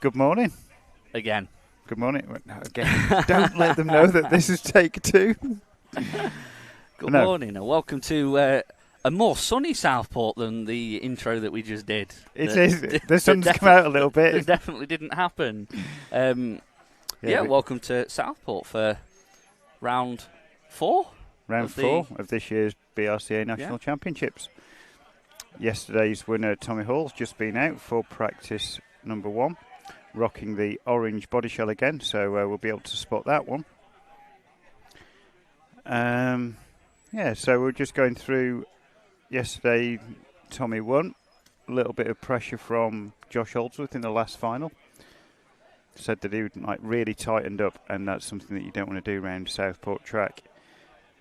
Good morning. Again. Good morning. Again. Don't let them know that this is take two. Good morning and welcome to a more sunny Southport than the intro that we just did. It is. The sun's come out a little bit. It definitely didn't happen. Welcome to Southport for round 4. Round 4 of this year's BRCA National Championships. Yesterday's winner, Tommy Hall's just been out for practice number 1, rocking the orange body shell again, so we'll be able to spot that one. So we're just going through yesterday. Tommy won. A little bit of pressure from Josh Holdsworth in the last final. Said that he really tightened up, and that's something that you don't want to do around Southport track.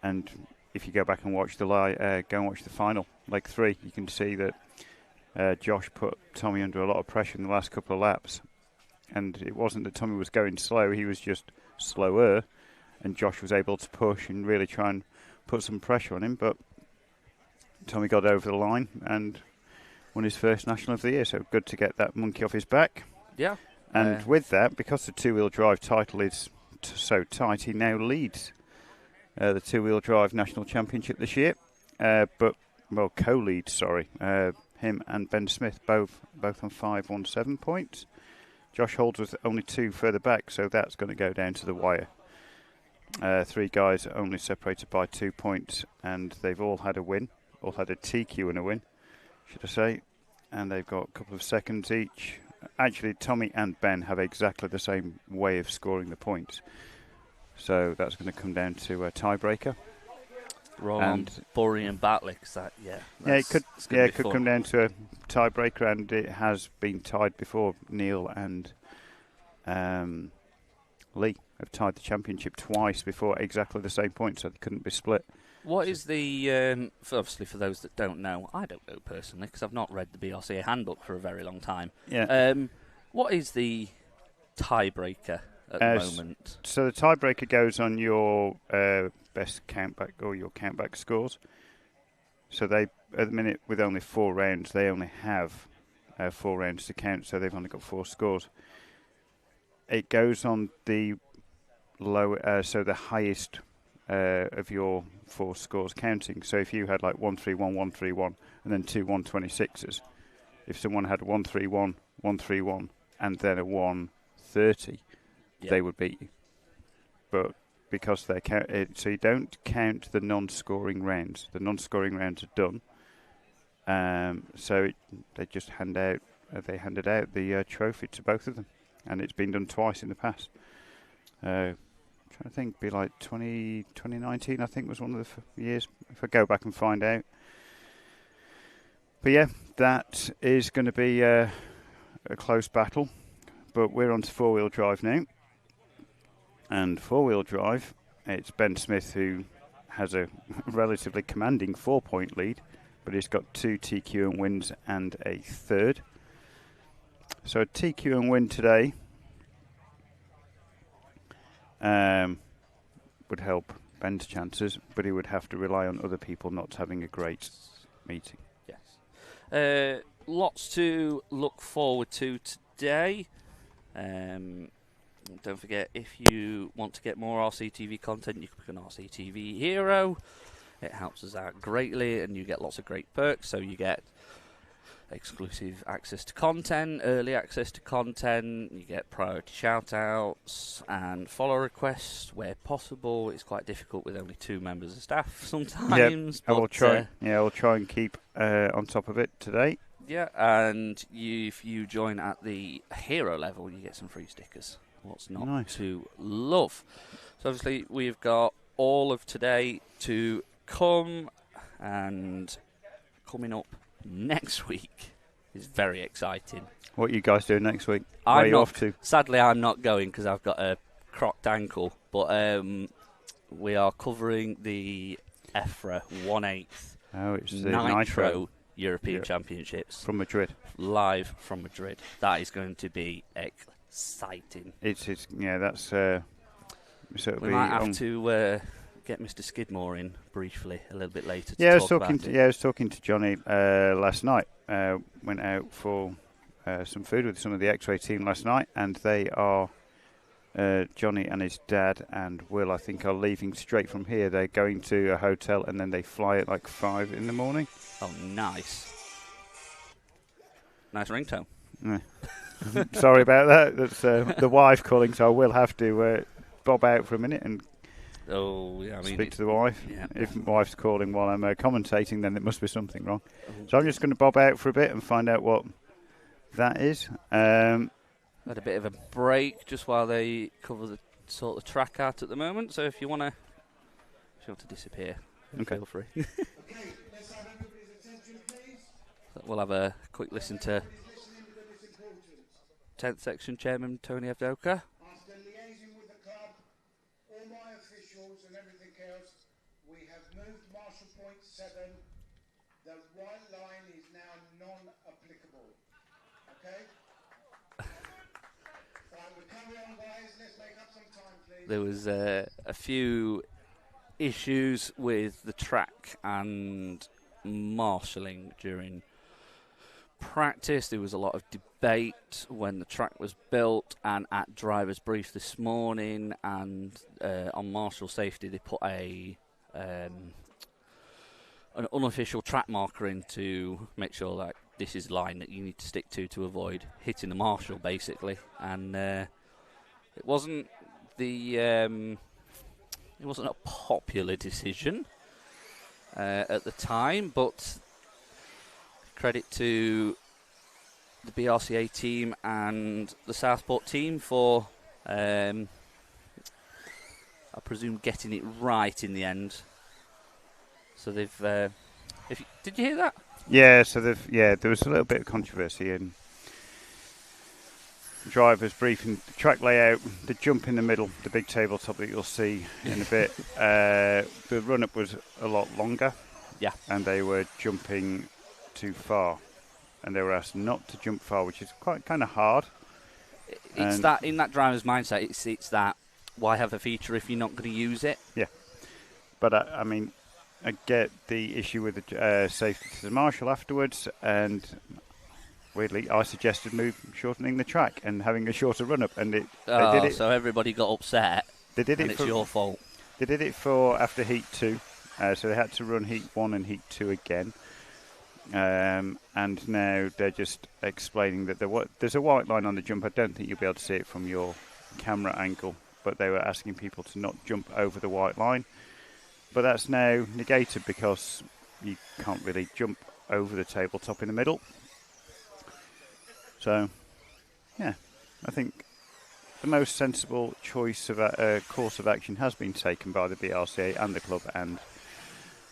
And if you go back and watch the final, leg 3, you can see that Josh put Tommy under a lot of pressure in the last couple of laps. And it wasn't that Tommy was going slow, he was just slower. And Josh was able to push and really try and put some pressure on him. But Tommy got over the line and won his first National of the Year. So good to get that monkey off his back. Yeah. And with that, because the two-wheel drive title is so tight, he now leads the two-wheel drive National Championship this year. Co-leads, him and Ben Smith both on 517 points. Josh Holdsworth only 2 further back, so that's going to go down to the wire. 3 guys only separated by 2 points, and they've all had a win, all had a TQ and a win, should I say. And they've got a couple of seconds each. Actually, Tommy and Ben have exactly the same way of scoring the points. So that's going to come down to a tiebreaker. Roland, Burry and Batley. It could come down to a tiebreaker, and it has been tied before. Neil and Lee have tied the championship twice before, exactly the same points, so they couldn't be split. What is the, obviously for those that don't know, I don't know personally because I've not read the BRCA handbook for a very long time. Yeah. What is the tiebreaker at the moment? So the tiebreaker goes on your best countback or your countback scores. So they, at the minute, with only 4 rounds, they only have 4 rounds to count, so they've only got 4 scores. It goes on the the highest of your 4 scores counting. So if you had 131, 131, and then 2 126s, if someone had 131, 131, and then a 130, they would beat you. But because they count it, so you don't count the non-scoring rounds. The non-scoring rounds are done. They just handed out the trophy to both of them, and it's been done twice in the past. Trying to think, 2019, I think, was one of the years, if I go back and find out. But yeah, that is going to be a close battle. But we're on to 4-wheel drive now. And 4-wheel drive, it's Ben Smith who has a relatively commanding 4-point lead, but he's got 2 TQ and wins and a 3rd. So a TQ and win today would help Ben's chances, but he would have to rely on other people not having a great meeting. Yes. Lots to look forward to today. Don't forget, if you want to get more RCTV content, you can pick an RCTV hero. It helps us out greatly, and you get lots of great perks. So you get exclusive access to content, early access to content, you get priority shout-outs and follow requests where possible. It's quite difficult with only 2 members of staff sometimes. I will try. I'll try and keep on top of it today. Yeah, and if you join at the hero level, you get some free stickers. What's not to love? So obviously we've got all of today to come, and coming up next week is very exciting. What are you guys doing next week? Where are you off to? Sadly, I'm not going because I've got a crocked ankle, but we are covering the EFRA 1/8 it's the Nitro European Championships from Madrid, live from Madrid. That is going to be exciting. That's we might have to get Mr. Skidmore in briefly a little bit later. I was talking to Johnny last night. Went out for some food with some of the X-Ray team last night, and they are Johnny and his dad and Will, I think, are leaving straight from here. They're going to a hotel and then they fly at like 5 in the morning. Oh, nice. Nice ringtone. Yeah. Sorry about that. That's the wife calling, so I will have to bob out for a minute and speak to the wife. Yeah. If my wife's calling while I'm commentating, then there must be something wrong. So I'm just going to bob out for a bit and find out what that is. Had a bit of a break just while they sort the track out at the moment. So if you want to disappear, feel free. Okay, let's have everybody's attention, please. So we'll have a quick listen to 10th Section Chairman Tony Avdoka. After liaising with the club, all my officials and everything else, we have moved Marshall Point 7. The right line is now non-applicable. Okay? Right, we'll carry on, guys. Let's make up some time, please. There was a few issues with the track and marshalling during practice. There was a lot of debate when the track was built and at drivers' brief this morning, and on marshal safety they put an unofficial track marker in to make sure that this is the line that you need to stick to avoid hitting the marshal, basically. And it wasn't a popular decision at the time, but credit to the BRCA team and the Southport team for, I presume, getting it right in the end. So they've. Did you hear that? Yeah, so there was a little bit of controversy in drivers briefing, the track layout, the jump in the middle, the big tabletop that you'll see in a bit. The run-up was a lot longer. Yeah. And they were jumping too far. And they were asked not to jump far, which is quite kind of hard. It's that in that driver's mindset. It's that why have a feature if you're not going to use it? Yeah, but I mean, I get the issue with the safety to the marshal afterwards, and weirdly, I suggested shortening the track and having a shorter run-up, and they did it. So everybody got upset. They did it. And it's your fault. They did it for after heat 2, so they had to run heat 1 and heat 2 again. And now they're just explaining that there's a white line on the jump. I don't think you'll be able to see it from your camera angle, but they were asking people to not jump over the white line. But that's now negated because you can't really jump over the tabletop in the middle. So, yeah, I think the most sensible choice of course of action has been taken by the BRCA and the club, and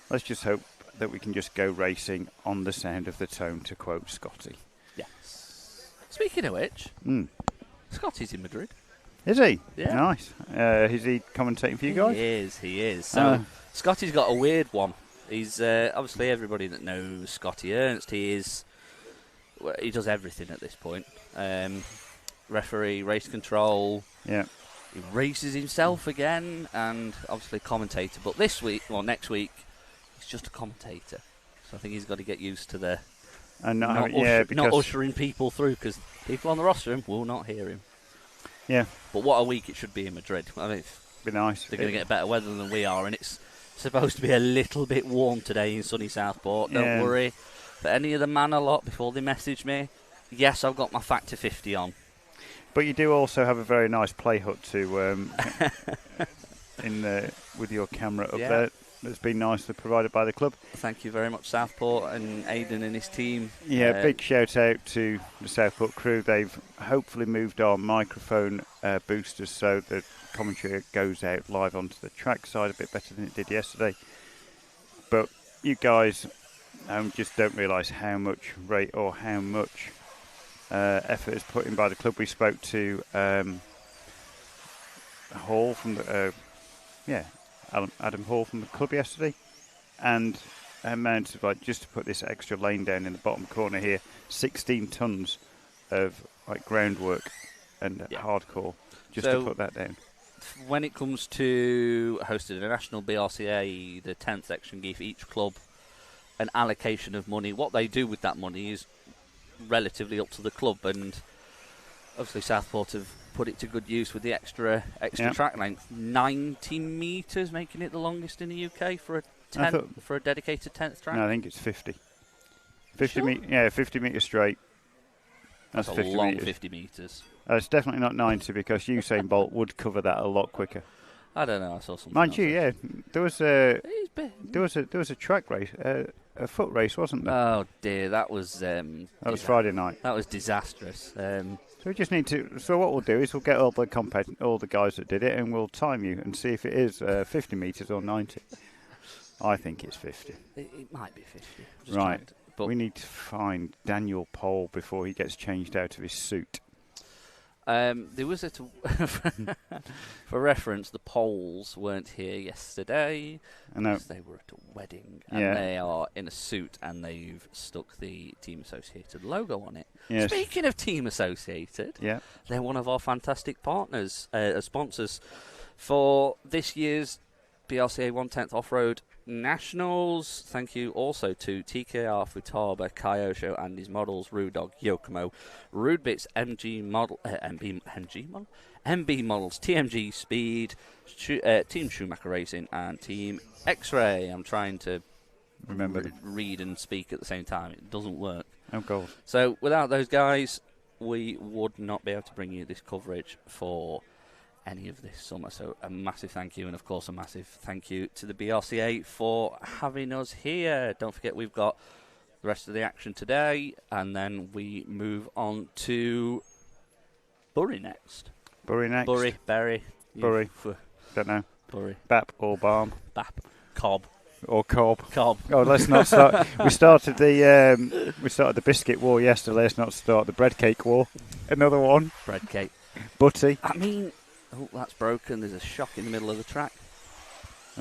let's just hope that we can just go racing on the sound of the tone, to quote Scotty. Yes. Speaking of which, Scotty's in Madrid. Is he? Yeah. Nice. Is he commentating for you guys? He is. So Scotty's got a weird one. He's obviously everybody that knows Scotty Ernst. He does everything at this point. Referee, race control. Yeah. He races himself again, and obviously commentator. But next week, he's just a commentator. So I think he's got to get used to not ushering people through, because people on the rostrum will not hear him. Yeah. But what a week it should be in Madrid. I mean, be nice. They're going to get better weather than we are, and it's supposed to be a little bit warm today in sunny Southport. Don't worry. For any of the Manor lot, before they message me, yes, I've got my Factor 50 on. But you do also have a very nice play hut to with your camera up there. That's been nicely provided by the club. Thank you very much, Southport and Aidan and his team. Yeah, big shout out to the Southport crew. They've hopefully moved our microphone boosters so the commentary goes out live onto the track side a bit better than it did yesterday. But you guys just don't realise how much rate or how much effort is put in by the club. We spoke to Hall from the Adam Hall from the club yesterday, and amount of just to put this extra lane down in the bottom corner here, 16 tons of groundwork and hardcore just to put that down. When it comes to hosting a national BRCA, the 10th section give each club an allocation of money. What they do with that money is relatively up to the club, and obviously Southport have put it to good use with the extra track length. 90 metres, making it the longest in the UK for a dedicated 10th track. No, I think it's 50. 50 Sure? 50 metres straight. That's a 50 long metres. 50 metres. It's definitely not 90 because Usain Bolt would cover that a lot quicker. I don't know. I saw something. Mind you, yeah, there was a track race, a foot race, wasn't there? Oh dear, that was Friday night. That was disastrous. So we just need to. So what we'll do is we'll get all the guys that did it, and we'll time you and see if it is 50 metres or 90. I think it's 50. It might be 50. Right. But we need to find Daniel Pole before he gets changed out of his suit. There was for reference, the Poles weren't here yesterday. I know. They were at a wedding, and they are in a suit, and they've stuck the Team Associated logo on it. Yes. Speaking of Team Associated, they're one of our fantastic partners, sponsors for this year's BRCA 1/10th Off-Road Nationals. Thank you also to TKR, Futaba, Kyosho and his models, Rudog, Yokomo, Rudebits, MB models, TMG Speed, Team Schumacher Racing and Team X-Ray. I'm trying to remember read and speak at the same time. It doesn't work. Oh, God. So without those guys, we would not be able to bring you this coverage for any of this summer. So a massive thank you, and of course a massive thank you to the BRCA for having us here. Don't forget, we've got the rest of the action today, and then we move on to Bury next. Bury. Don't know. Bury. Bap or Balm. Bap. Cobb. Or Cobb. Cobb. Oh, let's not start. We started the biscuit war yesterday. Let's not start the bread cake war. Another one. Bread cake. Butty. I mean, that's broken. There's a shock in the middle of the track.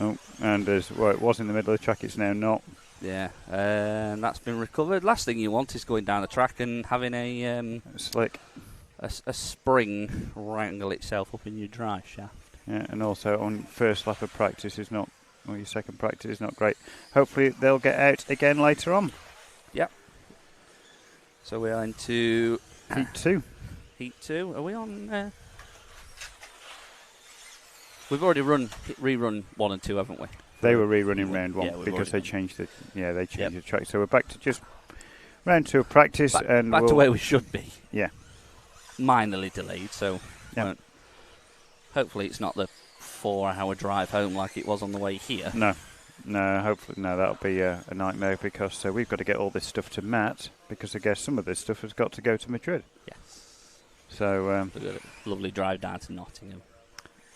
Oh, and it was in the middle of the track. It's now not. Yeah, that's been recovered. Last thing you want is going down the track and having a slick, a spring wrangle itself up in your drive shaft. Yeah, and also on first lap of practice is not, or your second practice is not great. Hopefully they'll get out again later on. Yep. So we are into Heat 2. Heat 2. Are we on? We've already rerun 1 and 2, haven't we? They were rerunning round 1 because they changed the the track. So we're back to just round 2 of practice back and to where we should be. Yeah. Minorly delayed, so hopefully it's not the 4-hour drive home like it was on the way here. No, hopefully that'll be a nightmare because we've got to get all this stuff to Matt because I guess some of this stuff has got to go to Madrid. Yes. So lovely drive down to Nottingham.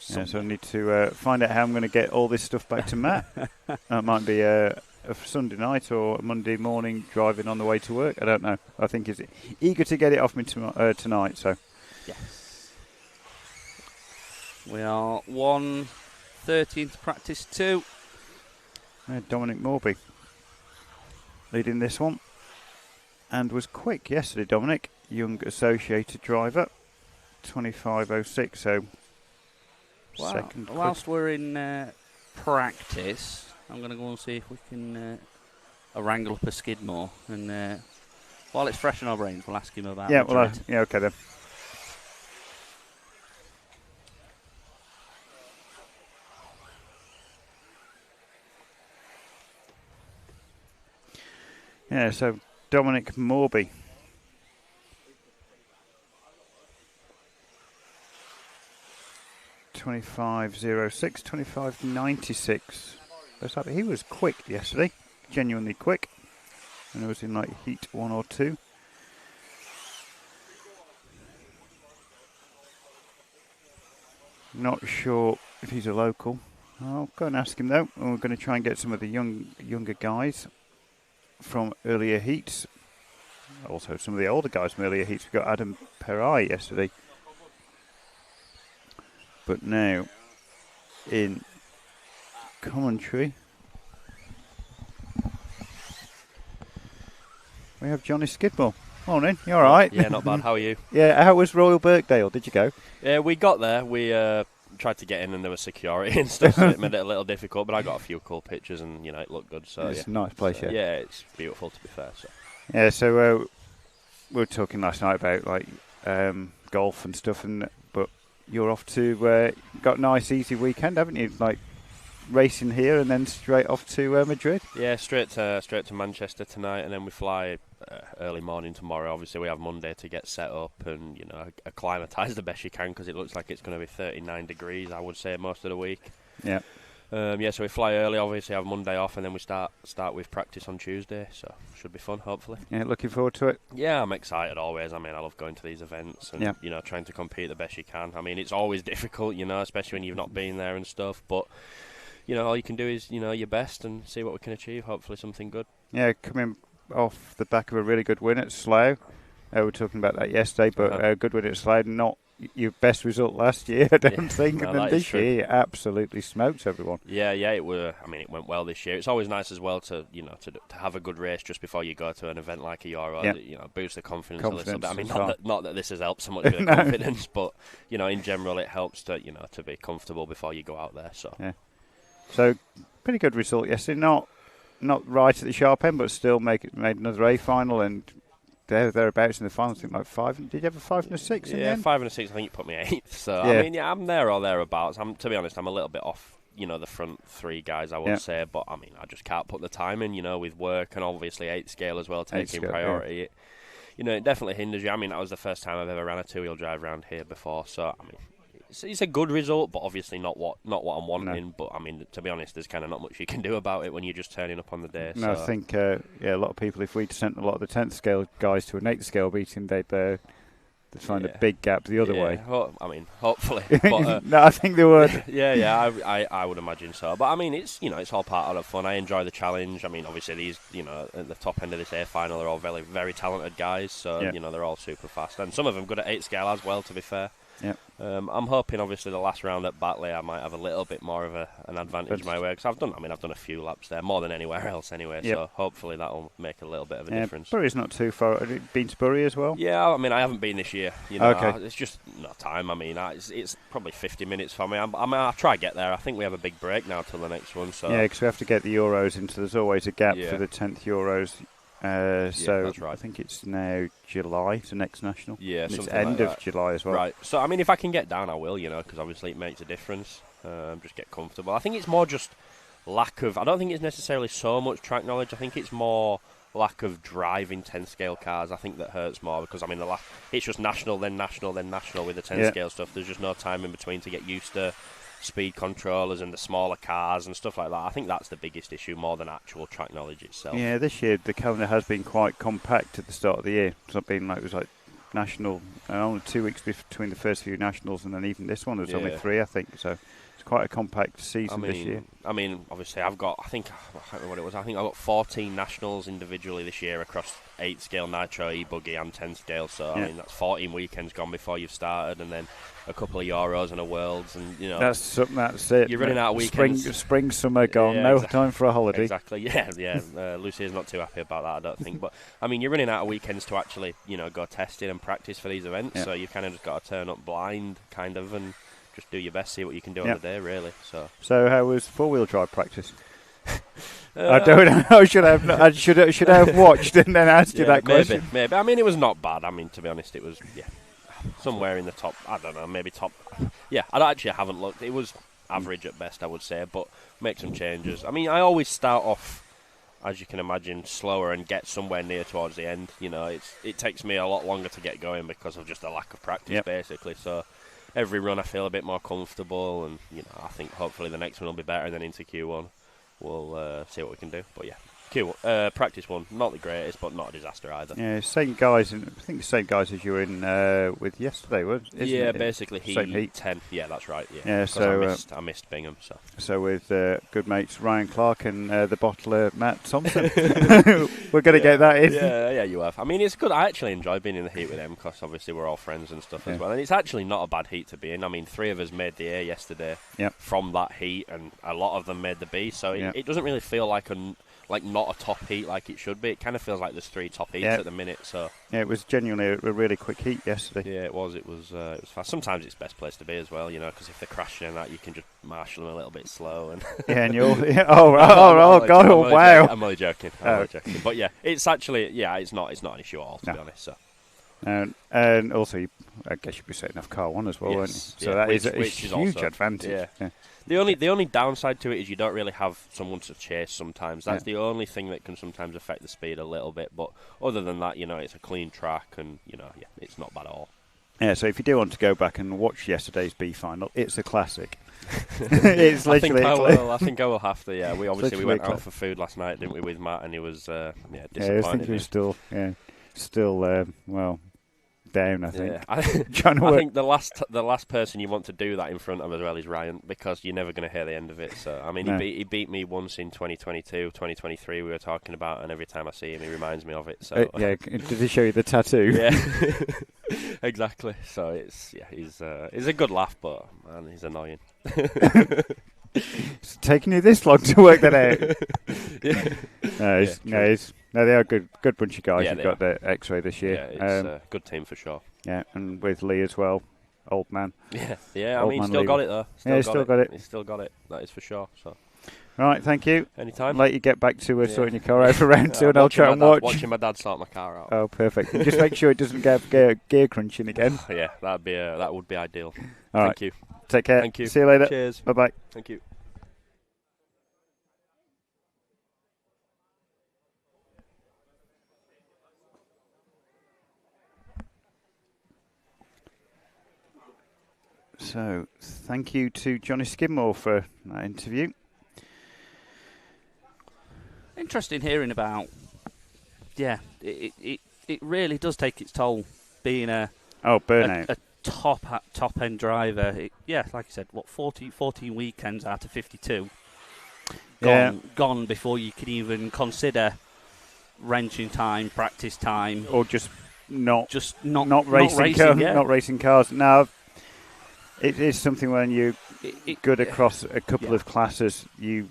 Yeah, so I need to find out how I'm going to get all this stuff back to Matt. That might be a Sunday night or a Monday morning driving on the way to work. I don't know. I think he's eager to get it off me tonight. So yes, we are 1:13 to practice 2. Dominic Morby leading this one and was quick yesterday. Dominic, young associated driver, 25:06. So. Whilst we're in practice, I'm going to go and see if we can wrangle up a Skidmore. And while it's fresh in our brains, we'll ask him about Madrid. Okay then. Yeah, so Dominic Morby. 25:06, 25:96. He was quick yesterday, genuinely quick, and it was in like heat 1 or 2. Not sure if he's a local. I'll go and ask him though. And we're going to try and get some of the younger guys from earlier heats. Also some of the older guys from earlier heats. We got Adam Perai yesterday. But now, in commentary, we have Johnny Skidmore. Morning, you all right? Yeah, not bad. How are you? Yeah, how was Royal Birkdale? Did you go? Yeah, we got there. We tried to get in and there was security and stuff, so it made it a little difficult, but I got a few cool pictures and, it looked good. So it's a nice place, Yeah, it's beautiful, to be fair. So. Yeah, so we were talking last night about like golf and stuff, but you're off to got a nice easy weekend, haven't you? Like racing here and then straight off to Madrid. Yeah, straight to Manchester tonight, and then we fly early morning tomorrow. Obviously, we have Monday to get set up and acclimatise the best you can, because it looks like it's going to be 39 degrees. I would say most of the week. Yeah. So we fly early, obviously have Monday off, and then we start with practice on Tuesday, so should be fun, hopefully. Yeah, looking forward to it. Yeah, I'm excited always. I mean, I love going to these events and, trying to compete the best you can. I mean, it's always difficult, especially when you've not been there and stuff, but, all you can do is, your best and see what we can achieve, hopefully something good. Yeah, coming off the back of a really good win at Slough. We were talking about that yesterday, but a good win at Slough, not your best result last year, I don't think. No, and then this year, you absolutely smoked everyone. Yeah, it were. I mean, it went well this year. It's always nice as well to have a good race just before you go to an event like a Euro. Boost the confidence a little bit. I mean, not that this has helped so much with the confidence, but in general, it helps to to be comfortable before you go out there. So pretty good result yesterday. Not right at the sharp end, but still made another A final and. Thereabouts in the final, I think like 5. Did you have a 5 and a 6 in the end? 5 and a 6. I think you put me 8th. So I mean, I'm there or thereabouts. To be honest, I'm a little bit off. The front 3 guys, I would say, but I mean, I just can't put the time in. With work and obviously 8 scale as well taking priority. Yeah. It definitely hinders you. I mean, that was the first time I've ever ran a 2-wheel drive around here before. So I mean, it's a good result, but obviously not what I'm wanting. No. But I mean, to be honest, there's kind of not much you can do about it when you're just turning up on the day. No, I think a lot of people, if we'd sent a lot of the 10th scale guys to an 8th scale meeting, they'd find a big gap the other way. I mean, hopefully. But, no, I think they would. I would imagine so. But I mean, it's it's all part of the fun. I enjoy the challenge. I mean, obviously these at the top end of this A final are all very very talented guys. So they're all super fast, and some of them good at 8 scale as well. To be fair. Yeah. I'm hoping, obviously, the last round at Batley, I might have a little bit more of an advantage my way, because I've done a few laps there, more than anywhere else anyway. Yep. So hopefully that'll make a little bit of a difference. Bury's not too far. Have you been to Bury as well? Yeah, I mean, I haven't been this year. Okay. It's just not time. I mean, it's probably 50 minutes for me. I'll try to get there. I think we have a big break now till the next one. So yeah, because we have to get the Euros into. There's always a gap for the 10th Euros. So that's right. I think it's now July to next national. Yeah, it's end of July as well. Right. So I mean, if I can get down, I will. Because obviously it makes a difference. Just get comfortable. I think it's more just lack of. I don't think it's necessarily so much track knowledge. I think it's more lack of driving 10 scale cars. I think that hurts more, because I mean it's just national, then national, then national with the 10 scale stuff. There's just no time in between to get used to speed controllers and the smaller cars and stuff like that. I think that's the biggest issue, more than actual track knowledge itself. Yeah, this year the calendar has been quite compact at the start of the year. It's not been it was like national, only 2 weeks between the first few nationals, and then even this one was only 3, I think. So it's quite a compact season this year. I mean, obviously I can't remember what it was. I think I got 14 nationals individually this year across 8 scale nitro, e-buggy and 10 scale. So I mean, that's 14 weekends gone before you've started, and then a couple of Euros and a Worlds, and that's it. You're running out of weekends. Spring, summer gone. No time for a holiday. Exactly. Yeah. Lucy's not too happy about that, I don't think. But I mean, you're running out of weekends to actually, go testing and practice for these events. Yeah. So you kind of just got to turn up blind, kind of, and just do your best, see what you can do on the day, really. So how was 4-wheel drive practice? I don't know. I should have watched and then asked you that question. Maybe. I mean, it was not bad. I mean, to be honest, it was somewhere in the top. I don't know, maybe top. Yeah, I haven't looked. It was average at best, I would say, but make some changes. I mean, I always start off, as you can imagine, slower and get somewhere near towards the end. It takes me a lot longer to get going because of just the lack of practice, basically. So every run I feel a bit more comfortable, and I think hopefully the next one will be better than into Q1. We'll see what we can do, but practice one, not the greatest, but not a disaster either. Yeah, same guys, and I think the same guys as you were in with yesterday, wasn't it? Yeah, basically heat 10. Yeah, that's right. Yeah, so I missed Bingham. So with good mates Ryan Clark and the bottler Matt Thompson, we're going to get that in. Yeah, you have. I mean, it's good. I actually enjoy being in the heat with them because obviously we're all friends and stuff as well. And it's actually not a bad heat to be in. I mean, 3 of us made the A yesterday from that heat, and a lot of them made the B. So it doesn't really feel like not a top heat like it should be. It kind of feels like there's 3 top heats at the minute. So it was genuinely a really quick heat yesterday. Yeah, it was. It was fast. Sometimes it's the best place to be as well, because if they're crashing and that, you can just marshal them a little bit slow. And and you'll God, wow! I'm only joking. But yeah, it's actually it's not an issue at all, to be honest. And also, I guess you'd be setting off car 1 as well, wouldn't you? Yes, So yeah, that which is a is huge also- advantage. yeah. The only downside to it is you don't really have someone to chase sometimes. That's the only thing that can sometimes affect the speed a little bit. But other than that, it's a clean track and, it's not bad at all. Yeah, so if you do want to go back and watch yesterday's B final, it's a classic. It's literally I think I will have to, yeah. We literally went a out for food last night, didn't we, with Matt, and he was disappointed. Yeah, I think he was still down, I think. Yeah. I think the last person you want to do that in front of as well is Ryan, because you're never going to hear the end of it. So I mean, No. he beat me once in 2022, 2023 we were talking about, and every time I see him, he reminds me of it. So yeah, did he show you the tattoo? Yeah, exactly. So he's a good laugh, but man, he's annoying. It's taking you this long to work that out. Yeah. No, they are a good bunch of guys Yeah, who've they got the X-ray this year. Yeah, it's a good team for sure. Yeah, and with Lee as well, old man. Yeah. I Old mean, man still Lee. got it though. He's still got it. He's still got it. That is for sure. So Right, thank you. anytime. Let you get back to sorting your car out for round 2, and I'll Watching try and my dad- watch. Watching my dad sort my car out. Oh, perfect. And just make sure it doesn't get gear crunching again. Yeah, that would be ideal. All Thank right. you. Take care. Thank you. See you later. Cheers. Bye-bye. Thank you. So, thank you to Johnny Skidmore for that interview. Interesting hearing about. Yeah, it really does take its toll being a Burnout. a top end driver. Like I said, 14 weekends out of 52 gone before you can even consider wrenching time, practice time, Or just not racing. Cars. Now, it is something when you're It- good across a couple yeah. of classes, you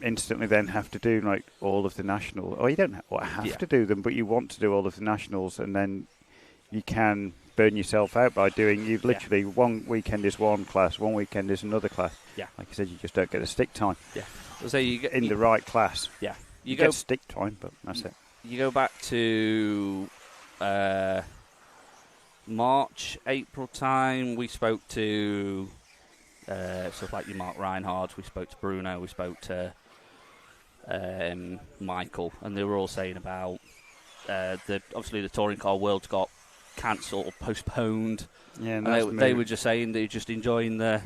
instantly then have to do like all of the national. Or you don't have to do them, but you want to do all of the nationals, and then you can burn yourself out by doing. You literally one weekend is one class, one weekend is another class. Yeah. Like I said, you just don't get the stick time. Yeah. So you get in the right class. Yeah. You get stick time, but that's it. You go back to March, April time. We spoke to stuff like your Mark Reinhardt. We spoke to Bruno. We spoke to Michael, and they were all saying about obviously the touring car world got cancelled or postponed. Yeah, and they were just saying they're just enjoying the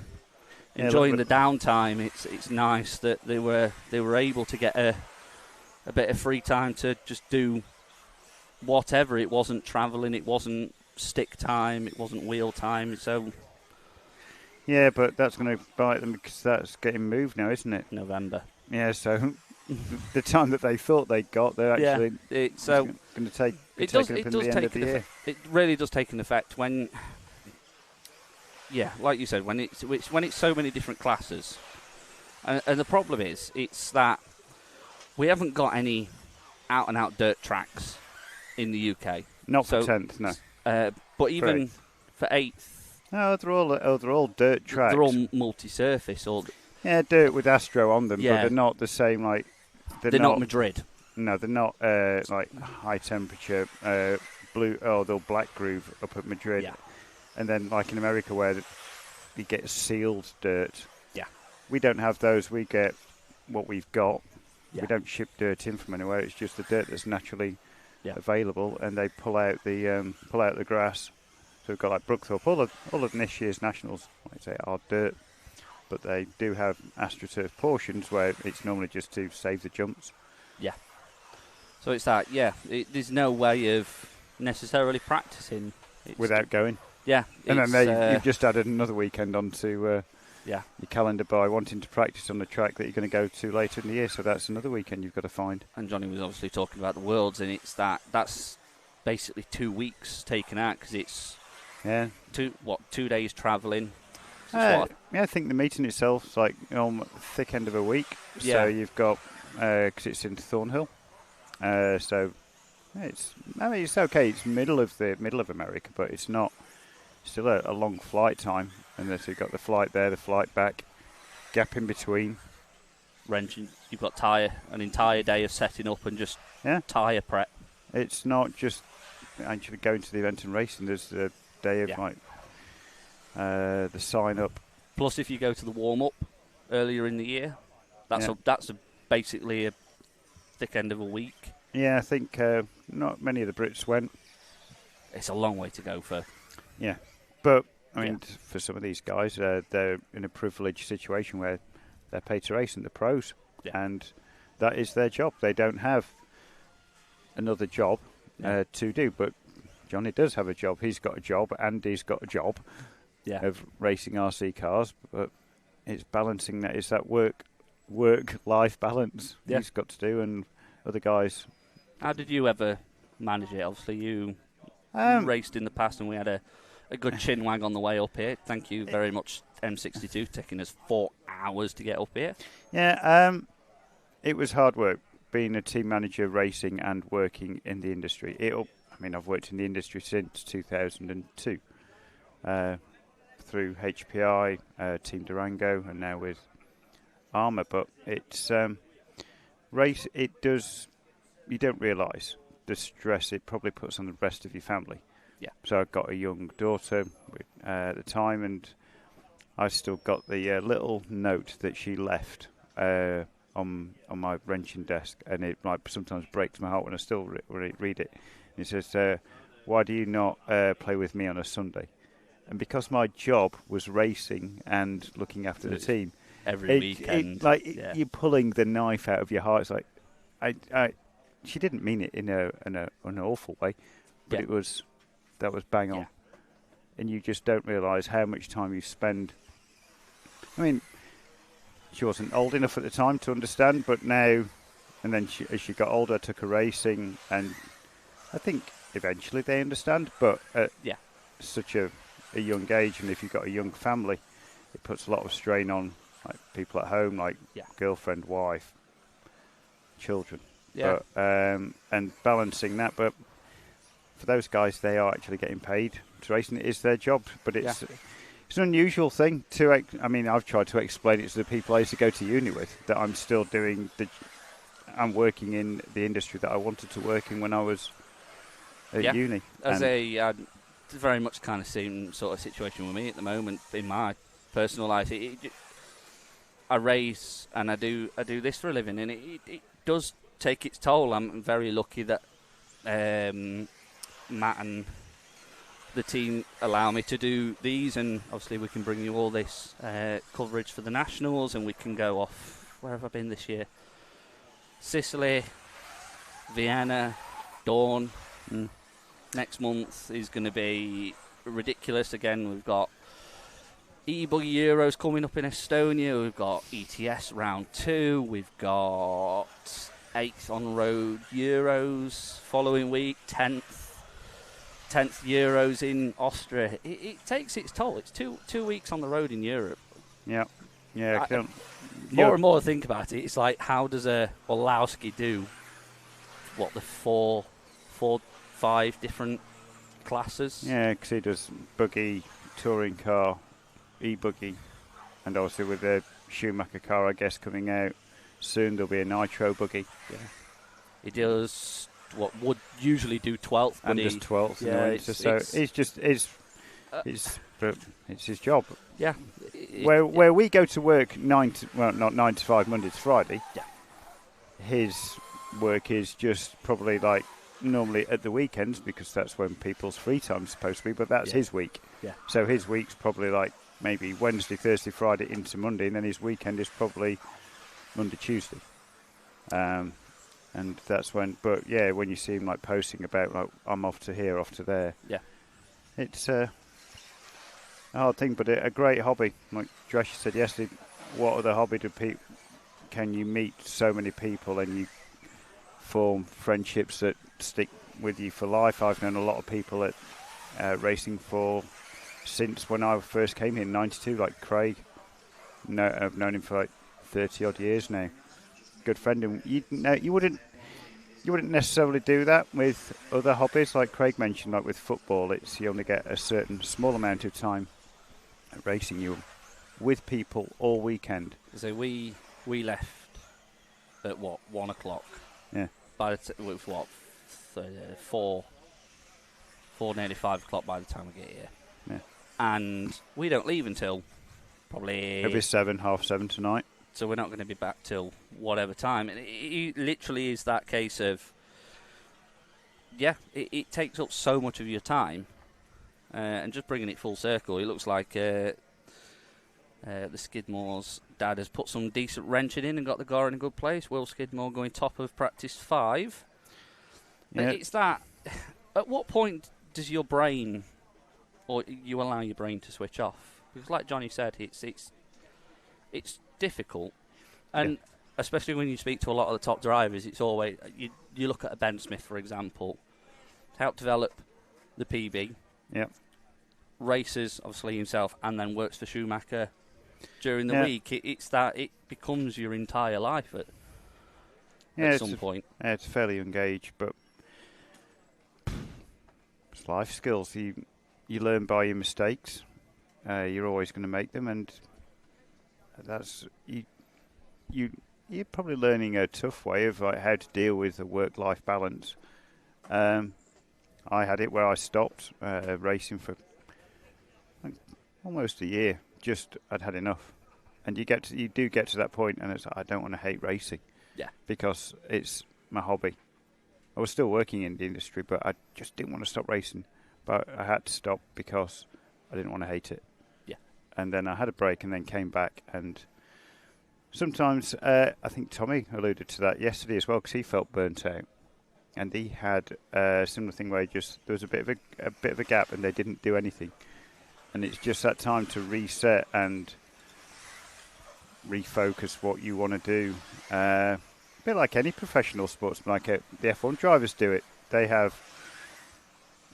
downtime. It's nice that they were able to get a bit of free time to just do whatever. It wasn't travelling, it wasn't stick time, it wasn't wheel time. So yeah, but that's going to bite them because that's getting moved now, isn't it? November. Yeah, so the time that they thought they got, they're actually going to take. It does take it really does take an effect when. Yeah, like you said, when it's so many different classes, and the problem is it's that we haven't got any out and out dirt tracks in the UK. Not for 10th, no. But even for 8th, no, they're all dirt tracks. They're all multi-surface, dirt with Astro on them, but they're not the same. Like they're not Madrid. No, they're not like high temperature blue. Oh, they'll black groove up at Madrid. Yeah. And then, like in America, where you get sealed dirt. Yeah. We don't have those. We get what we've got. Yeah. We don't ship dirt in from anywhere. It's just the dirt that's naturally available, and they pull out the grass. So we've got like Brookthorpe. All of this year's nationals, like I say, are dirt, but they do have AstroTurf portions where it's normally just to save the jumps. Yeah. So it's that. Yeah. There's no way of necessarily practicing without going. Yeah, and then you've just added another weekend onto your calendar by wanting to practice on the track that you're going to go to later in the year. So that's another weekend you've got to find. And Johnny was obviously talking about the Worlds, and it's that's basically 2 weeks taken out because it's 2 days travelling. I think the meeting itself is like on the thick end of a week. Yeah. So you've got because it's in Thornhill, so it's okay. It's middle of America, but it's not. Still a long flight time, and then you've got the flight there, the flight back, gap in between. Wrenching, you've got an entire day of setting up and just tyre prep. It's not just actually going to the event and racing. There's the day of the sign up. Plus, if you go to the warm up earlier in the year, that's basically a thick end of a week. Yeah, I think not many of the Brits went. It's a long way to go for. Yeah, but I mean, for some of these guys, they're in a privileged situation where they're paid to race in the pros, and that is their job. They don't have another job to do, but Johnny does have a job. He's got a job, and he's got a job of racing RC cars, but it's balancing that. It's that work-life balance he's got to do, and other guys. How did you ever manage it? Obviously, you raced in the past, and we had a good chin wag on the way up here. Thank you very much, M62, taking us 4 hours to get up here. Yeah, it was hard work being a team manager, racing, and working in the industry. I've worked in the industry since 2002, through HPI, Team Durango, and now with Armour. But it's race. It does. You don't realise the stress it probably puts on the rest of your family. Yeah. So I've got a young daughter at the time, and I still got the little note that she left on my wrenching desk, and it sometimes breaks my heart when I still read it. And it says, "Why do you not play with me on a Sunday?" And because my job was racing and looking after the team, every weekend, you're pulling the knife out of your heart. It's like, she didn't mean it in an awful way, but that was bang on. And you just don't realise how much time you spend. I mean, she wasn't old enough at the time to understand, but now, and then as she got older, I took her racing, and I think eventually they understand, but at such a young age, and if you've got a young family, it puts a lot of strain on people at home, girlfriend, wife, children. Yeah. But, and balancing that, but for those guys, they are actually getting paid to race, and it is their job. But it's an unusual thing to. I've tried to explain it to the people I used to go to uni with, that I'm still doing I'm working in the industry that I wanted to work in when I was at uni. As very much kind of same sort of situation with me at the moment in my personal life. I race and I do this for a living, and it does take its toll. I'm very lucky that Matt and the team allow me to do these, and obviously we can bring you all this coverage for the Nationals, and we can go off. Where have I been this year? Sicily, Vienna, Dawn. Next month is going to be ridiculous again. We've got Buggy Euros coming up in Estonia. We've got ETS round 2. We've got 8th on road Euros following week. 10th Euros in Austria. It takes its toll. It's two weeks on the road in Europe. Yeah. More and more I think about it, it's like, how does a Orlowski do the 5 different classes? Yeah, because he does buggy, touring car, e-buggy, and obviously with the Schumacher car, I guess, coming out soon, there'll be a nitro buggy. Yeah. He does what would usually do 12th, and just 12th. It's his job. Yeah. Where we go to work not 9 to 5 Monday to Friday. Yeah. His work is just probably normally at the weekends, because that's when people's free time's supposed to be, but that's his week. Yeah. So his week's probably maybe Wednesday, Thursday, Friday into Monday, and then his weekend is probably Monday, Tuesday. And that's when, when you see him posting about I'm off to here, off to there. Yeah. It's a hard thing, but a great hobby. Like Josh said yesterday, what other hobby can you meet so many people and you form friendships that stick with you for life? I've known a lot of people at racing since when I first came here in '92, like Craig. I've known him for 30 odd years now. Good friend, and you wouldn't necessarily do that with other hobbies, like Craig mentioned. Like with football, you only get a certain small amount of time at racing. You with people all weekend. So we left at 1 o'clock. Yeah. By the it was 4 4, nearly 5 o'clock by the time we get here. Yeah. And we don't leave until probably... It'll be 7, half 7 tonight. So we're not going to be back till whatever time. And it literally is that case of, it takes up so much of your time. And just bringing it full circle, it looks like the Skidmore's dad has put some decent wrenching in and got the car in a good place. Will Skidmore going top of practice 5. Yeah. It's that... At what point does your brain, or you allow your brain to switch off? Because like Johnny said, it's difficult. And especially when you speak to a lot of the top drivers, it's always... You look at a Ben Smith, for example, helped develop the PB. Yep. Races, obviously, himself, and then works for Schumacher during the week. It's that it becomes your entire life at some point. Yeah, it's a fairly young age, but it's life skills. You learn by your mistakes. You're always going to make them, and that's you're probably learning a tough way of like, how to deal with a work-life balance. I had it where I stopped racing for almost a year. Just I'd had enough, and you do get to that point, and it's like, I don't want to hate racing, because it's my hobby. I was still working in the industry, but I just didn't want to stop racing. But I had to stop because I didn't want to hate it. Yeah. And then I had a break, and then came back, and sometimes I think Tommy alluded to that yesterday as well, because he felt burnt out. And he had a similar thing where there was a bit of a gap, and they didn't do anything. And it's just that time to reset and refocus what you want to do. A bit like any professional sportsman, like the F1 drivers do it. They had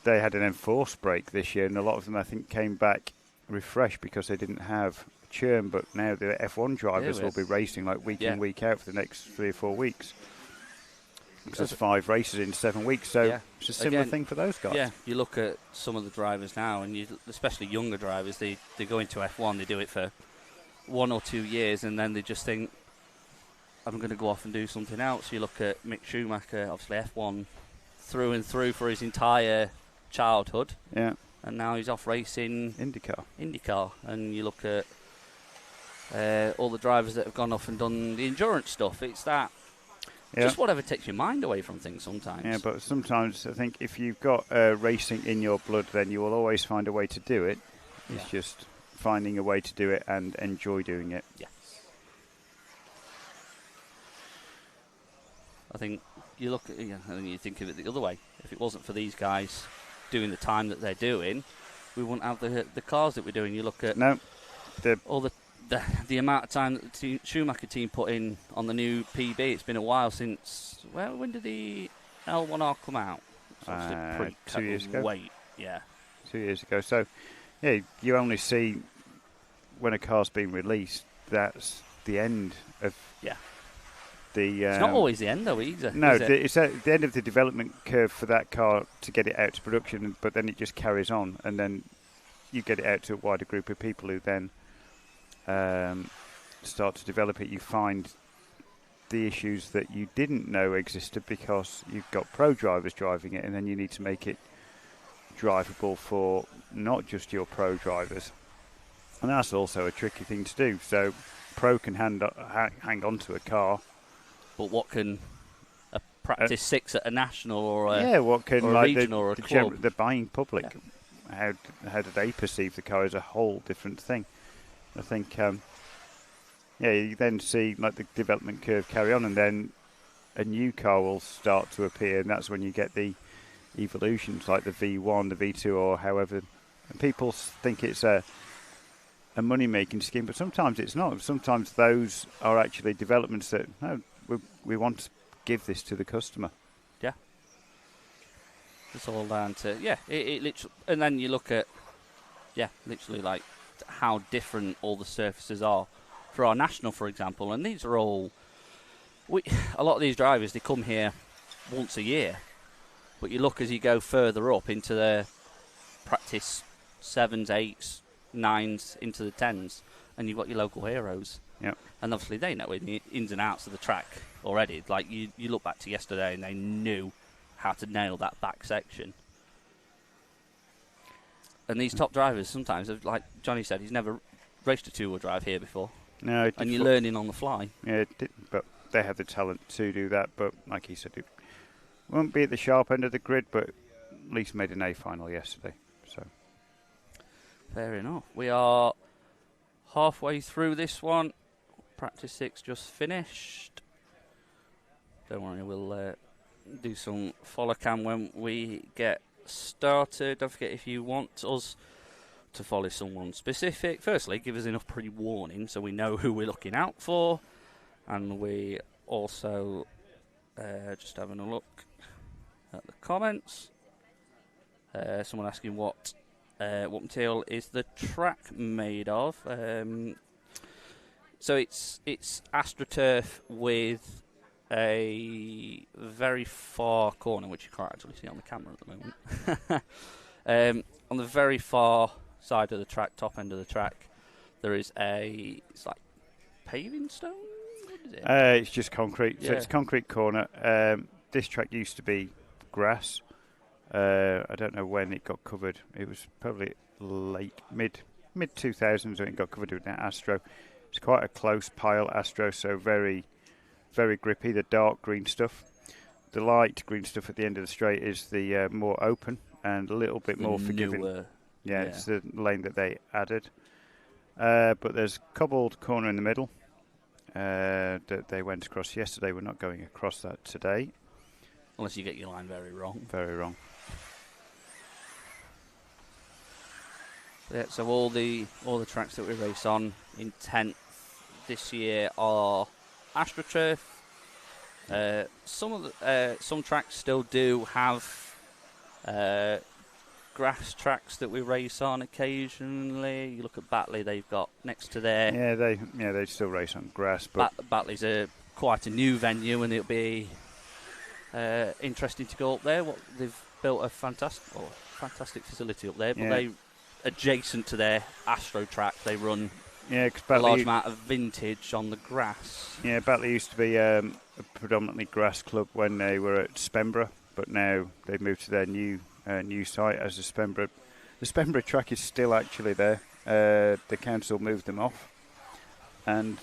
an enforced break this year, and a lot of them I think came back refreshed because they didn't have churn. But now the F1 drivers will be racing like week in, week out for the next 3 or 4 weeks. Because there's 5 races in 7 weeks, so it's a similar thing for those guys. Yeah, you look at some of the drivers now, and especially younger drivers, they go into F1, they do it for 1 or 2 years, and then they just think, I'm going to go off and do something else. You look at Mick Schumacher, obviously F1 through and through for his entire childhood. Yeah. And now he's off racing IndyCar. And you look at all the drivers that have gone off and done the endurance stuff. It's that... Yeah. Just whatever takes your mind away from things sometimes. Yeah, but sometimes I think if you've got racing in your blood, then you will always find a way to do it. It's just finding a way to do it and enjoy doing it. Yeah. I think you look at and you think of it the other way. If it wasn't for these guys doing the time that they're doing, we wouldn't have the cars that we're doing. You look at all the amount of time that the Schumacher team put in on the new PB. It's been a while since... Well, when did the L1R come out? 2 years ago. 2 years ago. So, yeah, you only see when a car's been released, that's the end of... Yeah. It's not always the end, though, either. No, it's at the end of the development curve for that car to get it out to production, but then it just carries on, and then you get it out to a wider group of people who then... start to develop it. You find the issues that you didn't know existed because you've got pro drivers driving it, and then you need to make it drivable for not just your pro drivers, and that's also a tricky thing to do. So pro can hang on to a car, but what can a practice 6 at a national or what can or a regional or a club? The buying public, how do they perceive the car is a whole different thing. I think, you then see like the development curve carry on, and then a new car will start to appear, and that's when you get the evolutions like the V1, the V2, or however. And people think it's a money-making scheme, but sometimes it's not. Sometimes those are actually developments that we want to give this to the customer. Yeah, it's all down to it literally, and then you look at literally like how different all the surfaces are for our national, for example, and these are all a lot of these drivers, they come here once a year, but you look as you go further up into the practice 7s, 8s, 9s, into the 10s, and you've got your local heroes. Yep. And obviously they know the ins and outs of the track already. Like you look back to yesterday and they knew how to nail that back section. And these top drivers sometimes, like Johnny said, he's never raced a two-wheel drive here before. No, and you're learning on the fly. Yeah, but they have the talent to do that. But like he said, it won't be at the sharp end of the grid, but at least made an A final yesterday. So fair enough. We are halfway through this one. Practice 6 just finished. Don't worry, we'll do some follow cam when we get started. Don't forget, if you want us to follow someone specific, firstly, give us enough pre-warning so we know who we're looking out for. And we also, just having a look at the comments, someone asking what material is the track made of. So it's AstroTurf with a very far corner, which you can't actually see on the camera at the moment. On the very far side of the track, top end of the track, there is it's like paving stone? What is it? It's just concrete. Yeah. So it's concrete corner. This track used to be grass. I don't know when it got covered. It was probably mid 2000s when it got covered with Astro. It's quite a close pile, Astro, so very, very grippy. The dark green stuff. The light green stuff at the end of the straight is the more open and a little bit more forgiving. Yeah, it's the lane that they added. But there's cobbled corner in the middle that they went across yesterday. We're not going across that today. Unless you get your line very wrong. Very wrong. Yeah, so all the tracks that we race on in 10th this year are AstroTurf. Some tracks still do have grass tracks that we race on occasionally. You look at Batley; they've got next to there. They still race on grass, but Batley's quite a new venue, and it'll be interesting to go up there. They've built a fantastic facility up there, but they adjacent to their Astro track, they run a large amount of vintage on the grass. Yeah, Batley used to be a predominantly grass club when they were at Spembra, but now they've moved to their new site as the Spembra. The Spembra track is still actually there. The council moved them off, and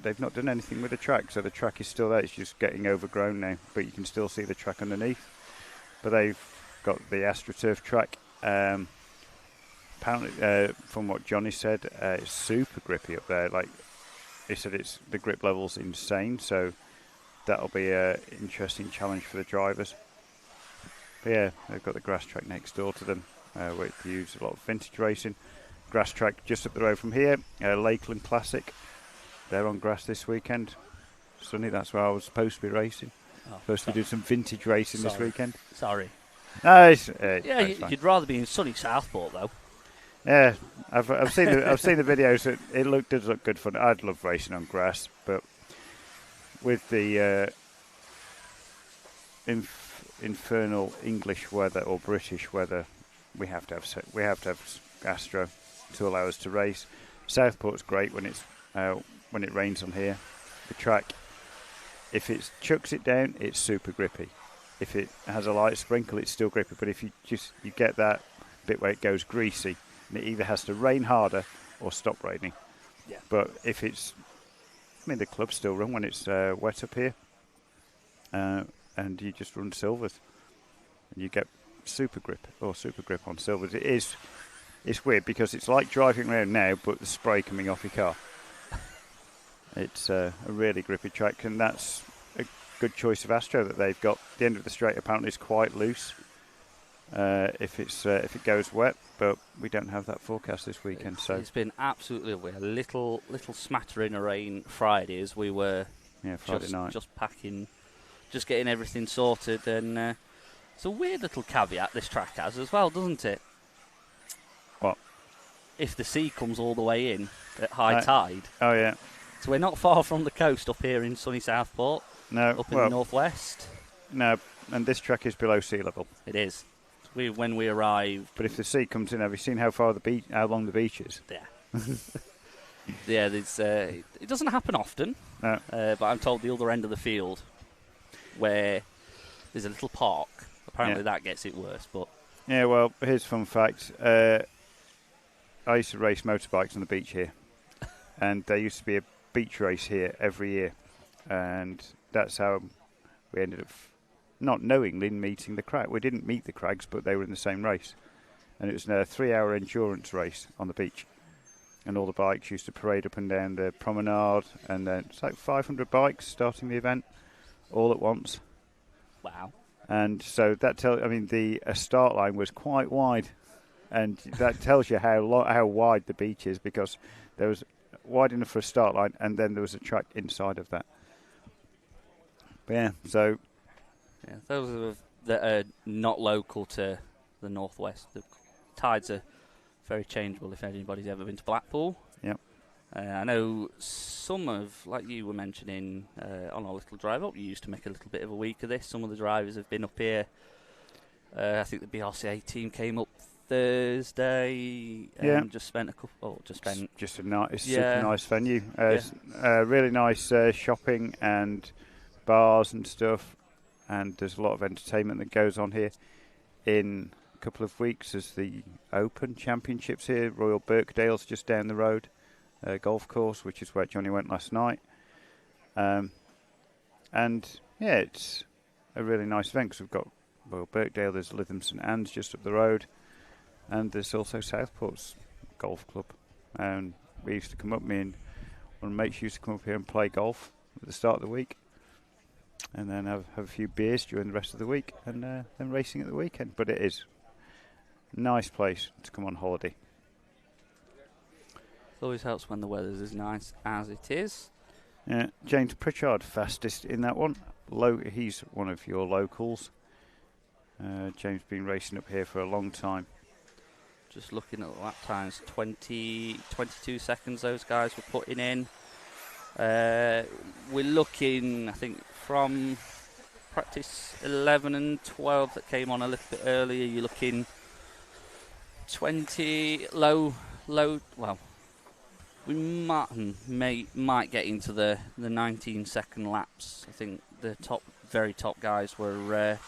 they've not done anything with the track, so the track is still there. It's just getting overgrown now, but you can still see the track underneath. But they've got the AstroTurf track. Apparently, from what Johnny said, it's super grippy up there. Like he said, the grip level's insane, so that'll be an interesting challenge for the drivers. But yeah, they've got the grass track next door to them, where they use a lot of vintage racing. Grass track just up the road from here, Lakeland Classic. They're on grass this weekend. Sunny, that's where I was supposed to be racing. Supposed to do some vintage racing this weekend. Sorry. No, you'd rather be in sunny Southport though. Yeah, I've seen the videos. It does look good fun. I'd love racing on grass, but with the infernal English weather or British weather, we have to have Astro to allow us to race. Southport's great when it rains on here. The track, if it chucks it down, it's super grippy. If it has a light sprinkle, it's still grippy. But if you get that bit where it goes greasy, and it either has to rain harder or stop raining. Yeah. But if the clubs still run when it's wet up here, and you just run silvers, and you get super grip on silvers. It's weird because it's like driving around now, but the spray coming off your car. It's a really grippy track, and that's a good choice of Astro that they've got. The end of the straight apparently is quite loose if it goes wet, but we don't have that forecast this weekend. So it's been absolutely lovely. A little smattering of rain Friday as we were Friday night just packing, just getting everything sorted, and it's a weird little caveat this track has as well, doesn't it? What? If the sea comes all the way in at high tide. Oh yeah. So we're not far from the coast up here in sunny Southport. No, up in the northwest. No, and this track is below sea level. It is. When we arrived. But if the sea comes in, have you seen how long the beach is? Yeah. Yeah, it doesn't happen often. No. But I'm told the other end of the field, where there's a little park, apparently that gets it worse. But yeah, well, here's a fun fact. I used to race motorbikes on the beach here, and there used to be a beach race here every year, and that's how we ended up not knowingly meeting the crag. We didn't meet the Crags, but they were in the same race, and it was a 3-hour endurance race on the beach, and all the bikes used to parade up and down the promenade, and then it's like 500 bikes starting the event all at once. Wow. And so that the start line was quite wide, and that tells you how wide the beach is, because there was wide enough for a start line, and then there was a track inside of that. But yeah, so Yeah, those that are not local to the northwest, the tides are very changeable. If anybody's ever been to Blackpool, yep. I know some of, like you were mentioning on our little drive up, you used to make a little bit of a week of this. Some of the drivers have been up here. I think the BRCA team came up Thursday and just spent just a nice, Yeah. super nice venue. Really nice shopping and bars and stuff, and there's a lot of entertainment that goes on here. In a couple of weeks, there's the Open Championships here. Royal Birkdale's just down the road. Golf course, which is where Johnny went last night. And yeah, it's a really nice event, because we've got Royal Birkdale, there's Lytham St Anne's just up the road, and there's also Southport's golf club. And we used to come up, me and one of my mates used to come up here and play golf at the start of the week, and then have a few beers during the rest of the week, and then racing at the weekend. But it is a nice place to come on holiday. It always helps when the weather's as nice as it is. Yeah, James Pritchard fastest in that one. He's one of your locals. James been racing up here for a long time. Just looking at the lap times, 22 seconds those guys were putting in. We're looking, I think, from practice 11 and 12 that came on a little bit earlier, you're looking 20 low. Well, we might get into the 19-second laps. I think the very top guys were.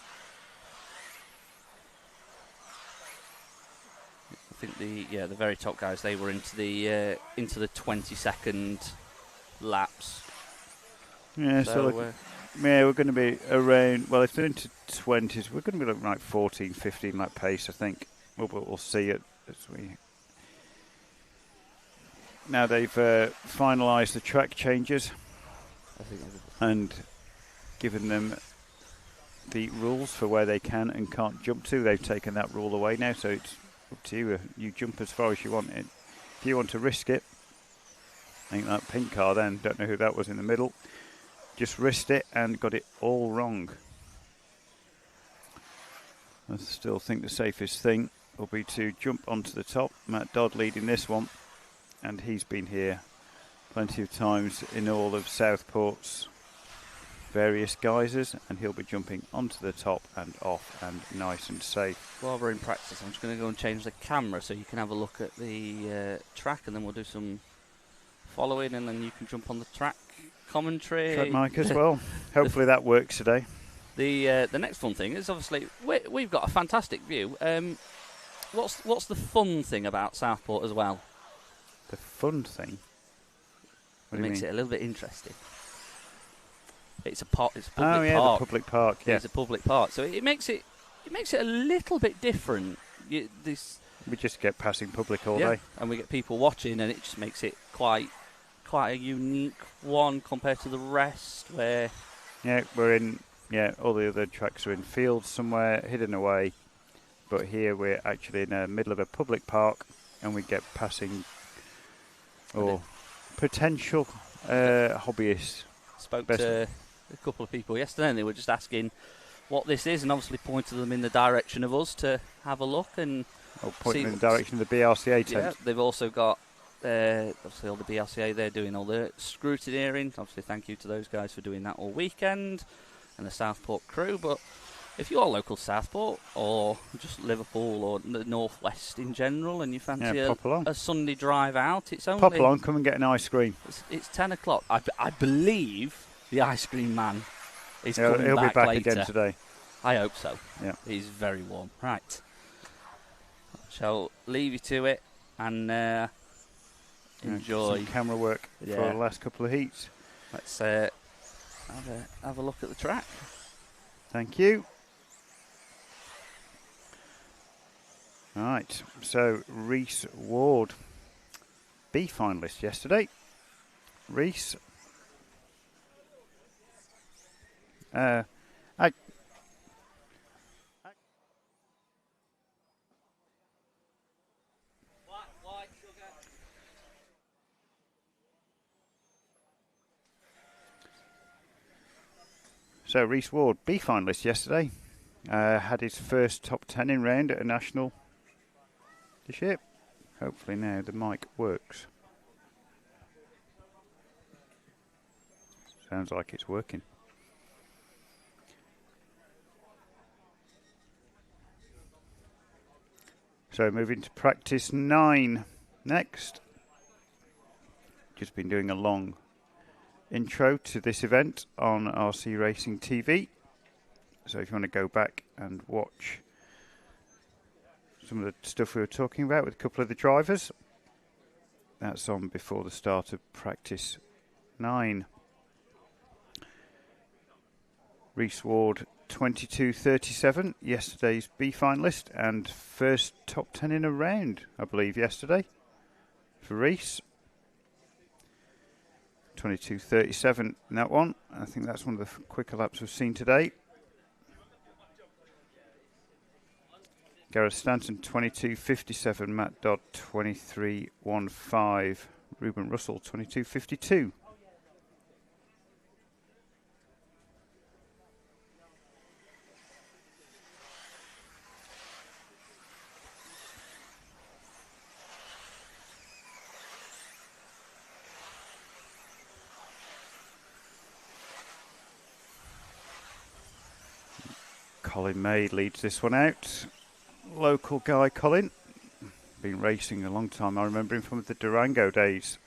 I think the very top guys, they were into the 20-second laps. Yeah, we're going to be around. Well, if they're into 20s, we're going to be looking like 14, 15 lap pace, I think. We'll see it as we. Now they've finalised the track changes and given them the rules for where they can and can't jump to. They've taken that rule away now, so it's up to you. You jump as far as you want. If you want to risk it, I think that pink car then, don't know who that was in the middle, just risked it and got it all wrong. I still think the safest thing will be to jump onto the top. Matt Dodd leading this one, and he's been here plenty of times in all of Southport's various guises, and he'll be jumping onto the top and off, and nice and safe. While we're in practice, I'm just going to go and change the camera so you can have a look at the track, and then we'll do some following, and then you can jump on the track commentary. Track mic as well. Hopefully that works today. The next fun thing is obviously we've got a fantastic view. What's the fun thing about Southport as well? The fun thing? What do you makes mean? it a little bit interesting. It's a public park. Oh yeah, the public park. Yeah, it's a public park, so it makes it a little bit different. We just get passing public all day, and we get people watching, and it just makes it quite a unique one compared to the rest. Where we're in. Yeah, all the other tracks are in fields somewhere, hidden away. But here we're actually in the middle of a public park, and we get passing or potential hobbyists. Spoke to a couple of people yesterday, and they were just asking what this is, and obviously pointed them in the direction of us to have a look and pointing in the direction of the BRCA tent. Yeah, they've also got obviously all the BRCA. They're doing all the scrutineering. Obviously, thank you to those guys for doing that all weekend, and the Southport crew. But if you're local to Southport or just Liverpool or the Northwest in general, and you fancy a Sunday drive out, it's only pop along, come and get an ice cream. It's 10 o'clock. I believe the ice cream man is coming he'll back be back later. again today. I hope so. Yeah, he's very warm. Right, shall leave you to it, and enjoy. Some camera work for Yeah. the last couple of heats. Let's have a look at the track. Thank you. Right, so Reese Ward, B finalist yesterday. Reese, So Reese Ward, B finalist yesterday, had his first top 10 in round at a national this year. Hopefully now the mic works. Sounds like it's working. So moving to practice 9 next. Just been doing a long intro to this event on RC Racing TV. So if you want to go back and watch some of the stuff we were talking about with a couple of the drivers, that's on before the start of practice 9. Reese Ward 22.37, yesterday's B finalist and first top 10 in a round, I believe, yesterday for Reese. 22.37 in that one. I think that's one of the quicker laps we've seen today. Gareth Stanton 22.57, Matt Dodd 23.15, Ruben Russell 22.52. Colin May leads this one out. Local guy Colin, been racing a long time. I remember him from the Durango days.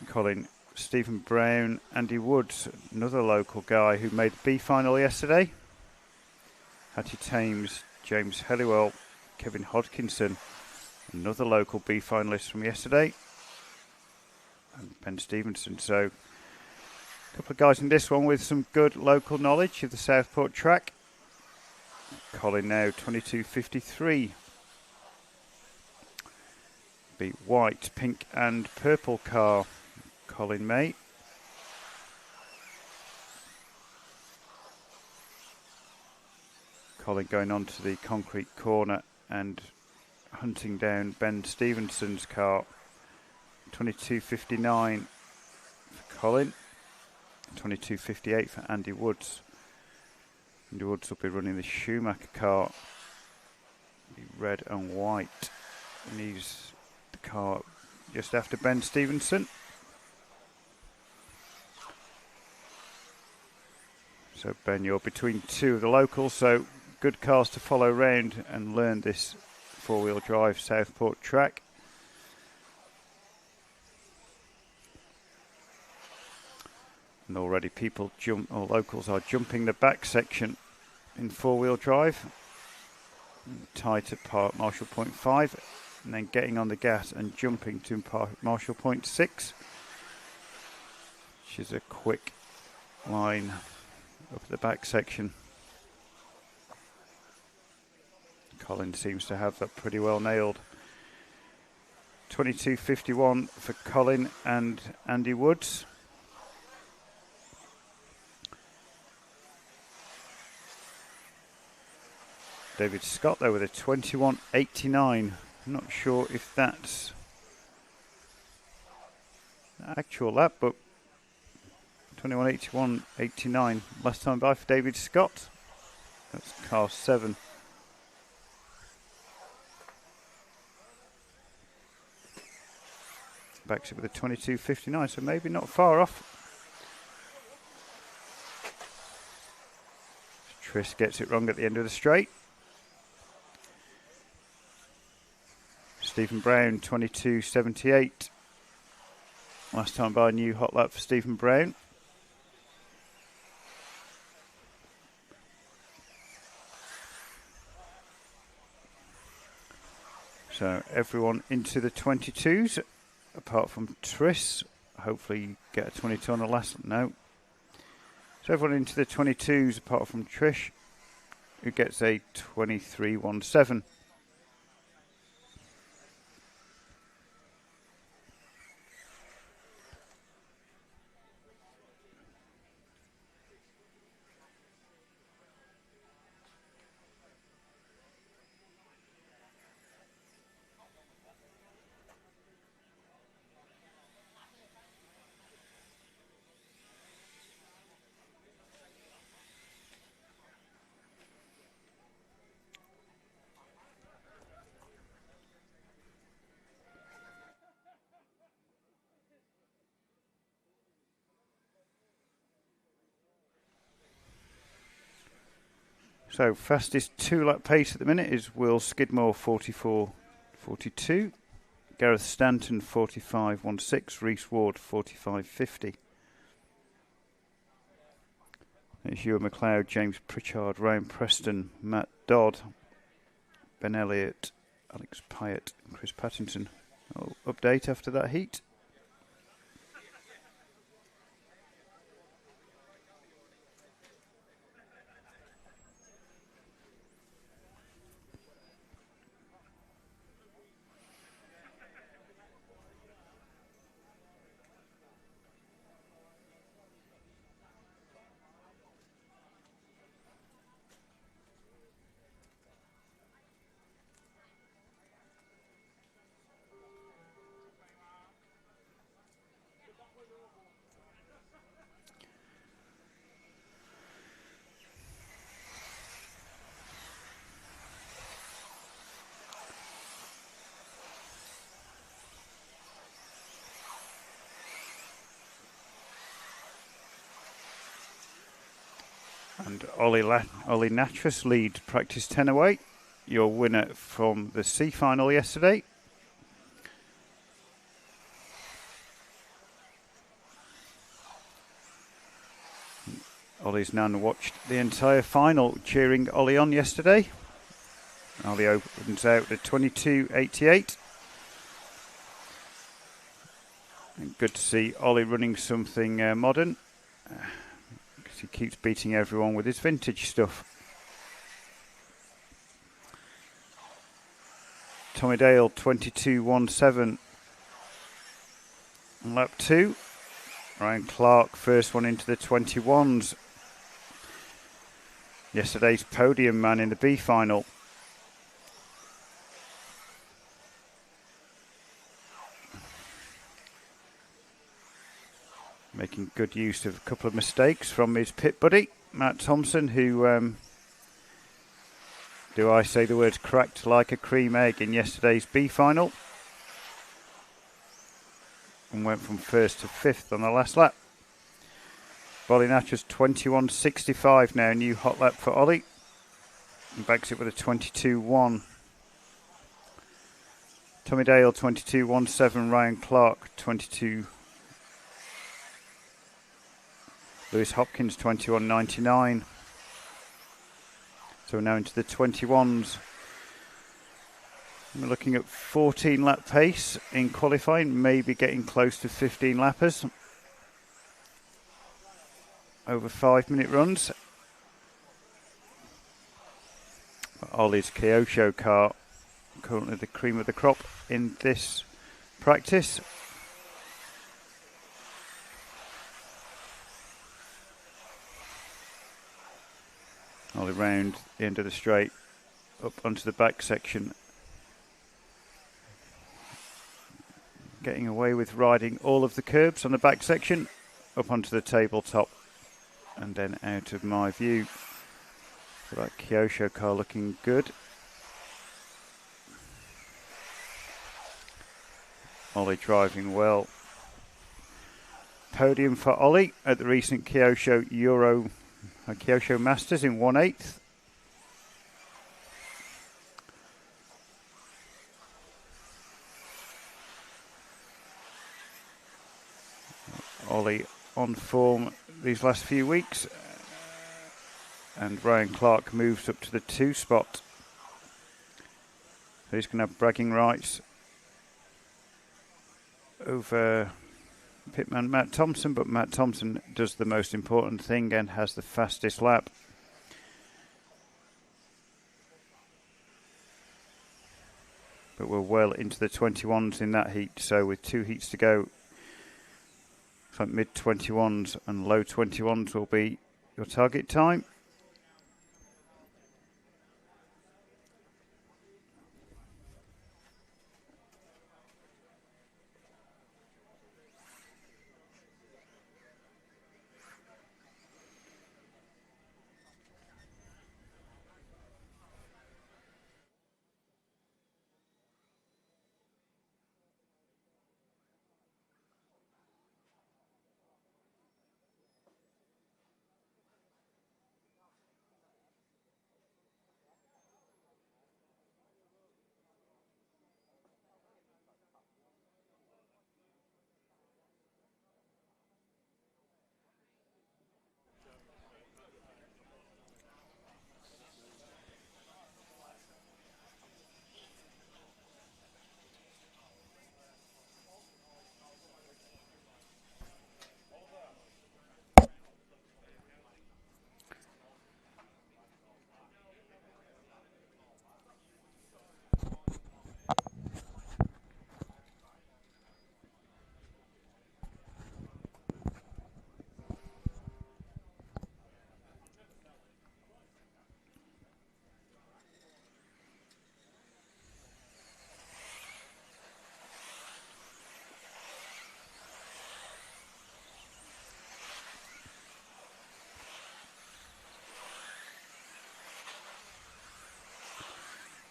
Colin, Stephen Brown, Andy Woods, another local guy who made the B final yesterday. Hattie Thames, James Helliwell, Kevin Hodkinson, another local B finalist from yesterday, and Ben Stevenson. So a couple of guys in this one with some good local knowledge of the Southport track. Colin now 22.53. Beat white, pink and purple car. Colin May. Colin going on to the concrete corner and hunting down Ben Stevenson's car. 22.59 for Colin. 22.58 for Andy Woods. Andy Woods will be running the Schumacher car, the red and white, and he's the car just after Ben Stevenson. So Ben, you're between two of the locals, so good cars to follow round and learn this four-wheel drive Southport track. And already locals are jumping the back section in four-wheel drive. Tight at Marshall Point 5, and then getting on the gas and jumping to Marshall Point 6, which is a quick line up the back section. Colin seems to have that pretty well nailed. 22.51 for Colin and Andy Woods. David Scott there with a 21.89. I'm not sure if that's the actual lap, but 21.81.89. Last time by for David Scott. That's car 7. Backs it with a 22.59, so maybe not far off. Triss gets it wrong at the end of the straight. Stephen Brown, 22.78. Last time by a new hot lap for Stephen Brown. So everyone into the 22s, apart from Triss. Hopefully you get a 22 on the last. No. So everyone into the 22s, apart from Trish, who gets a 23.17. So fastest 2-lap pace at the minute is Will Skidmore 44.42, Gareth Stanton 45.16, Reece Ward 45.50. There's Ewan McLeod, James Pritchard, Ryan Preston, Matt Dodd, Ben Elliott, Alex Pyatt, and Chris Pattinson. Update after that heat. And Ollie Natras lead practice 10 away. Your winner from the C final yesterday. Ollie's nan watched the entire final, cheering Ollie on yesterday. Ollie opens out at 22.88. And good to see Ollie running something modern. Because he keeps beating everyone with his vintage stuff. Tommy Dale 22.17 on lap 2. Ryan Clark first one into the 21s. Yesterday's podium man in the B final. Making good use of a couple of mistakes from his pit buddy, Matt Thompson, who, do I say the words, cracked like a cream egg in yesterday's B final. And went from first to fifth on the last lap. Ollie Natras 21.65 now, new hot lap for Ollie. And backs it with a 22.1. Tommy Dale 22.17, Ryan Clark 22. Lewis Hopkins 21.99. So we're now into the 21s. We're looking at 14 lap pace in qualifying, maybe getting close to 15 lappers. Over 5-minute runs. Ollie's Kyosho car, currently the cream of the crop in this practice. Ollie round the end of the straight, up onto the back section. Getting away with riding all of the curbs on the back section, up onto the tabletop. And then out of my view. So that Kyosho car looking good. Ollie driving well. Podium for Ollie at the recent Kyosho Kyosho Masters in 1/8. Ollie on form these last few weeks, and Ryan Clark moves up to the 2 spot. So he's going to have bragging rights over pitman Matt Thompson, but Matt Thompson does the most important thing and has the fastest lap. But we're well into the 21s in that heat, so with 2 heats to go, so mid 21s and low 21s will be your target time.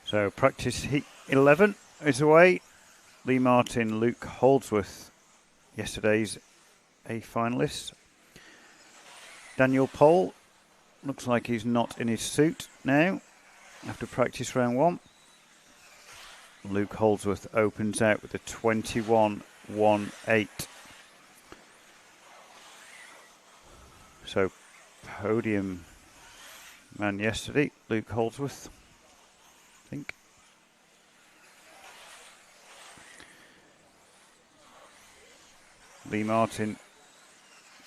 So practice heat 11 is away. Lee Martin, Luke Holdsworth, yesterday's A finalists. Daniel Pole, looks like he's not in his suit now after practice round 1. Luke Holdsworth opens out with a 21.18. So podium man yesterday, Luke Holdsworth, I think. Lee Martin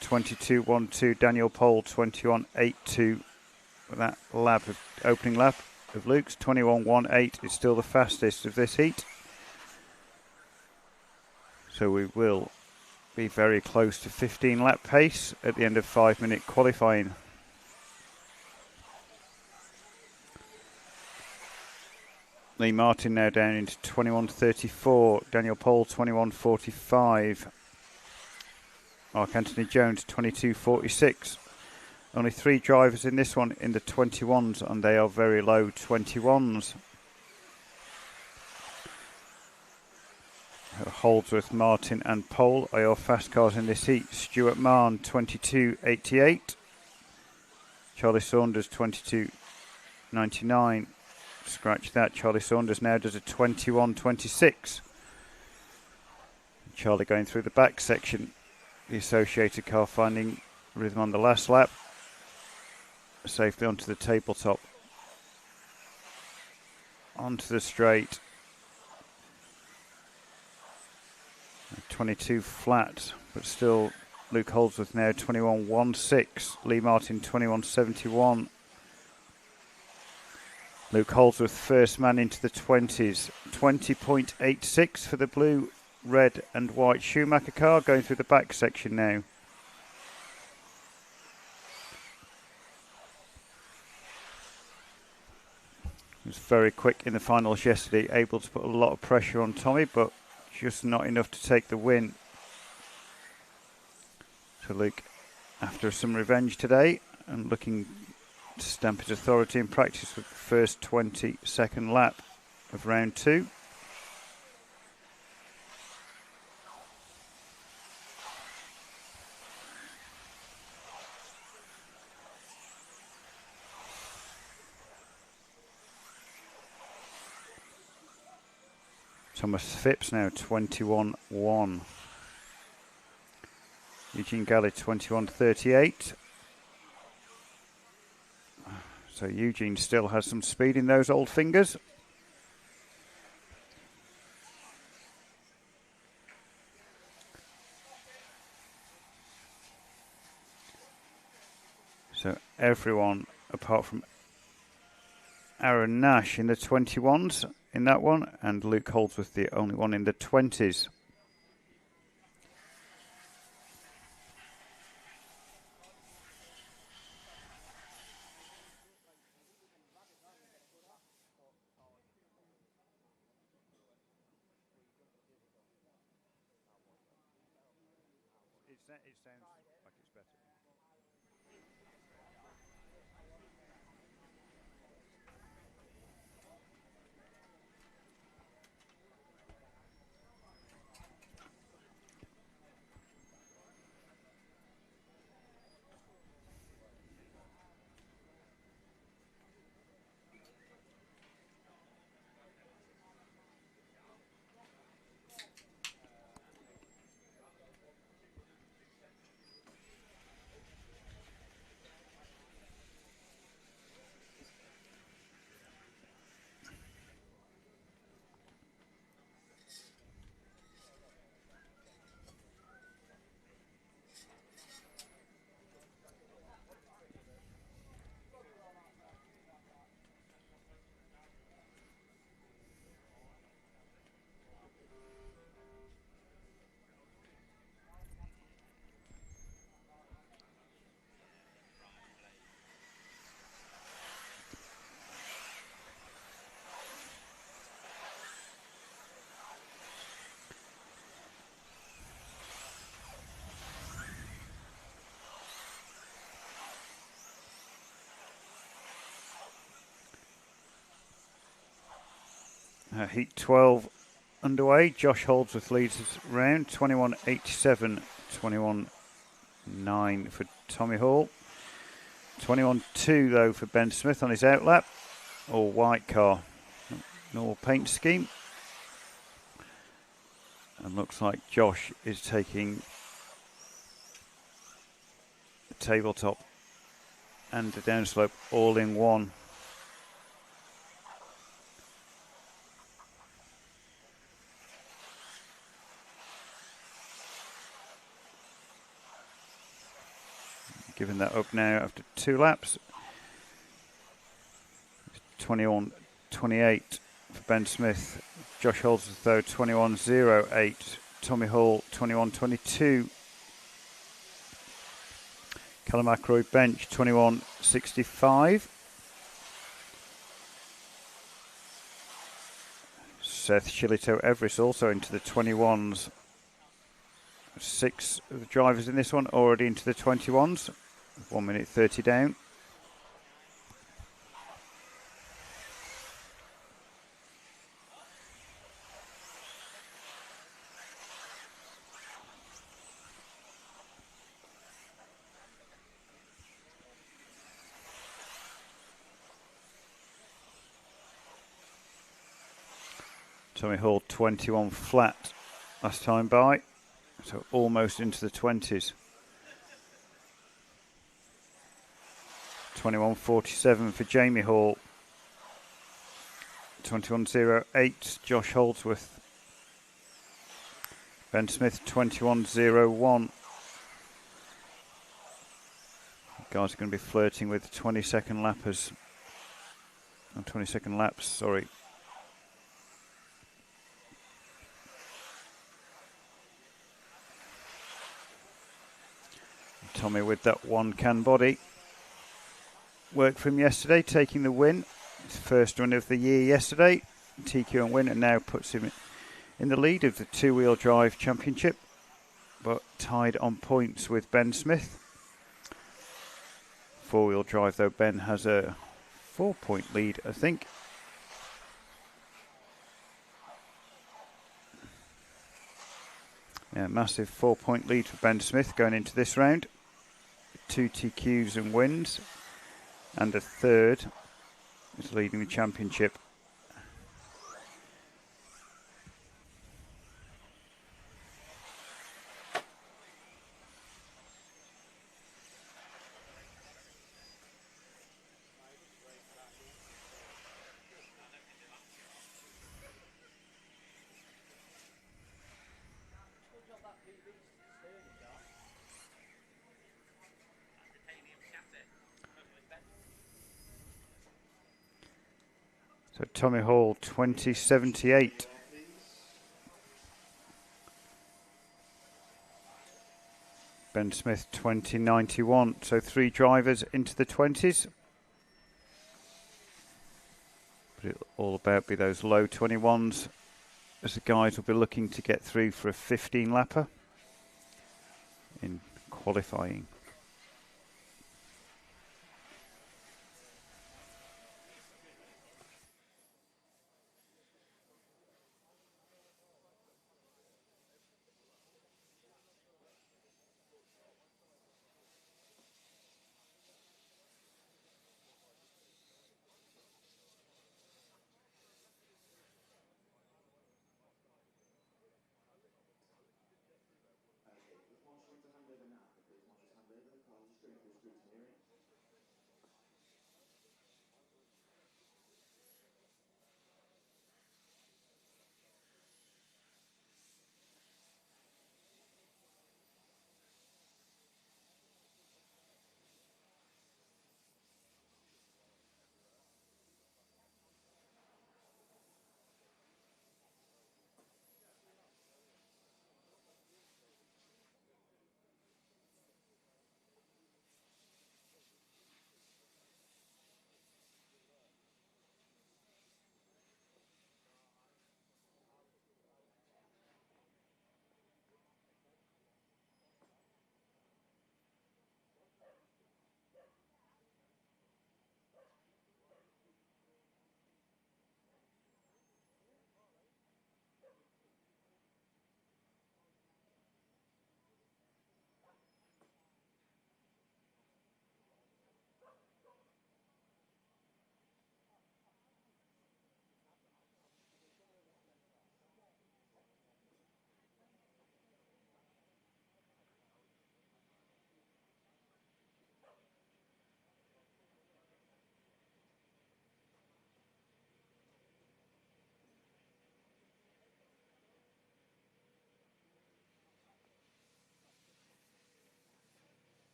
22.12, Daniel Pole 21.82. That lap of opening lap of Luke's 21.18 is still the fastest of this heat. So we will be very close to 15 lap pace at the end of 5-minute qualifying. Lee Martin now down into 21.34, Daniel Pole 21.45. Mark Anthony Jones 22.46. Only 3 drivers in this one in the 21s, and they are very low 21s. Holdsworth, Martin and Pole are your fast cars in this heat. Stuart Mahon 22.88. Charlie Saunders 22.99. Scratch that. Charlie Saunders now does a 21.26. Charlie going through the back section. The associated car finding rhythm on the last lap. Safely onto the tabletop. Onto the straight. 22 flat, but still Luke Holdsworth now 21.16. Lee Martin 21.71. Luke Holdsworth first man into the 20s. 20.86 for the blue, red and white Schumacher car, going through the back section now. He was very quick in the finals yesterday, able to put a lot of pressure on Tommy, but just not enough to take the win. So Luke, after some revenge today and looking to stamp his authority in practice with the first 22nd lap of round 2. Thomas Phipps now 21.1. Eugene Galley 21.38. So Eugene still has some speed in those old fingers. everyone apart from Aaron Nash in the 21s in that one, and Luke Holdsworth the only one in the 20s. It sounds like it's better. Heat 12 underway. Josh Holdsworth leads this round, 21.87, 21.9 for Tommy Hall. 21.2 though for Ben Smith on his outlap. All white car, normal paint scheme. And looks like Josh is taking the tabletop and the downslope all in one. Giving that up now after 2 laps. 21.28 for Ben Smith. Josh Holdsworth though 21.08. Tommy Hall 21.22. Callum Ackroyd bench 21.65. Seth Shillito Everest also into the 21s. 6 of the drivers in this one already into the 21s. 1 minute 30 down. Tommy Hall 21 flat last time by, so almost into the 20s. 21.47 for Jamie Hall. 21.08 Josh Holdsworth. Ben Smith 21.01. Guys are going to be flirting with 22nd lappers. 22nd laps, sorry. Tommy with that one can body. Worked for him yesterday, taking the win. His first win of the year yesterday. TQ and win, and now puts him in the lead of the 2-wheel drive championship, but tied on points with Ben Smith. 4-wheel drive though, Ben has a 4-point lead, I think. Yeah, massive 4-point lead for Ben Smith going into this round. 2 TQs and wins, and a third is leading the championship. So Tommy Hall 2078. Ben Smith 2091. So 3 drivers into the 20s. But it'll all about be those low 21s, as the guys will be looking to get through for a 15 lapper in qualifying.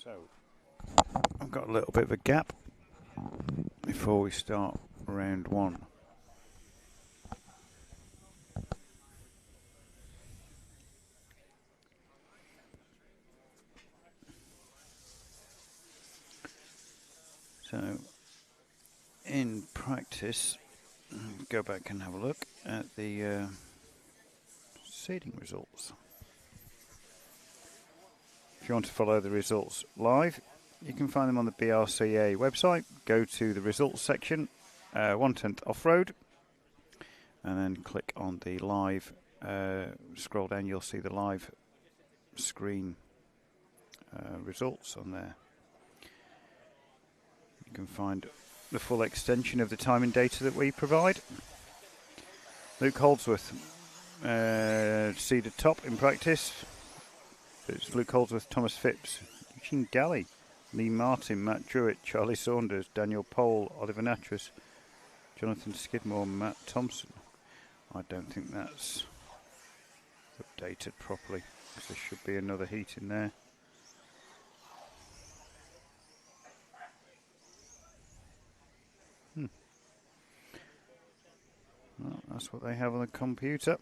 So I've got a little bit of a gap before we start round 1. So in practice, go back and have a look at the seeding results. If you want to follow the results live, you can find them on the BRCA website. Go to the results section, 1/10 off-road, and then click on the live. Scroll down, you'll see the live screen results on there. You can find the full extension of the timing data that we provide. Luke Holdsworth seeded top in practice. It's Luke Holdsworth, Thomas Phipps, Eugene Galley, Lee Martin, Matt Druitt, Charlie Saunders, Daniel Pole, Oliver Natras, Jonathan Skidmore, Matt Thompson. I don't think that's updated properly, because there should be another heat in there. Well, that's what they have on the computer.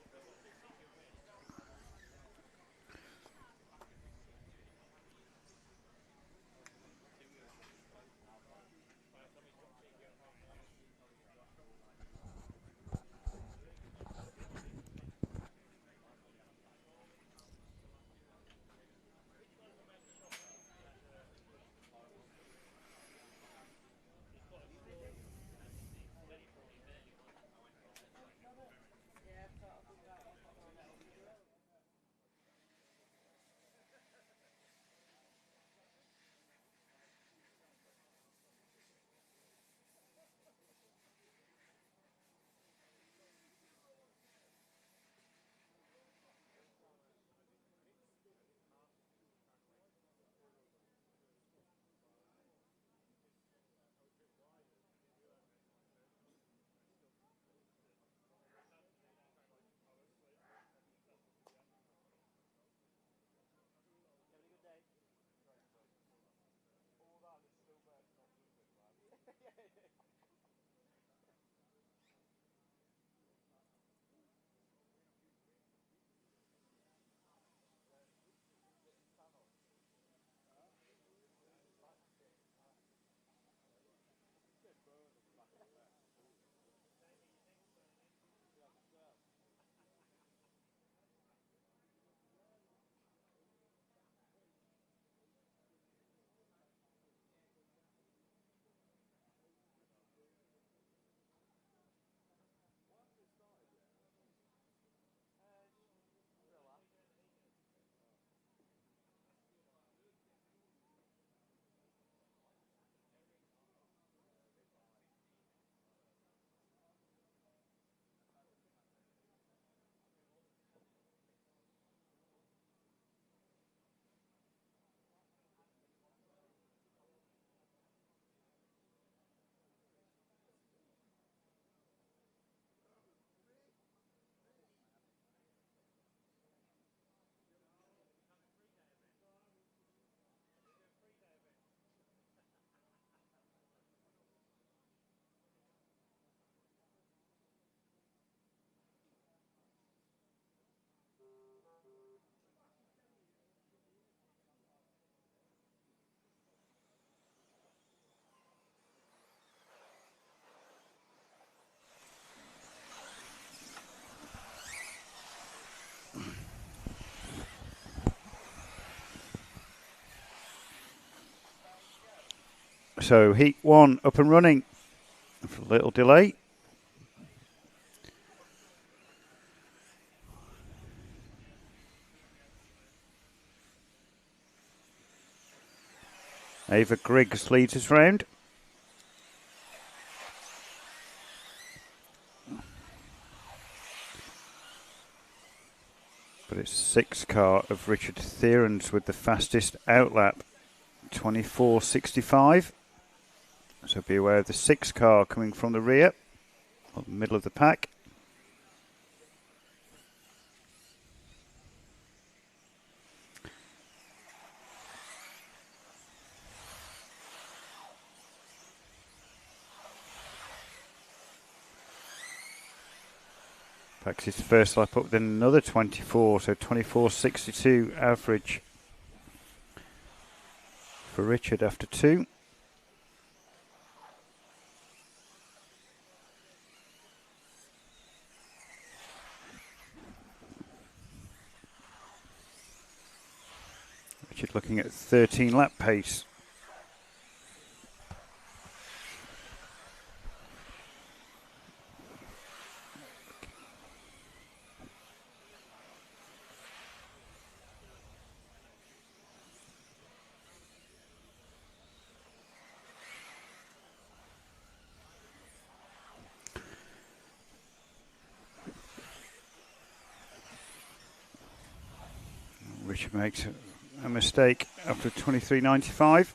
So heat 1 up and running. For a little delay. Ava Griggs leads us round. But it's 6 car of Richard Thearens with the fastest outlap, 24.65. So be aware of the 6 car coming from the rear, or the middle of the pack. Packs his first lap up, then another 24, so 24.62 average for Richard after 2. Richard looking at 13 lap pace. Richard makes a mistake after 23.95.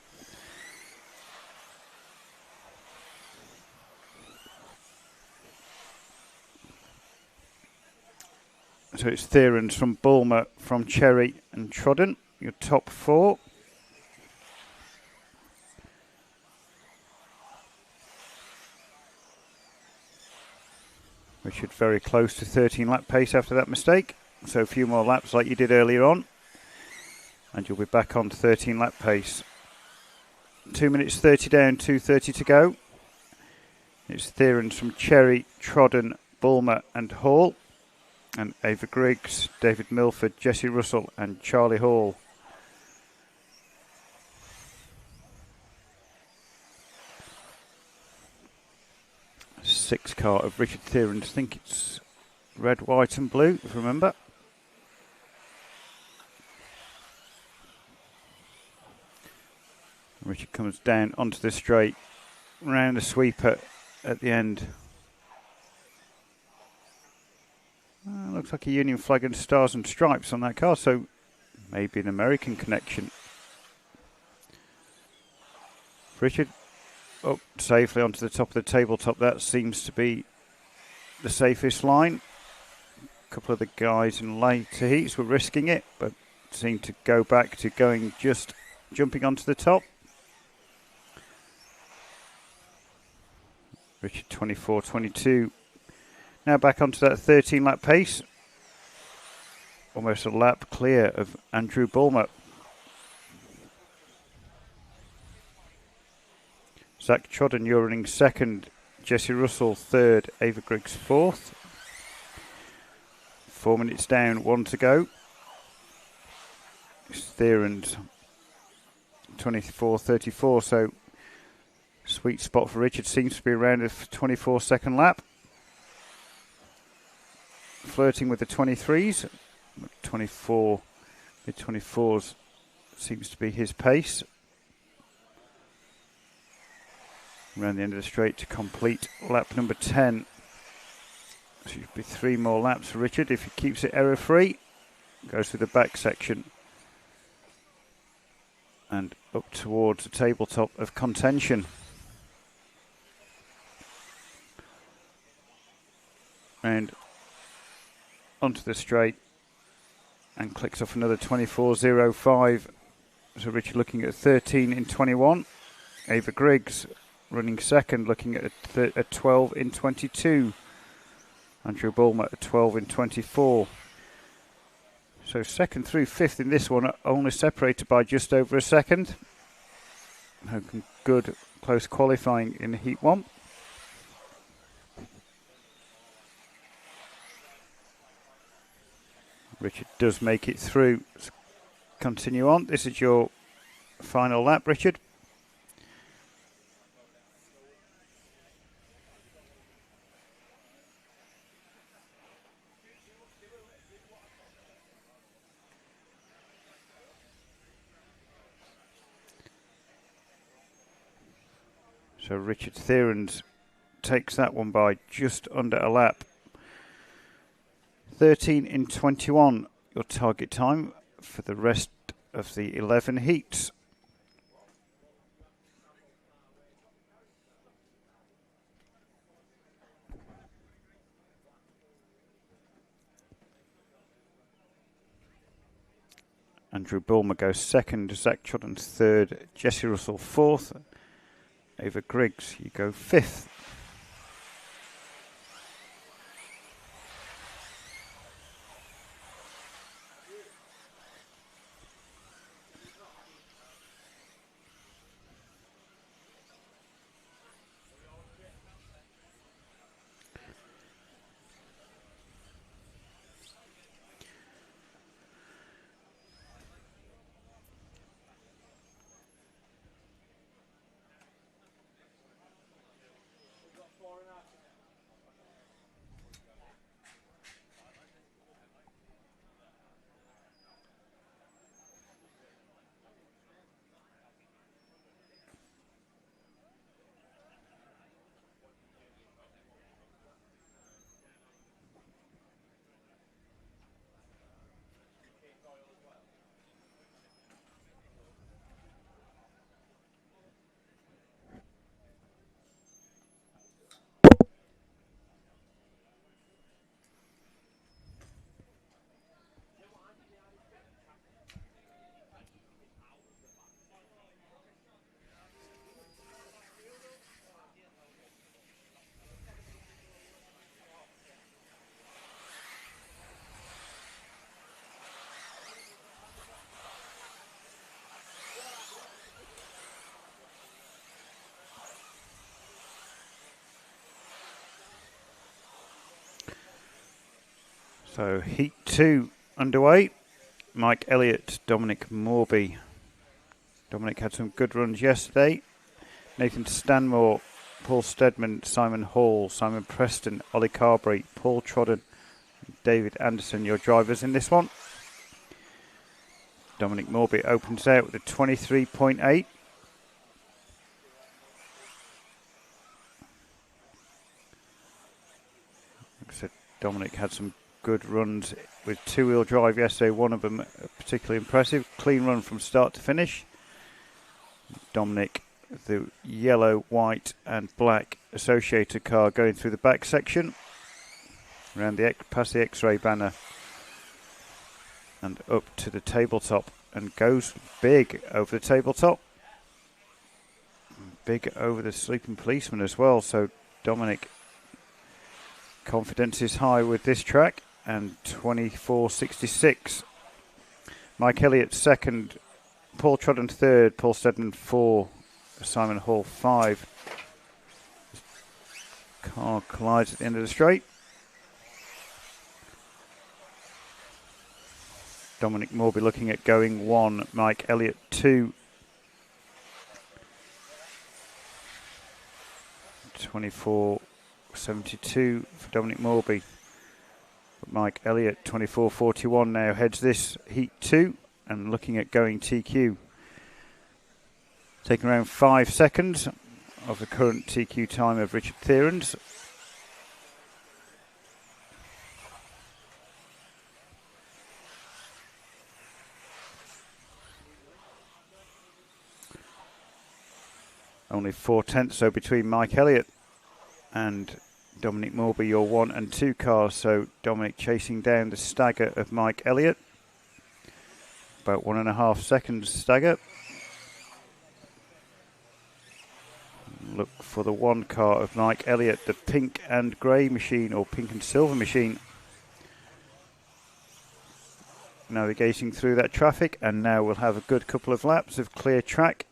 So it's Thearens from Bulmer, from Cherry and Trodden, your top 4. Richard very close to 13 lap pace after that mistake. So a few more laps like you did earlier on. And you'll be back on 13 lap pace. 2 minutes 30 down, 2:30 to go. It's Thearens from Cherry, Trodden, Bulmer and Hall. And Ava Griggs, David Milford, Jesse Russell and Charlie Hall. Six car of Richard Thearens. I think it's red, white and blue, if you remember. Richard comes down onto the straight, round the sweeper at the end. Looks like a Union flag and stars and stripes on that car, so maybe an American connection. Richard up safely onto the top of the tabletop. That seems to be the safest line. A couple of the guys in later heats were risking it, but seemed to go back to jumping onto the top. Richard 24.22. Now back onto that 13 lap pace. Almost a lap clear of Andrew Bulmer. Zach Chodden, you're running second. Jesse Russell third. Ava Griggs fourth. 4 minutes down, 1 to go. Theron 24.34, so sweet spot for Richard seems to be around a 24-second lap. Flirting with the 23s. 24, mid-24s seems to be his pace. Around the end of the straight to complete lap number 10. So should be 3 more laps for Richard if he keeps it error free. Goes through the back section and up towards the tabletop of contention. And onto the straight and clicks off another 24.05. So Richard looking at 13 in 21. Ava Griggs running second, looking at a 12 in 22. Andrew Bulmer at 12 in 24. So second through fifth in this one are only separated by just over a second. Good close qualifying in Heat 1. Richard does make it through. Let's continue on. This is your final lap, Richard. So Richard Theron takes that one by just under a lap. 13 in 21, your target time for the rest of the 11 heats. Andrew Bulmer goes second, Zach Chodden third, Jesse Russell fourth. Ava Griggs, you go fifth. So Heat 2 underway. Mike Elliott, Dominic Morby. Dominic had some good runs yesterday. Nathan Stanmore, Paul Steadman, Simon Hall, Simon Preston, Ollie Carberry, Paul Trodden, David Anderson, your drivers in this one. Dominic Morby opens out with a 23.8. Like I said, Dominic had some good runs with two-wheel drive yesterday. One of them particularly impressive. Clean run from start to finish. Dominic, the yellow, white and black associated car going through the back section. Around past the X-ray banner. And up to the tabletop. And goes big over the tabletop. Big over the sleeping policeman as well. So Dominic, confidence is high with this track, and 24.66. Mike Elliott second, Paul Trodden third, Paul Stedman 4, Simon Hall 5. Car collides at the end of the straight. Dominic Morby looking at going 1, Mike Elliott 2. 24.72 for Dominic Morby. Mike Elliott 24.41 now heads this heat 2 and looking at going TQ. Taking around 5 seconds of the current TQ time of Richard Thearens. Only 4/10 so between Mike Elliott and Dominic Morby, your 1 and 2 cars. So Dominic chasing down the stagger of Mike Elliott. About 1.5 seconds stagger. Look for the 1 car of Mike Elliott, the pink and grey machine, or pink and silver machine. Navigating through that traffic, and now we'll have a good couple of laps of clear track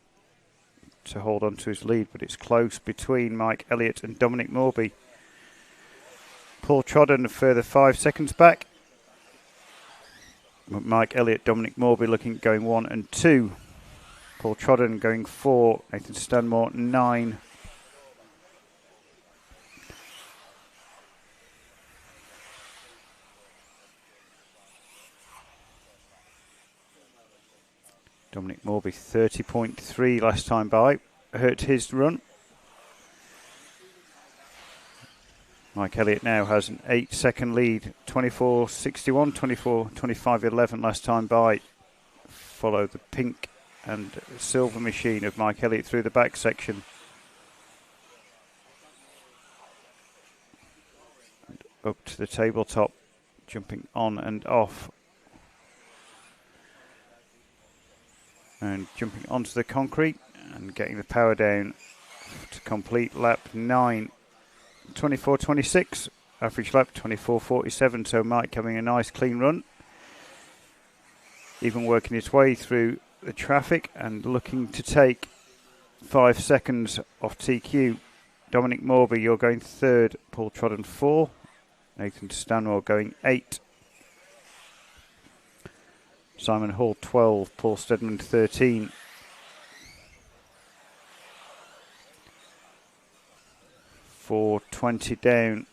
to hold on to his lead, but it's close between Mike Elliott and Dominic Morby. Paul Trodden a further 5 seconds back. Mike Elliott, Dominic Morby looking at going 1 and 2. Paul Trodden going 4, Nathan Stanmore 9. Dominic Morby 30.3 last time by, hurt his run. Mike Elliott now has an 8-second lead, 24.61, 25.11 last time by. Follow the pink and silver machine of Mike Elliott through the back section. And up to the tabletop, jumping on and off. And jumping onto the concrete and getting the power down to complete lap 9. 24.26, average lap 24.47, so Mike having a nice clean run. Even working his way through the traffic and looking to take 5 seconds off TQ. Dominic Morby, you're going 3rd, Paul Trodden 4, Nathan Stanwell going 8. Simon Hall 12, Paul Stedman 13. .420 down,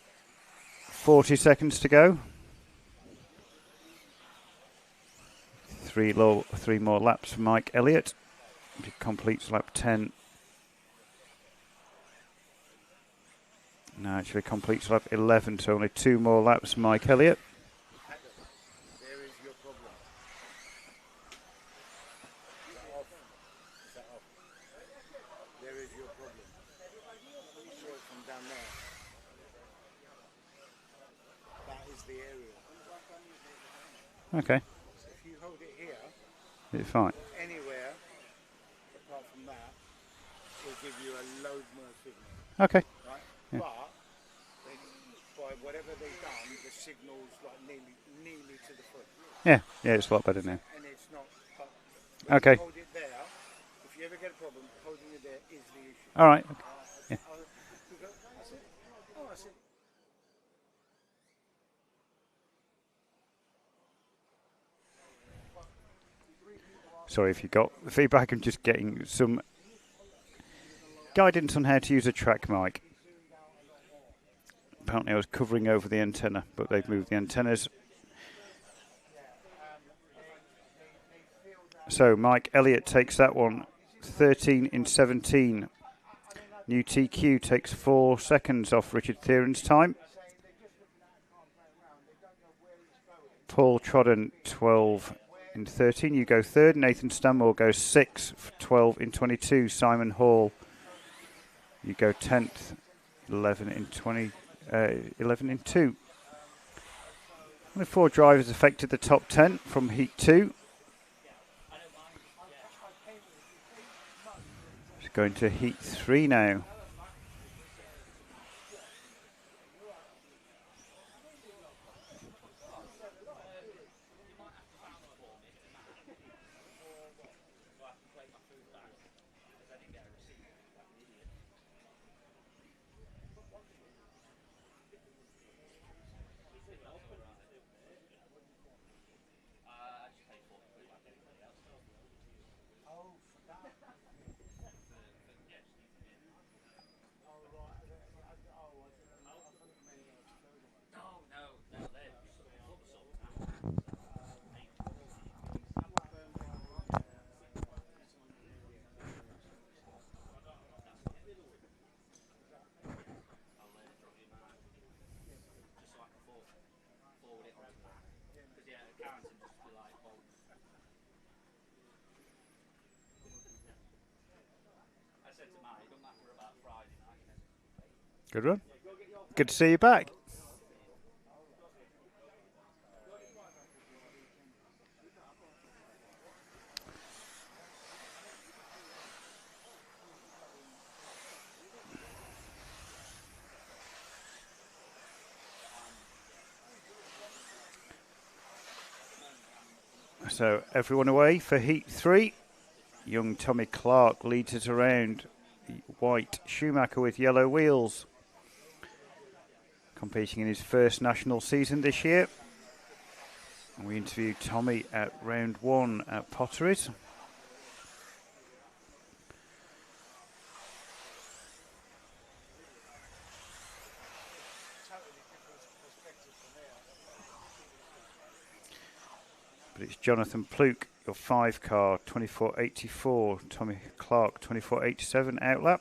40 seconds to go. 3 more laps for Mike Elliott. He completes lap 10. No, actually completes lap 11, so only 2 more laps for Mike Elliott. Okay. So if you hold it here, it's fine. Anywhere apart from that, will give you a load more signal. Okay. Right? Yeah. But by whatever they've done, the signal's like nearly to the foot. Yeah, it's a lot better now. And it's not. But Okay. you hold it there. If you ever get a problem, holding it there is the issue. All right. Okay. Yeah. That's it. Oh, that's it. Sorry if you got the feedback. I'm just getting some guidance on how to use a track mic. Apparently I was covering over the antenna, but they've moved the antennas. So Mike Elliott takes that one, 13 in 17. New TQ takes 4 seconds off Richard Thearen's time. Paul Trodden, 12 in 13. You go 3rd. Nathan Stanmore goes 6, 12 in 22. Simon Hall, you go 10th, 11 in 20. 11 in 2. Only 4 drivers affected the top 10 from Heat 2. It's going to Heat 3 now. Good run. Good to see you back. So everyone away for heat 3. Young Tommy Clark leads it around. White Schumacher with yellow wheels. Competing in his first national season this year. And we interviewed Tommy at round 1 at Potteries. But it's Jonathan Pluke, your 5 car, 24.84. Tommy Clark, 24.87 outlap.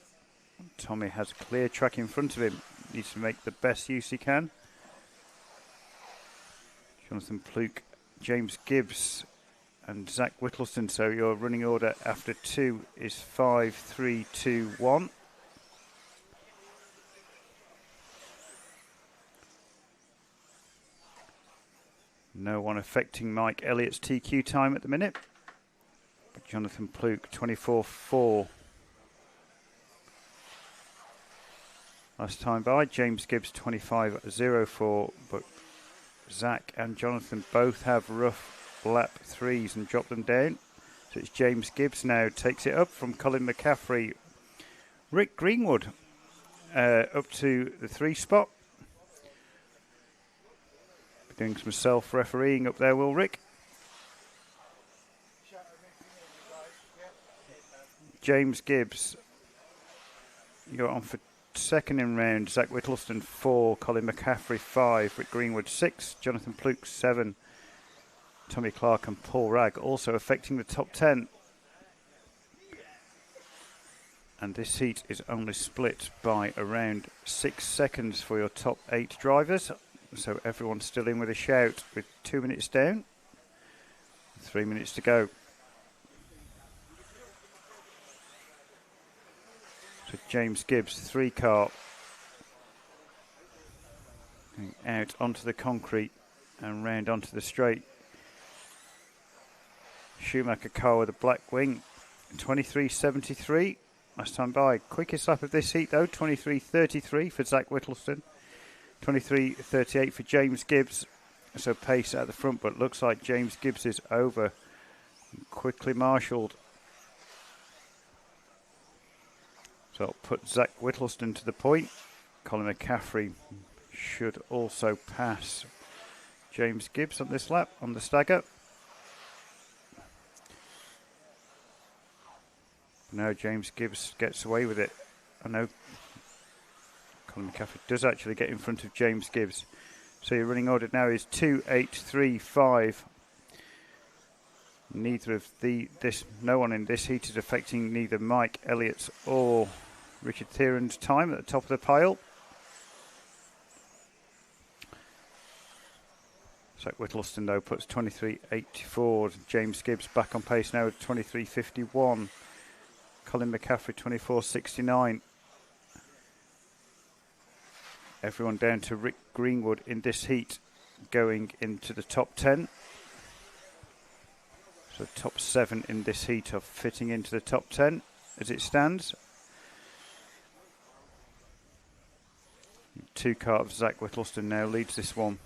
Tommy has clear track in front of him. Needs to make the best use he can. Jonathan Pluke, James Gibbs and Zach Whittleston. So your running order after 2 is 5, 3, 2, 1. No one affecting Mike Elliott's TQ time at the minute. But Jonathan Pluke, 24.4. Last time by, James Gibbs, 25.04. But Zach and Jonathan both have rough lap 3s and drop them down. So it's James Gibbs now takes it up from Colin McCaffrey. Rick Greenwood up to the 3 spot. Doing some self-refereeing up there, will Rick? James Gibbs, you're on for 2nd in round. Zach Whittleston 4, Colin McCaffrey 5, Rick Greenwood 6, Jonathan Pluke 7, Tommy Clark and Paul Ragg also affecting the top 10. And this heat is only split by around 6 seconds for your top 8 drivers. So everyone's still in with a shout with 2 minutes down. 3 minutes to go. So James Gibbs, 3 car. Going out onto the concrete and round onto the straight. Schumacher car with a black wing. 23.73 last time by. Quickest lap of this heat though, 23.33 for Zach Whittleston. 23.38 for James Gibbs. So pace at the front, but looks like James Gibbs is over. Quickly marshalled. So I'll put Zach Whittleston to the point. Colin McCaffrey should also pass James Gibbs on this lap on the stagger. No, James Gibbs gets away with it. I know Colin McCaffrey does actually get in front of James Gibbs. So your running order now is 2, 8, 3, 5. Neither of no one in this heat is affecting neither Mike Elliott's or Richard Theron's time at the top of the pile. So Whittleston though puts 23.84. James Gibbs back on pace now at 23.51. Colin McCaffrey 24.69. Everyone down to Rick Greenwood in this heat going into the top 10. So top 7 in this heat are fitting into the top 10 as it stands. 2 car of Zach Whittleston now leads this one.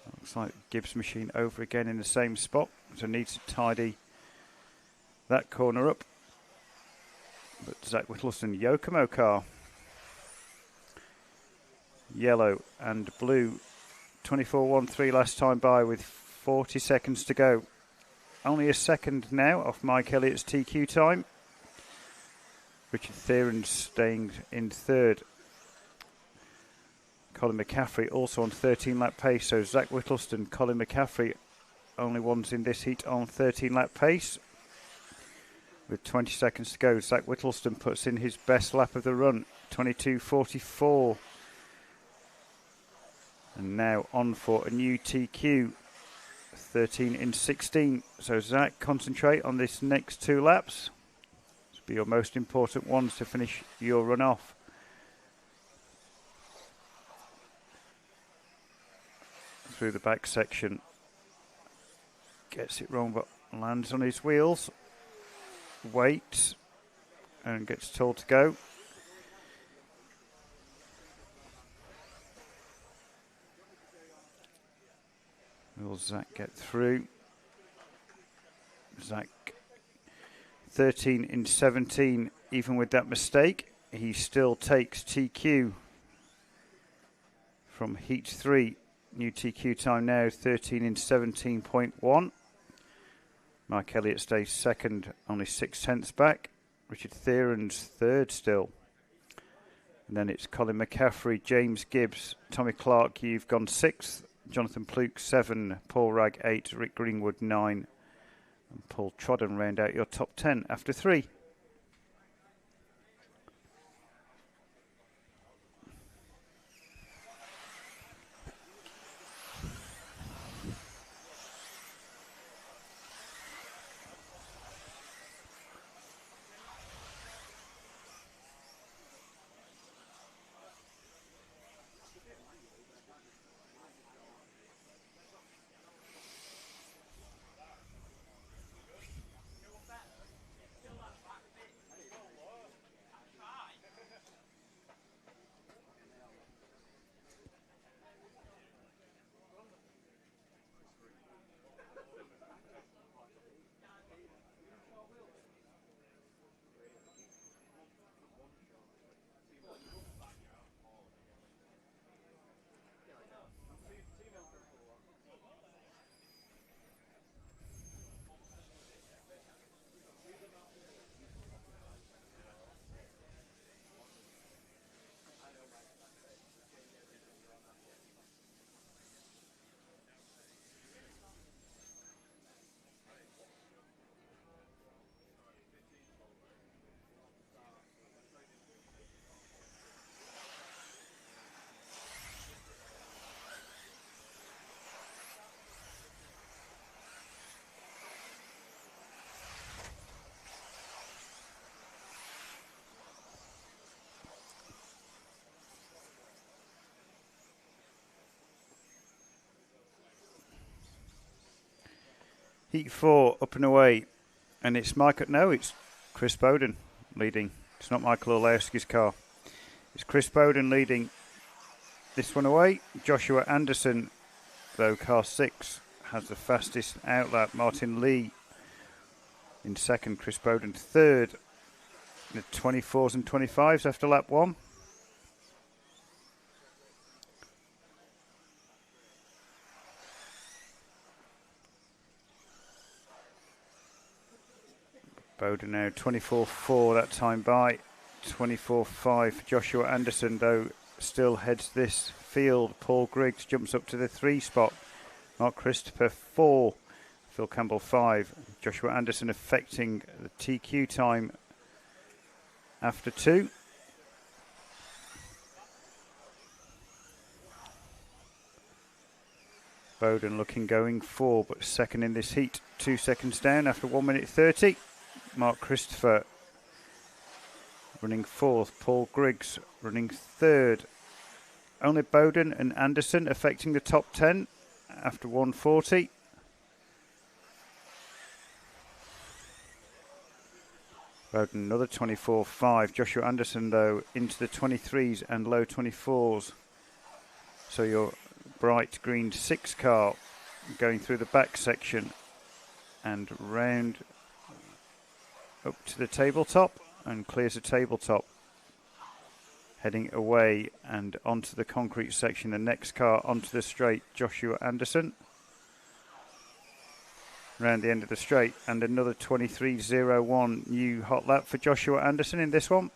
Looks like Gibbs machine over again in the same spot, so needs to tidy that corner up. But Zach Whittleston, Yokomo car. yellow and blue. 24.13 last time by with 40 seconds to go. Only a second now off Mike Elliott's TQ time. Richard Theron staying in third. Colin McCaffrey also on 13 lap pace. So Zach Whittleston, Colin McCaffrey, only ones in this heat on 13 lap pace. With 20 seconds to go, Zach Whittleston puts in his best lap of the run, 22.44. And now on for a new TQ, 13 in 16. So Zach, concentrate on this next 2 laps. This will be your most important ones to finish your run off. Through the back section. Gets it wrong but lands on his wheels. Waits and gets told to go. Will Zach get through? Zach 13 in 17. Even with that mistake, he still takes TQ from heat 3. New TQ time now 13 in 17.1. Mike Elliott stays second, only 6/10 back. Richard Theron's third still. And then it's Colin McCaffrey, James Gibbs, Tommy Clark, you've gone 6th. Jonathan Pluke 7, Paul Ragg 8, Rick Greenwood 9. And Paul Trodden round out your top 10 after 3. Heat 4 up and away, and it's it's Chris Bowden leading. It's not Michael Olewski's car. It's Chris Bowden leading this one away. Joshua Anderson, though, car 6, has the fastest outlap. Martin Lee in second, Chris Bowden third. The 24s and 25s after lap 1. Bowden now 24.4 that time by. 24.5 Joshua Anderson, though, still heads this field. Paul Griggs jumps up to the 3 spot. Mark Christopher 4. Phil Campbell 5. Joshua Anderson affecting the TQ time after 2. Bowden looking going 4, but second in this heat. 2 seconds down after 1 minute 30. Mark Christopher running 4th. Paul Griggs running 3rd. Only Bowden and Anderson affecting the top 10 after 140. Bowden another 24.5. Joshua Anderson, though, into the 23s and low 24s. So your bright green 6 car going through the back section and round up to the tabletop and clears the tabletop. Heading away and onto the concrete section. The next car onto the straight, Joshua Anderson. Round the end of the straight, and another 23.01 new hot lap for Joshua Anderson in this one.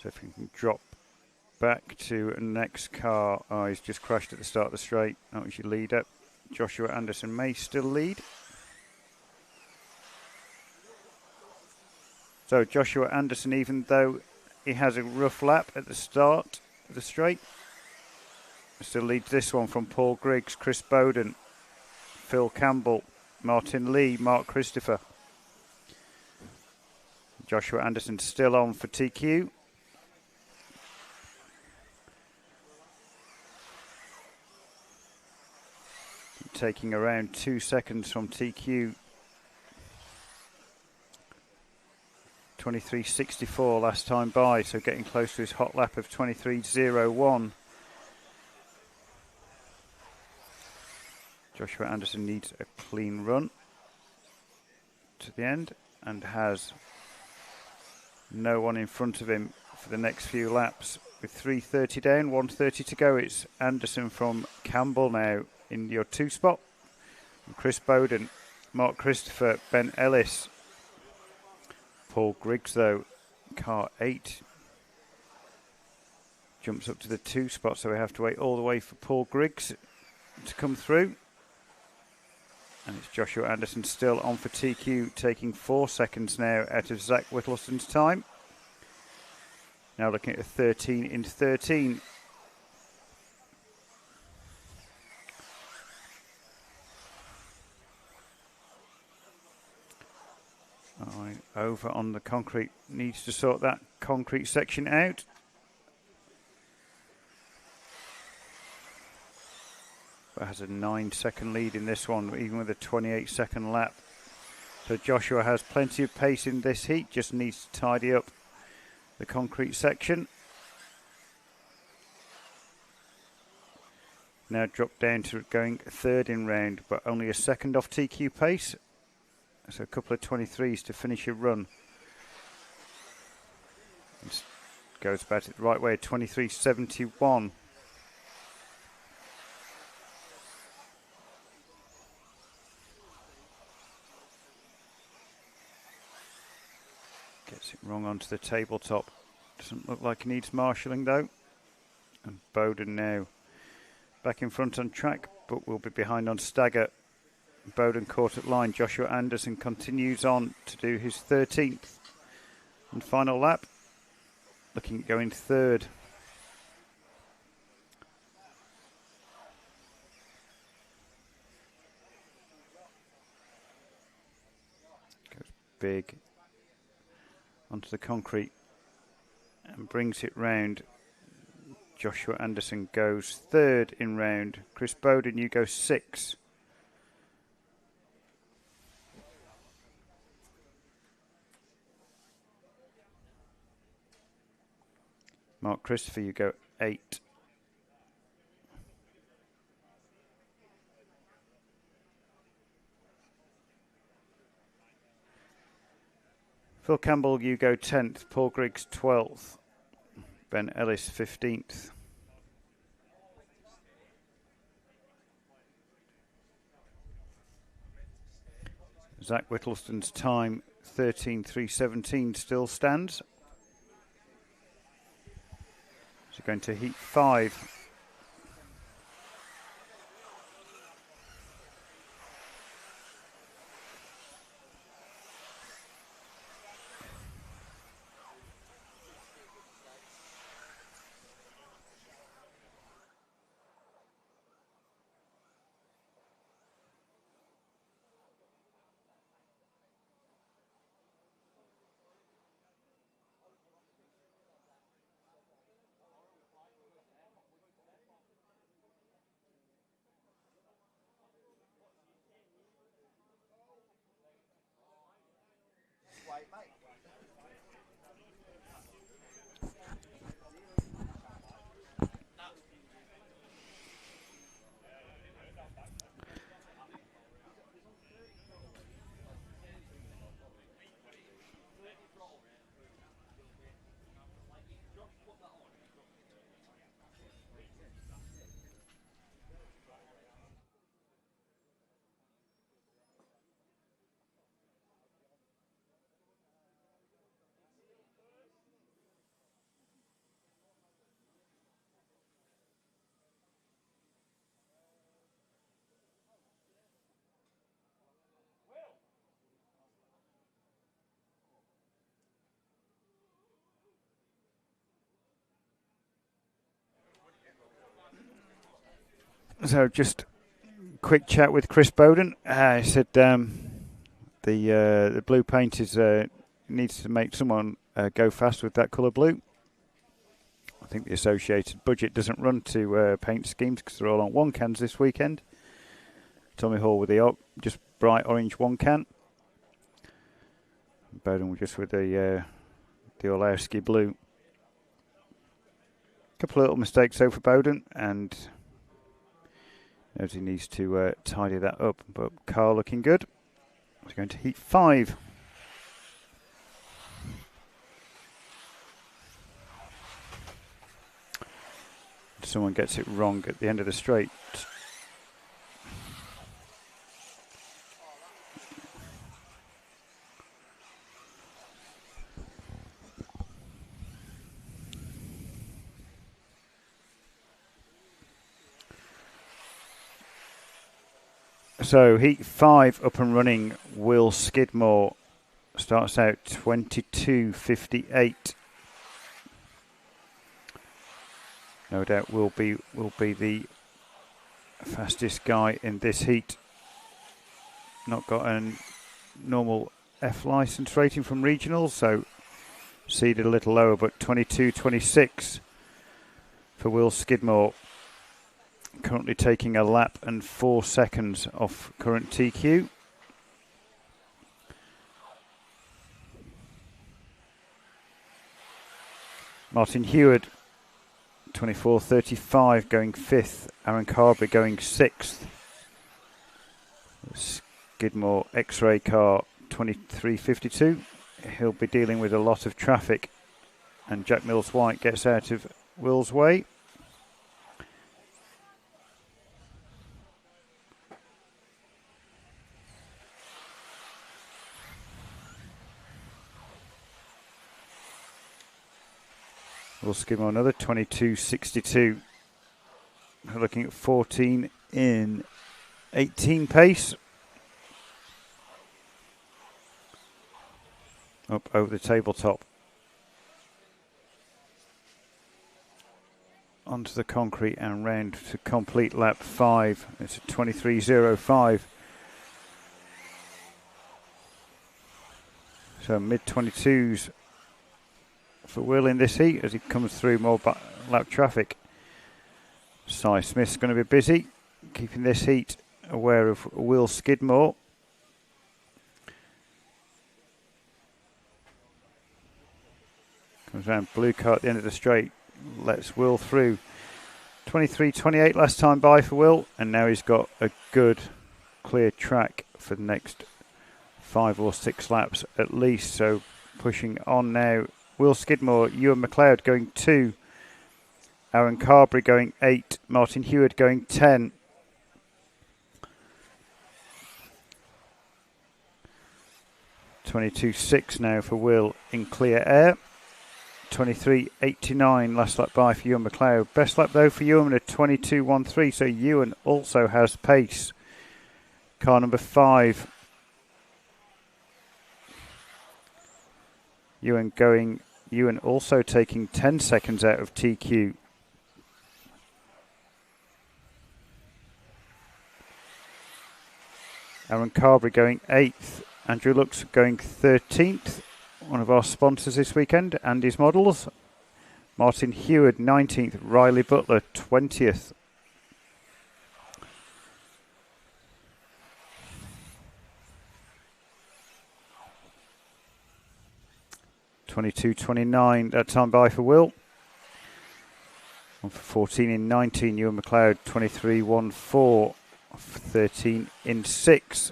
So if we can drop back to next car. Oh, he's just crashed at the start of the straight. That was your leader. Joshua Anderson may still lead. So Joshua Anderson, even though he has a rough lap at the start of the straight, still leads this one from Paul Griggs, Chris Bowden, Phil Campbell, Martin Lee, Mark Christopher. Joshua Anderson still on for TQ. Taking around 2 seconds from TQ. 23.64 last time by, so getting close to his hot lap of 23.01. Joshua Anderson needs a clean run to the end and has no one in front of him for the next few laps. With 3:30 down, 1:30 to go, it's Anderson from Campbell now in your 2 spot. Chris Bowden, Mark Christopher, Ben Ellis. Paul Griggs, though, car 8, jumps up to the 2 spot, so we have to wait all the way for Paul Griggs to come through. And it's Joshua Anderson still on for TQ, taking 4 seconds now out of Zach Whittleston's time. Now looking at a 13 in 13. Right, over on the concrete, needs to sort that concrete section out. But has a 9-second lead in this one, even with a 28-second lap. So Joshua has plenty of pace in this heat, just needs to tidy up the concrete section. Now dropped down to going 3rd in round, but only a second off TQ pace. So a couple of 23s to finish your run. And goes about it the right way, 23.71. Gets it wrong onto the tabletop. Doesn't look like he needs marshalling though. And Bowden now back in front on track, but will be behind on stagger. Bowden caught at line. Joshua Anderson continues on to do his 13th and final lap. Looking at going 3rd. Goes big onto the concrete and brings it round. Joshua Anderson goes 3rd in round. Chris Bowden, you go 6th. Mark Christopher, you go 8. Phil Campbell, you go 10th. Paul Griggs 12th. Ben Ellis 15th. Zach Whittleston's time 13.317 still stands. So going to heat 5. So just quick chat with Chris Bowden. He said the blue paint is needs to make someone go fast with that colour blue. I think the associated budget doesn't run to paint schemes because they're all on one cans this weekend. Tommy Hall with the just bright orange one can. Bowden just with the Orlowski blue. Couple of little mistakes though for Bowden, and knows he needs to tidy that up. But car looking good. He's going to heat 5. Someone gets it wrong at the end of the straight. So heat 5 up and running. Will Skidmore starts out 22.58. No doubt will be the fastest guy in this heat. Not got a normal F license rating from regionals, so seeded a little lower, but 22.26 for Will Skidmore. Currently taking a lap and 4 seconds off current TQ. Martin Heward, 24.35, going 5th. Aaron Carberry going 6th. Skidmore X-ray car, 23.52. He'll be dealing with a lot of traffic, and Jack Mills-White gets out of Will's way. Will Skidmore another 22.62. We're looking at 14 in 18 pace. Up over the tabletop. Onto the concrete and round to complete lap 5. It's a 23.05. So mid-22s for Will in this heat as he comes through more lap traffic. Cy Smith's going to be busy keeping this heat aware of Will Skidmore. Comes round blue car at the end of the straight, lets Will through. 23.28 last time by for Will, and now he's got a good clear track for the next 5 or 6 laps at least, so pushing on now. Will Skidmore, Ewan McLeod going 2, Aaron Carberry going 8, Martin Heward going 10. .22.6 now for Will in clear air. 23.89 last lap by for Ewan McLeod. Best lap though for Ewan at 22.13, so Ewan also has pace. Car number 5. Ewan also taking 10 seconds out of TQ. Aaron Carberry going 8th. Andrew Lux going 13th. One of our sponsors this weekend, Andy's Models. Martin Heward 19th. Riley Butler 20th. .22.29 that time by for Will. On for 14 in 19, Ewan McLeod 23.14. 13 in 6.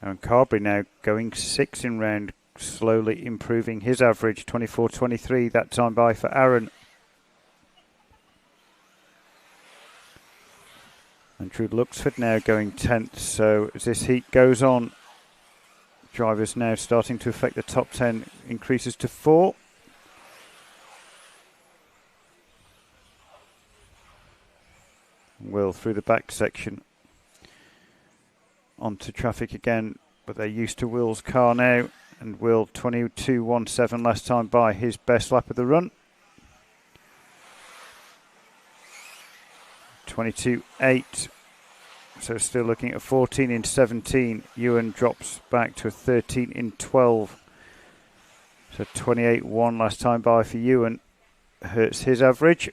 And Carberry now going 6 in round, slowly improving his average. 24.23 that time by for Aaron. And Drew Luxford now going 10th. So as this heat goes on, drivers now starting to affect the top 10, increases to 4. Will through the back section. Onto traffic again but they're used to Will's car now, and Will 22.17 last time by, his best lap of the run. 22.8, so still looking at 14 in 17. Ewan drops back to a 13 in 12. So 28.1 last time by for Ewan, hurts his average.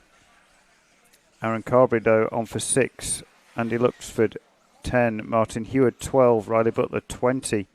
Aaron Carberry though on for 6, Andy Luxford 10, Martin Heward 12, Riley Butler 20.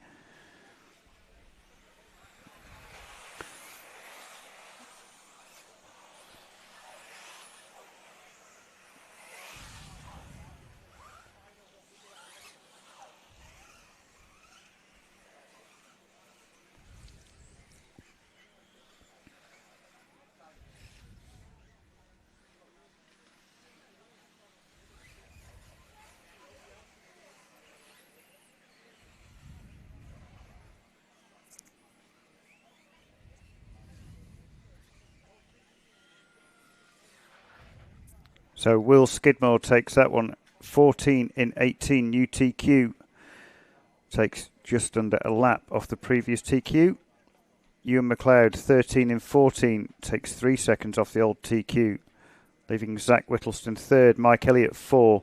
So Will Skidmore takes that one, 14 in 18 new TQ. Takes just under a lap off the previous TQ. Ewan McLeod, 13 in 14, takes 3 seconds off the old TQ, leaving Zach Whittleston third, Mike Elliott 4.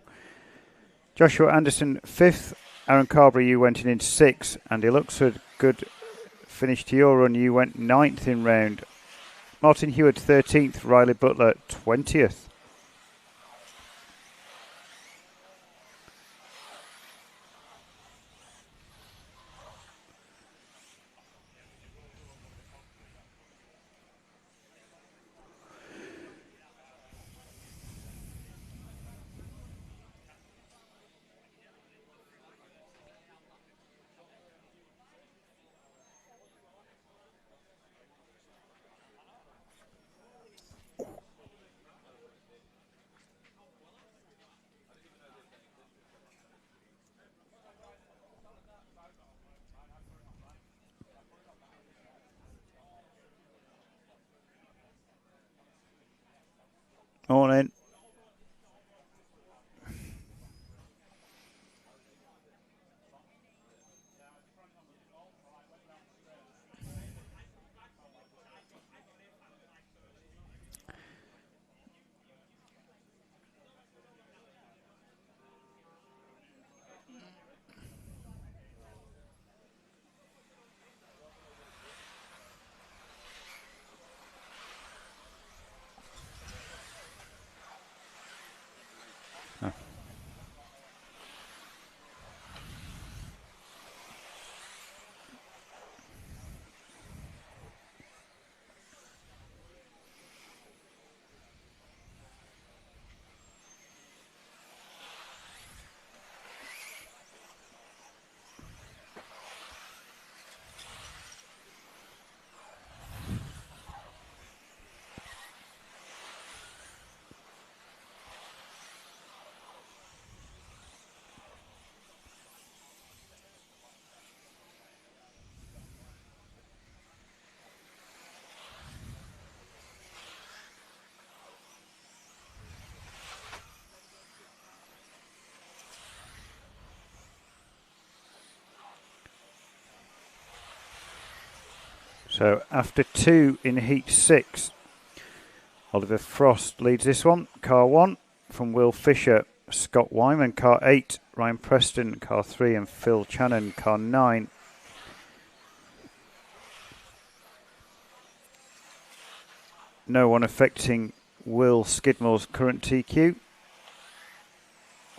Joshua Anderson 5th, Aaron Carberry, you went in 6th. Andy Luxford, good finish to your run, you went 9th in round. Martin Heward 13th, Riley Butler 20th. Morning. So after 2 in heat 6, Oliver Frost leads this one. Car 1 from Will Fisher, Scott Wyman. Car 8, Ryan Preston. Car 3 and Phil Channon. Car 9. No one affecting Will Skidmore's current TQ.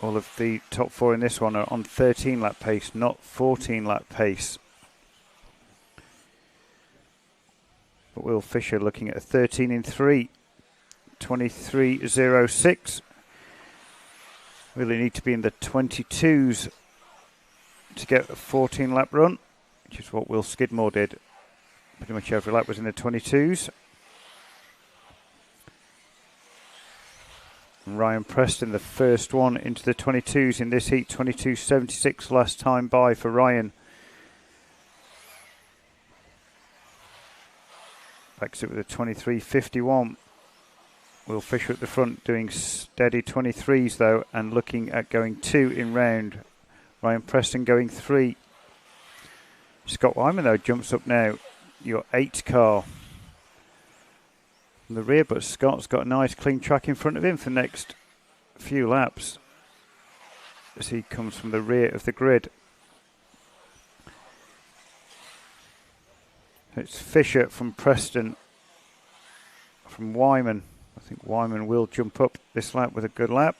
All of the top 4 in this one are on 13 lap pace, not 14 lap pace. But Will Fisher looking at a 13 in 3, 23.06. Really need to be in the 22s to get a 14 lap run, which is what Will Skidmore did. Pretty much every lap was in the 22s. Ryan Preston, the first one into the 22s in this heat, 22.76 last time by for Ryan. Backs it with a 23.51. Will Fisher at the front doing steady 23s though, and looking at going 2 in round. Ryan Preston going 3. Scott Wyman, though, jumps up now. Your 8 car from the rear, but Scott's got a nice clean track in front of him for the next few laps as he comes from the rear of the grid. It's Fisher from Preston, from Wyman. I think Wyman will jump up this lap with a good lap.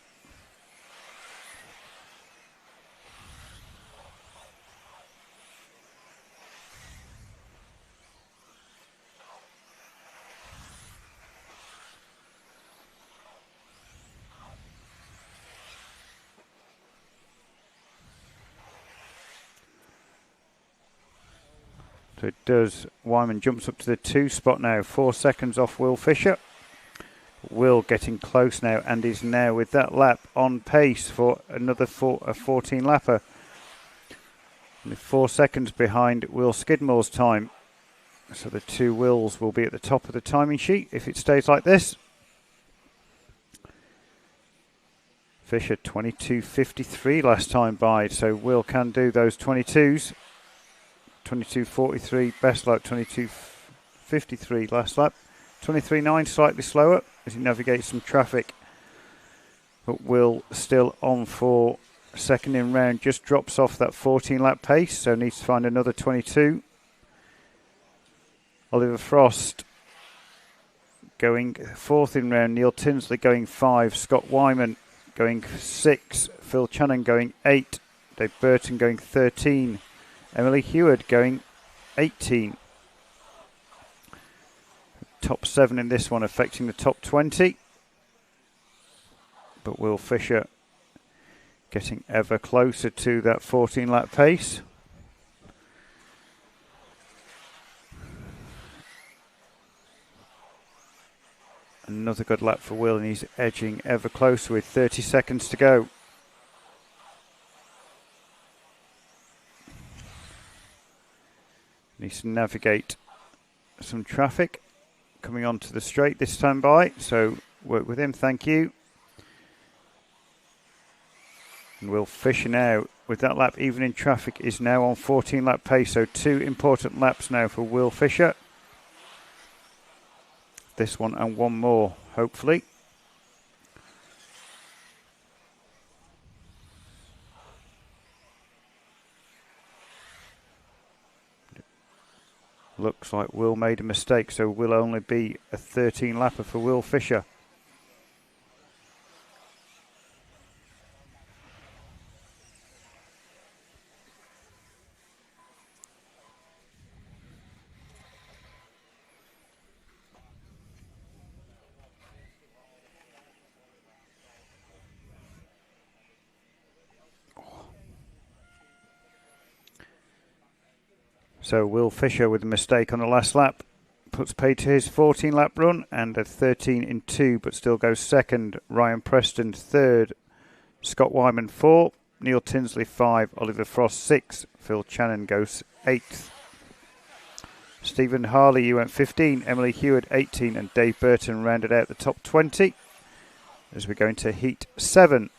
So it does. Wyman jumps up to the 2 spot now, 4 seconds off Will Fisher. Will getting close now and is now with that lap on pace for another 14 lapper. Only 4 seconds behind Will Skidmore's time. So the 2 Wills will be at the top of the timing sheet if it stays like this. Fisher 22.53 last time by, so Will can do those 22s. 22.43 best lap, 22.53 last lap. 23.9 slightly slower as he navigates some traffic. But Will still on for second in round, just drops off that 14 lap pace, so needs to find another 22. Oliver Frost going 4th in round, Neil Tinsley going 5, Scott Wyman going 6, Phil Channon going 8, Dave Burton going 13, Emily Heward going 18. Top 7 in this one affecting the top 20. But Will Fisher getting ever closer to that 14 lap pace. Another good lap for Will, and he's edging ever closer with 30 seconds to go. Needs to navigate some traffic coming onto the straight this time by, so work with him, thank you. And Will Fisher now, with that lap even in traffic, is now on 14 lap pace, so 2 important laps now for Will Fisher. This one and one more, hopefully. Looks like Will made a mistake, so will only be a 13 lapper for Will Fisher. So Will Fisher with a mistake on the last lap puts paid to his 14 lap run and a 13 in 2, but still goes second. Ryan Preston 3rd, Scott Wyman 4, Neil Tinsley 5, Oliver Frost 6, Phil Channon goes 8th. Stephen Harley, you went 15, Emily Heward 18, and Dave Burton rounded out the top 20 as we go into heat 7.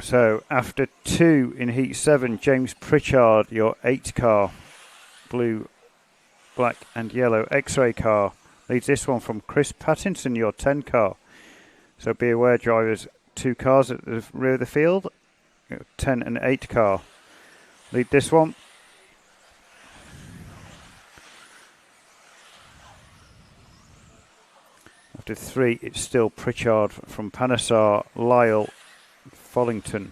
So after 2 in heat 7, James Pritchard, your 8 car, blue, black and yellow X-ray car, leads this one from Chris Pattinson, your 10 car. So be aware, drivers, 2 cars at the rear of the field, 10 and 8 car. Lead this one. After 3, it's still Pritchard from Panesar, Lyle, Follington.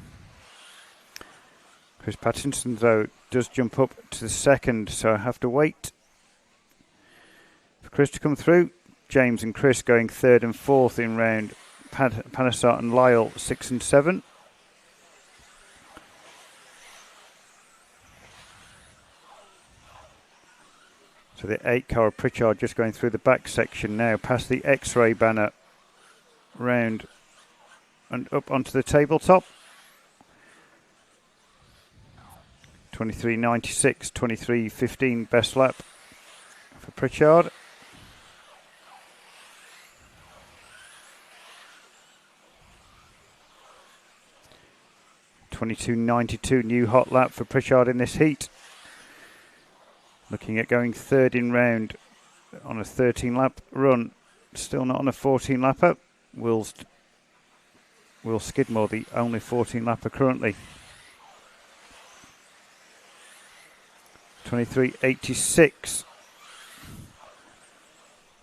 Chris Pattinson, though, does jump up to the second, so I have to wait for Chris to come through. James and Chris going 3rd and 4th in round. Panesar and Lyle 6 and 7. So the 8 car of Pritchard just going through the back section now, past the X-ray banner, round and up onto the tabletop. 23.96, 23.15 best lap for Pritchard. $22.92 new hot lap for Pritchard in this heat. Looking at going 3rd in round on a 13 lap run. Still not on a 14 lapper. Will Skidmore, the only 14 lapper currently. 23.86.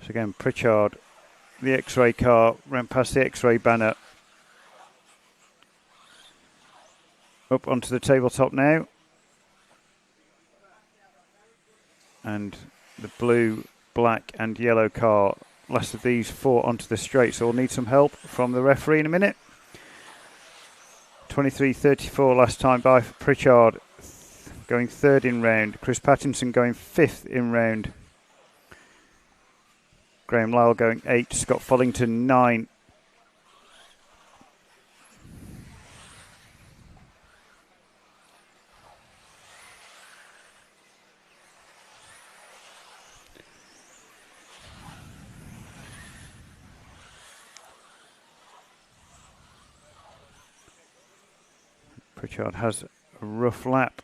So again, Pritchard, the X-ray car, ran past the X-ray banner. Up onto the tabletop now. And the blue, black and yellow car, last of these 4 onto the straight, so we'll need some help from the referee in a minute. 23.34 last time by for Pritchard, going 3rd in round. Chris Pattinson going 5th in round. Graham Lyle going 8, Scott Follington 9. Pritchard has a rough lap.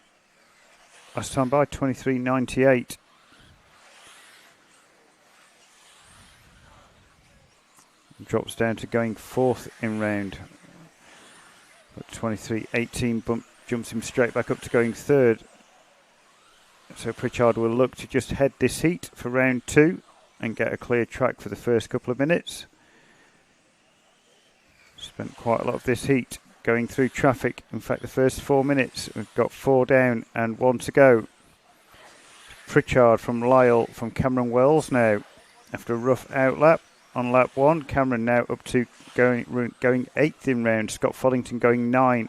Last time by 23.98. Drops down to going 4th in round. But 23.18 jumps him straight back up to going 3rd. So Pritchard will look to just head this heat for round 2 and get a clear track for the first couple of minutes. Spent quite a lot of this heat going through traffic. In fact, the first 4 minutes, we've got 4 down and 1 to go. Pritchard from Lyle from Cameron Wells now. After a rough outlap on lap 1, Cameron now up to going 8th in round. Scott Follington going 9.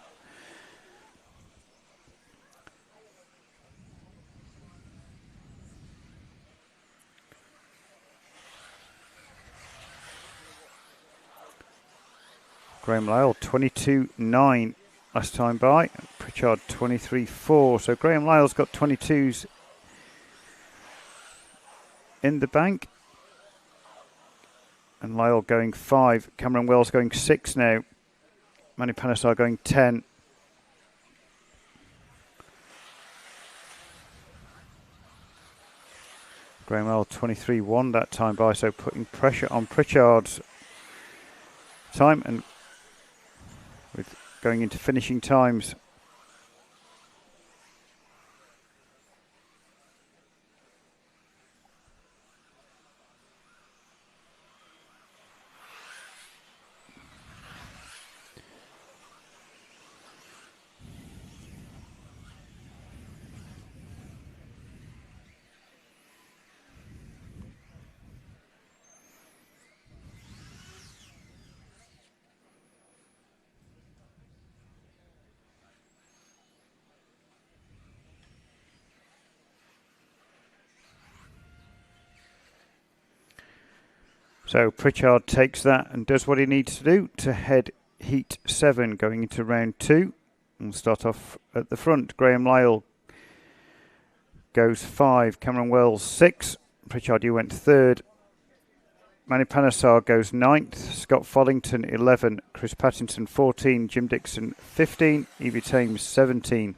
Graham Lyle 22.9 last time by. Pritchard 23.4. So Graham Lyle's got 22s in the bank. And Lyle going 5. Cameron Wells going 6 now. Manny Panesar going 10. Graham Lyle 23.1 that time by. So putting pressure on Pritchard's time, and with going into finishing times. So Pritchard takes that and does what he needs to do to head heat 7 going into round 2. We'll start off at the front. Graham Lyle goes 5. Cameron Wells 6. Pritchard, you went 3rd. Manny Panesar goes 9th, Scott Follington 11, Chris Pattinson 14, Jim Dixon 15, Evie Thames 17.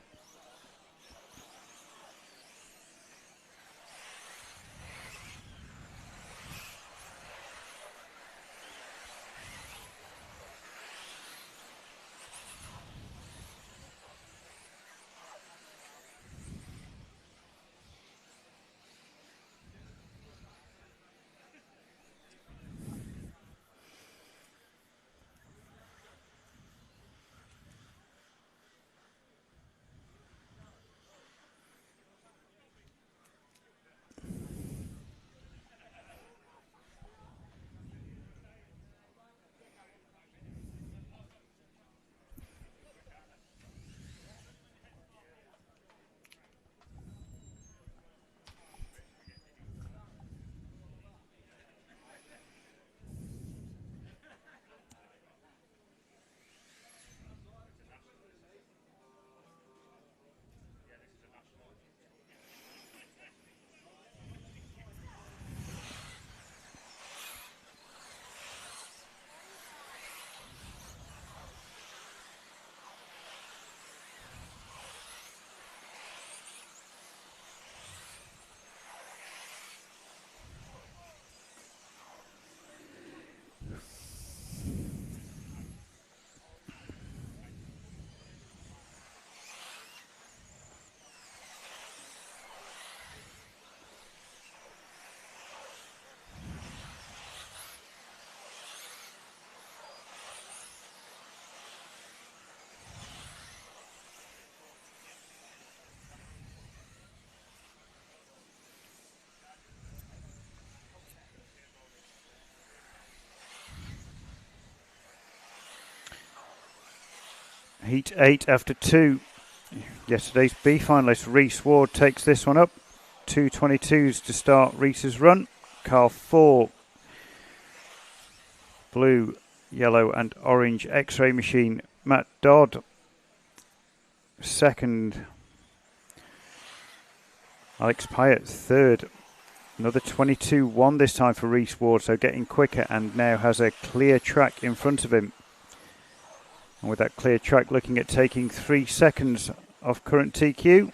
Heat 8 after 2. Yesterday's B finalist Reese Ward takes this one up. 2:22s to start Reese's run. Car 4. Blue, yellow and orange X-ray machine. Matt Dodd. Second. Alex Pyatt third. Another 22-1 this time for Reese Ward, so getting quicker and now has a clear track in front of him. And with that clear track, looking at taking 3 seconds off current TQ.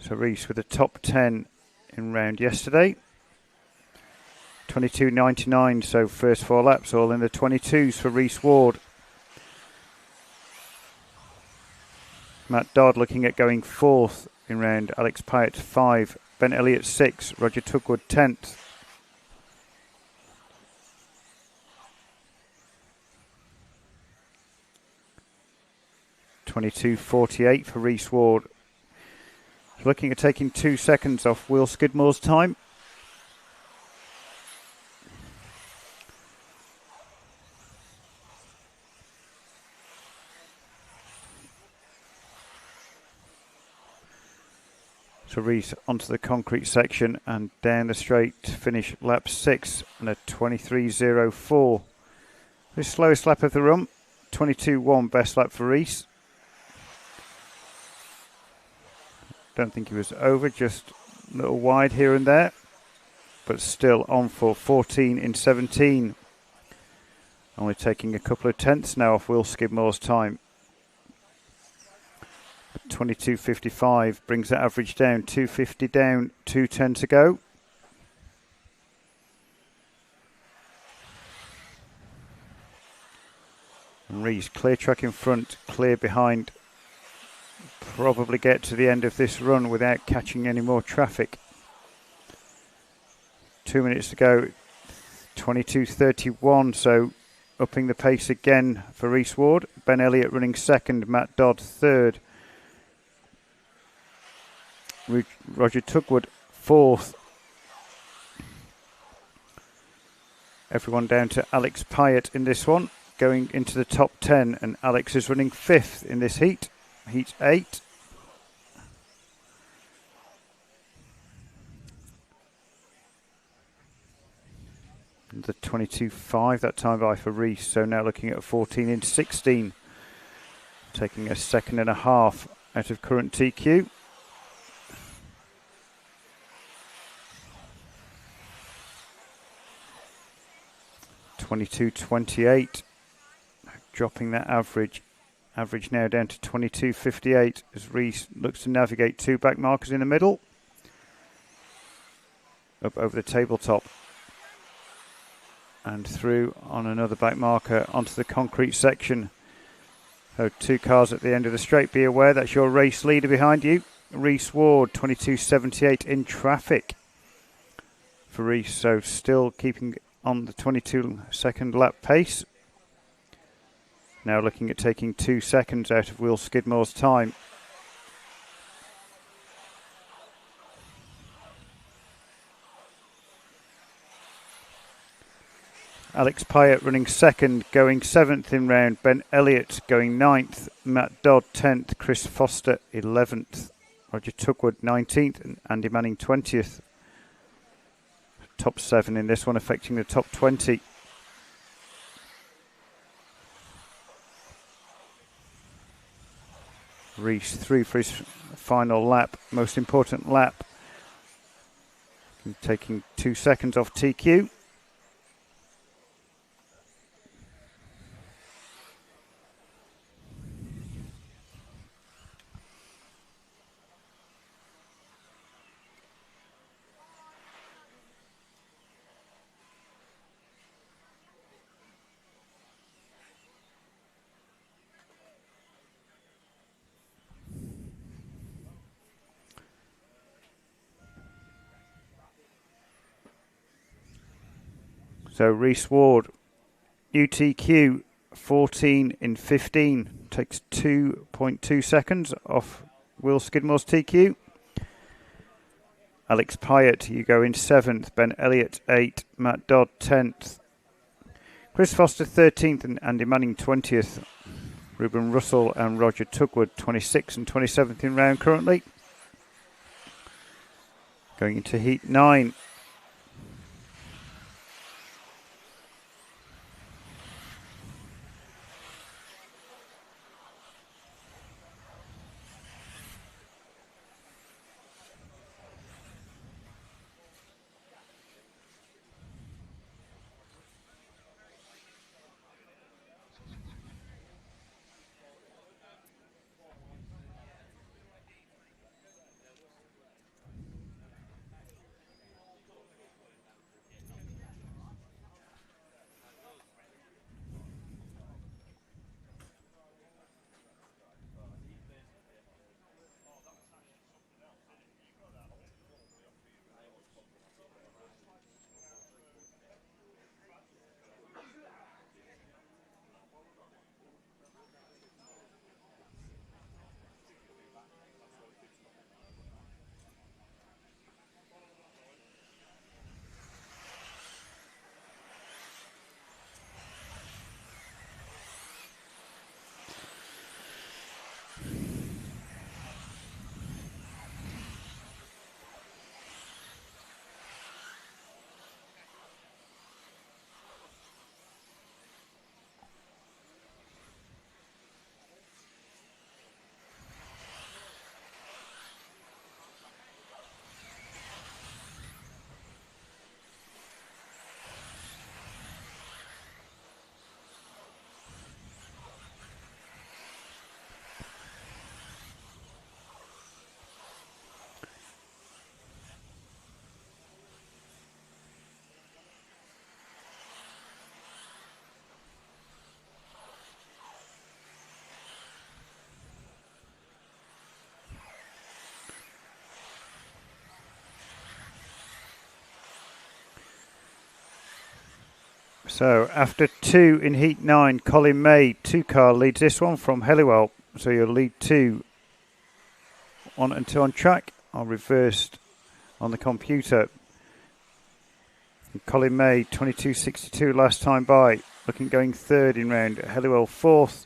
So Reese with a top 10 in round yesterday. 22.99, so first 4 laps all in the 22s for Reese Ward. Matt Dodd looking at going 4th in round. Alex Pyatt 5, Ben Elliott 6, Roger Tugwood 10th. .22.48 for Reese Ward. Looking at taking 2 seconds off Will Skidmore's time. So Reese onto the concrete section and down the straight to finish lap 6 and a 23.04. The slowest lap of the run. 22.1 best lap for Reese. Don't think he was over, just a little wide here and there, but still on for 14 in 17. Only taking a couple of tenths now off Will Skidmore's time. 22.55 brings that average down, 2.50 down, 2.10 to go. And Reese, clear track in front, clear behind. Probably get to the end of this run without catching any more traffic. 2 minutes to go, 22.31, so upping the pace again for Reese Ward. Ben Elliott running second, Matt Dodd third. Roger Tugwood fourth. Everyone down to Alex Pyatt in this one, going into the top 10, and Alex is running 5th in this heat. Heat 8. The 22.5 that time by for Reese, so now looking at 14 in 16. Taking a second and a half out of current TQ. 22.28. Dropping that average now down to 22.58 as Reese looks to navigate 2 back markers in the middle. Up over the tabletop. And through on another back marker onto the concrete section. So 2 cars at the end of the straight. Be aware that's your race leader behind you. Reese Ward, 22.78 in traffic for Reese. So still keeping on the 22-second lap pace. Now looking at taking 2 seconds out of Will Skidmore's time. Alex Pyatt running second, going 7th in round. Ben Elliott going 9th. Matt Dodd 10th. Chris Foster 11th. Roger Tugwood 19th and Andy Manning 20th. Top 7 in this one, affecting the top 20. Reese through for his final lap, most important lap. Taking 2 seconds off TQ. So Reese Ward, UTQ 14 in 15, takes 2.2 seconds off Will Skidmore's TQ. Alex Pyatt, you go in 7th, Ben Elliott 8th, Matt Dodd 10th. Chris Foster 13th and Andy Manning 20th. Ruben Russell and Roger Tugwood 26th and 27th in round currently. Going into heat 9. So after 2 in heat 9, Colin May, 2-car, leads this one from Helliwell. So your lead 2 on and 2 on track are reversed on the computer. And Colin May, 22.62 last time by, looking going 3rd in round. Helliwell 4th.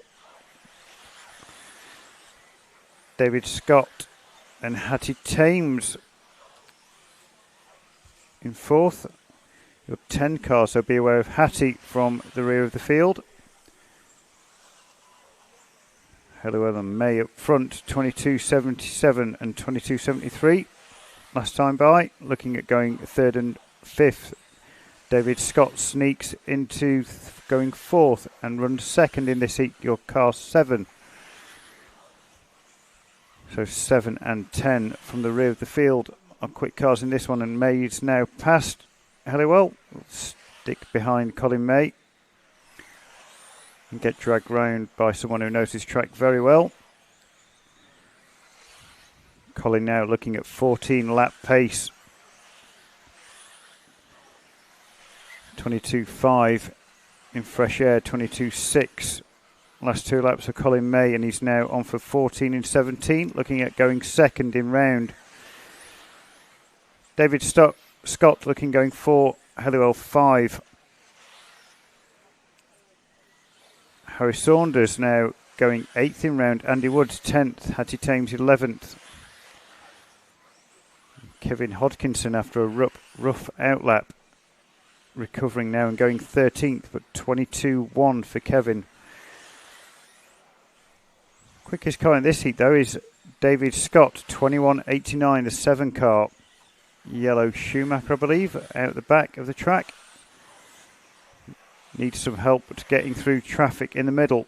David Scott and Hattie Thames in 4th. Your 10 car, so be aware of Hattie from the rear of the field. Helliwell and May up front, 22.77 and 22.73 last time by. Looking at going 3rd and 5th. David Scott sneaks into going fourth and runs second in this heat. Your car 7. So 7 and 10 from the rear of the field are quick cars in this one, and May is now past Halliwell. Stick behind Colin May and get dragged round by someone who knows his track very well. Colin now looking at 14 lap pace. 22.5 in fresh air, 22.6 last 2 laps for Colin May, and he's now on for 14 in 17, looking at going second in round. David Scott looking going 4, Halliwell 5. Harry Saunders now going 8th in round, Andy Woods 10th, Hattie Thames 11th. Kevin Hodkinson after a rough outlap, recovering now and going 13th, but 22.1 for Kevin. Quickest car in this heat though is David Scott, 21.89, the 7 car. Yellow Schumacher, I believe, out the back of the track. Needs some help getting through traffic in the middle.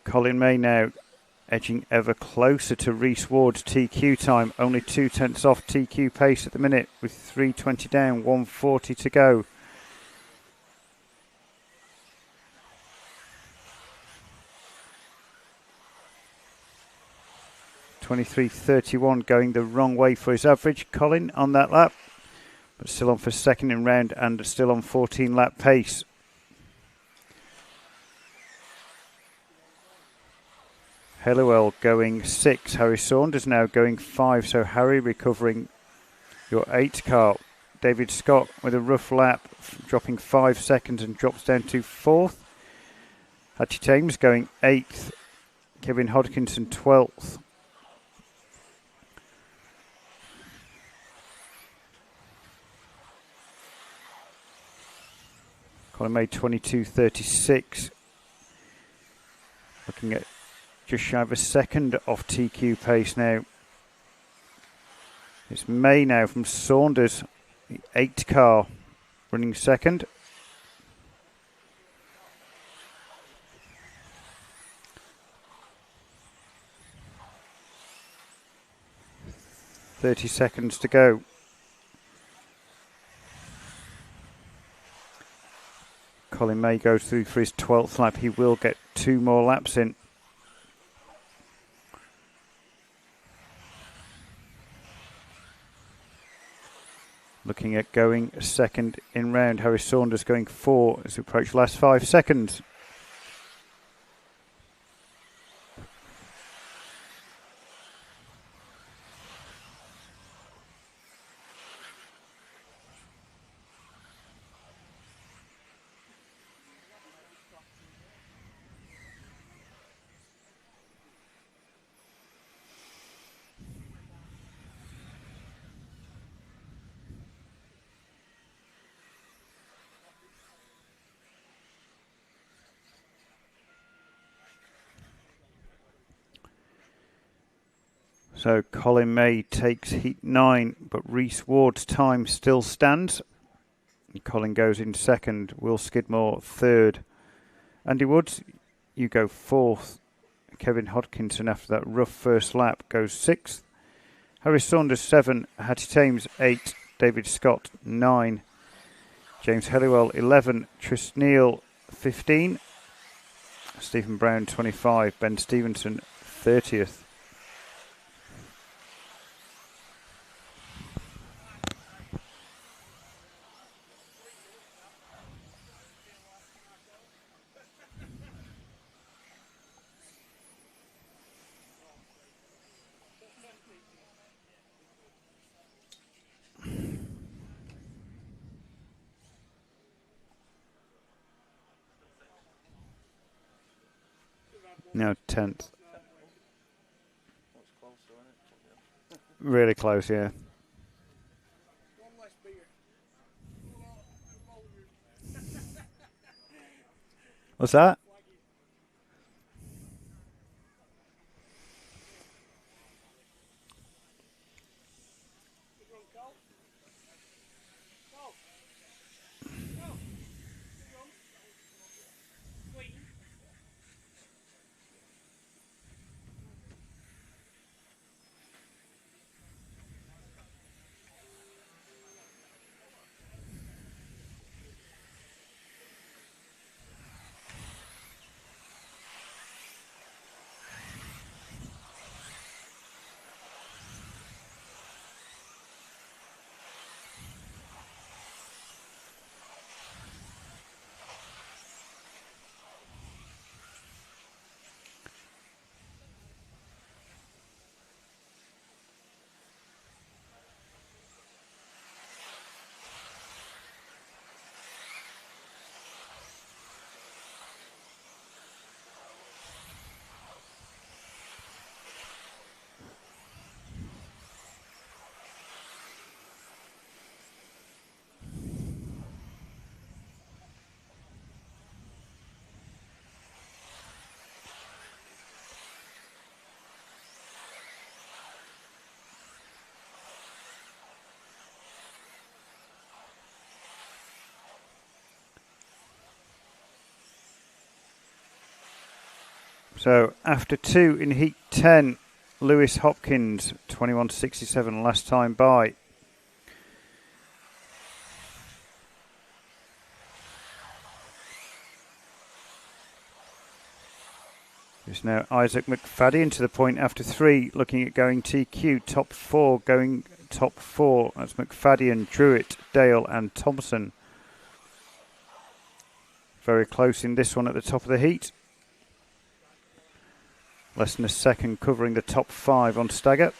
Colin May now edging ever closer to Reese Ward's TQ time. Only 0.2 off TQ pace at the minute with 3:20 down, 1:40 to go. .23.31 going the wrong way for his average. Colin on that lap, but still on for second in round and still on 14 lap pace. Halliwell going 6, Harry Saunders now going 5, so Harry recovering your 8 car. David Scott with a rough lap, dropping 5 seconds and drops down to 4th. Hattie Thames going 8th, Kevin Hodkinson 12th. Colin May 22.36, looking at just shy of a second off TQ pace now. It's May now from Saunders, the 8 car, running second. .30 seconds to go. Colin May goes through for his 12th lap. He will get 2 more laps in. Looking at going second in round. Harry Saunders going 4 as we approach last 5 seconds. So Colin May takes heat 9, but Reese Ward's time still stands. And Colin goes in second, Will Skidmore third. Andy Woods, you go 4th. Kevin Hodkinson after that rough first lap goes 6th. Harry Saunders 7, Hattie Thames 8, David Scott 9, James Halliwell 11, Tris Neal 15, Stephen Brown 25, Ben Stevenson 30th. No, 10th. Really close, yeah. What's that? So after 2 in heat 10, Lewis Hopkins, 21.67 last time by. There's now Isaac McFadden to the point after 3, looking at going TQ. Top 4 going top 4. That's McFadden, Druitt, Dale and Thompson. Very close in this one at the top of the heat. Less than a second covering the top 5 on stagger.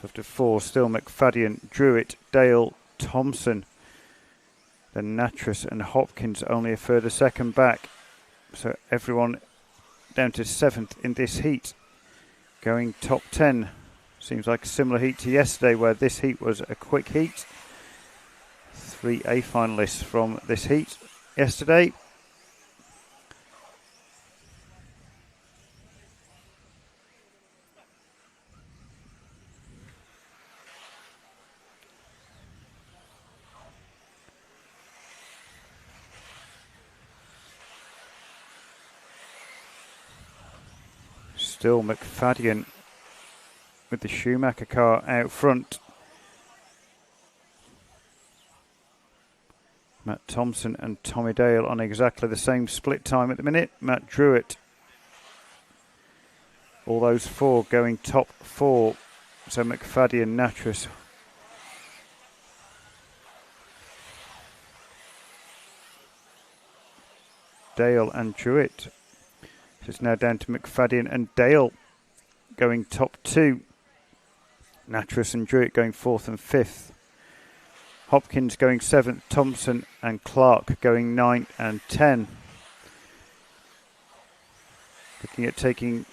After 4, still McFadden, Druitt, Dale, Thompson. Then Natras and Hopkins only a further second back. So everyone down to 7th in this heat. Going top 10. Seems like a similar heat to yesterday, where this heat was a quick heat. 3 A finalists from this heat yesterday. Still McFadden with the Schumacher car out front. Matt Thompson and Tommy Dale on exactly the same split time at the minute. Matt Druitt. All those 4 going top 4. So McFadden, Natras. Dale and Druitt. So it's now down to McFadden and Dale going top 2. Natras and Druitt going 4th and 5th. Hopkins going 7th. Thompson and Clark going 9 and 10. Looking at taking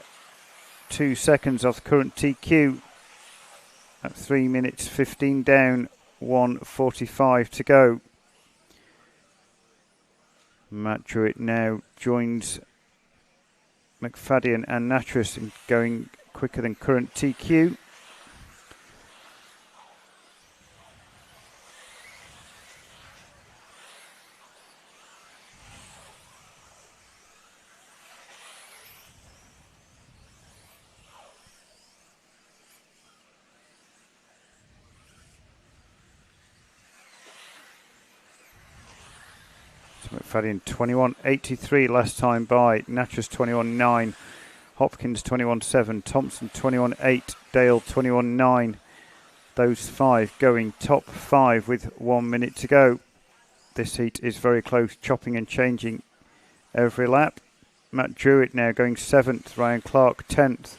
2 seconds off the current TQ at 3 minutes 15 down, 1:45 to go. Matt Druitt now joins McFadden and Natras in going quicker than current TQ. McFadden 21.83 last time by. Natras 21.9. Hopkins 21.7. Thompson 21.8. Dale 21.9. Those 5 going top 5 with 1 minute to go. This heat is very close, chopping and changing every lap. Matt Druitt now going 7th. Ryan Clark 10th.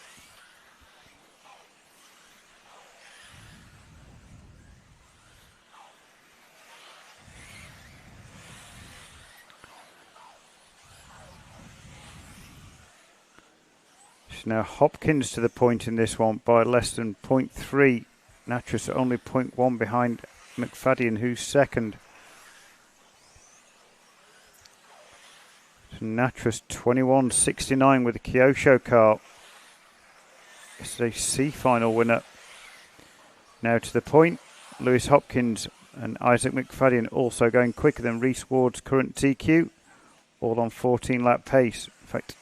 Now Hopkins to the point in this one by less than 0.3. Natras only 0.1 behind McFadden, who's second. So Natras 21.69 with the Kyosho car. Yesterday's C final winner. Now to the point. Lewis Hopkins and Isaac McFadden also going quicker than Reese Ward's current TQ. All on 14 lap pace. In fact,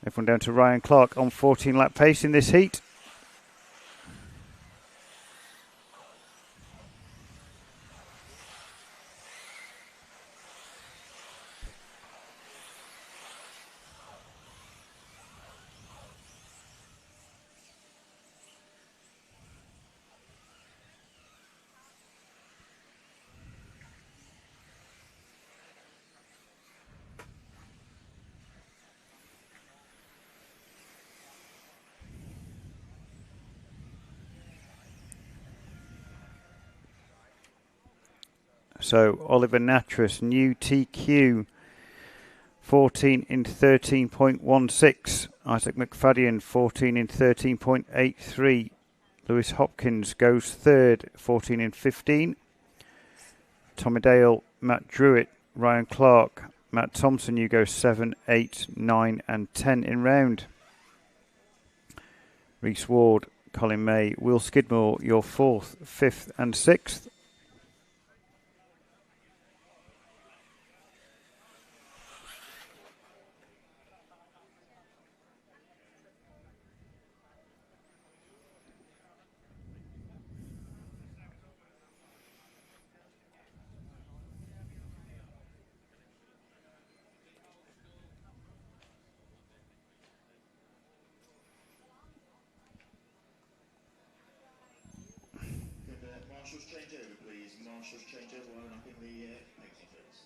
everyone down to Ryan Clark on 14 lap pace in this heat. So Oliver Natras, new TQ, 14 in 13.16. Isaac McFadden, 14 in 13.83. Lewis Hopkins goes third, 14 in 15. Tommy Dale, Matt Druitt, Ryan Clark, Matt Thompson, you go 7, 8, 9 and 10 in round. Reese Ward, Colin May, Will Skidmore, your 4th, 5th and 6th. Marshals change over, please. Marshals change over while knocking the exit, please.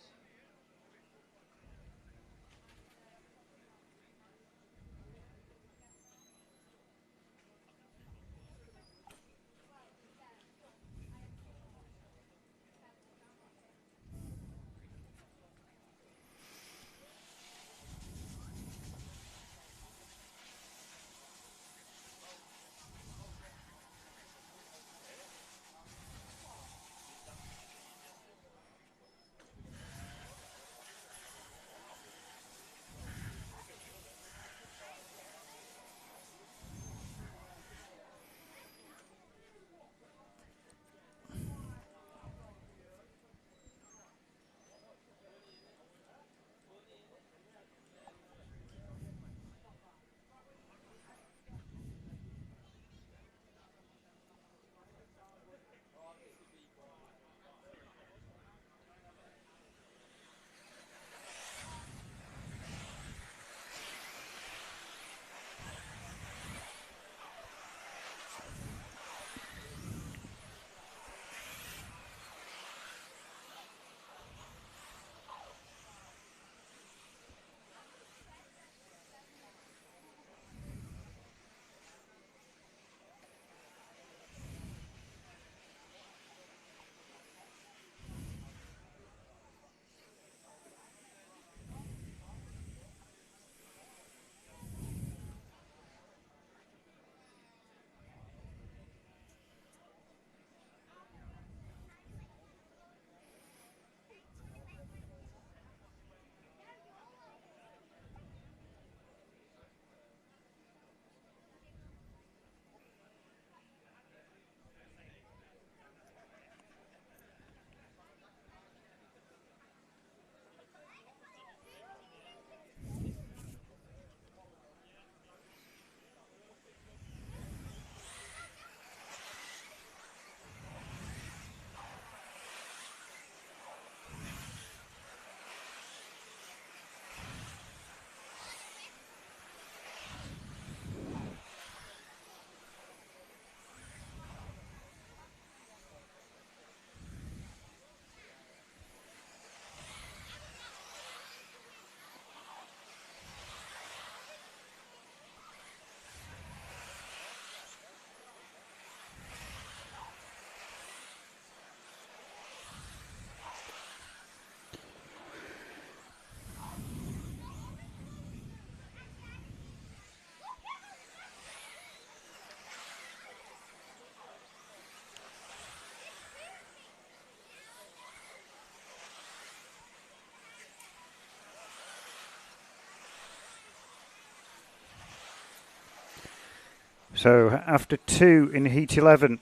So after 2 in Heat 11,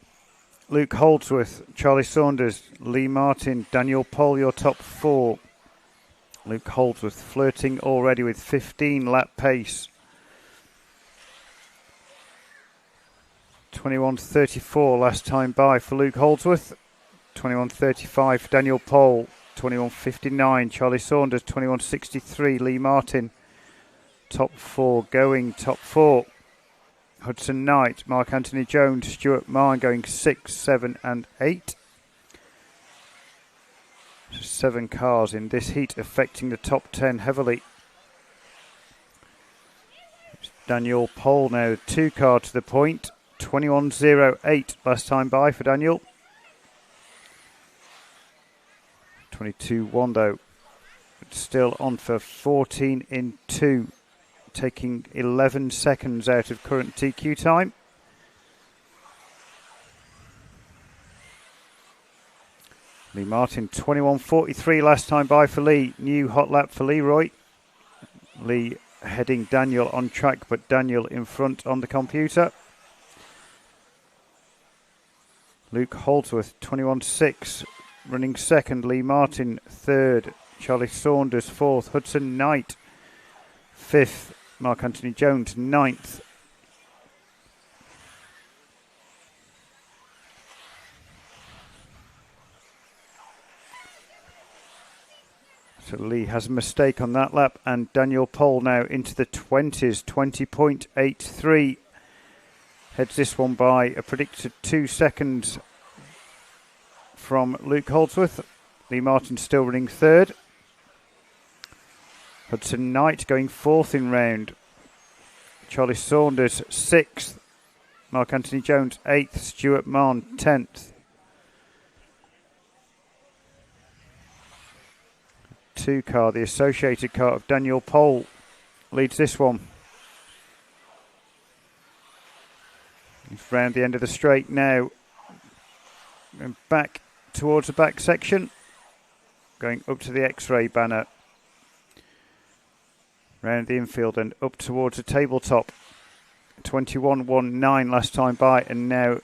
Luke Holdsworth, Charlie Saunders, Lee Martin, Daniel Pohl, your top 4. Luke Holdsworth flirting already with 15 lap pace. 21.34 last time by for Luke Holdsworth. 21.35 for Daniel Pohl. 21.59 Charlie Saunders. 21.63 Lee Martin. Top 4 going. Top 4. Hudson Knight, Mark Anthony Jones, Stuart Marn going 6, 7 and 8. 7 cars in this heat affecting the top 10 heavily. It's Daniel Pohl now, 2 car to the point. 21.08 last time by for Daniel. 22.1 though. It's still on for 14 in 2. Taking 11 seconds out of current TQ time. Lee Martin, 21.43 last time by for Lee. New hot lap for Leroy. Lee heading Daniel on track, but Daniel in front on the computer. Luke Holdsworth, 21.6, running second. Lee Martin, third. Charlie Saunders, fourth. Hudson Knight, fifth. Mark Anthony Jones, 9th. So Lee has a mistake on that lap, and Daniel Pohl now into the 20s, 20.83. Heads this one by a predicted 2 seconds from Luke Holdsworth. Lee Martin still running third. Hudson Knight going fourth in round. Charlie Saunders sixth. Mark Anthony Jones eighth. Stuart Mahon 10th. 2 car, the associated car of Daniel Pole, leads this one. He's round the end of the straight now. And back towards the back section. Going up to the X-ray banner. Round the infield and up towards the tabletop. 21.19 last time by, and now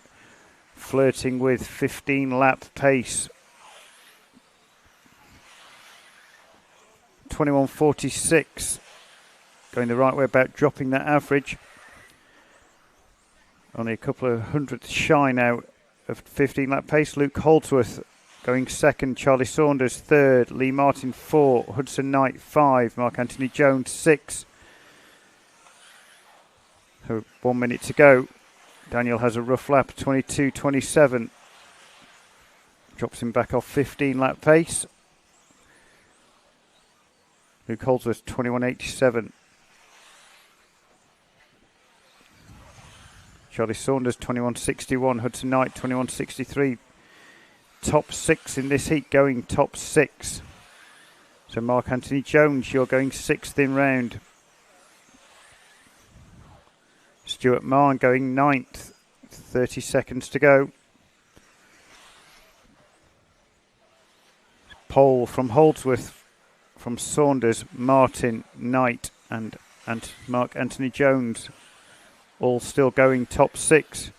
flirting with 15 lap pace. 21.46 going the right way about, dropping that average. Only a couple of hundredths shy now of 15 lap pace. Luke Holdsworth going second, Charlie Saunders third, Lee Martin 4, Hudson Knight 5, Mark Anthony Jones 6. So 1 minute to go. Daniel has a rough lap, 22.27. Drops him back off 15 lap pace. Luke Holdsworth 21.87. Charlie Saunders 21.61. Hudson Knight 21.63. Top 6 in this heat, going top 6. So Mark Anthony Jones, you're going 6th in round. Stuart Mahon going 9th. 30 seconds to go. Pole from Holdsworth, from Saunders, Martin, Knight and Mark Anthony Jones, all still going top 6.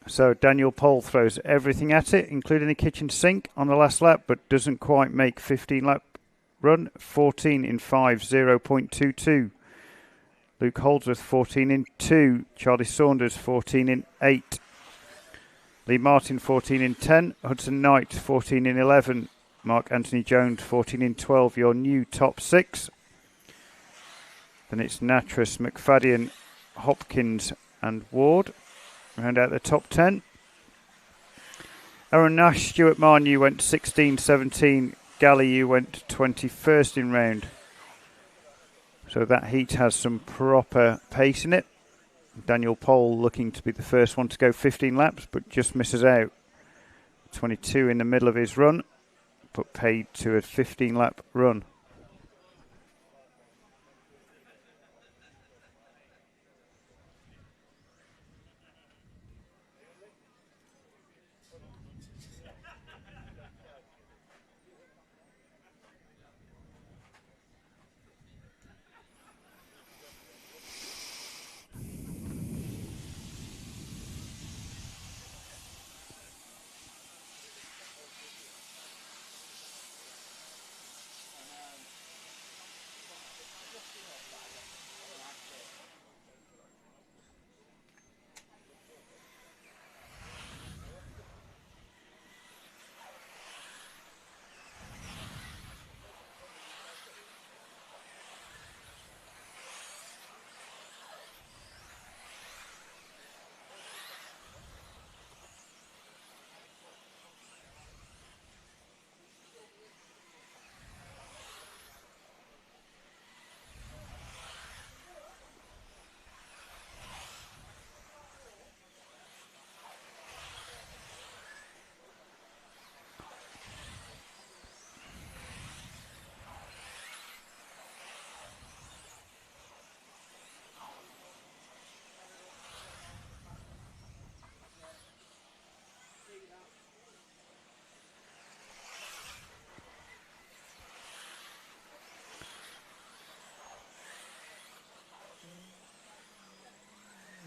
So Daniel Pole throws everything at it, including the kitchen sink on the last lap, but doesn't quite make 15 lap run. 14 in 5, 0.22. Luke Holdsworth 14 in 2. Charlie Saunders 14 in 8. Lee Martin 14 in 10. Hudson Knight 14 in 11. Mark Anthony Jones 14 in 12. Your new top 6. Then it's Natras, McFadden, Hopkins and Ward. Round out the top 10. Aaron Nash, Stuart Mahon, you went 16-17. Galley, you went 21st in round. So that heat has some proper pace in it. Daniel Pole looking to be the first one to go 15 laps, but just misses out. 22 in the middle of his run, but paid to a 15 lap run.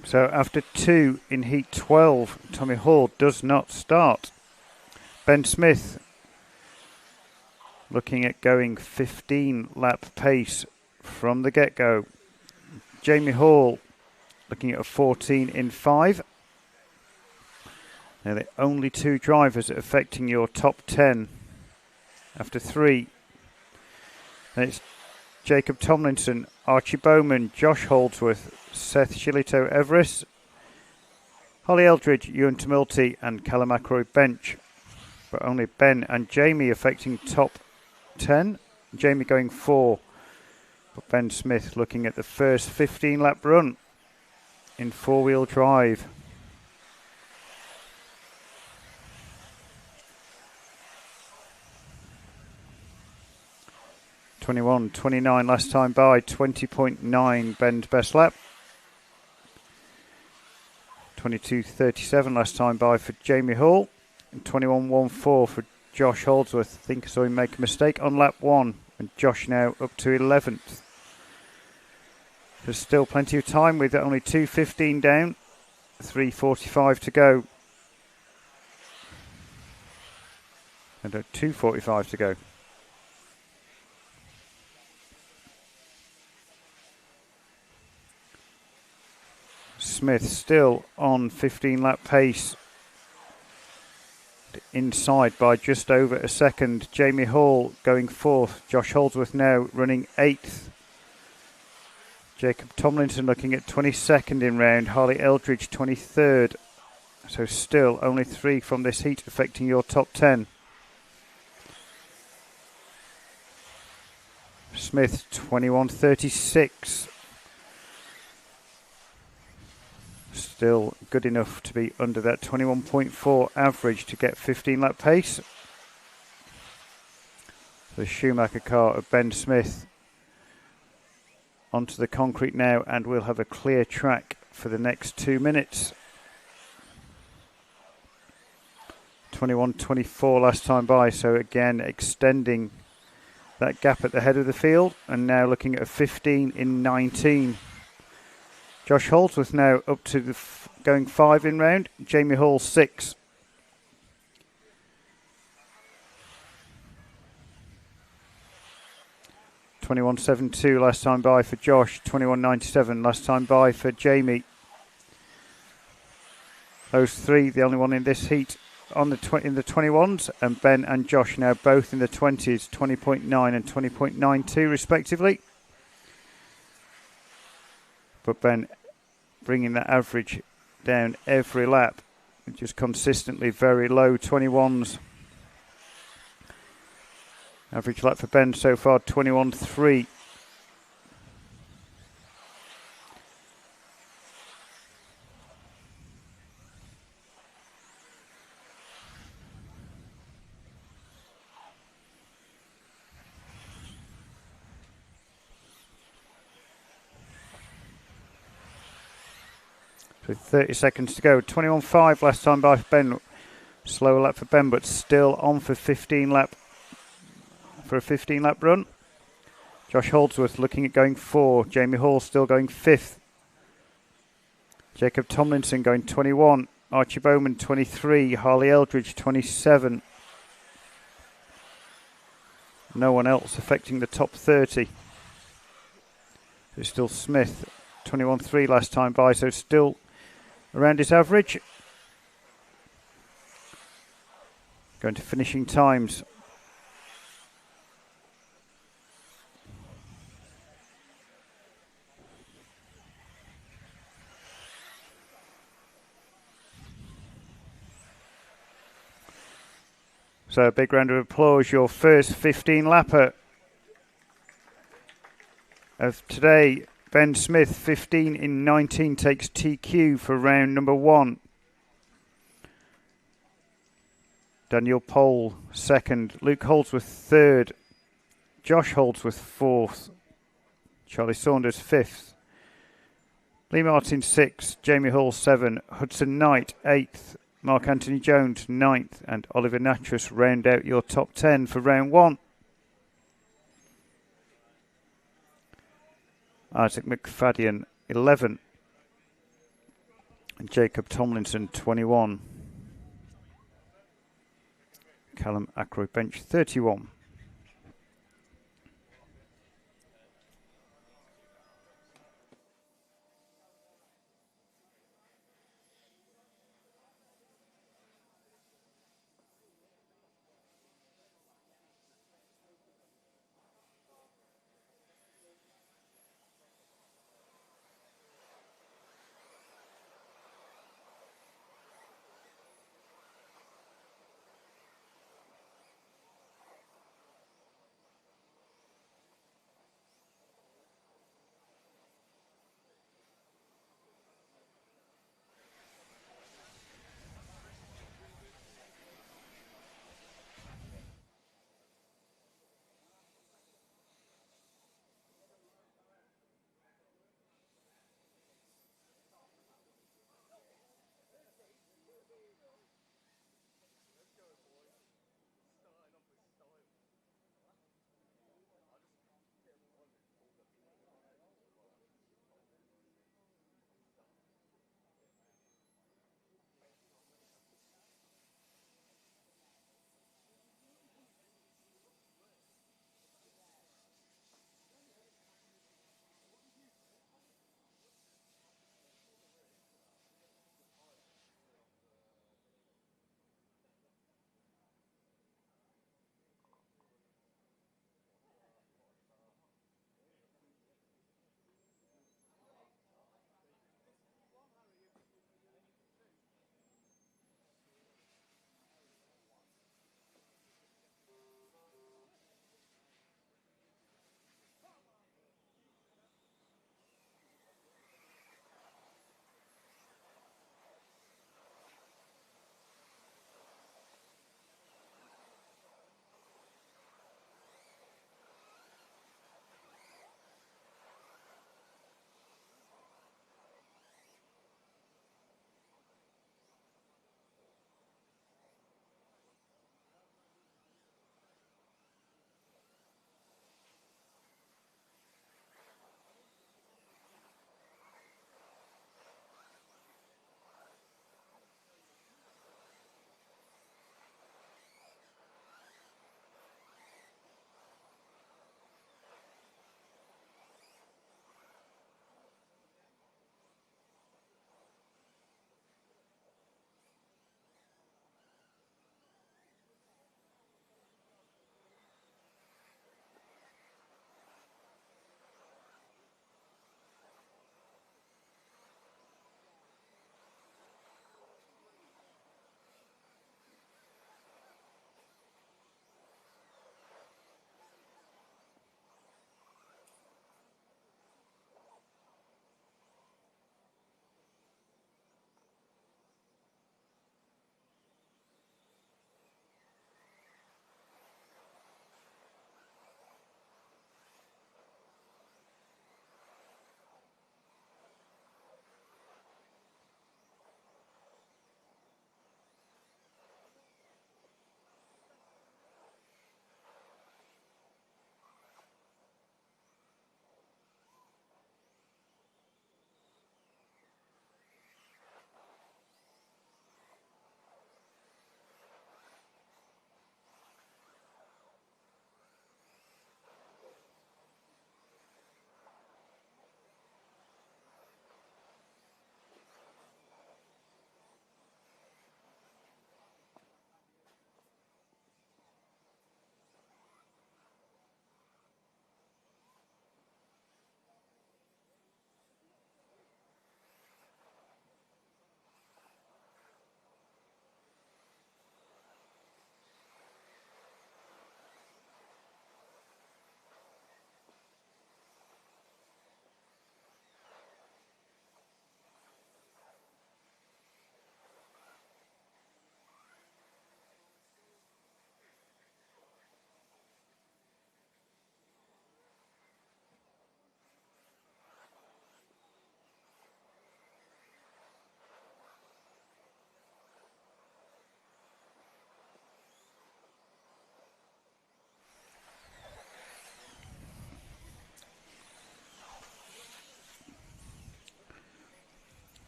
So after 2 in heat 12, Tommy Hall does not start. Ben Smith looking at going 15 lap pace from the get-go. Jamie Hall looking at a 14 in 5. They're the only 2 drivers affecting your top 10. After 3, then it's Jacob Tomlinson, Archie Bowman, Josh Holdsworth, Seth Shillito Everest, Holly Eldridge, Ewan Tumulty and Callum Ackroyd bench. But only Ben and Jamie affecting top 10. Jamie going 4. But Ben Smith looking at the first 15 lap run in 4-wheel drive. .21.29 last time by, 20.9 Ben's best lap. 22.37 last time by for Jamie Hall. And 21.14 for Josh Holdsworth. I think I saw him make a mistake on lap 1. And Josh now up to 11th. There's still plenty of time with only 2.15 down. 3.45 to go. And 2.45 to go. Smith still on 15 lap pace, inside by just over a second. Jamie Hall going 4th. Josh Holdsworth now running 8th. Jacob Tomlinson looking at 22nd in round. Harley Eldridge 23rd. So still only 3 from this heat affecting your top 10. Smith 21.36. Still good enough to be under that 21.4 average to get 15 lap pace. The Schumacher car of Ben Smith onto the concrete now, and we'll have a clear track for the next 2 minutes. 21.24 last time by, so again extending that gap at the head of the field, and now looking at a 15 in 19. Josh Holdsworth now up to the going 5 in round. Jamie Hall 6. .21.72 last time by for Josh. 21.97 last time by for Jamie. Those 3, the only one in this heat on the in the 21s, and Ben and Josh now both in the 20s, 20.9 and 20.92 respectively. But Ben bringing that average down every lap, just consistently very low 21s. Average lap for Ben so far 21.3. So 30 seconds to go. 21.5 last time by for Ben. Slower lap for Ben, but still on for a 15 lap run. Josh Holdsworth looking at going 4. Jamie Hall still going 5th. Jacob Tomlinson going 21. Archie Bowman 23. Harley Eldridge 27. No one else affecting the top 30. There's still Smith 21.3 last time by, so still around his average. Going to finishing times. So a big round of applause, your first 15 lapper of today. Ben Smith, 15 in 19, takes TQ for round number 1. Daniel Pole, 2nd. Luke Holdsworth, 3rd. Josh Holdsworth, 4th. Charlie Saunders, 5th. Lee Martin, 6th. Jamie Hall, 7th. Hudson Knight, 8th. Mark Anthony Jones, 9th. And Oliver Natras round out your top 10 for round 1. Isaac McFadden, 11. And Jacob Tomlinson 21. Callum Ackroyd bench 31.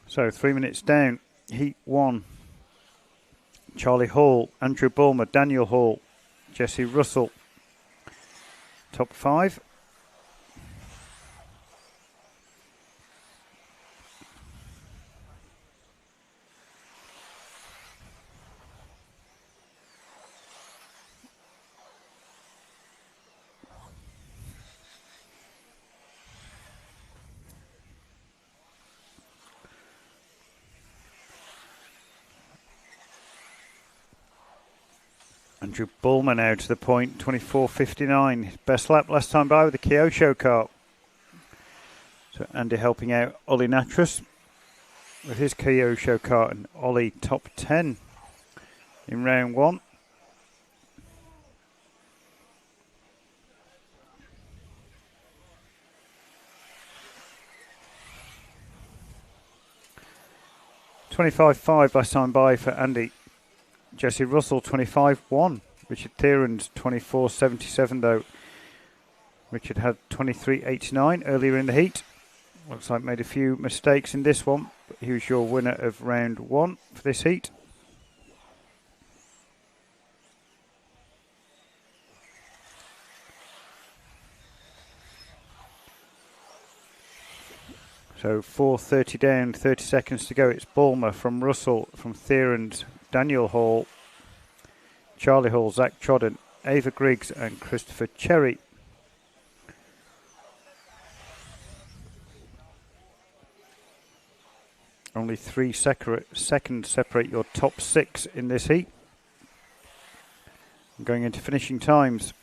So 3 minutes down. Heat 1. Charlie Hall, Andrew Bulmer, Daniel Hall, Jesse Russell. Top 5. Andrew Bulmer now to the point, 24.59. Best lap last time by with the Kyosho kart. So Andy helping out Ollie Natras with his Kyosho kart, and Ollie top 10 in round 1. $25.5 last time by for Andy. Jesse Russell 25.1. Richard Theron's 24.77 though. Richard had 23.89 earlier in the heat. Looks like made a few mistakes in this one, but he was your winner of round 1 for this heat. So 4.30 down, 30 seconds to go. It's Bulmer from Russell, from Theron's, Daniel Hall, Charlie Hall, Zach Trodden, Ava Griggs and Christopher Cherry. Only 3 seconds separate your top 6 in this heat. Going into finishing times.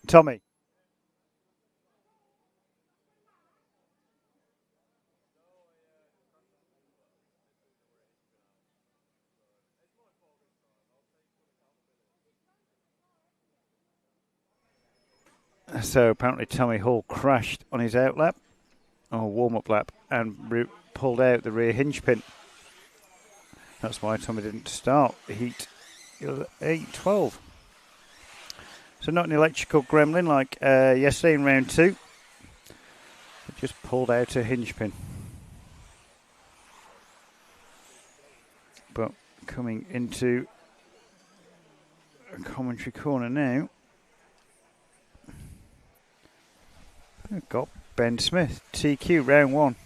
Tommy. So apparently Tommy Hall crashed on his out lap, or warm-up lap, and pulled out the rear hinge pin. That's why Tommy didn't start heat 8-12. So not an electrical gremlin like yesterday in round 2. It just pulled out a hinge pin. But coming into a commentary corner now, we've got Ben Smith, TQ, round 1.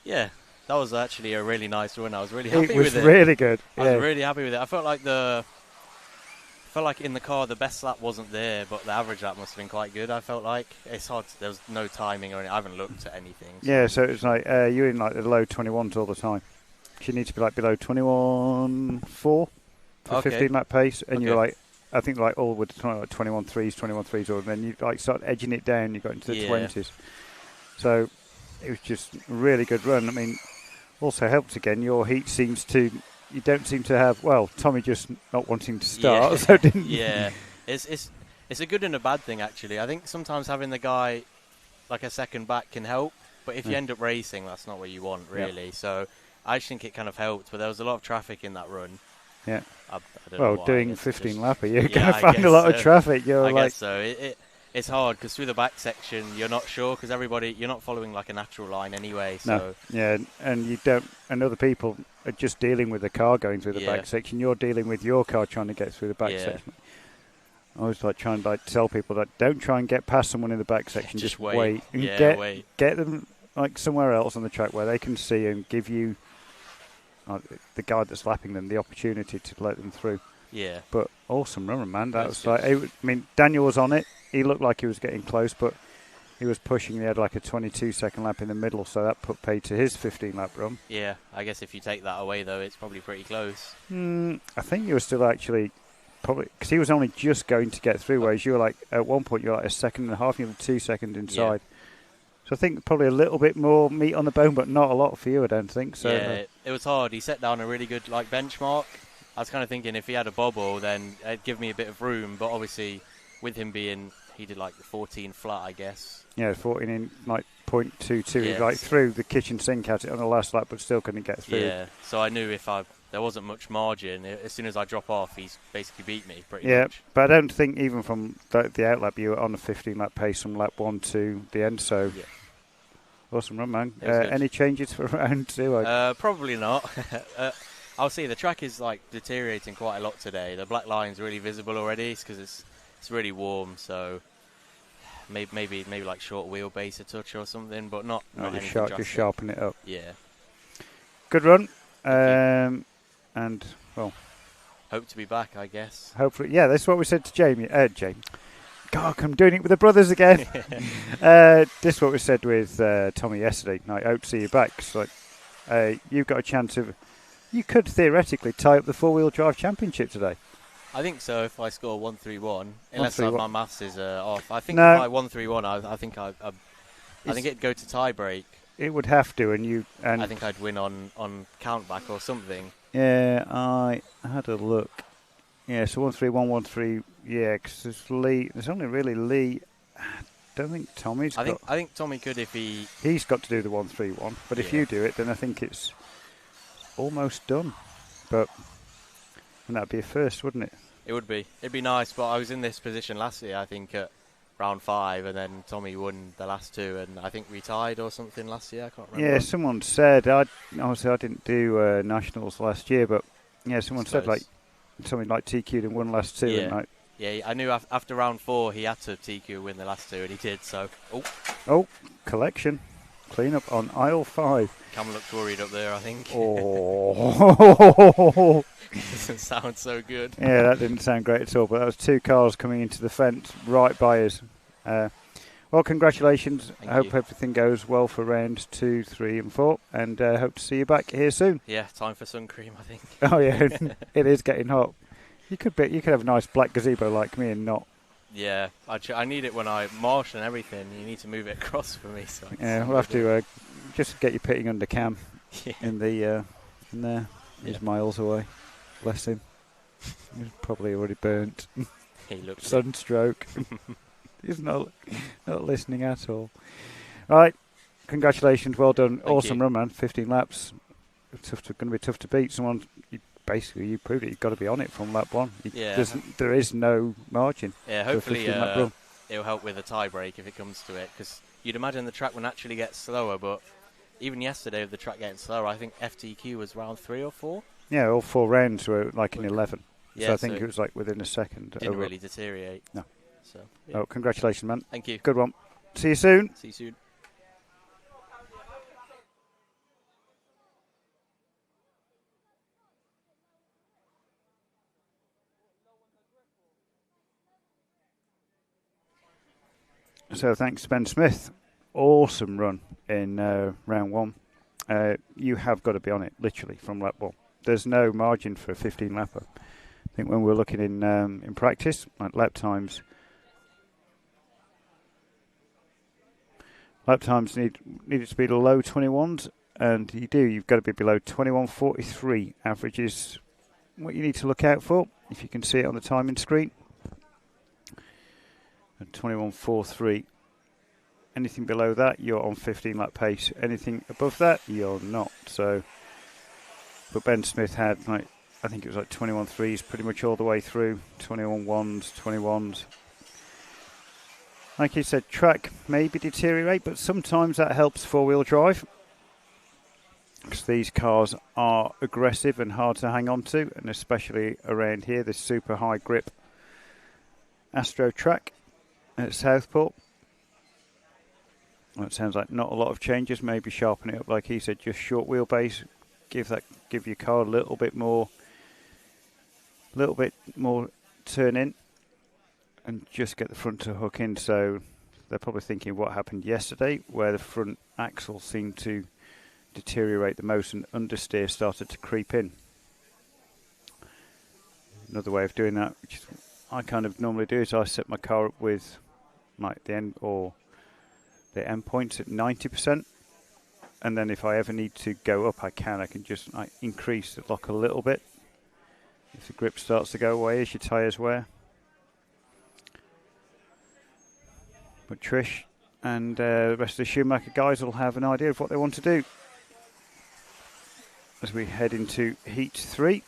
Yeah, that was actually a really nice run. I was really happy with it. It was really good. I was really happy with it. I felt like in the car the best lap wasn't there, but the average lap must have been quite good. I felt like it's hard. There was no timing or anything. I haven't looked at anything. So. Yeah, so it was like you're in like the low 21s all the time. You need to be like below 21.4 for 15 lap pace, and you're like, I think like all with the 21.3s, and then you like start edging it down. You got into the 20s. So it was just a really good run. I mean, also helped again. Your heat seems to, you don't seem to have. Well, Tommy just not wanting to start, so didn't. Yeah, it's a good and a bad thing actually. I think sometimes having the guy like a second back can help, but if you end up racing, that's not what you want really. Yeah. So I just think it kind of helped, but there was a lot of traffic in that run. Yeah. I don't know Well, why. doing It's 15 just- lapper, you're yeah, going to I find a guess lot of so. traffic. You're I like, guess so. It's hard because through the back section, you're not sure because you're not following like a natural line anyway. So no, yeah, and you don't, and other people are just dealing with the car going through the back section. You're dealing with your car trying to get through the back section. I always like trying to tell people that don't try and get past someone in the back section. Just wait and wait. Get them like somewhere else on the track where they can see and give you the guy that's lapping them the opportunity to let them through. Yeah. But awesome run, man. That That's was like, I mean, Daniel was on it. He looked like he was getting close, but he was pushing. He had like a 22-second lap in the middle, so that put paid to his 15-lap run. Yeah, I guess if you take that away, though, it's probably pretty close. I think you were still actually probably because he was only just going to get through, whereas you were like at one point you're like a second and a half, you were 2 seconds inside. So I think probably a little bit more meat on the bone, but not a lot for you, I don't think. So yeah, it was hard. He set down a really good benchmark. I was kind of thinking if he had a bobble, then it'd give me a bit of room. But obviously, with him being, he did like the 14 flat, I guess. Yeah, 14 in like 0.22. Yeah. He like threw the kitchen sink at it on the last lap, but still couldn't get through. Yeah, so I knew there wasn't much margin. As soon as I drop off, he's basically beat me pretty much. But I don't think even from the outlap you were on a 15-lap pace from lap 1 to the end. So awesome run, man. Any changes for round 2? Probably not. I'll see. The track is like deteriorating quite a lot today. The black line's really visible already because it's really warm. So maybe like short wheelbase a touch or something, but not just sharpen it up. Yeah. Good run. And well, hope to be back, I guess. Hopefully, yeah. That's what we said to Jamie. God, I'm doing it with the brothers again. This is what we said with Tommy yesterday. I hope to see you back. So, you've got a chance of. You could theoretically tie up the 4-wheel drive championship today. I think so if I score 1-3-1, unless my maths is off. I think no. if I 1-3-1, I think it'd go to tie break. It would have to, and I think I'd win on countback or something. Yeah, I had a look. Yeah, so 1-3-1, 1-3. Yeah, because there's Lee. There's only really Lee. I don't think Tommy's. I think Tommy could if he. He's got to do the 1-3-1, but if you do it, then I think it's almost done. But that'd be a first, wouldn't it? It would be. It'd be nice, but I was in this position last year, I think, at round 5, and then Tommy won the last 2, and I think we tied or something last year. I can't remember. Yeah, someone said. Obviously, I didn't do nationals last year, but yeah, someone said like something like TQ'd and won last 2. Yeah. And yeah, I knew after round 4 he had to TQ win the last 2, and he did. So, collection. Clean up on aisle 5. Cam looked worried up there, I think. Oh. Doesn't sound so good. Yeah, that didn't sound great at all, but that was 2 cars coming into the fence right by us. Well, congratulations. I hope everything goes well for rounds 2, 3 and 4, and hope to see you back here soon. Yeah, time for sun cream, I think. Oh yeah, it is getting hot. You could have a nice black gazebo like me and not. Yeah, I need it when I marsh and everything. You need to move it across for me. So yeah, we'll have to just get you pitting under Cam in there. He's miles away. Bless him. He's probably already burnt. He looks sunstroke. He's not listening at all. All right, congratulations, well done. Awesome run, man. 15 laps. Going to be tough to beat. Someone. You proved it. You've got to be on it from lap 1. There is no margin. Yeah, hopefully it'll help with a tie break if it comes to it, because you'd imagine the track will naturally get slower, but even yesterday with the track getting slower, I think FTQ was round 3 or 4. Yeah, all 4 rounds were like in 11. Yeah, so I think it was like within a second. Didn't really deteriorate. No. So. Yeah. Oh, congratulations, man. Thank you. Good one. See you soon. See you soon. So thanks, Ben Smith. Awesome run in round 1. You have got to be on it, literally, from lap 1. There's no margin for a 15-lapper. I think when we're looking in practice, like lap times, Lap times needed to be low 21s, and you do. You've got to be below 21:43. Average is what you need to look out for, if you can see it on the timing screen. And 21:43. Anything below that, you're on 15 lap pace. Anything above that, you're not. So, but Ben Smith had, like, I think it was like 21.3s pretty much all the way through. 21.1s, 21s. Like you said, track maybe deteriorate, but sometimes that helps four-wheel drive, because these cars are aggressive and hard to hang on to, and especially around here, this super high grip Astro track at Southport. Well, it sounds like not a lot of changes, maybe sharpen it up, like he said, just short wheelbase, give your car a little bit more turn in, and just get the front to hook in. So they're probably thinking what happened yesterday, where the front axle seemed to deteriorate the most and understeer started to creep in. Another way of doing that, which I kind of normally do, is I set my car up with like the end points at 90%, and then if I ever need to go up, I can just like increase the lock a little bit if the grip starts to go away as your tyres wear. But Trish and the rest of the Schumacher guys will have an idea of what they want to do as we head into Heat 3.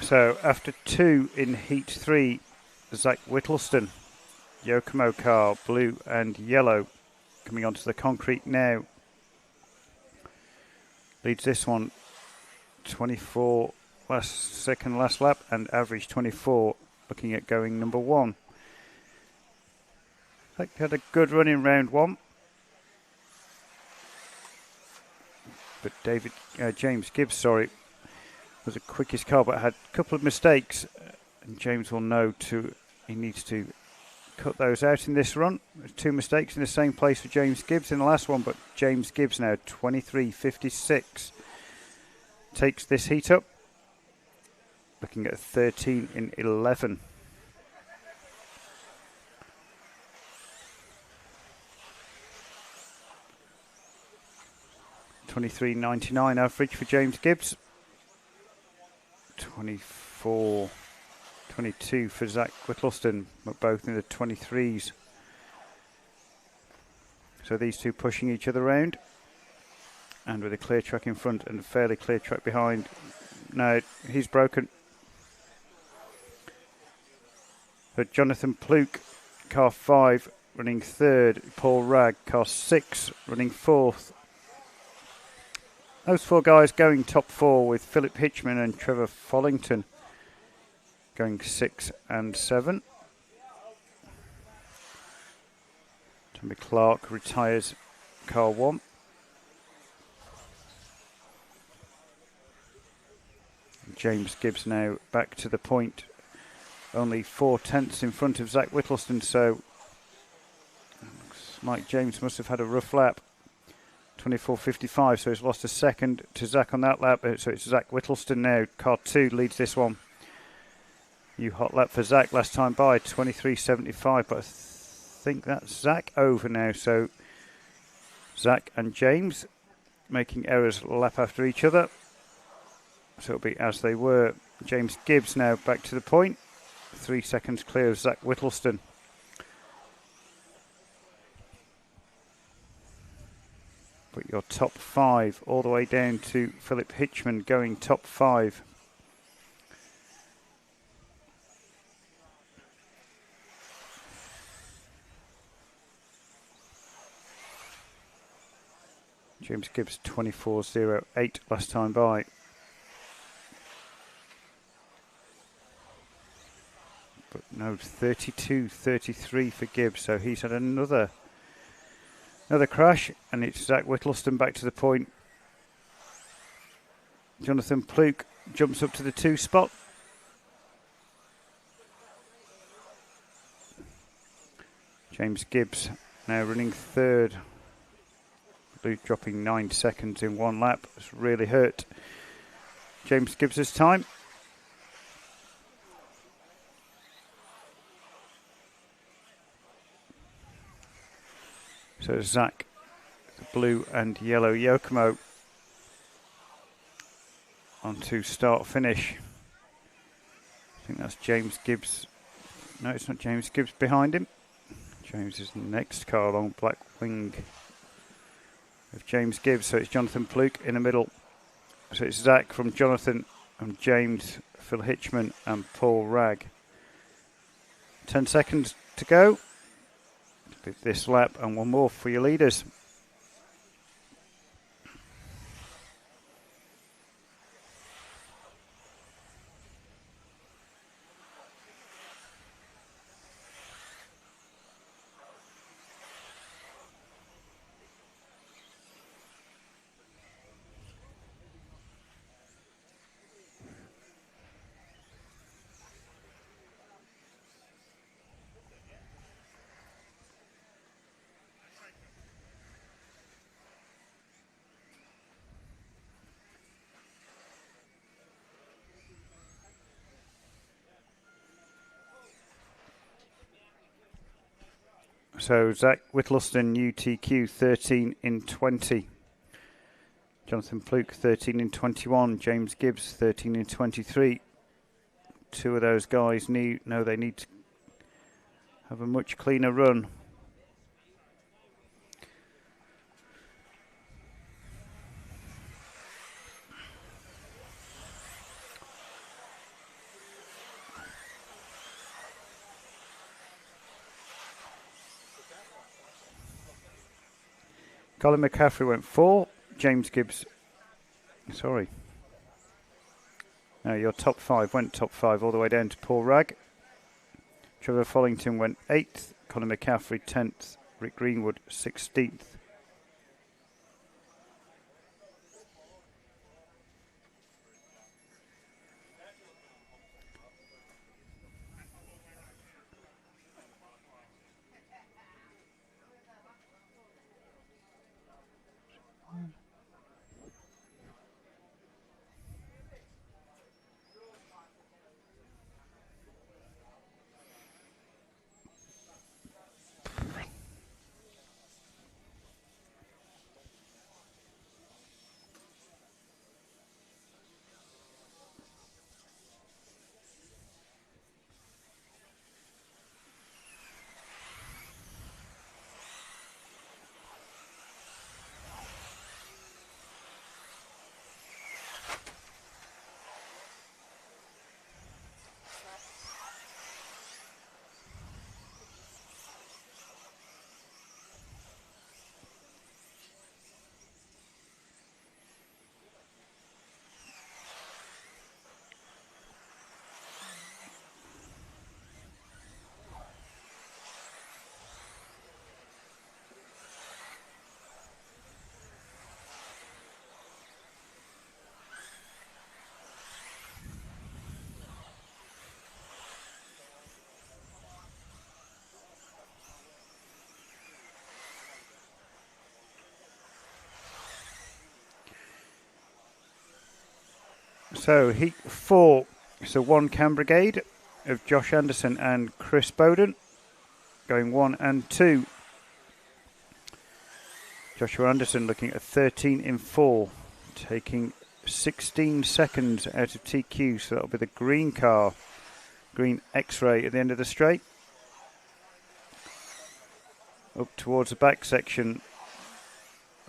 So after 2 in Heat 3, Zach Whittleston, Yokomo car, blue and yellow, coming onto the concrete now. Leads this one 24 second last lap, and average 24, looking at going number 1. Had a good run in round 1. But James Gibbs, was the quickest car, but had a couple of mistakes, and James will know he needs to cut those out in this run. There's 2 mistakes in the same place for James Gibbs in the last one, but James Gibbs now 23.56 takes this heat up, looking at 13 in 11. $23.99 average for James Gibbs. 24.22 for Zach Whittleston, but both in the 23s. So these two pushing each other around, and with a clear track in front and a fairly clear track behind. No, he's broken. But Jonathan Pluke, car 5, running 3rd. Paul Ragg, car 6, running 4th. Those 4 guys going top 4, with Philip Hitchman and Trevor Follington going 6 and 7. Tommy Clark retires car 1. James Gibbs now back to the point, only 4 tenths in front of Zach Whittleston, so looks like James must have had a rough lap. 24.55, so he's lost a second to Zach on that lap. So it's Zach Whittleston now. Car 2 leads this one. New hot lap for Zach last time by, 23.75, but I think that's Zach over now. So Zach and James making errors lap after each other. So it'll be as they were. James Gibbs now back to the point. 3 seconds clear of Zach Whittleston. But your top 5, all the way down to Philip Hitchman going top 5. James Gibbs 24.08 last time by. But no, 32.33 for Gibbs, so he's had another crash, and it's Zach Whittleston back to the point. Jonathan Pluke jumps up to the 2 spot. James Gibbs now running 3rd. Luke dropping 9 seconds in 1 lap. It's really hurt James Gibbs' time. So Zach, the blue and yellow Yokomo, on to start finish. I think that's James Gibbs. No, it's not James Gibbs behind him. James is next car along Black Wing of James Gibbs. So it's Jonathan Pluke in the middle. So it's Zach from Jonathan and James, Phil Hitchman and Paul Ragg. 10 seconds to go. This lap and one more for your leaders. So Zach Whittleston, UTQ 13 in 20. Jonathan Pluke 13 in 21. James Gibbs 13 in 23. 2 of those guys need to have a much cleaner run. Colin McCaffrey went 4. James Gibbs, sorry. No, your top 5 went top 5 all the way down to Paul Ragg. Trevor Follington went 8th. Colin McCaffrey 10th. Rick Greenwood 16th. So heat 4, so 1 Cam Brigade of Josh Anderson and Chris Bowden going 1 and 2. Joshua Anderson looking at 13 in 4, taking 16 seconds out of TQ, so that'll be the green car, green X-ray at the end of the straight. Up towards the back section,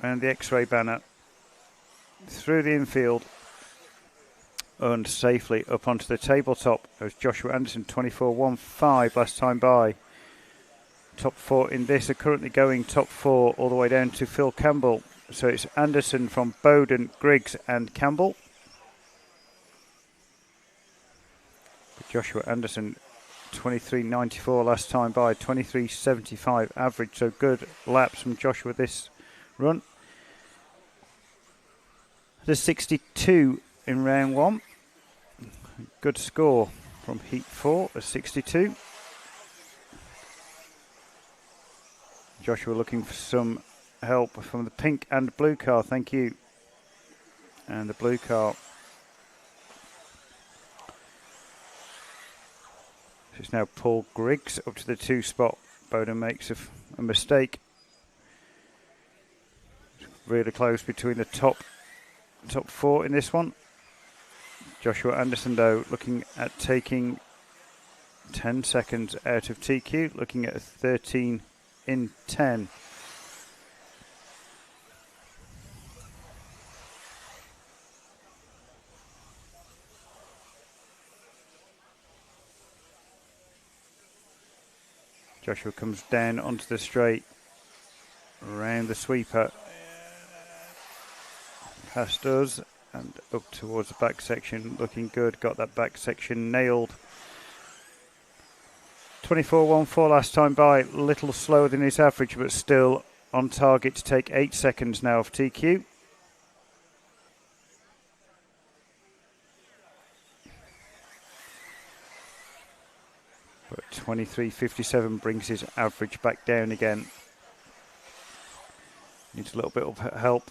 around the X-ray banner, through the infield, and safely up onto the tabletop. There's Joshua Anderson, 24.15 last time by. Top 4 in this are currently going top 4 all the way down to Phil Campbell. So it's Anderson from Bowden, Griggs and Campbell. But Joshua Anderson, 23.94 last time by, 23.75 average. So good laps from Joshua this run. There's 62 in round 1. Good score from heat 4 at 62. Joshua looking for some help from the pink and blue car, thank you. And the blue car. It's now Paul Griggs up to the 2 spot. Bowden makes a mistake. Really close between the top 4 in this one. Joshua Anderson though looking at taking 10 seconds out of TQ, looking at a 13 in 10. Joshua comes down onto the straight, around the sweeper, past us and up towards the back section, looking good, got that back section nailed. 24.14 last time by, little slower than his average but still on target to take 8 seconds now off TQ. But 23.57 brings his average back down again. Needs a little bit of help.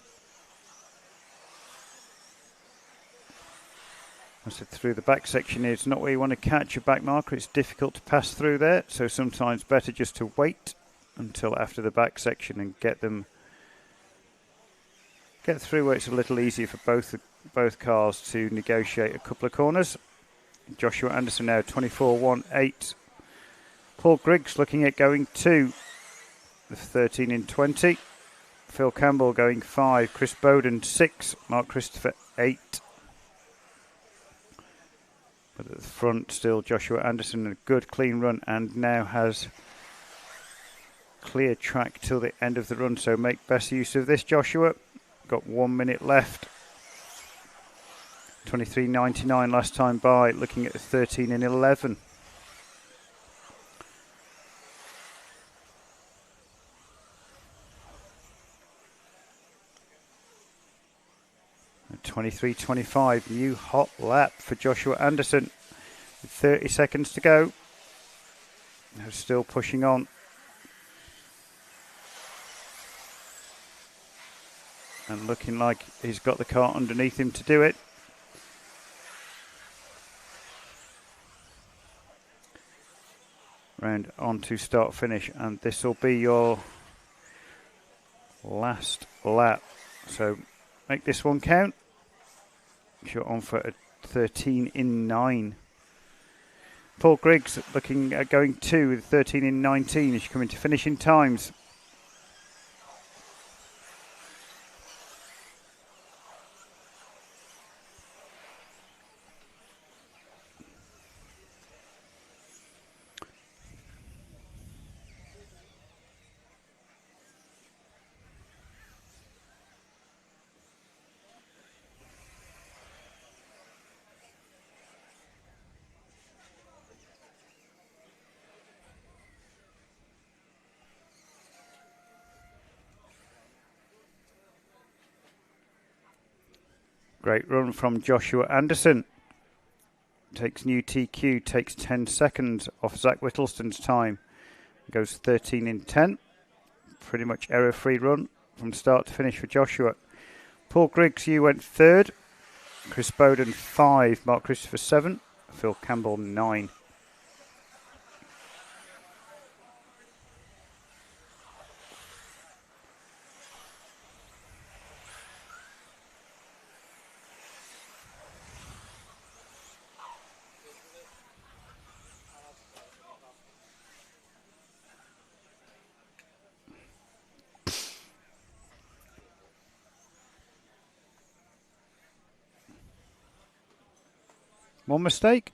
I said through the back section is not where you want to catch a back marker. It's difficult to pass through there, so sometimes better just to wait until after the back section and get through where it's a little easier for both cars to negotiate a couple of corners. Joshua Anderson now 24.18. Paul Griggs looking at going 2, the 13 in 20. Phil Campbell going 5. Chris Bowden 6. Mark Christopher 8. But at the front still Joshua Anderson, a good clean run and now has clear track till the end of the run. So make best use of this, Joshua. Got 1 minute left. 23.99 last time by, looking at the 13 in 11. 23.25, new hot lap for Joshua Anderson. With 30 seconds to go. They're still pushing on. And looking like he's got the car underneath him to do it. Round on to start finish, and this will be your last lap. So make this one count. You're on for a 13 in 9. Paul Griggs looking at going 2 with 13 in 19 as you come into finishing times. Great run from Joshua Anderson. Takes new TQ, takes 10 seconds off Zach Whittleston's time. Goes 13 in 10. Pretty much error-free run from start to finish for Joshua. Paul Griggs, you went 3rd. Chris Bowden 5. Mark Christopher 7. Phil Campbell 9. One mistake.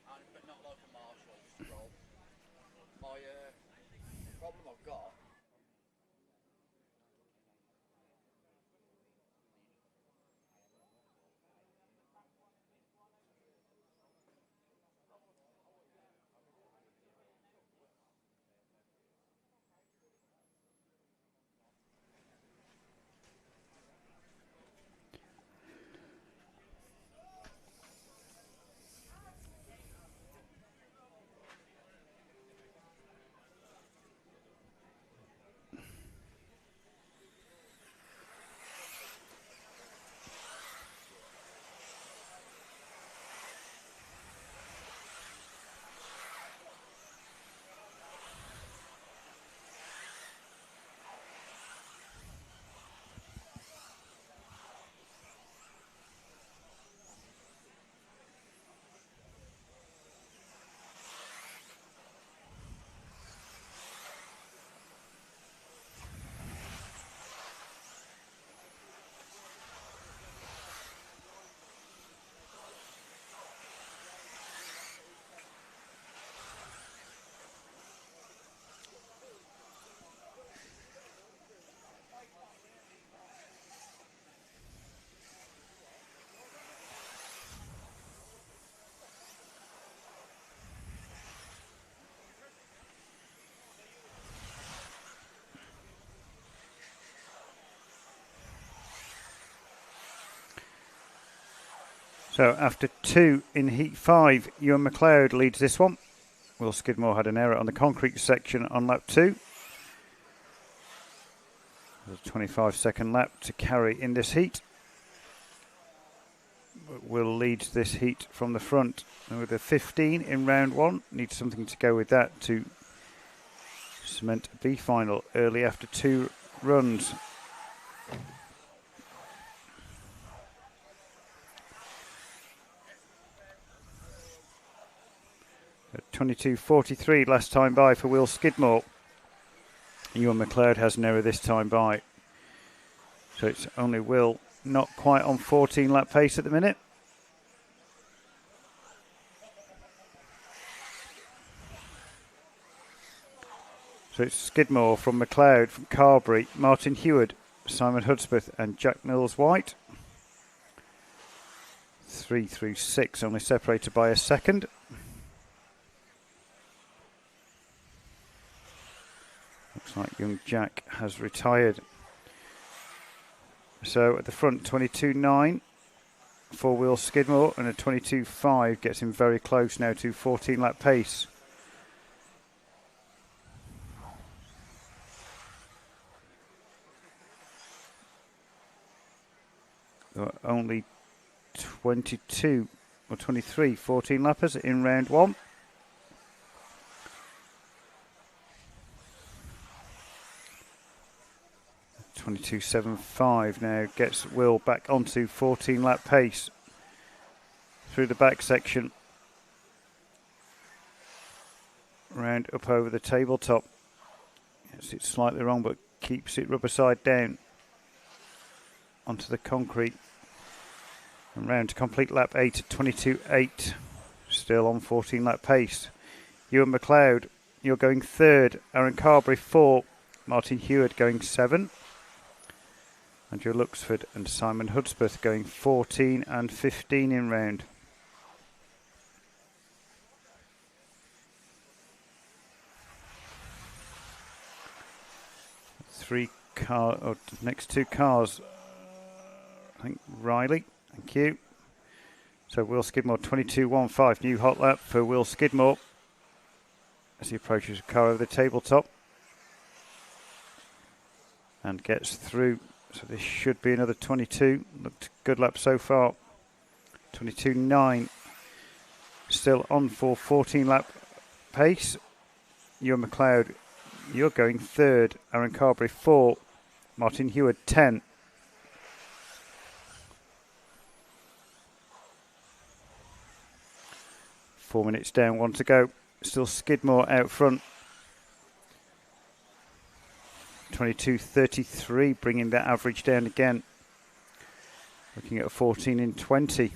But not like a Marshall roll. My problem I've got. So after 2 in Heat 5, Ewan McLeod leads this one. Will Skidmore had an error on the concrete section on lap 2. There's a 25-second lap to carry in this heat. But Will leads this heat from the front. And with a 15 in round 1, needs something to go with that to cement a B final early after 2 runs. 22.43 last time by for Will Skidmore. Ewan McLeod has an error this time by. So it's only Will, not quite on 14 lap pace at the minute. So it's Skidmore from McLeod, from Carberry, Martin Heward, Simon Hudspeth and Jack Mills-White. 3 through 6 only separated by a second. Looks like young Jack has retired. So at the front, 22.9 for Will Skidmore, and a 22.5 gets him very close now to 14 lap pace. There are only 22 or 23 14 lappers in round 1. .22.75 now gets Will back onto 14 lap pace through the back section. Round up over the tabletop. Yes, it's slightly wrong, but keeps it rubber side down onto the concrete. And round to complete lap 8 at 22.8. Still on 14 lap pace. Ewan McLeod, you're going 3rd. Aaron Carberry 4. Martin Heward going 7. Andrew Luxford and Simon Hudspeth going 14 and 15 in round. Next 2 cars. I think Riley, thank you. So Will Skidmore 22.15, new hot lap for Will Skidmore as he approaches the car over the tabletop and gets through. So this should be another 22. Looked good lap so far. 22.9. Still on for 14 lap pace. Ewan McLeod, you're going 3rd. Aaron Carberry 4. Martin Heward 10. Four minutes down, 1 to go. Still Skidmore out front. 22.33, bringing that average down again. Looking at a 14 in 20.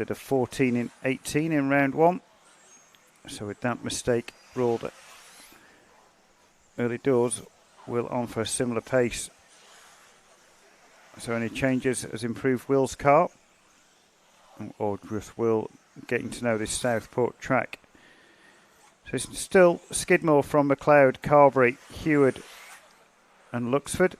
did a 14 in 18 in round 1. So with that mistake ruled early doors, Will on for a similar pace. So any changes has improved Will's car, or just Will getting to know this Southport track. So it's still Skidmore from McLeod, Carberry, Heward and Luxford.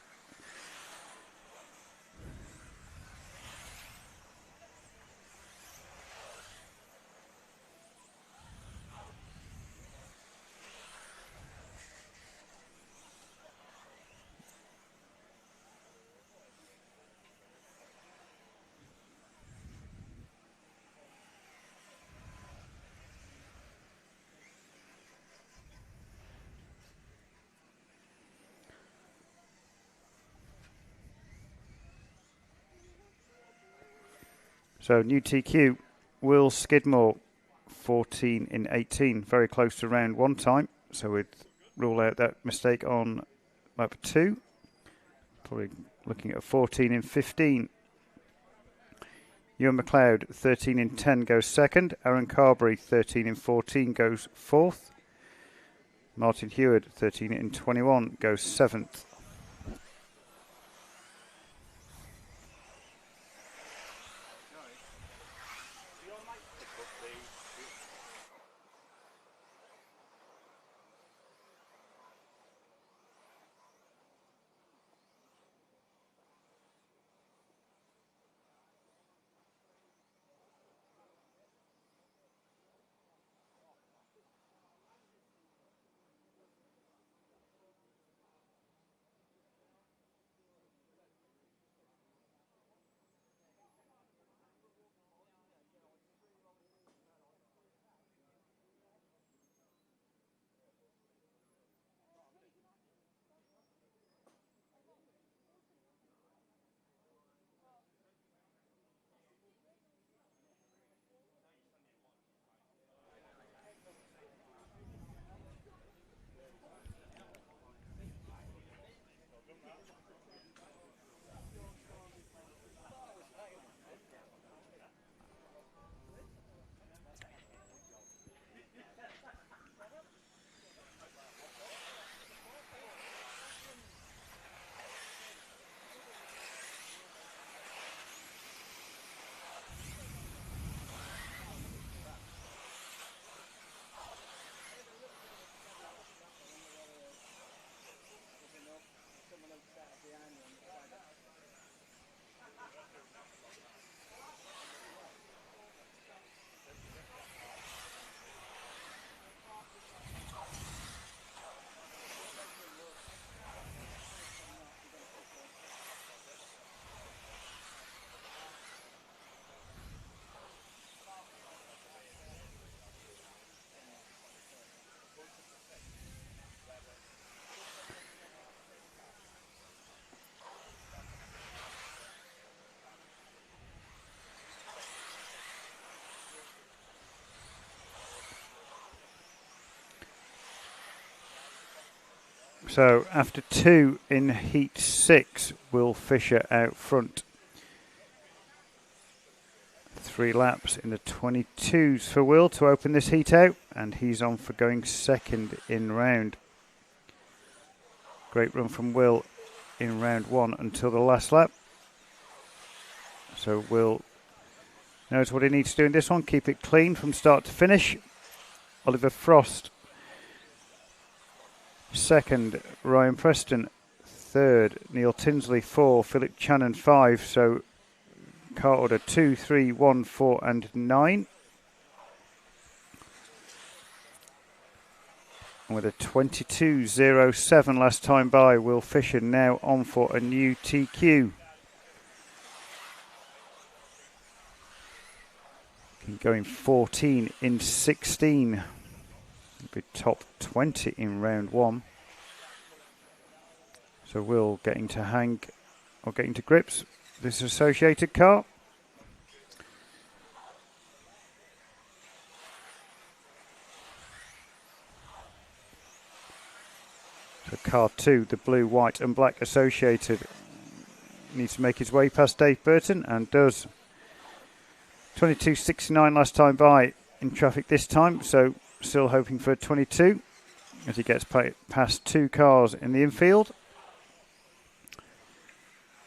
So new TQ, Will Skidmore, 14 in 18, very close to round 1 time. So we'd rule out that mistake on lap 2. Probably looking at a 14 in 15. Ewan McLeod, 13 in 10 goes second. Aaron Carberry, 13 in 14 goes fourth. Martin Heward, 13 in 21 goes seventh. So after 2 in heat 6, Will Fisher out front. 3 laps in the 22s for Will to open this heat out, and he's on for going second in round. Great run from Will in round 1 until the last lap. So Will knows what he needs to do in this one, keep it clean from start to finish. Oliver Frost second, Ryan Preston third, Neil Tinsley 4, Philip Channon 5. So car order 2, 3, 1, 4 and 9. And with a 22.07 last time by, Will Fisher now on for a new TQ. Going 14 in 16. Be top 20 in round 1. So Will getting to hang or getting to grips this associated car. So car 2, the blue, white and black associated, needs to make his way past Dave Burton and does. 22.69 last time by in traffic this time, so still hoping for a 22 as he gets past 2 cars in the infield.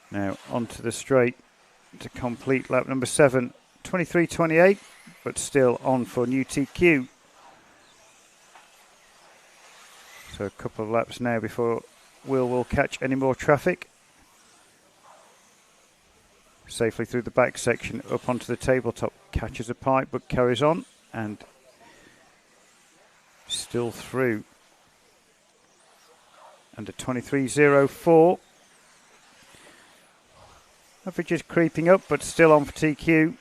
Now onto the straight to complete lap number 7. 23.28, but still on for new TQ. So a couple of laps now before will catch any more traffic. Safely through the back section, up onto the tabletop, catches a pipe but carries on and still through. Under 23.04. Average is creeping up but still on for TQ.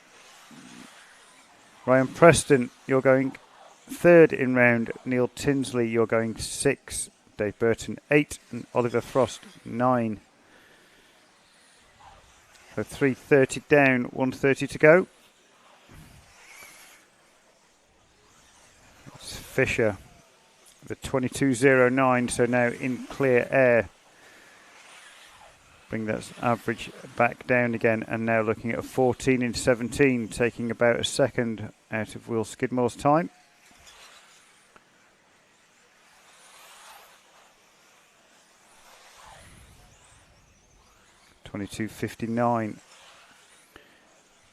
Ryan Preston, you're going 3rd in round. Neil Tinsley, you're going 6. Dave Burton 8 and Oliver Frost 9. So 3:30 down, 1:30 to go. It's Fisher, the 22.09, so now in clear air. Bring that average back down again, and now looking at a 14 in 17, taking about a second out of Will Skidmore's time. .22.59,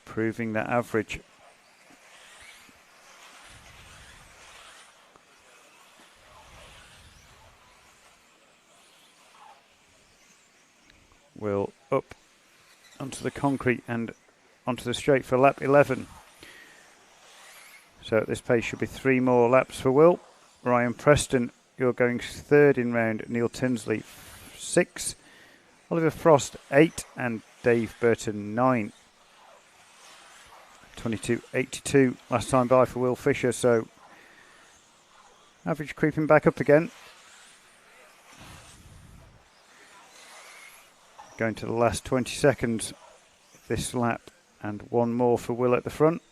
proving that average. Will up onto the concrete and onto the straight for lap 11. So at this pace should be 3 more laps for Will. Ryan Preston, you're going 3rd in round. Neil Tinsley 6. Oliver Frost 8 and Dave Burton 9. 22.82 last time by for Will Fisher, so average creeping back up again. Going to the last 20 seconds this lap, and 1 more for Will at the front.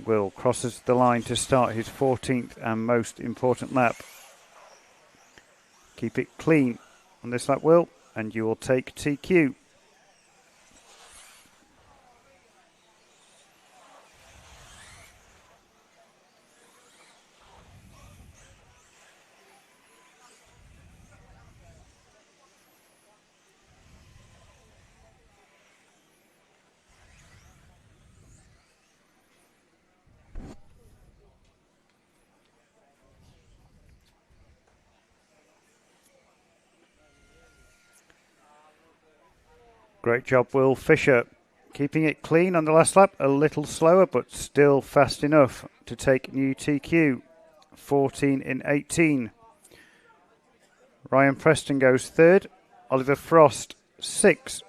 Will crosses the line to start his 14th and most important lap. Keep it clean on this lap, Will, and you will take TQ. Great job, Will Fisher. Keeping it clean on the last lap, a little slower, but still fast enough to take new TQ. 14 in 18. Ryan Preston goes 3rd. Oliver Frost 6.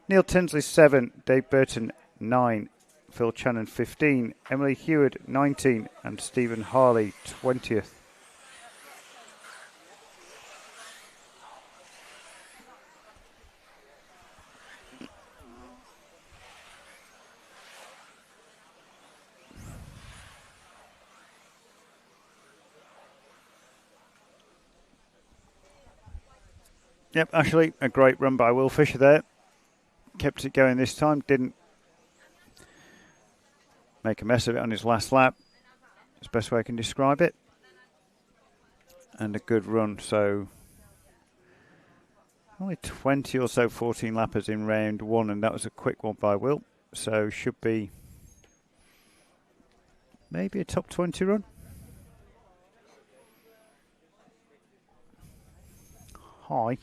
Neil Tinsley 7. Dave Burton 9. Phil Channon 15. Emily Heward 19. And Stephen Harley 20th. Yep, Ashley, a great run by Will Fisher there. Kept it going this time, didn't make a mess of it on his last lap. It's the best way I can describe it. And a good run, so only 20 or so 14 lappers in round 1, and that was a quick one by Will. So should be maybe a top 20 run. Hi.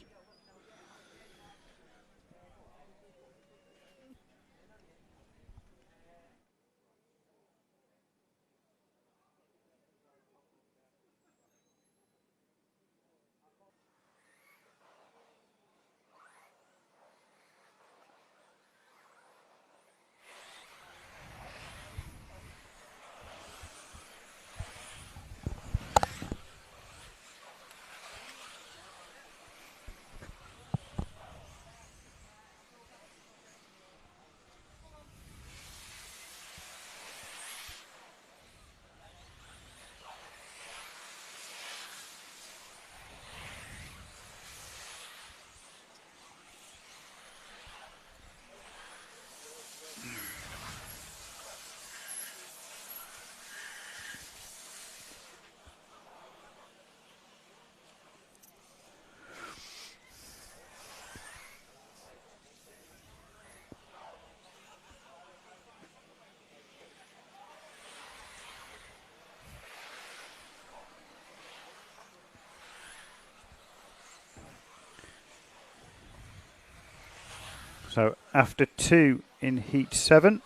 after 2 in heat 7.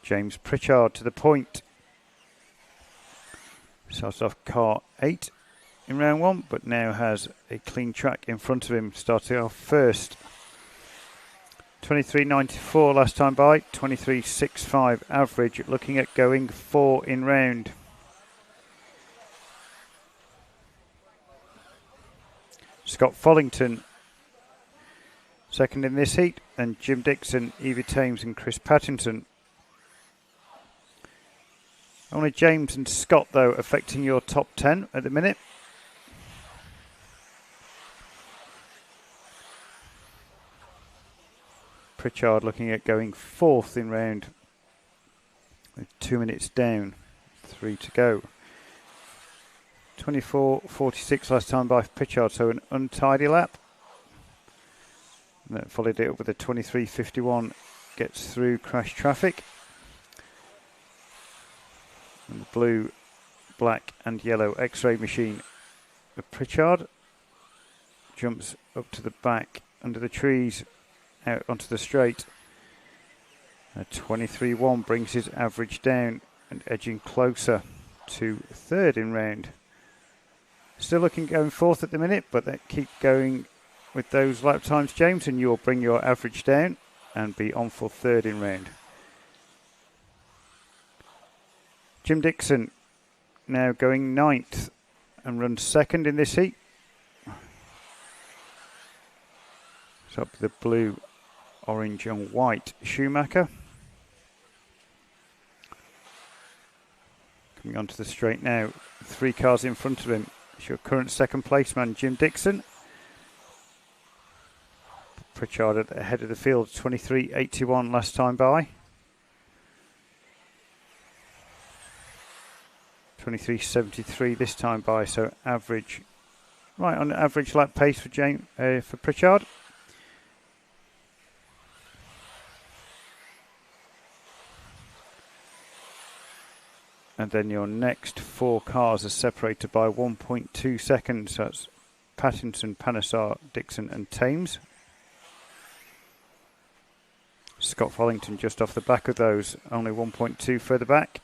James Pritchard to the point. Starts off car 8 in round 1, but now has a clean track in front of him, starting off first. 23.94 last time by, 23.65 average, looking at going 4 in round. Scott Follington second in this heat, and Jim Dixon, Evie Thames and Chris Pattinson. Only James and Scott, though, affecting your top 10 at the minute. Pritchard looking at going 4th in round with 2 minutes down, 3 to go. 24.46 last time by Pritchard, so an untidy lap. And that followed it up with a 23.51, gets through crash traffic. And the blue, black and yellow X-ray machine of Pritchard jumps up to the back under the trees, out onto the straight. A 23.1 brings his average down and edging closer to 3rd in round. Still looking going 4th at the minute, but they keep going with those lap times, James, and you'll bring your average down and be on for 3rd in round. Jim Dixon now going 9th and runs 2nd in this heat. So up the blue, orange and white Schumacher. Coming onto the straight now, 3 cars in front of him. It's your current 2nd placeman, Jim Dixon. Pritchard at the head of the field, 23.81 last time by. 23.73 this time by, so average, right on average lap pace for Pritchard. And then your next 4 cars are separated by 1.2 seconds. So that's Pattinson, Panesar, Dixon and Thames. Scott Follington just off the back of those, only 1.2 further back.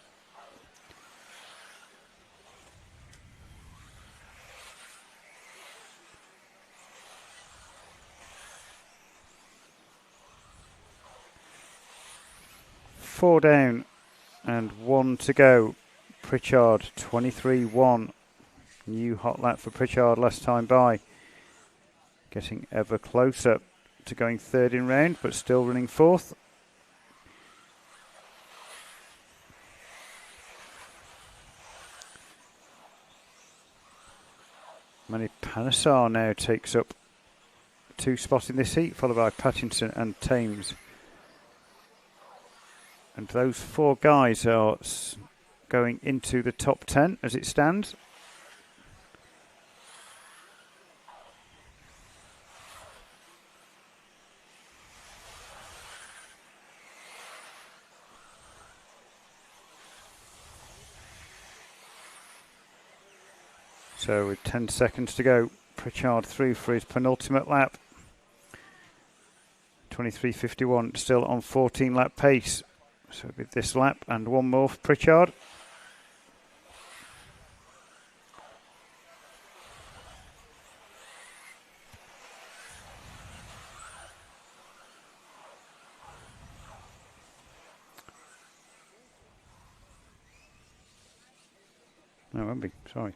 Four down and 1 to go. Pritchard 23.1. New hot lap for Pritchard last time by. Getting ever closer to going 3rd in round, but still running 4th. Manny Panesar now takes up 2 spots in this heat, followed by Pattinson and Thames. And those 4 guys are going into the top 10 as it stands. So with 10 seconds to go, Pritchard through for his penultimate lap. 23.51, still on 14 lap pace. So with this lap and 1 more for Pritchard. No, it won't be, sorry.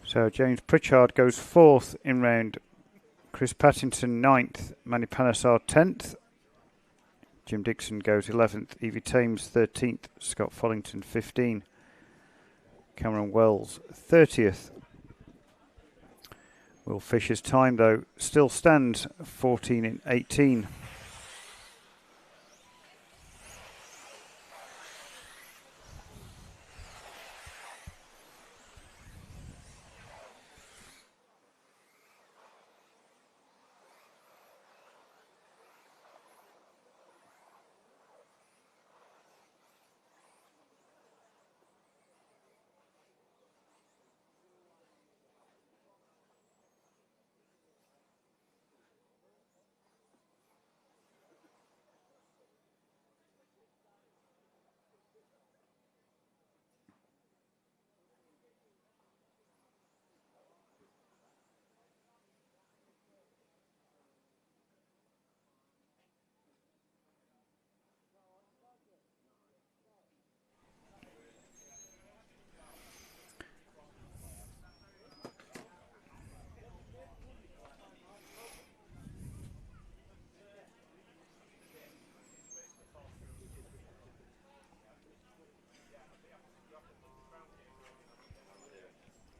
So James Pritchard goes 4th in round. Chris Pattinson 9th. Manny Panesar 10th. Jim Dixon goes 11th. Evie Thames 13th. Scott Follington 15th. Cameron Wells 30th. Will Fisher's time, though, still stands 14 in 18.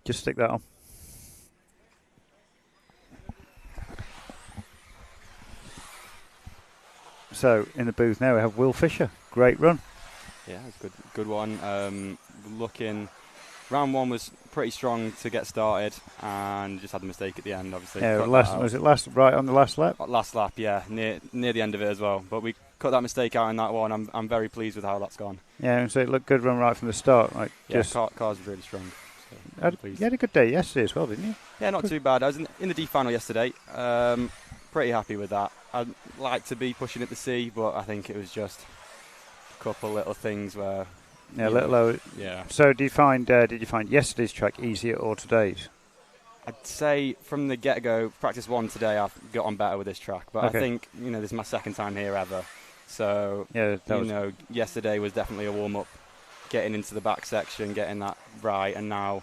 Just stick that on. So in the booth now we have Will Fisher. Great run. Yeah, it's good one. Looking, round one was pretty strong to get started, and just had a mistake at the end. Obviously, Yeah, cut last that out. was it last right on the last lap? Last lap, yeah, near the end of it as well. But we cut that mistake out in that one. I'm very pleased with how that's gone. Yeah, and so it looked good run right from the start. Like Yeah, just cars were really strong. So I'm pleased. you had a good day yesterday as well, didn't you? Yeah, not too bad. I was in the D final yesterday. Pretty happy with that. I'd like to be pushing it to C, but I think it was just a couple little things where. Yeah, a little low. Yeah. So did you find yesterday's track easier or today's? I'd say from the get-go, practice one today, I've got on better with this track. But Okay. I think, this is my second time here ever. So, Yeah, yesterday was definitely a warm-up, getting into the back section, getting that right, and now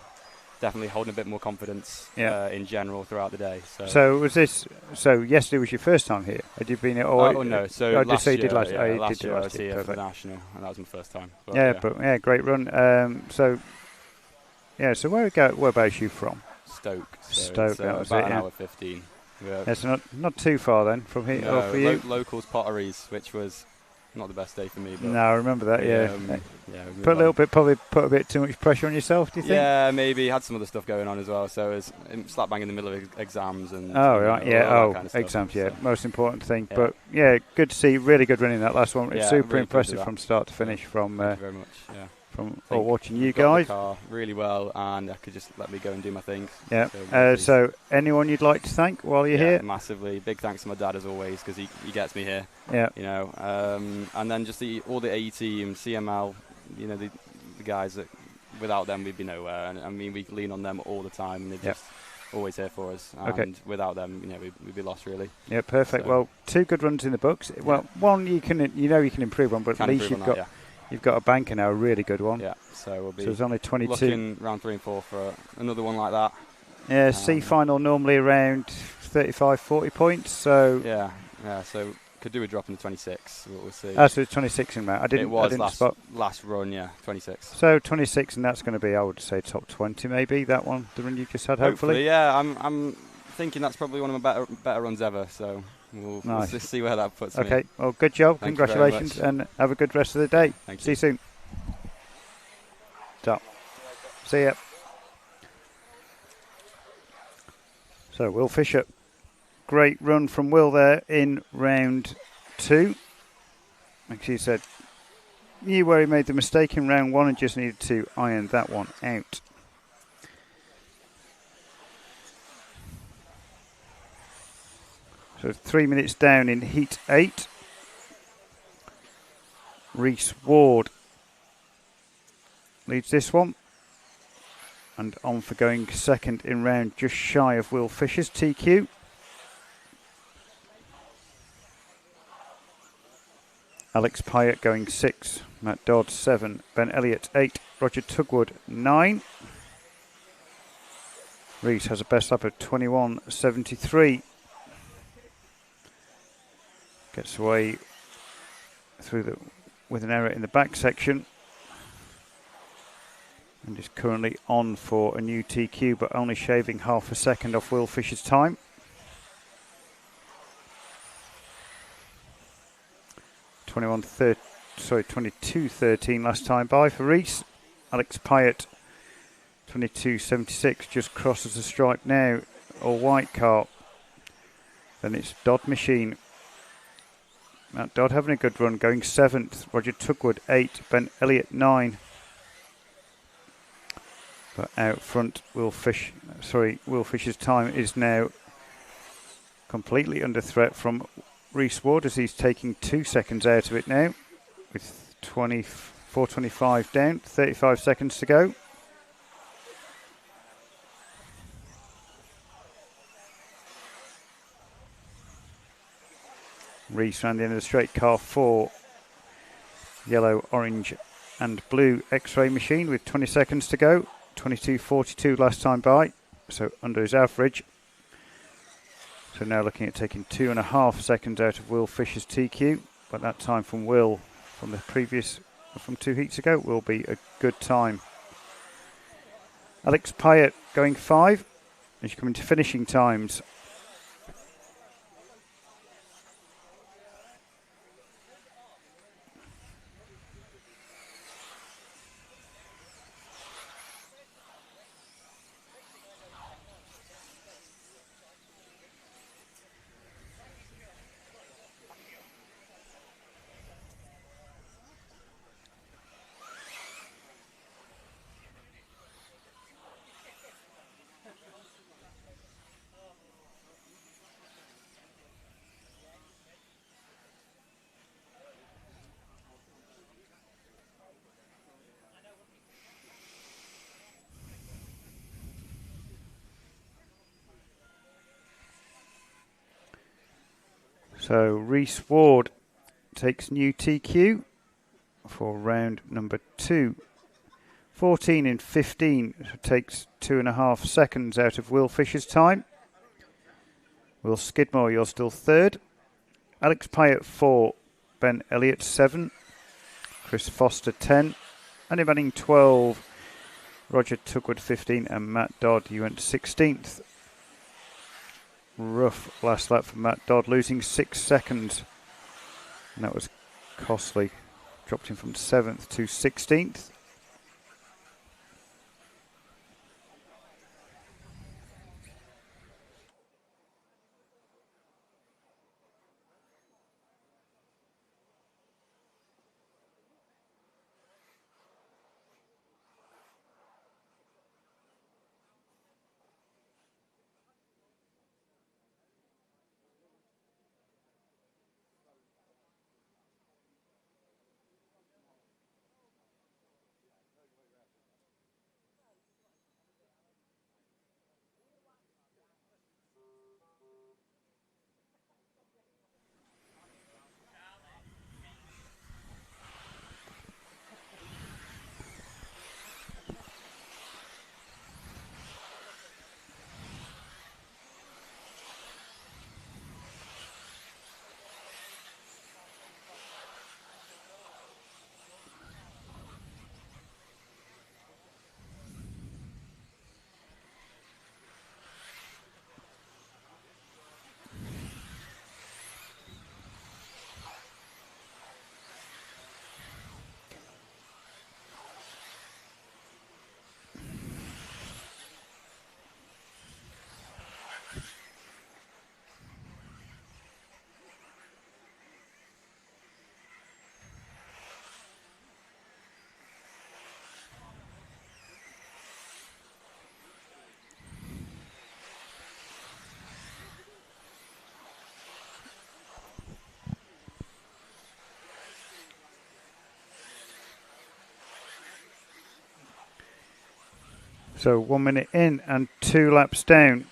definitely holding a bit more confidence in general throughout the day. So was this? So yesterday was your first time here? Had you been here? No. So I last just say you year, did last. yeah, Oh, you last did year I was last here year. for the Perfect. national, and that was my first time. But, Yeah, great run. So so whereabouts you from? Stoke. So Stoke, it's, that was about it, an yeah. hour 15. Yeah. Yeah, so not too far then from here. No, for you? locals Potteries, which was not the best day for me. But No, I remember that. Yeah. we moved on. Probably put a bit too much pressure on yourself. Do you think? Yeah, maybe had some other stuff going on as well. So it was slap bang in the middle of exams and. Oh right, yeah. all Oh, that kind of stuff, exams. Yeah, so. most important thing. Yeah. But yeah, good to see. Really good running that last one. It's Yeah, super really pleased with impressive that. from start to finish. From Thank you very much. Yeah. from Think watching you got guys. the car really well, and I could just let me go and do my thing. Yeah. So, really pleased. So anyone you'd like to thank while you're here? Massively. Big thanks to my dad as always, because he gets me here. Yeah. And then just all the AE team, CML, the guys that without them we'd be nowhere. And I mean we lean on them all the time, and they're just always here for us. And Okay. without them, we'd be lost really. Yeah, perfect. So- Well, 2 good runs in the books. Well, one you can improve on, but Can at least improve on that, you've got a banker now, a really good one. Yeah. So we'll be So there's only 22. looking round 3 and 4 for another one like that. Yeah, C final normally around 35, 40 points. So Yeah. So could do a drop in the 26. We'll see. so it's 26 in that. I it didn't was spot. last run, 26. So 26, and that's going to be, I would say, top 20 maybe. That one, the run you just had, hopefully. Yeah. I'm thinking that's probably one of my better runs ever. So we'll Nice. just see where that puts me. Okay. Well, good job. Thank you very Congratulations, much. and have a good rest of the day. Thank See you soon. So, see ya. So Will Fisher, great run from Will there in round 2. Like she said, knew where he made the mistake in round 1 and just needed to iron that one out. So 3 minutes down in heat 8. Reese Ward leads this one. And on for going second in round, just shy of Will Fisher's TQ. Alex Pyatt going 6, Matt Dodd 7, Ben Elliott 8, Roger Tugwood 9. Reese has a best lap of 21.73. Gets away with an error in the back section. And is currently on for a new TQ, but only shaving half a second off Will Fisher's time. — 22.13 last time by for Reese. Alex Pyatt 22.76, just crosses the stripe now. All white car. Then it's Dodd Machine. Matt Dodd having a good run, going 7th. Roger Tugwood 8, Ben Elliott 9. But out front, Will Fisher's time is now completely under threat from Reese Ward, as he's taking 2 seconds out of it now, with 4:25 down, 35 seconds to go. Reese round the end of the straight, car 4, yellow, orange and blue X-ray machine with 20 seconds to go. 22.42 last time by, so under his average. So now looking at taking 2.5 seconds out of Will Fisher's TQ, but that time from Will from 2 heats ago will be a good time. Alex Pyatt going 5 as you come into finishing times. So Reese Ward takes new TQ for round number 2. 14 in 15, so takes 2.5 seconds out of Will Fisher's time. Will Skidmore, you're still third. Alex Pyatt 4, Ben Elliott 7, Chris Foster 10, Andy Manning 12, Roger Tugwood 15, and Matt Dodd, you went 16th. Rough last lap for Matt Dodd, losing 6 seconds. And that was costly. Dropped him from 7th to 16th. So 1 minute in and 2 laps down.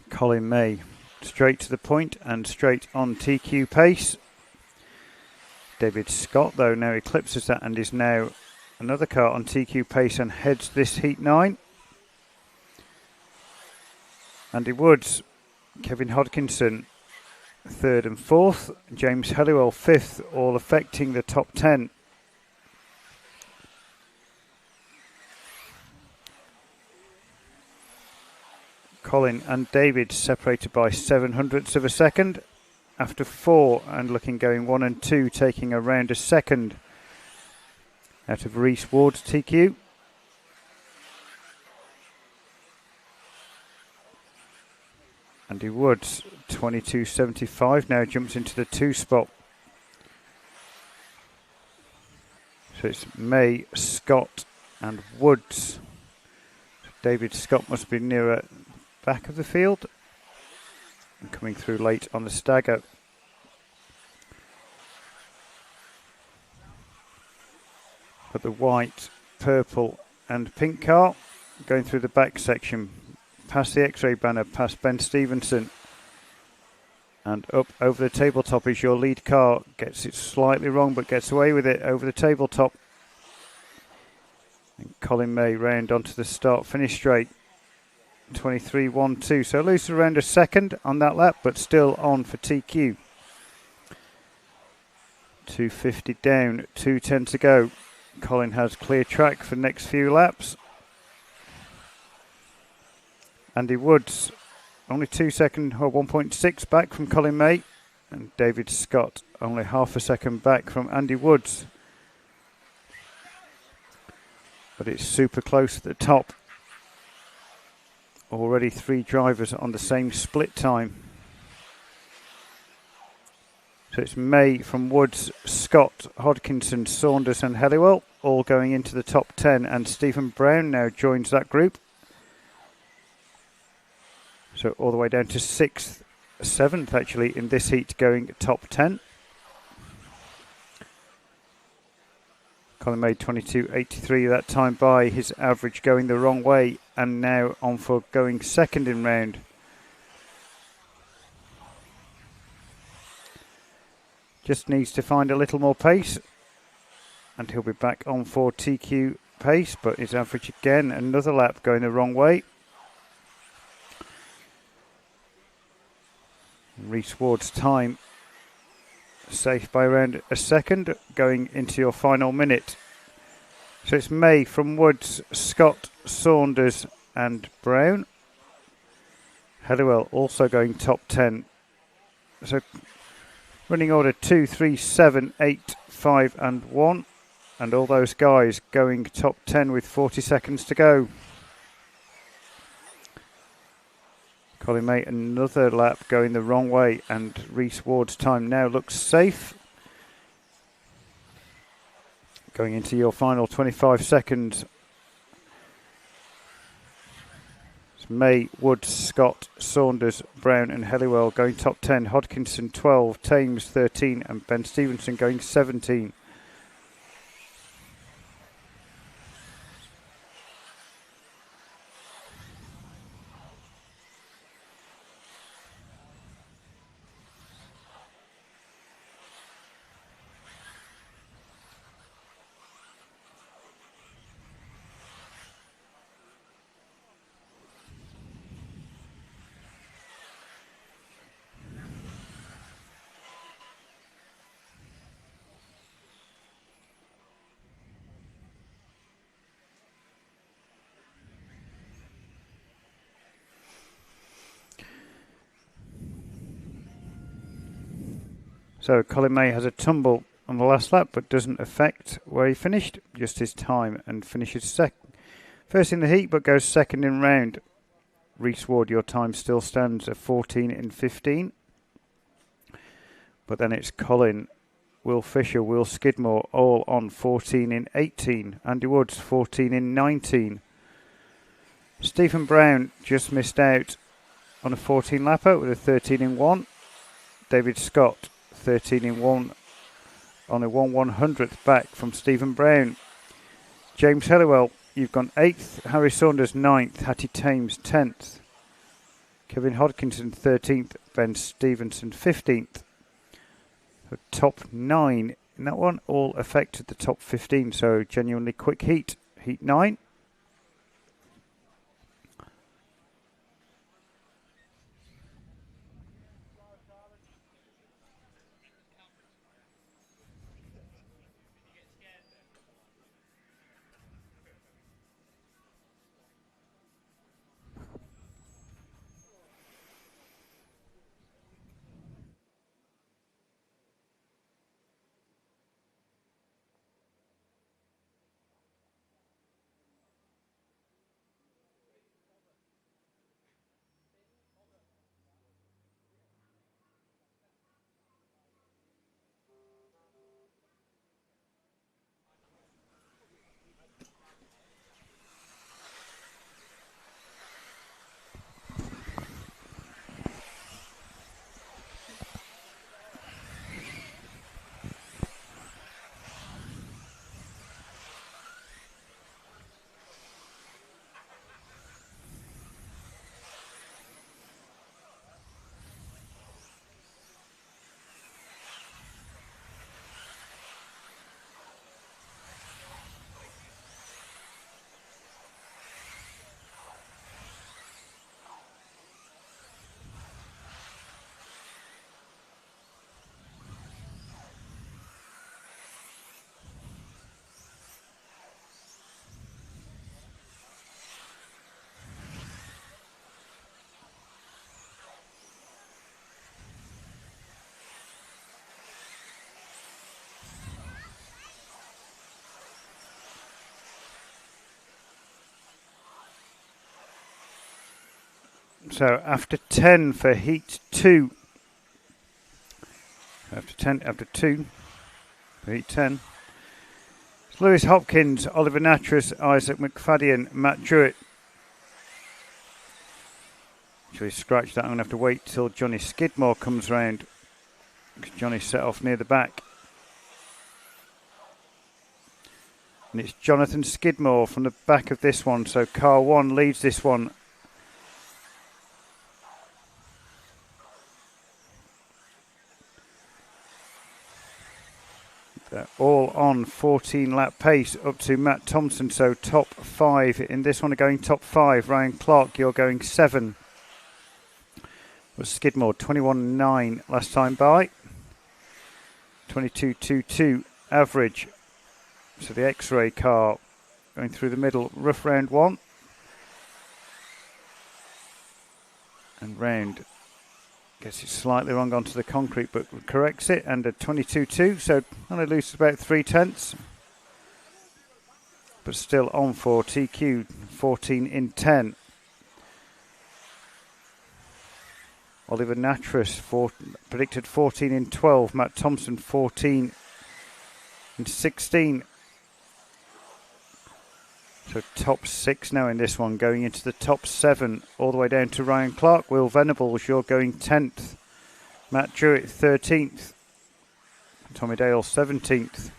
Colin May straight to the point and straight on TQ pace. David Scott though now eclipses that and is now another car on TQ pace and heads this heat 9. Andy Woods, Kevin Hodkinson 3rd and 4th, James Halliwell 5th, all affecting the top 10. Colin and David separated by 700ths of a second after 4 and looking going 1 and 2, taking around a second out of Reese Ward's TQ. Andy Woods 22.75 now jumps into the 2 spot. So it's May, Scott and Woods. David Scott must be nearer back of the field and coming through late on the stagger. But the white, purple and pink car going through the back section past the X-ray banner, past Ben Stevenson and up over the tabletop is your lead car. Gets it slightly wrong but gets away with it over the tabletop. And Colin May round onto the start finish straight. 23.12, so loses around a second on that lap, but still on for TQ. 250 down, 2:10 to go. Colin has clear track for the next few laps. Andy Woods only 2 seconds or 1.6 back from Colin May, and David Scott only half a second back from Andy Woods. But it's super close at the top. Already 3 drivers on the same split time. So it's May from Woods, Scott, Hodkinson, Saunders and Helliwell all going into the top 10, and Stephen Brown now joins that group. So all the way down to 6th, 7th actually in this heat, going top 10. Colin made 22.83 that time by, his average going the wrong way, and now on for going second in round. Just needs to find a little more pace, and he'll be back on for TQ pace, but his average again, another lap going the wrong way. Reece Ward's time safe by around a second, going into your final minute. So it's May from Woods, Scott, Saunders and Brown. Helliwell also going top 10. So running order 2, 3, 7, 8, 5 and 1. And all those guys going top 10 with 40 seconds to go. Colin May another lap going the wrong way, and Reece Ward's time now looks safe. Going into your final 25 seconds. It's May, Woods, Scott, Saunders, Brown and Helliwell going top 10. Hodkinson 12, Thames 13 and Ben Stevenson going 17. So Colin May has a tumble on the last lap, but doesn't affect where he finished, just his time, and finishes first in the heat, but goes second in round. Reece Ward, your time still stands at 14 in 15. But then it's Colin, Will Fisher, Will Skidmore, all on 14 in 18. Andy Woods, 14 in 19. Stephen Brown just missed out on a 14 lapper with a 13 in 1. David Scott, 13 in 1 on a 1/100th back from Stephen Brown. James Helliwell, you've gone 8th. Harry Saunders 9th. Hattie Thames 10th. Kevin Hodkinson 13th. Ben Stevenson 15th. The top 9 in that one all affected the top 15, so genuinely quick heat. Heat 9. So after 10 for heat 2. After 2 for heat 10. It's Lewis Hopkins, Oliver Natras, Isaac McFadden, Matt Jewett. Actually scratch that. I'm going to have to wait till Johnny Skidmore comes round, because Johnny set off near the back. And it's Jonathan Skidmore from the back of this one. So car 1 leads this one. They're all on 14 lap pace up to Matt Thompson. So top 5 in this one are going top 5. Ryan Clark, you're going 7. Was Skidmore 21.9 last time by. 22.22 average. So the X-ray car going through the middle, rough round 1. And round gets it slightly wrong onto the concrete, but corrects it, and a 22.2, so only loses about 3/10. But still on for TQ, 14 in 10. Oliver Natras predicted 14 in 12. Matt Thompson 14 in 16. So top 6 now in this one, going into the top 7, all the way down to Ryan Clark. Will Venables, you're going 10th. Matt Jewett 13th. Tommy Dale 17th.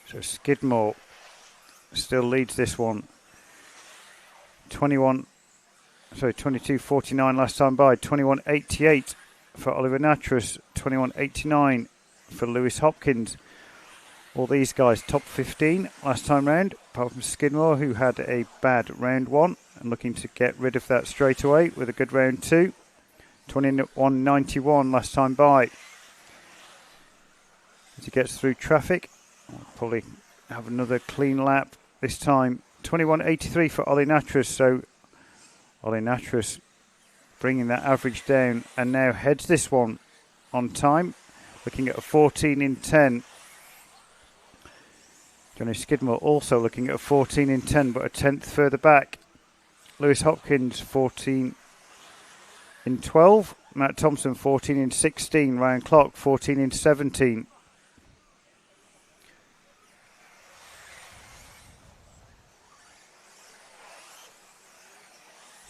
So Skidmore still leads this one. 22.49 last time by. 21.88 for Oliver Natras. 21.89 for Lewis Hopkins. All these guys top 15 last time round, apart from Skidmore, who had a bad round 1 and looking to get rid of that straight away with a good round 2. 21.91 last time by. As he gets through traffic, I'll probably have another clean lap this time. 21.83 for Ollie Natras, so Ollie Natras bringing that average down and now heads this one on time, looking at a 14 in 10. Johnny Skidmore also looking at a 14 in 10, but a 10th further back. Lewis Hopkins 14 in 12. Matt Thompson 14 in 16. Ryan Clark 14 in 17.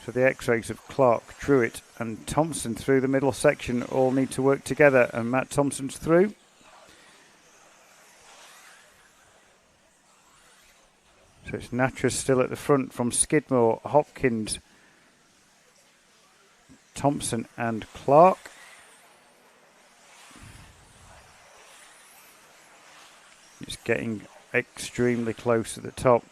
So the X-rays of Clark, Druitt and Thompson through the middle section all need to work together, and Matt Thompson's through. So it's Natras still at the front from Skidmore, Hopkins, Thompson and Clark. It's getting extremely close at the top.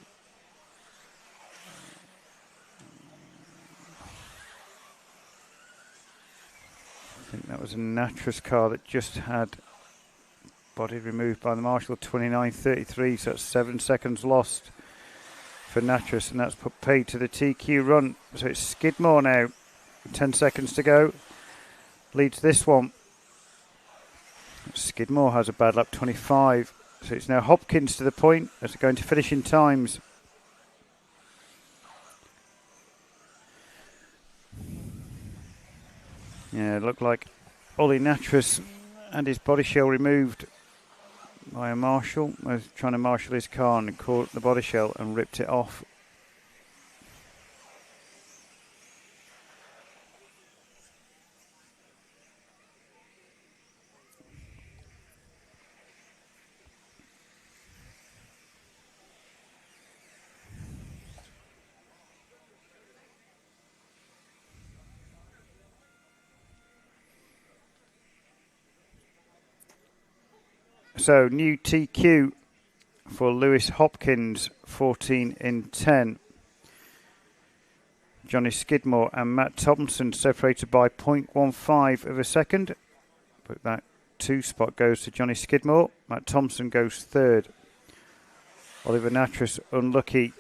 I think that was a Natras car that just had body removed by the marshal. 29.33, so that's 7 seconds lost for Natras, and that's put paid to the TQ run. So it's Skidmore now, 10 seconds to go, leads this one. Skidmore has a bad lap, 25, so it's now Hopkins to the point as they're going to finish in times. Yeah, it looked like Ollie Natras and his body shell removed by a marshal. He was trying to marshal his car and caught the body shell and ripped it off. So new TQ for Lewis Hopkins, 14 in 10. Johnny Skidmore and Matt Thompson separated by 0.15 of a second. But that 2 spot goes to Johnny Skidmore. Matt Thompson goes 3rd. Oliver Natras, unlucky.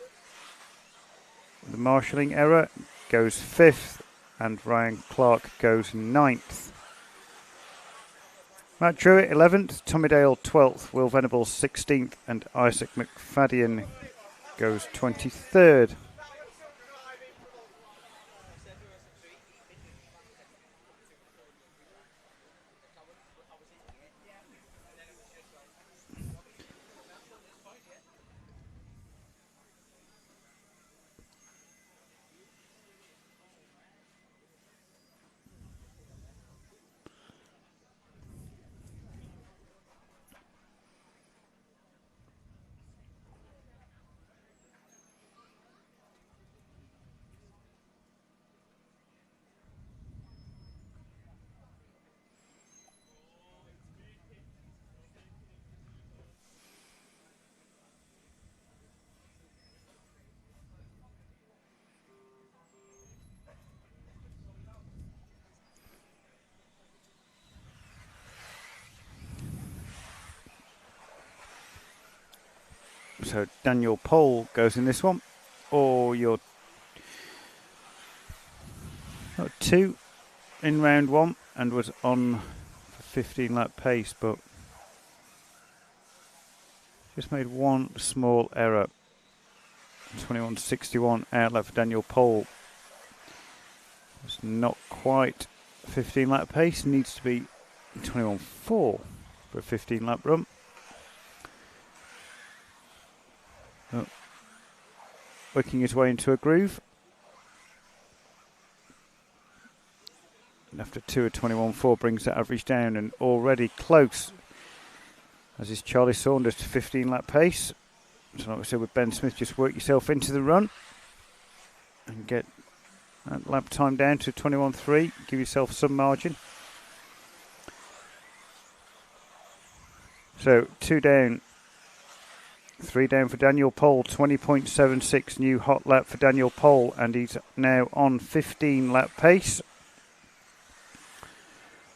The marshalling error, goes 5th. and Ryan Clark goes 9th. Matt Druitt 11th, Tommy Dale 12th, Will Venables 16th, and Isaac McFadden goes 23rd. So Daniel Pole goes in this one, or your 2 in round 1 and was on for 15 lap pace, but just made one small error. 21.61 outlet for Daniel Pole. It's not quite 15 lap pace, needs to be 21.4 for a 15 lap run. Working his way into a groove. And after 2 at 21.4 brings the average down, and already close, as is Charlie Saunders, to 15 lap pace. So like I said with Ben Smith, just work yourself into the run and get that lap time down to 21.3, give yourself some margin. So 2 down, 3 down for Daniel Pole, 20.76 new hot lap for Daniel Pole, and he's now on 15 lap pace.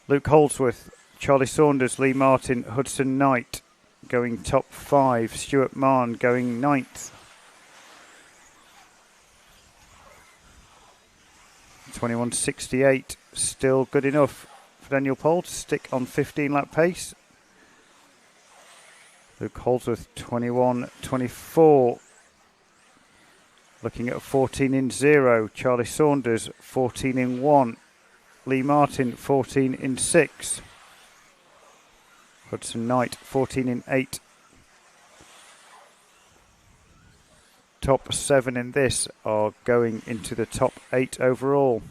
Luke Holdsworth, Charlie Saunders, Lee Martin, Hudson Knight going top 5, Stuart Mahon going 9th. 21.68, still good enough for Daniel Pole to stick on 15 lap pace. Luke Holdsworth 21.24, looking at 14 in 0. Charlie Saunders 14 in 1. Lee Martin 14 in 6. Hudson Knight 14 in 8. Top 7 in this are going into the top 8 overall.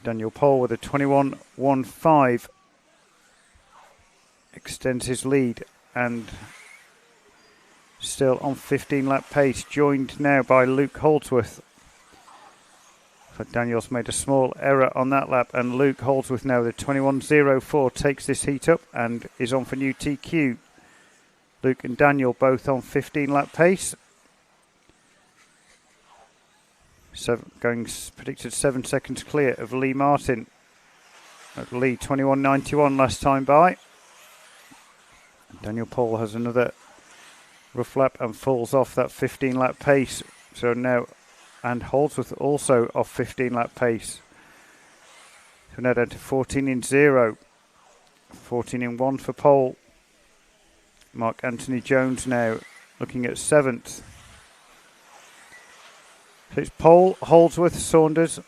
Daniel Pole with a 21.15 extends his lead and still on 15 lap pace, joined now by Luke Holdsworth. But Daniel's made a small error on that lap, and Luke Holdsworth now the 21.04 takes this heat up and is on for new TQ. Luke and Daniel both on 15 lap pace. Going predicted 7 seconds clear of Lee Martin. At Lee 21.91 last time by. Daniel Pole has another rough lap and falls off that 15 lap pace. So now, and Holdsworth also off 15 lap pace. So now down to 14 in 0. 14 in 1 for Pole. Mark Anthony Jones now looking at 7th. So it's Pole, Holdsworth, Saunders,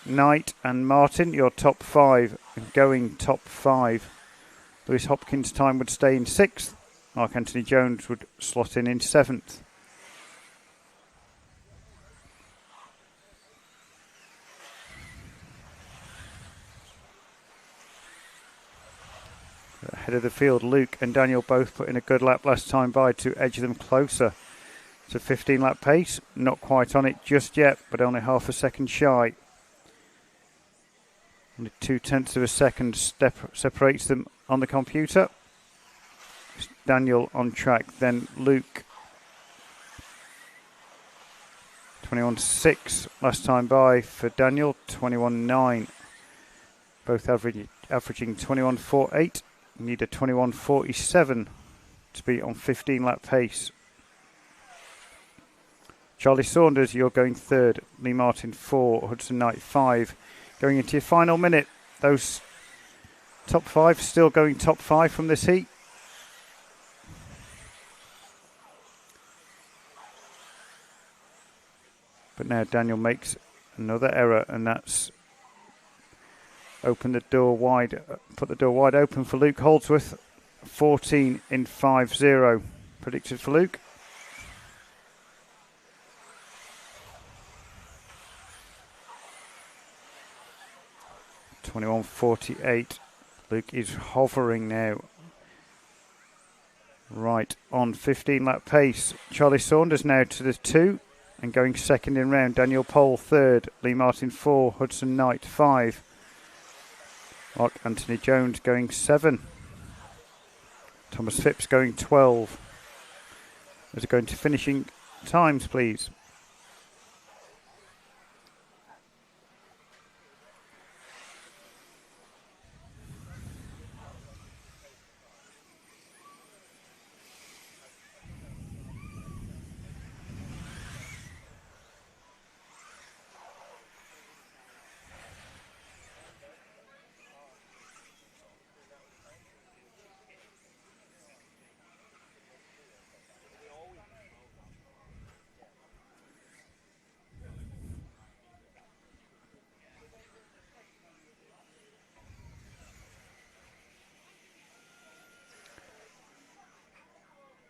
Knight and Martin, your top 5, and going top 5. Lewis Hopkins' time would stay in 6th. Mark Anthony Jones would slot in 7th. Ahead of the field, Luke and Daniel both put in a good lap last time by to edge them closer to 15 lap pace. Not quite on it just yet, but only half a second shy. Only 0.2 of a second separates them on the computer. It's Daniel on track, then Luke. 21.6 last time by for Daniel, 21.9. Both averaging 21.48. You need a 21.47 to be on 15 lap pace. Charlie Saunders, you're going third. Lee Martin 4, Hudson Knight 5. Going into your final minute, those top 5 still going top 5 from this heat. But now Daniel makes another error, and that's put the door wide open for Luke Holdsworth. 14 in 5-0 predicted for Luke. .21.48. Luke is hovering now right on 15 lap pace. Charlie Saunders now to the 2 and going second in round. Daniel Pole 3rd, Lee Martin 4, Hudson Knight 5. Mark Anthony Jones going 7. Thomas Phipps going 12. As we go into finishing times, please.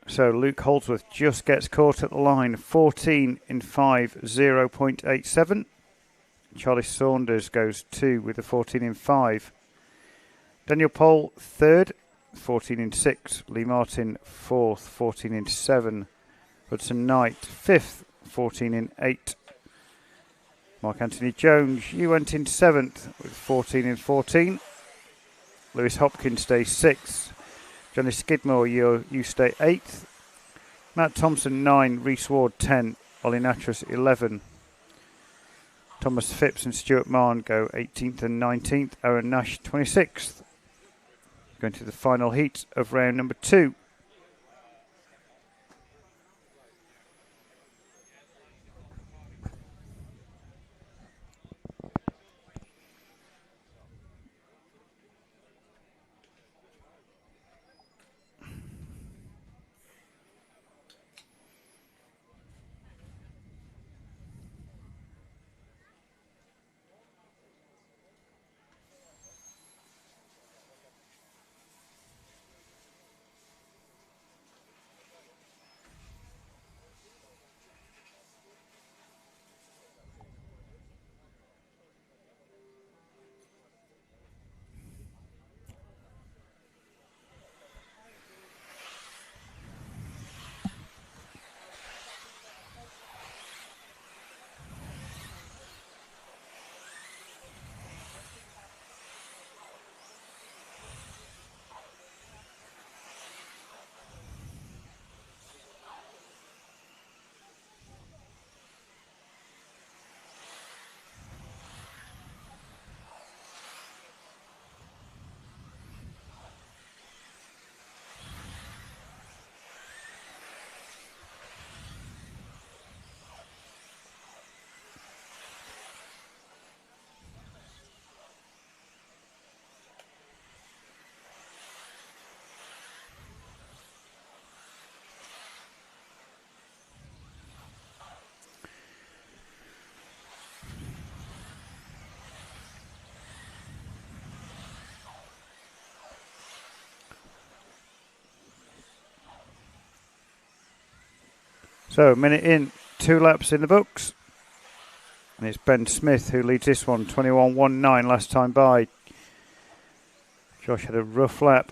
So Luke Holdsworth just gets caught at the line, 14 in 5-0.87. Charlie Saunders goes 2 with a 14 in 5. Daniel Pole 3rd, 14 in 6. Lee Martin 4th, 14 in 7. Hudson Knight 5th, 14 in 8. Mark Anthony Jones, you went in 7th with 14 in 14. Lewis Hopkins stays 6th. Johnny Skidmore, you stay 8th. Matt Thompson 9, Reese Ward 10, Ollie Natras 11. Thomas Phipps and Stuart Marn go 18th and 19th. Aaron Nash 26th. Going to the final heat of round number 2. So, a minute in, 2 laps in the books. And it's Ben Smith who leads this one, 21.19 last time by. Josh had a rough lap.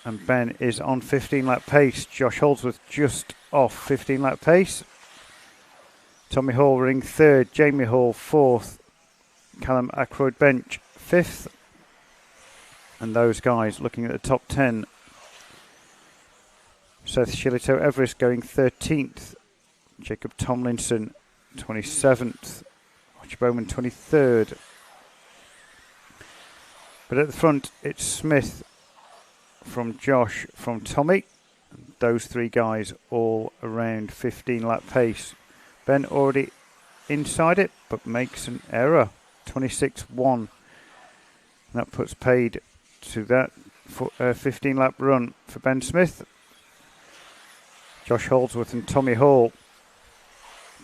And Ben is on 15 lap pace. Josh Holdsworth just off 15 lap pace. Tommy Hall ring 3rd. Jamie Hall 4th. Callum Ackroyd Bench 5th. And those guys looking at the top 10. Seth Shillito Everest going 13th. Jacob Tomlinson 27th. Archie Bowman 23rd. But at the front it's Smith from Josh from Tommy. Those 3 guys all around 15 lap pace. Ben already inside it, but makes an error. 26-1. That puts paid to that 15-lap run for Ben Smith. Josh Holdsworth and Tommy Hall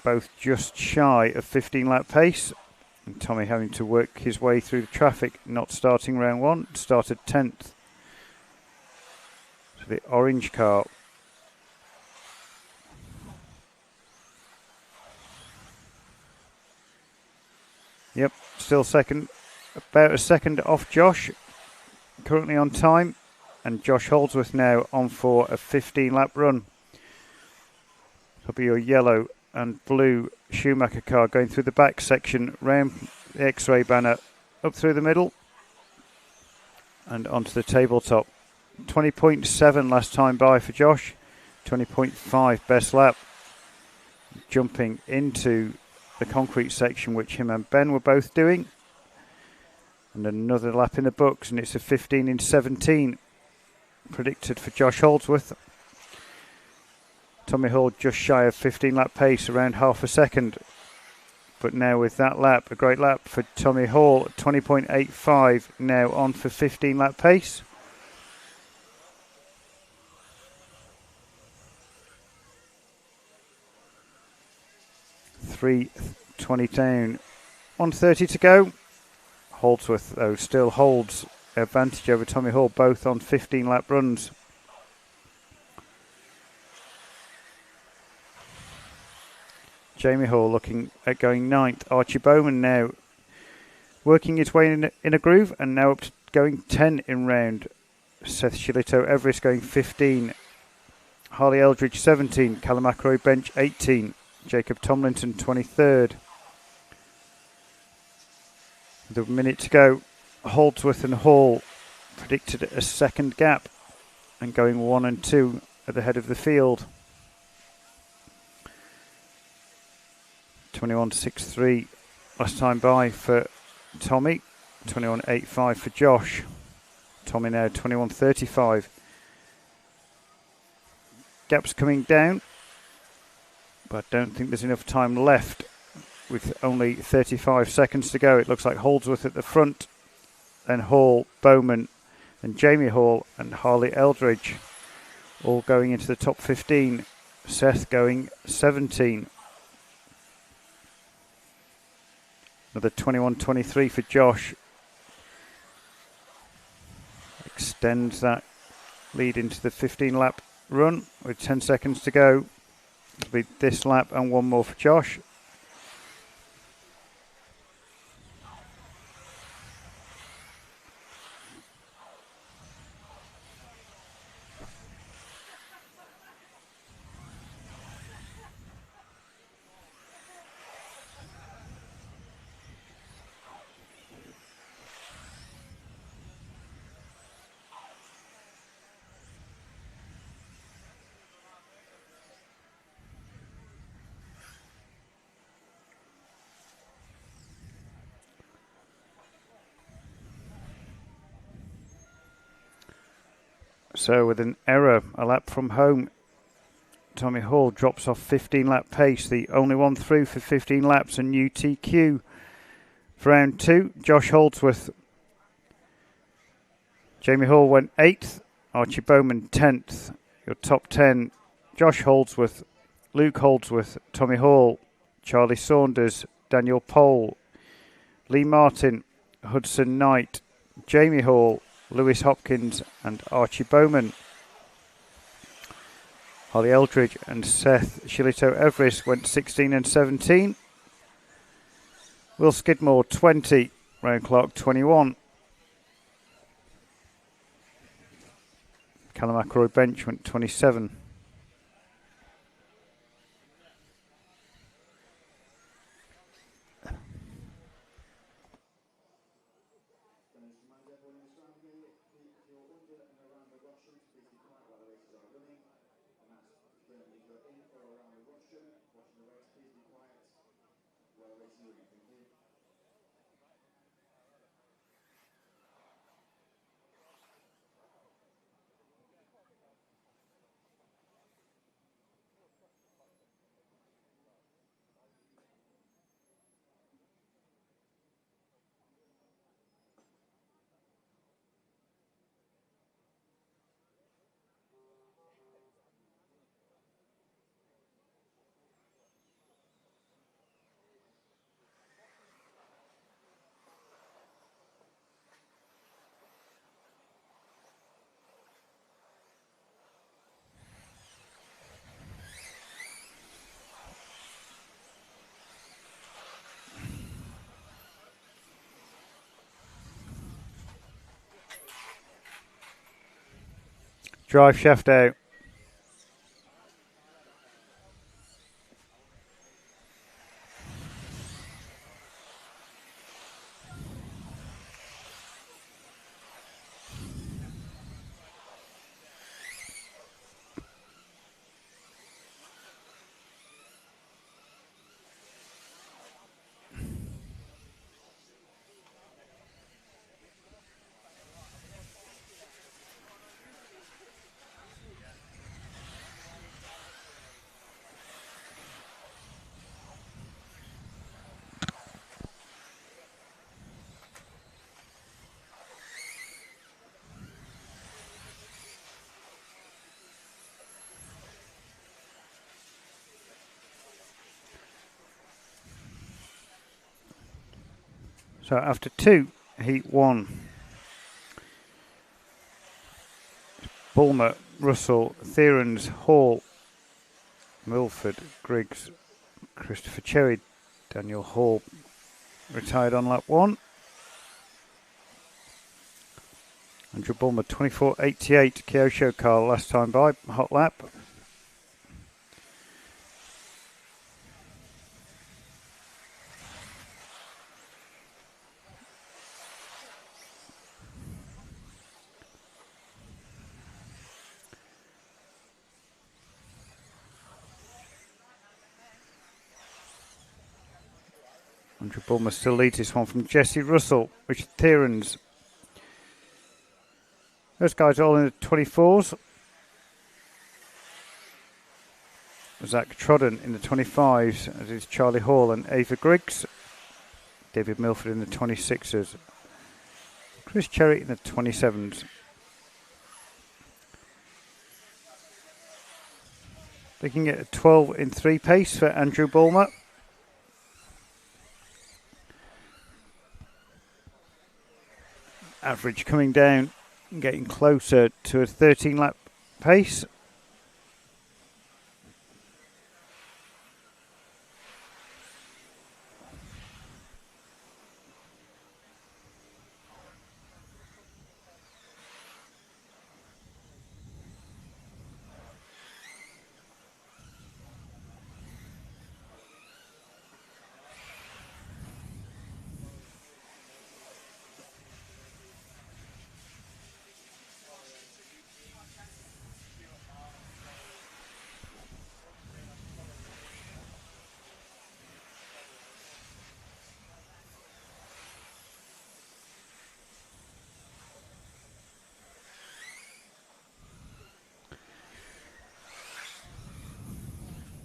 both just shy of 15-lap pace. And Tommy having to work his way through the traffic, not starting round 1, started 10th. So the orange car. Yep, still second. About a second off Josh. Currently on time. And Josh Holdsworth now on for a 15-lap run. That'll be your yellow and blue Schumacher car going through the back section, round the X-ray banner, up through the middle, and onto the tabletop. 20.7 last time by for Josh. 20.5 best lap. Jumping into the concrete section, which him and Ben were both doing. And another lap in the books, and it's a 15 in 17 predicted for Josh Holdsworth. Tommy Hall just shy of 15 lap pace, around half a second. But now with that lap, a great lap for Tommy Hall, 20.85 now on for 15 lap pace. .320 down, 130 to go. Holdsworth though still holds advantage over Tommy Hall, both on 15 lap runs. Jamie Hall looking at going 9th. Archie Bowman now working his way in a groove, and now up to going 10 in round. Seth Shillito Everest going 15. Harley Eldridge 17. Callum Ackroyd Bench 18. Jacob Tomlinson 23rd. With a minute to go, Holdsworth and Hall predicted a second gap and going 1 and 2 at the head of the field. 21.63 last time by for Tommy. 21.85 for Josh. Tommy now 21.35. Gaps coming down, but I don't think there's enough time left. With only 35 seconds to go, it looks like Holdsworth at the front, then Hall, Bowman, and Jamie Hall and Harley Eldridge all going into the top 15. Seth going 17. Another 21.23 for Josh. Extends that lead into the 15-lap run with 10 seconds to go. It'll be this lap and one more for Josh. So with an error, a lap from home, Tommy Hall drops off 15-lap pace, the only one through for 15 laps, and new TQ for round 2. Josh Holdsworth. Jamie Hall went 8th, Archie Bowman 10th. Your top 10, Josh Holdsworth, Luke Holdsworth, Tommy Hall, Charlie Saunders, Daniel Pole, Lee Martin, Hudson Knight, Jamie Hall, Lewis Hopkins and Archie Bowman. Harley Eldridge and Seth Shillito Everest went 16 and 17. Will Skidmore 20, Ryan Clark 21. Callum Ackroyd Bench went 27. drive shaft out. So after 2, heat 1. Bulmer, Russell, Theorens, Hall, Milford, Griggs, Christopher Cherry, Daniel Hall retired on lap 1. Andrew Bulmer 24.88, Kyosho car last time by, hot lap. Andrew Bulmer still leads this one from Jesse Russell, Richard Theorens. Those guys are all in the 24s. Zach Trodden in the 25s, as is Charlie Hall and Ava Griggs. David Milford in the 26s. Chris Cherry in the 27s. Looking at a 12 in 3 pace for Andrew Bulmer. Average coming down, getting closer to a 13 lap pace.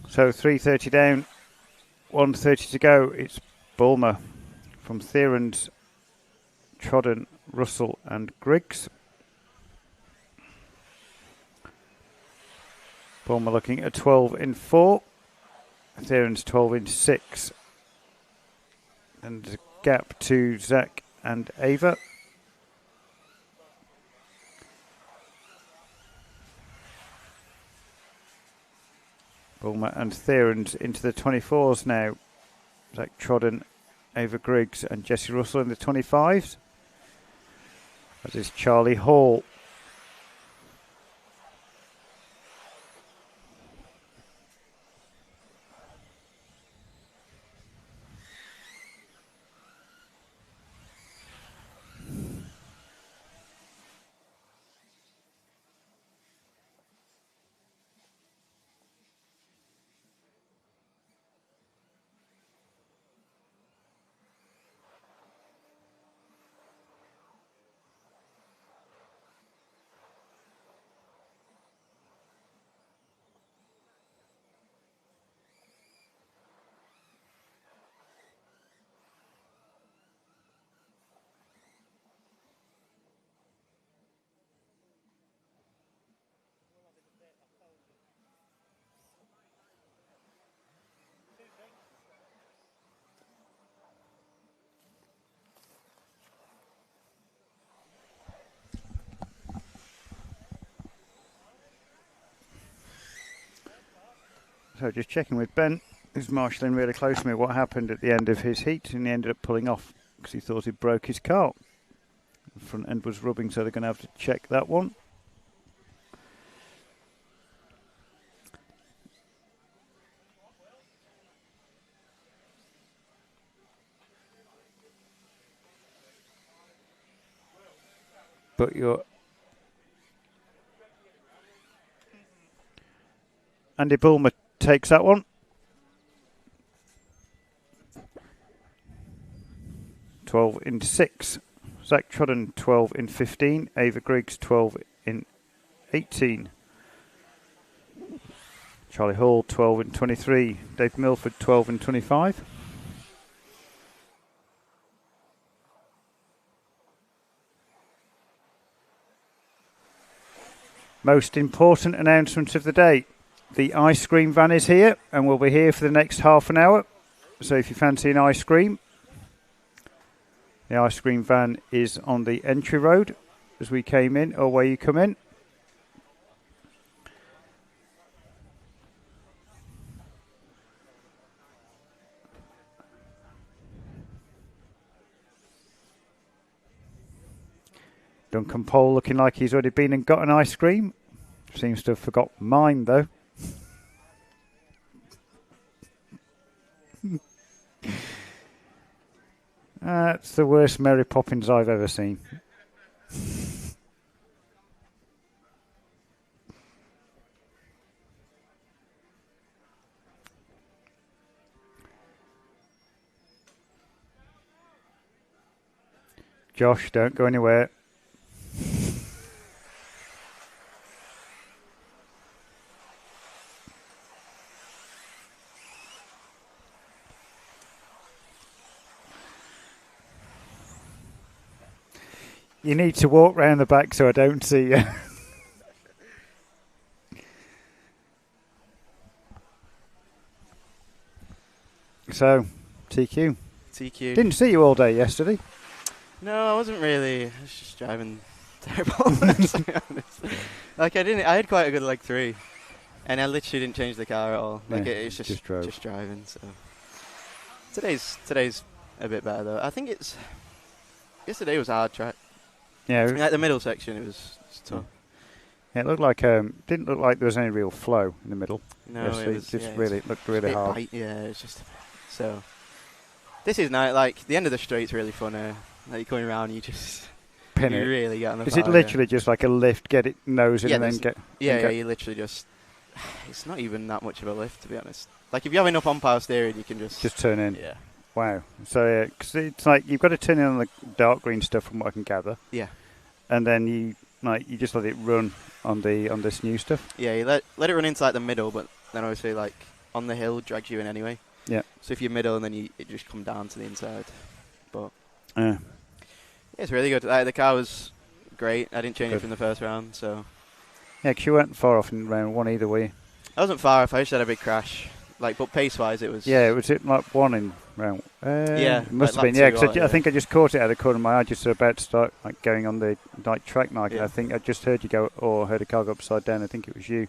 So 3:30 down, 1:30 to go. It's Bulmer from Theorens, Trodden, Russell and Griggs. Bulmer looking at 12 in 4. Theorens 12 in 6. And there's a gap to Zach and Ava. Bulmer and Theorens into the 24s now. Zach Trodden, Ava Griggs and Jesse Russell in the 25s. As is Charlie Hall. So just checking with Ben, who's marshalling really close to me, what happened at the end of his heat, and he ended up pulling off because he thought he broke his car. The front end was rubbing, so they're going to have to check that one. But Andy Bulmer takes that one. 12 in 6. Zach Trodden 12 in 15. Ava Griggs 12 in 18. Charlie Hall 12 in 23. Dave Milford 12 in 25. Most important announcement of the day. The ice cream van is here and will be here for the next half an hour. So if you fancy an ice cream, the ice cream van is on the entry road as we came in, or where you come in. Duncan Pole looking like he's already been and got an ice cream. Seems to have forgot mine though. That's the worst Mary Poppins I've ever seen. Josh, don't go anywhere. You need to walk round the back so I don't see you. So, TQ. TQ. Didn't see you all day yesterday. No, I wasn't really. I was just driving terrible. To be honest. Like I had quite a good leg 3, and I literally didn't change the car at all. Like Yeah, it's just drove. just driving. So today's a bit better though. I think yesterday was a hard track. Yeah, Like the middle section, it was tough. yeah, it looked like didn't look like there was any real flow in the middle. No, yesterday. it was just yeah, really looked really bit hard. bite, yeah, it's just so. This is nice. Like the end of the straight's really fun. Like you're coming around, you just Pin you it. really get on the. Is it literally just like a lift, get it nose in, Yeah, and then there's- get? Yeah, get you literally just. It's not even that much of a lift, to be honest. Like if you have enough on power steering, you can just turn in. Yeah. Wow. So yeah, 'cause it's like you've got to turn in on the dark green stuff, from what I can gather. Yeah. And then you just let it run on this new stuff. Yeah, you let it run into like the middle, but then obviously like on the hill drags you in anyway. Yeah. So if you're middle, and then it just come down to the inside. But Yeah. it's really good. The car was great. I didn't change Good. it from the first round, so Yeah, 'cause you weren't far off in round 1 either, were you? I wasn't far off. I just had a big crash. Like, but pace-wise, it was. Yeah, was it like 1 in round? Yeah, it must like have been. lap Yeah, 2 because or- I think I just caught it out of the corner of my eye, just about to start like going on the like track market. Yeah. I think I just heard you go, or heard a car go upside down. I think it was you.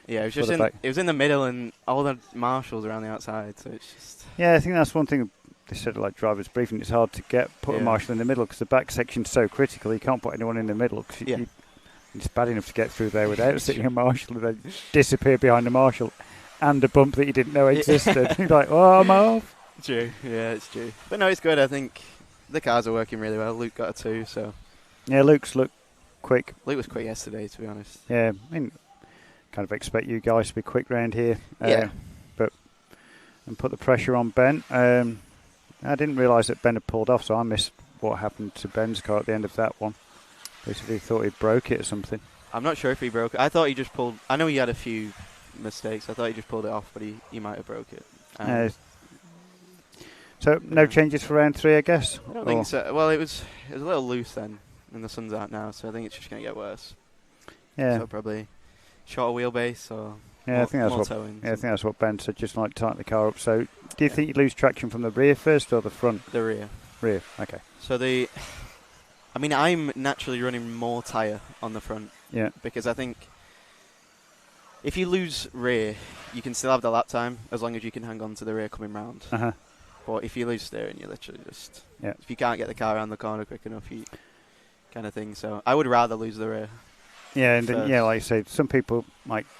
Yeah, it was For just the back. it was in the middle, and all the marshals around the outside. So it's just. Yeah, I think that's one thing they said, like drivers briefing. It's hard to put a Yeah. marshal in the middle because the back section's so critical. You can't put anyone in the middle because Yeah. it's bad enough to get through there without sitting a marshal and then disappear behind a marshal and a bump that you didn't know existed. You're like, oh, I'm off. True. Yeah, it's true. But no, it's good. I think the cars are working really well. Luke got a 2, so Yeah, Luke's looked quick. Luke was quick yesterday, to be honest. Yeah, I mean, kind of expect you guys to be quick round here. Yeah. And put the pressure on Ben. I didn't realise that Ben had pulled off, so I missed what happened to Ben's car at the end of that one. Basically thought he broke it or something. I'm not sure if he broke it. I thought he just pulled. I know he had a few mistakes. I thought he just pulled it off, but he might have broke it. So no changes for round 3, I guess? I don't think so. Well, it was a little loose then, and the sun's out now, so I think it's just going to get worse. Yeah. So probably shorter wheelbase or Yeah, I think that's more what. towing. Yeah, I think that's what Ben said. Just like tighten the car up. So, do you think you lose traction from the rear first or the front? The rear. Rear. Okay. So I'm naturally running more tyre on the front. Yeah. Because I think if you lose rear, you can still have the lap time as long as you can hang on to the rear coming round. Uh-huh. But if you lose steering, you literally just. Yeah. If you can't get the car around the corner quick enough, you kind of thing. So I would rather lose the rear. Yeah, and then, like I say, some people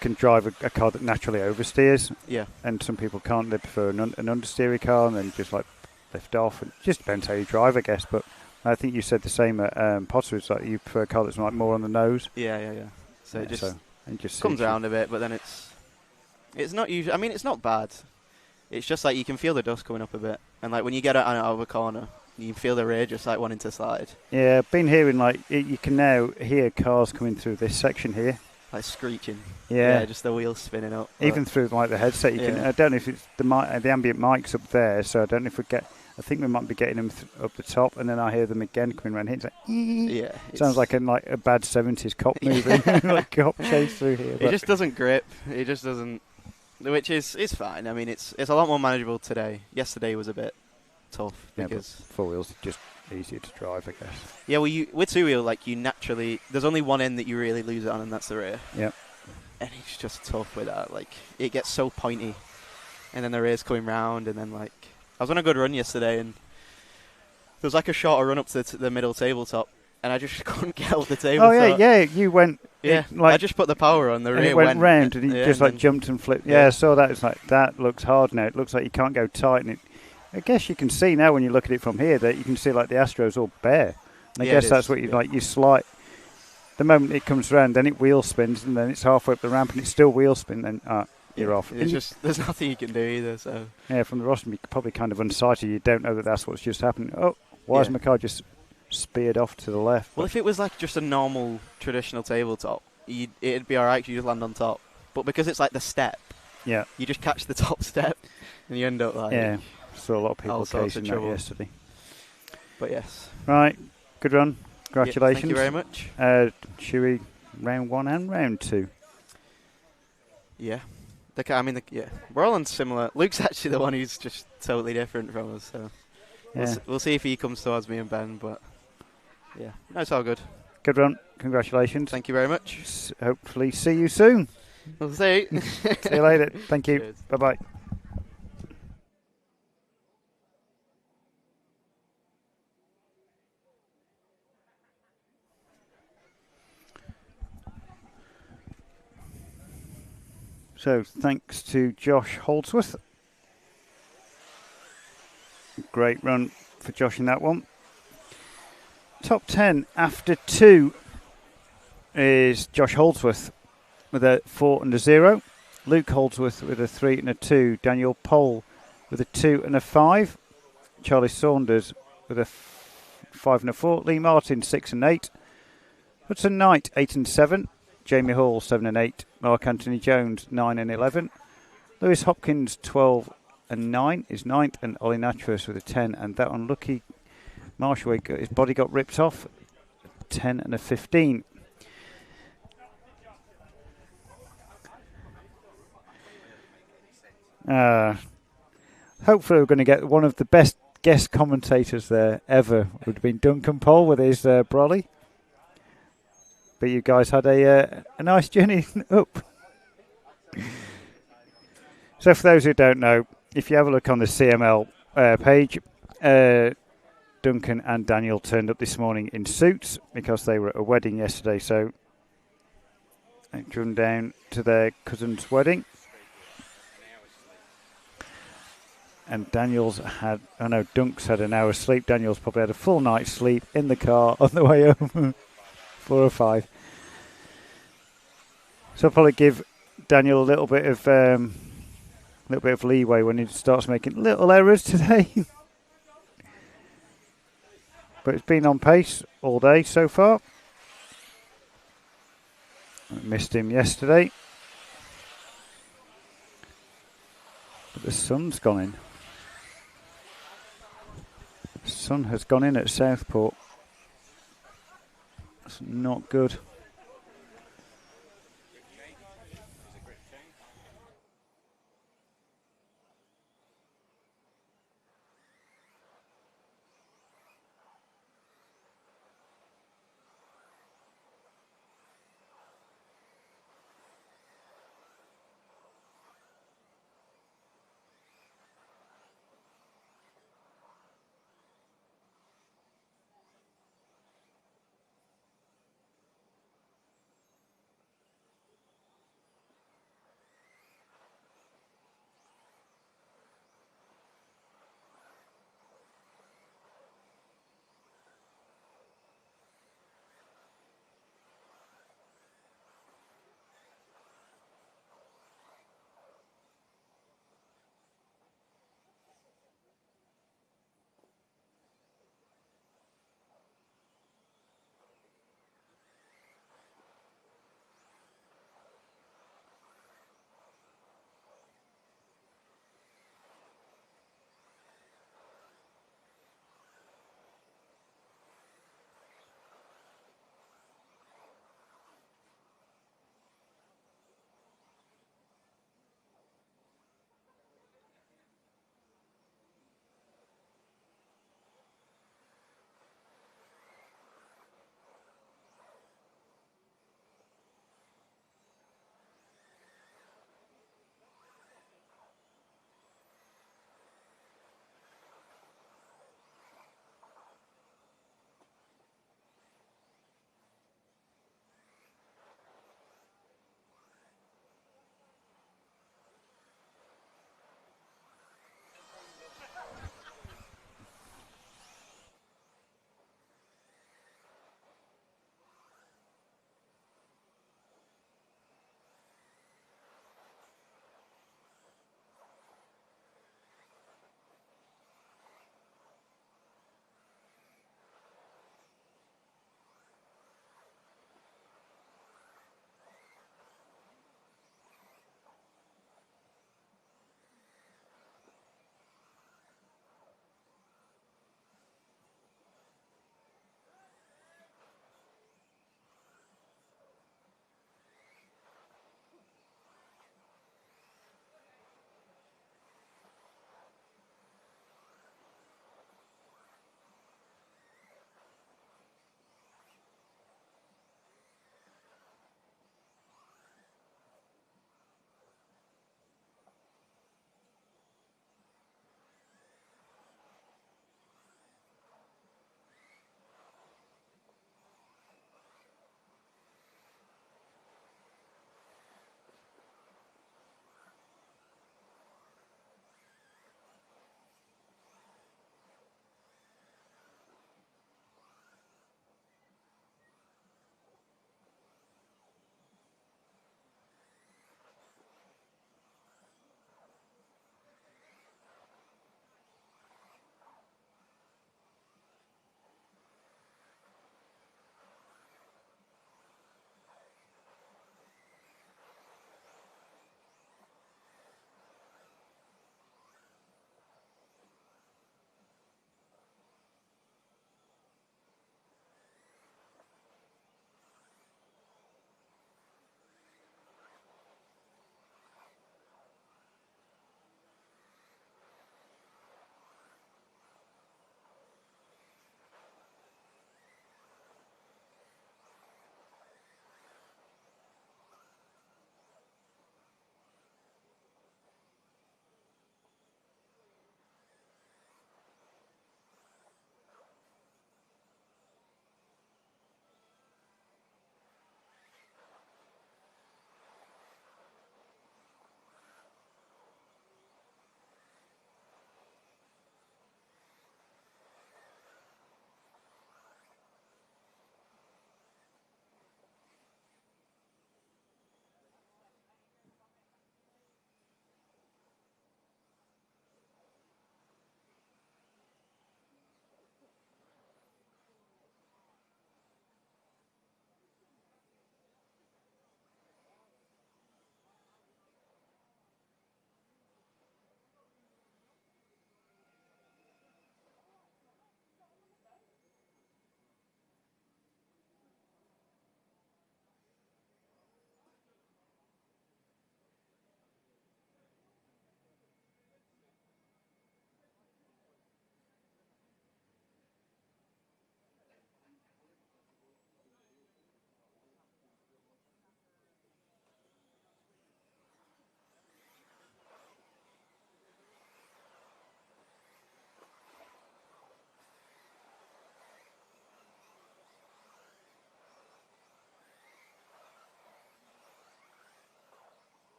can drive a car that naturally oversteers. Yeah. And some people can't. They prefer an understeery car and then just lift off. It just depends how you drive, I guess. But I think you said the same at Potter's, like you prefer a car that's like more on the nose. Yeah. So it just it just comes suits you. around a bit, but then it's not usually. I mean, it's not bad. It's just like you can feel the dust coming up a bit, and like when you get out of a corner, you can feel the rear just like wanting to slide. Yeah, I've been hearing like you can now hear cars coming through this section here. Like screeching. Yeah, just the wheels spinning up. Even through like the headset, you can. I don't know if it's the ambient mics up there, so I don't know if we get. I think we might be getting them up the top, and then I hear them again coming around here. It's like, sounds like a bad 70s cop movie, like cop chase through here. It just doesn't grip. It just doesn't, which is fine. I mean, it's a lot more manageable today. Yesterday was a bit tough because four wheels are just easier to drive, I guess. Yeah, well, with two wheel, like you naturally, there's only one end that you really lose it on, and that's the rear. Yep. And it's just tough with that. Like it gets so pointy, and then the rear's coming round, and then like I was on a good run yesterday, and there was like a shorter run up to the middle tabletop, and I just couldn't get off the tabletop. Oh yeah, you went. Yeah, I just put the power on the rear. It went round, and you just like jumped and flipped. Yeah, I saw that. It's like that looks hard now. It looks like you can't go tight, and I guess you can see now when you look at it from here that you can see like the Astro's all bare. And I guess that's what you like. You slide. The moment it comes round, then it wheel spins, and then it's halfway up the ramp, and it's still wheel spin. Then you're off. It's just there's nothing you can do either. So yeah, from the rostrum, you're probably kind of unsighted. You don't know that that's what's just happened. Oh, why is my car just speared off to the left? Well, if it was like just a normal traditional tabletop, it'd be all right. You just land on top. But because it's like the step, you just catch the top step, and you end up like saw a lot of people casing that yesterday. But yes, right, good run. Congratulations. Thank you very much. Should we round 1 and round 2? Yeah. We're all on similar. Luke's actually the one who's just totally different from us. So we'll see if he comes towards me and Ben. But yeah, no, it's all good. Good run. Congratulations. Thank you very much. Hopefully see you soon. We'll see. See you later. Thank you. Cheers. Bye-bye. So thanks to Josh Holdsworth. Great run for Josh in that one. Top 10 after 2 is Josh Holdsworth with a 4 and a 0. Luke Holdsworth with a 3 and a 2. Daniel Pole with a 2 and a 5. Charlie Saunders with a 5 and a 4. Lee Martin 6 and 8. Hudson Knight 8 and 7. Jamie Hall 7 and 8. Mark Anthony Jones 9 and 11. Lewis Hopkins 12 and 9 is 9th, and Ollie Natras with a 10. And that unlucky Marshall, his body got ripped off. 10 and a 15. Hopefully we're going to get one of the best guest commentators there ever. Would have been Duncan Pole with his brolly. But you guys had a nice journey up. So for those who don't know, if you have a look on the CML page, Duncan and Daniel turned up this morning in suits because they were at a wedding yesterday. So they've driven down to their cousin's wedding. And Dunk's had an hour's sleep. Daniel's probably had a full night's sleep in the car on the way home. 4 or 5. So I'll probably give Daniel a little bit of leeway when he starts making little errors today. But it's been on pace all day so far. I missed him yesterday. But the sun's gone in. The sun has gone in at Southport. That's not good.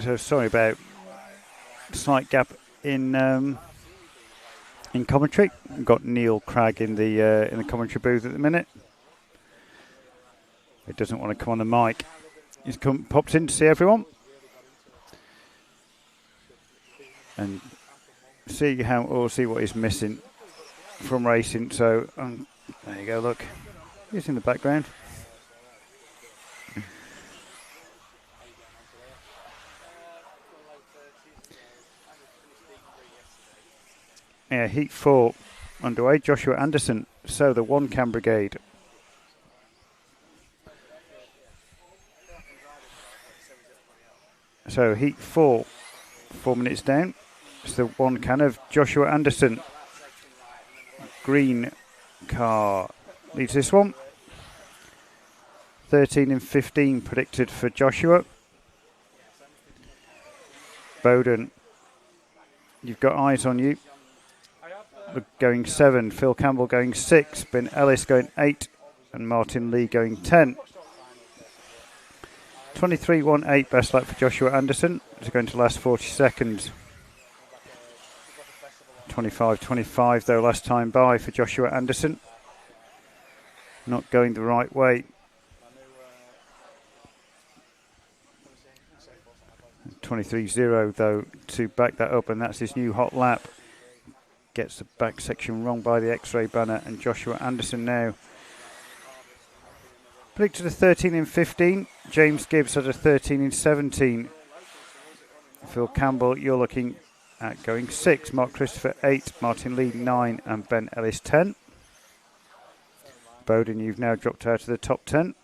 So sorry about slight gap in commentary. We've got Neil Cragg in the commentary booth at the minute. He doesn't want to come on the mic. He's popped in to see everyone and see what he's missing from racing. So there you go. Look, he's in the background. Yeah, Heat 4 underway. Joshua Anderson, so the 1 Cam Brigade. So Heat 4, 4 minutes down. It's the 1 can of Joshua Anderson. Green car leads this one. 13 and 15 predicted for Joshua. Bowden, you've got eyes on you. Going 7, Phil Campbell going 6, Ben Ellis going 8, and Martin Lee going 10. 23.18 best lap for Joshua Anderson. It's going to last 40 seconds. 25.25 though last time by for Joshua Anderson. Not going the right way. 23.0 though to back that up, and that's his new hot lap. Gets the back section wrong by the X-ray banner, and Joshua Anderson now predicted a 13 in 15. James Gibbs had a 13 in 17. Phil Campbell, you're looking at going 6. Mark Christopher 8. Martin Lee 9, and Ben Ellis 10. Bowden, you've now dropped out of the top 10.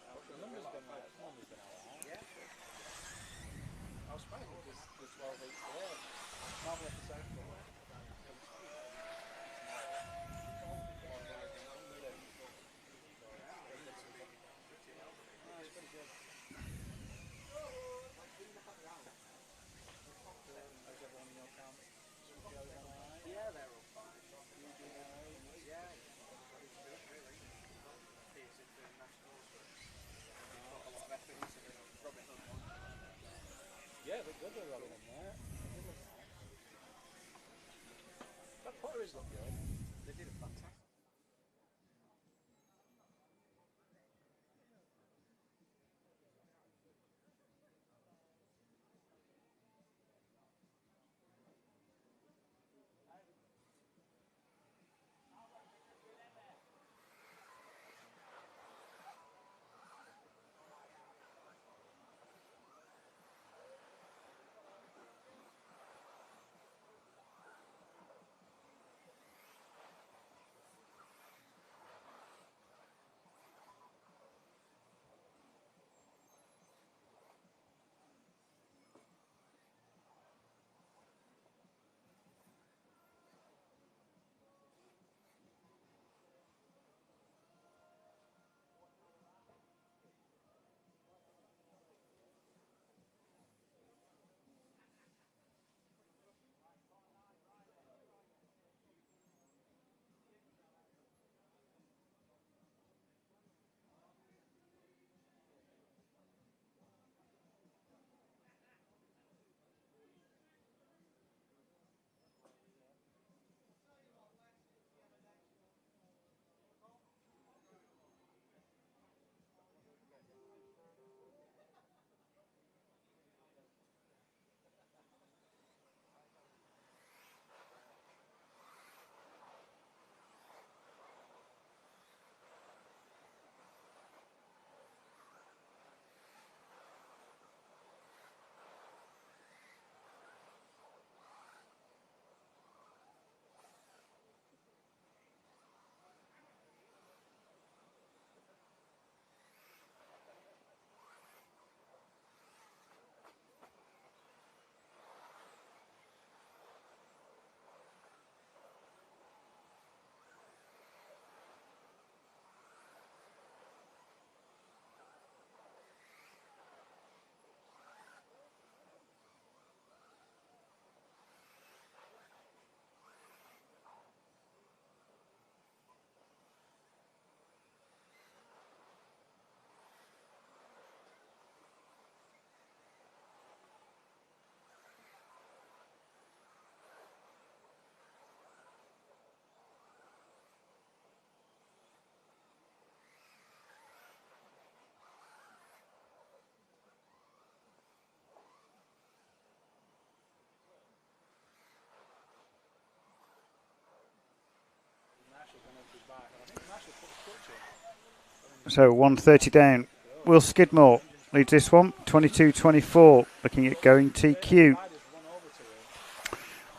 So 130 down. Will Skidmore leads this one, 22-24, looking at going TQ.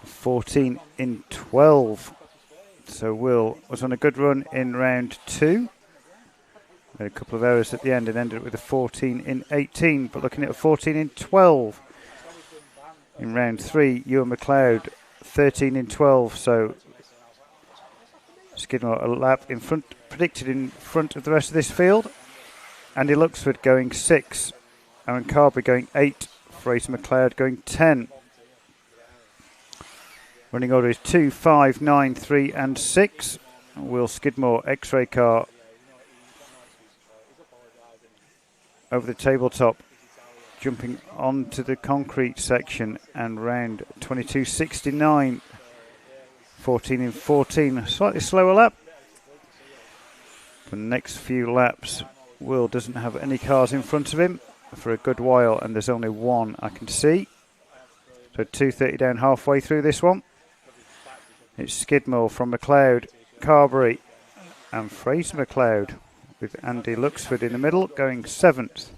14 in 12. So Will was on a good run in round 2. Had a couple of errors at the end and ended up with a 14 in 18, but looking at a 14 in 12 in round 3. Ewan McLeod 13 in 12, so Skidmore a lap in front, predicted in front of the rest of this field. Andy Luxford going 6, Aaron Carberry going 8, Fraser McLeod going 10. Running order is 2, 5, 9, 3 and 6. Will Skidmore X-ray car over the tabletop, jumping onto the concrete section and round 22.69. 14 in 14, a slightly slower lap. For the next few laps, Will doesn't have any cars in front of him for a good while, and there's only one I can see. So 2:30 down halfway through this one. It's Skidmore from McLeod, Carberry and Fraser McLeod, with Andy Luxford in the middle going 7th.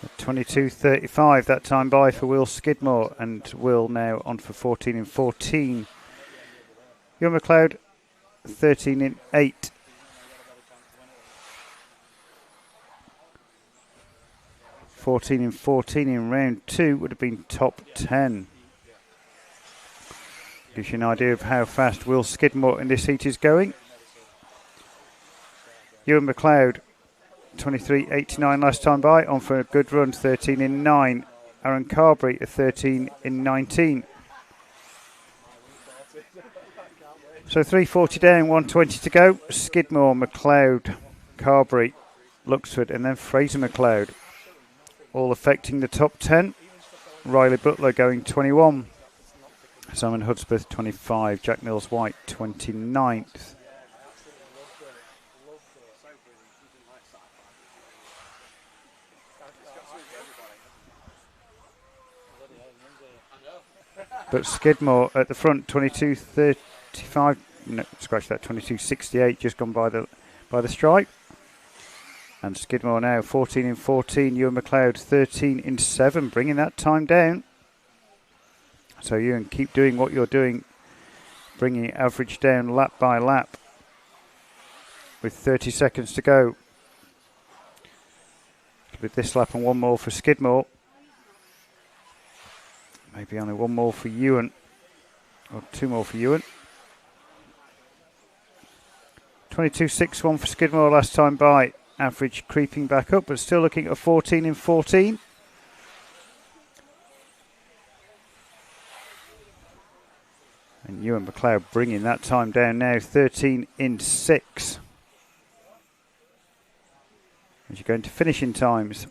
At 22.35 that time by for Will Skidmore, and Will now on for 14 in 14. Ewan McLeod 13 in 8. (14 in 14) in round 2 would have been top 10. Gives you an idea of how fast Will Skidmore in this heat is going. Ewan McLeod 23.89 last time by, on for a good run, 13 in 9. Aaron Carberry 13 in 19. So 3:40 down, 1:20 to go. Skidmore, McLeod, Carberry, Luxford and then Fraser McLeod, all affecting the top 10. Riley Butler going 21. Simon Hudspeth 25. Jack Mills White 29th. But Skidmore at the front, 22.35. No, scratch that. 22.68, just gone by the stripe. And Skidmore now 14 in 14. Ewan McLeod 13 in 7, bringing that time down. So Ewan, keep doing what you're doing, bringing average down lap by lap. With 30 seconds to go. With this lap and one more for Skidmore. Maybe only one more for Ewan, or two more for Ewan. 22.61 for Skidmore last time by. Average creeping back up, but still looking at a 14 in 14. And Ewan McLeod bringing that time down now, 13 in 6. As you go into finishing times.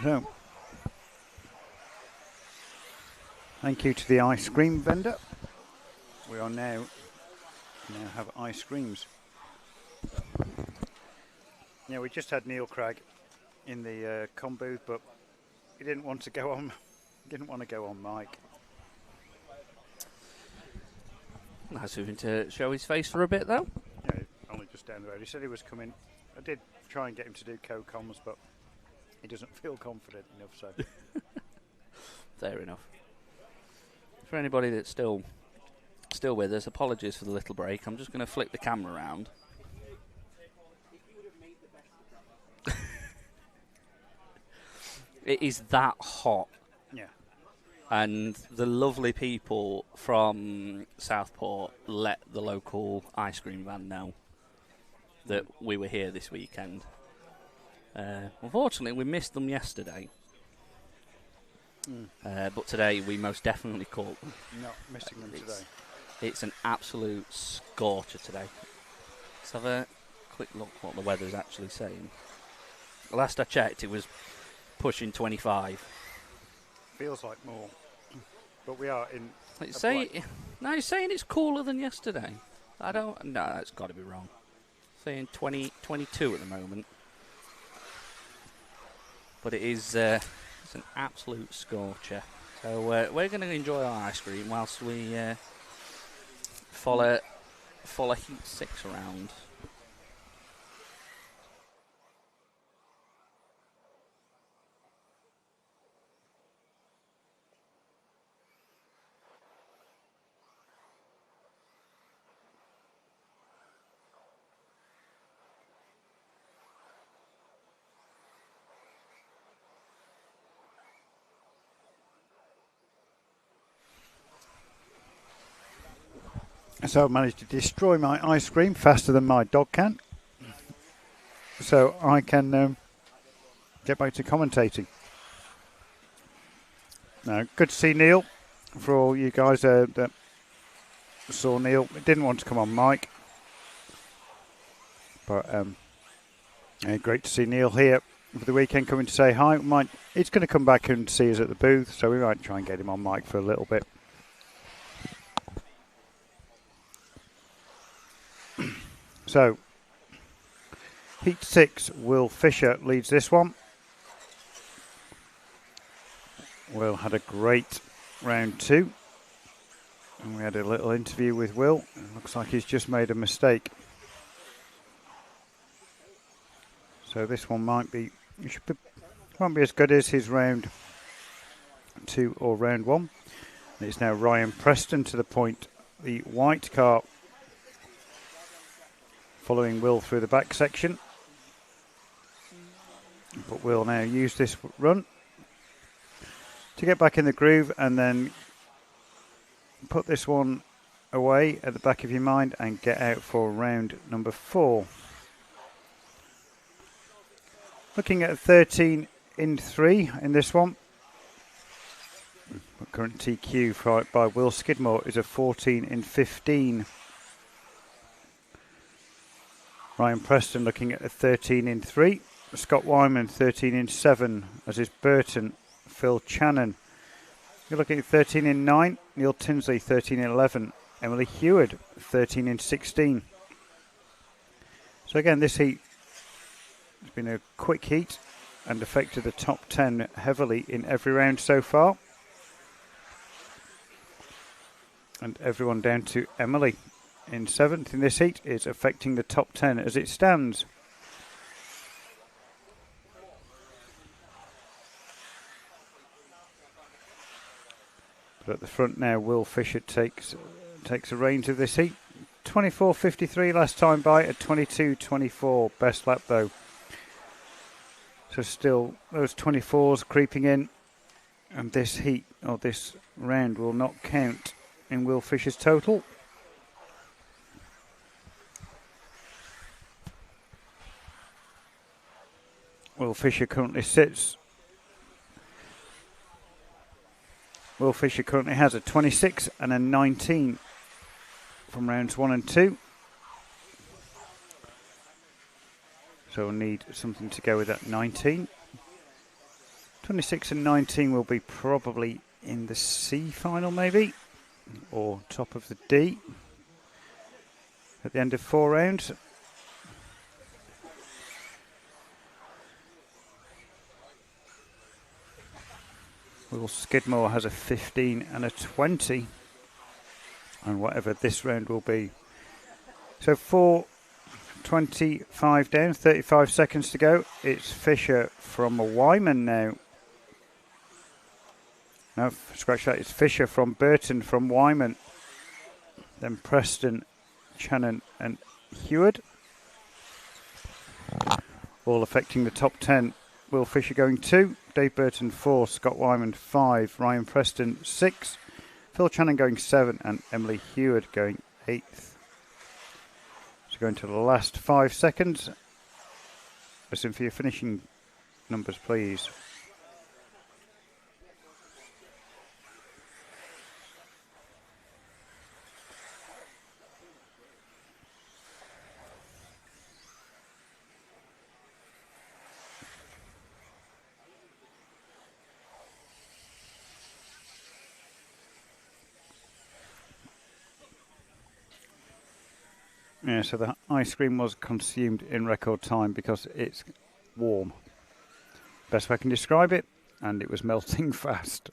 So, thank you to the ice cream vendor. We are now have ice creams. Yeah, we just had Neil Cragg in the com booth, but he didn't want to go on. Didn't want to go on mic. Nice of him to show his face for a bit, though. Yeah, only just down the road. He said he was coming. I did try and get him to do co-coms, but he doesn't feel confident enough, so. Fair enough. For anybody that's still with us, apologies for the little break. I'm just going to flip the camera around. It is that hot. Yeah. And the lovely people from Southport let the local ice cream van know that we were here this weekend. Unfortunately, we missed them yesterday. But today we most definitely caught them. Not missing them today. It's an absolute scorcher today. Let's have a quick look what the weather's actually saying. Last I checked, it was pushing 25. Feels like more. But we are in. It's you're saying it's cooler than yesterday. No, that's got to be wrong. Saying 20, 22 at the moment. But it is it's an absolute scorcher. So we're going to enjoy our ice cream whilst we follow Heat 6 around. So I've managed to destroy my ice cream faster than my dog can. So I can get back to commentating. Now, good to see Neil. For all you guys that saw Neil, didn't want to come on mic. But great to see Neil here for the weekend coming to say hi. He's going to come back and see us at the booth, so we might try and get him on mic for a little bit. So, Heat 6, Will Fisher leads this one. Will had a great round 2. And we had a little interview with Will. It looks like he's just made a mistake. So this one won't be as good as his round 2 or round 1. And it's now Ryan Preston to the point. The white car following Will through the back section. But Will now use this run to get back in the groove and then put this one away at the back of your mind and get out for round number 4. Looking at 13 in 3 in this one. The current TQ by Will Skidmore is a 14 in 15. Ryan Preston looking at a 13 in 3. Scott Wyman 13 in 7, as is Burton, Phil Channon. You're looking at 13 in 9. Neil Tinsley 13 in 11. Emily Heward 13 in 16. So again, this heat has been a quick heat and affected the top 10 heavily in every round so far. And everyone down to Emily in 7th in this heat is affecting the top 10 as it stands. But at the front now, Will Fisher takes a reins of this heat. 24.53 last time by at 22.24. Best lap though. So still those 24s creeping in, and this heat or this round will not count in Will Fisher's total. Will Fisher currently has a 26 and a 19 from rounds 1 and 2. So we'll need something to go with that 19. 26 and 19 will be probably in the C final maybe, or top of the D at the end of 4 rounds. Will Skidmore has a 15 and a 20 and whatever this round will be. So 4:25 down, 35 seconds to go. It's Fisher from Wyman now. No, scratch that. It's Fisher from Burton from Wyman. Then Preston, Channon and Heward. All affecting the top 10. Will Fisher going 2, Dave Burton 4, Scott Wyman 5, Ryan Preston 6, Phil Channon going 7 and Emily Heward going 8th. So going to the last 5 seconds. Listen for your finishing numbers, please. Yeah, so the ice cream was consumed in record time because it's warm. Best way I can describe it, and it was melting fast.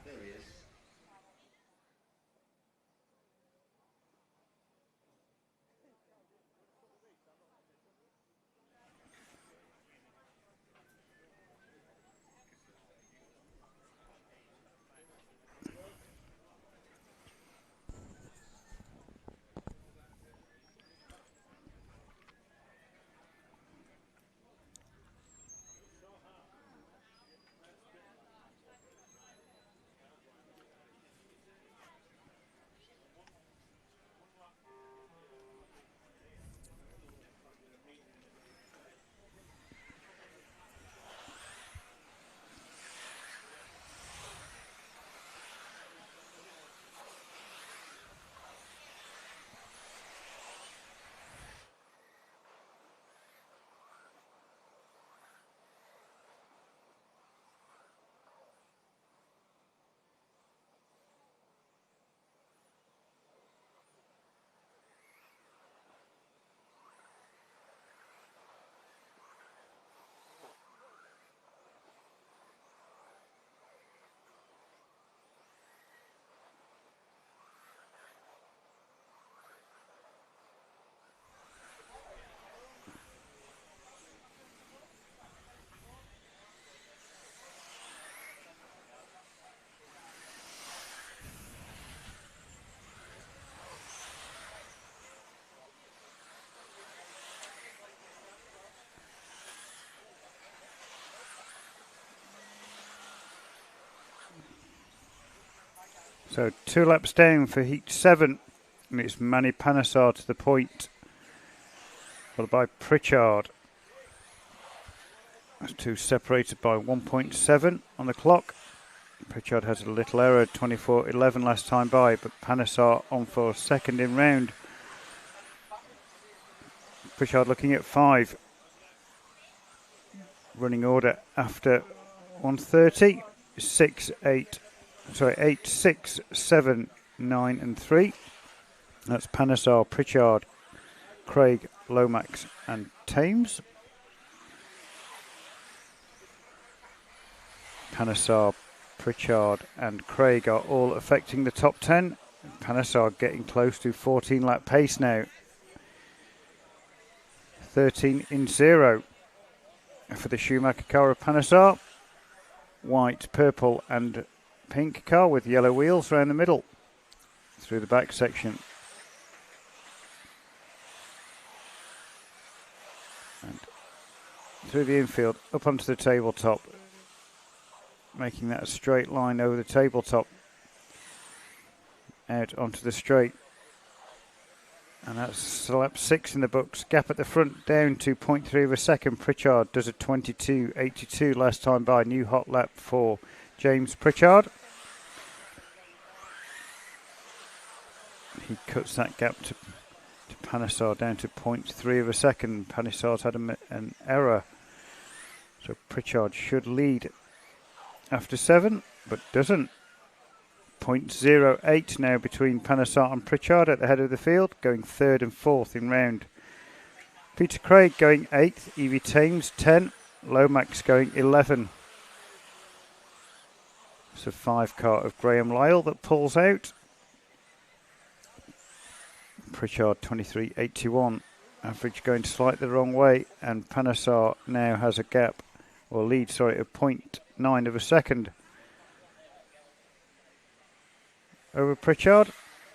There he is. So 2 laps down for heat 7, and it's Manny Panesar to the point, followed by Pritchard. That's 2 separated by 1.7 on the clock. Pritchard has a little error, 24.11 last time by, but Panesar on for second in round. Pritchard looking at 5. Running order after 1:30, 8, 6, 7, 9 and 3. That's Panesar, Pritchard, Craig, Lomax and Thames. Panesar, Pritchard and Craig are all affecting the top 10. Panesar getting close to 14 lap pace now. 13 in 0 for the Schumacher car of Panesar. White, purple and pink car with yellow wheels around the middle through the back section. And through the infield, up onto the tabletop, making that a straight line over the tabletop, out onto the straight. And that's lap 6 in the books. Gap at the front down to 0.3 of a second. Pritchard does a 22.82 last time by. New hot lap for James Pritchard. He cuts that gap to Panesar down to 0.3 of a second. Panesar's had an error. So Pritchard should lead after 7, but doesn't. 0.08 now between Panesar and Pritchard at the head of the field, going 3rd and 4th in round. Peter Craig going 8th, Evie Thames 10, Lomax going 11. It's a 5 car of Graham Lyle that pulls out. Pritchard 23.81, average going slightly the wrong way, and Panesar now has a gap, or lead, sorry, of 0.9 of a second over Pritchard.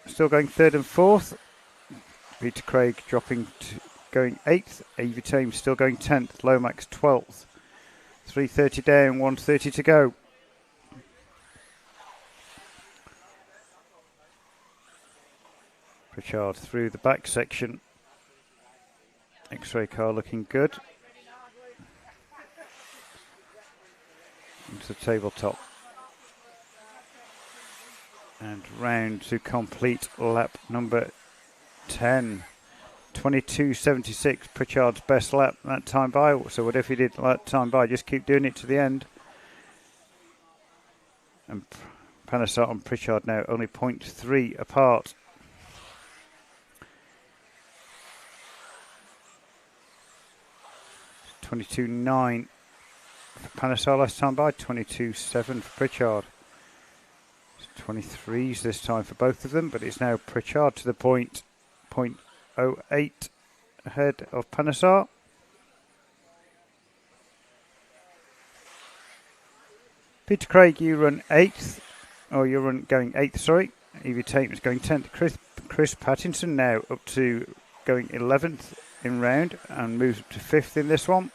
Still going 3rd and 4th. Peter Craig dropping to going 8th. Evie Thames still going 10th. Lomax 12th. 3:30 down, 1:30 to go. Pritchard through the back section. X-ray car looking good. Into the tabletop. And round to complete lap number 10. 22.76, Pritchard's best lap that time by. So what if he did that time by? Just keep doing it to the end. And Panesar and Pritchard now only 0.3 apart. $22.9 for Panesar last time by, 22.7 for Pritchard. 23s this time for both of them, but it's now Pritchard to the point, 0.08 ahead of Panesar. Peter Craig, you run 8th, or you're going 8th, sorry. Evie Tate is going 10th. Chris Pattinson now up to going 11th in round and moves up to 5th in this one.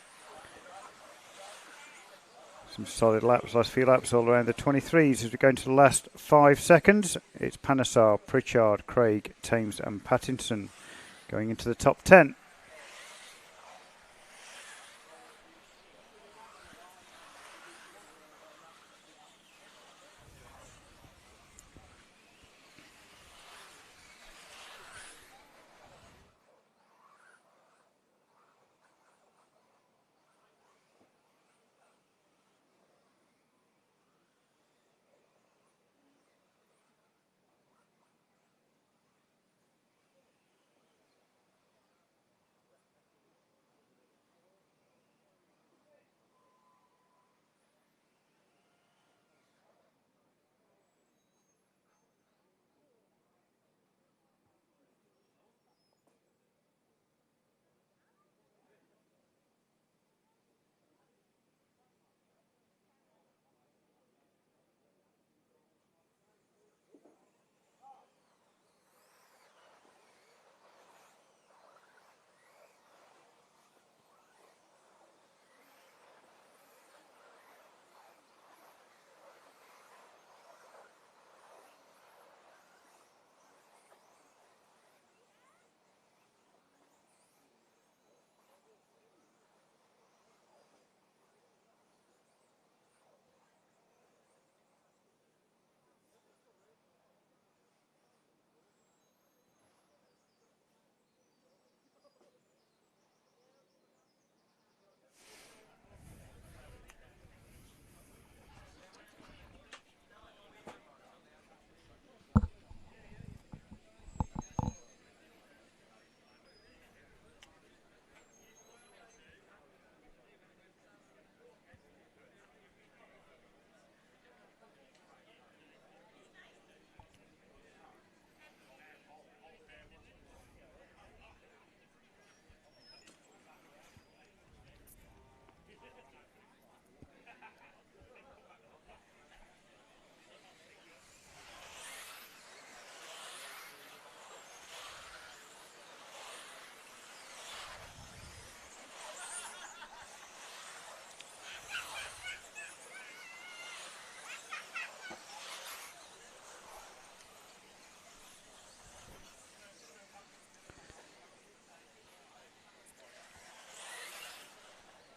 Some solid laps, last few laps all around the 23s as we go into the last 5 seconds. It's Panesar, Pritchard, Craig, Thames and Pattinson going into the top 10.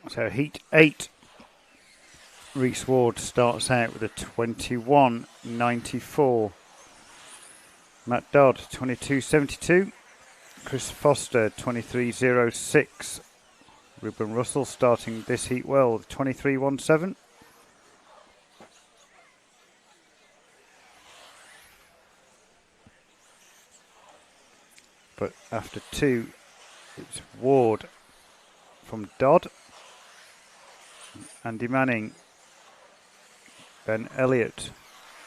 So heat 8. Reese Ward starts out with a 21.94. Matt Dodd 22.72. Chris Foster 23.06. Ruben Russell starting this heat well 23.17. But after 2, it's Ward from Dodd, Andy Manning, Ben Elliott,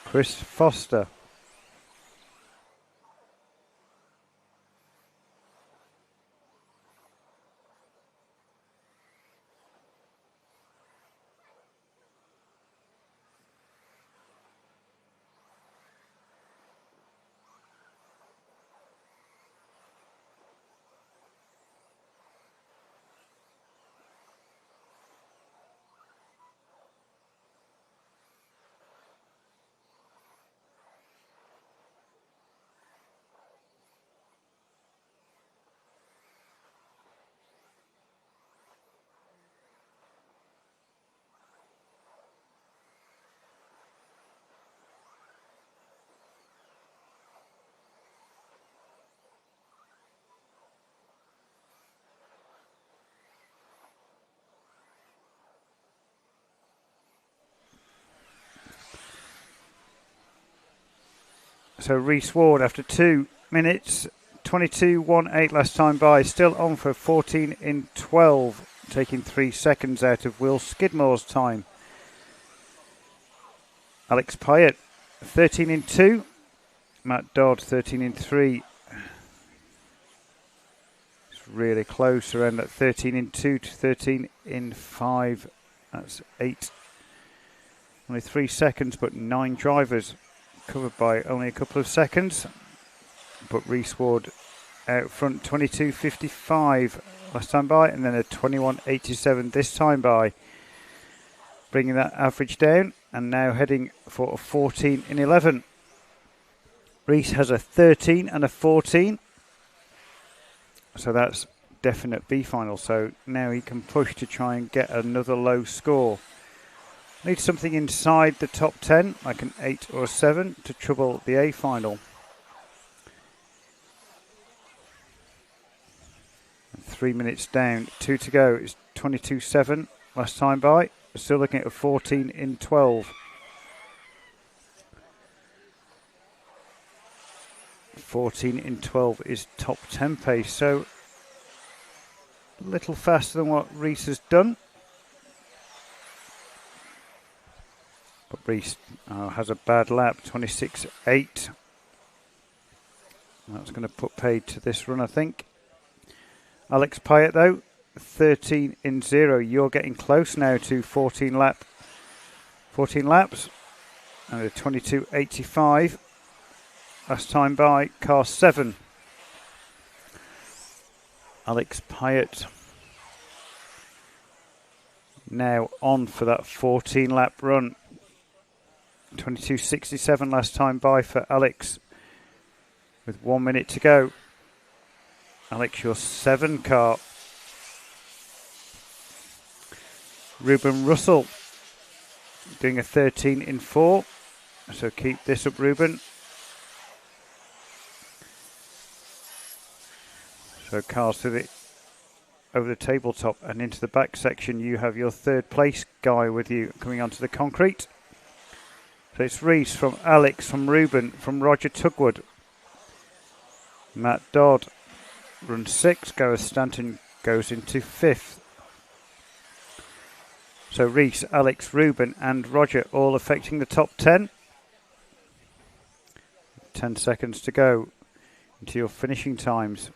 Chris Foster. So Reese Ward after 2 minutes, 22.18 last time by, still on for 14 in 12, taking 3 seconds out of Will Skidmore's time. Alex Pyatt 13 in 2, Matt Dodd 13 in 3. It's really close, around that 13 in 2 to 13 in 5. That's 8. Only 3 seconds, but 9 drivers covered by only a couple of seconds. But Reese Ward out front 22.55 last time by, and then a 21.87 this time by, bringing that average down, and now heading for a 14 in 11. Reese has a 13 and a 14, so that's definite B final, so now he can push to try and get another low score. Needs something inside the top 10, like an 8 or a 7, to trouble the A final. 3 minutes down, 2 to go. It's 22.7 last time by. We're still looking at a 14 in 12. 14 in 12 is top 10 pace, so a little faster than what Reese has done. But Reese has a bad lap, 26.8. That's going to put paid to this run, I think. Alex Pyatt, though, 13 in 0. You're getting close now to 14 laps. And a 22.85. Last time by, car 7. Alex Pyatt now on for that 14 lap run. 22.67 last time by for Alex, with 1 minute to go. Alex, your 7 car. Ruben Russell doing a 13 in 4, so keep this up, Ruben. So cars to the over the tabletop and into the back section. You have your 3rd place guy with you coming onto the concrete. So it's Reese from Alex, from Ruben, from Roger Tugwood. Matt Dodd runs 6. Gareth Stanton goes into 5th. So Reese, Alex, Ruben and Roger all affecting the top 10. 10 seconds to go into your finishing times.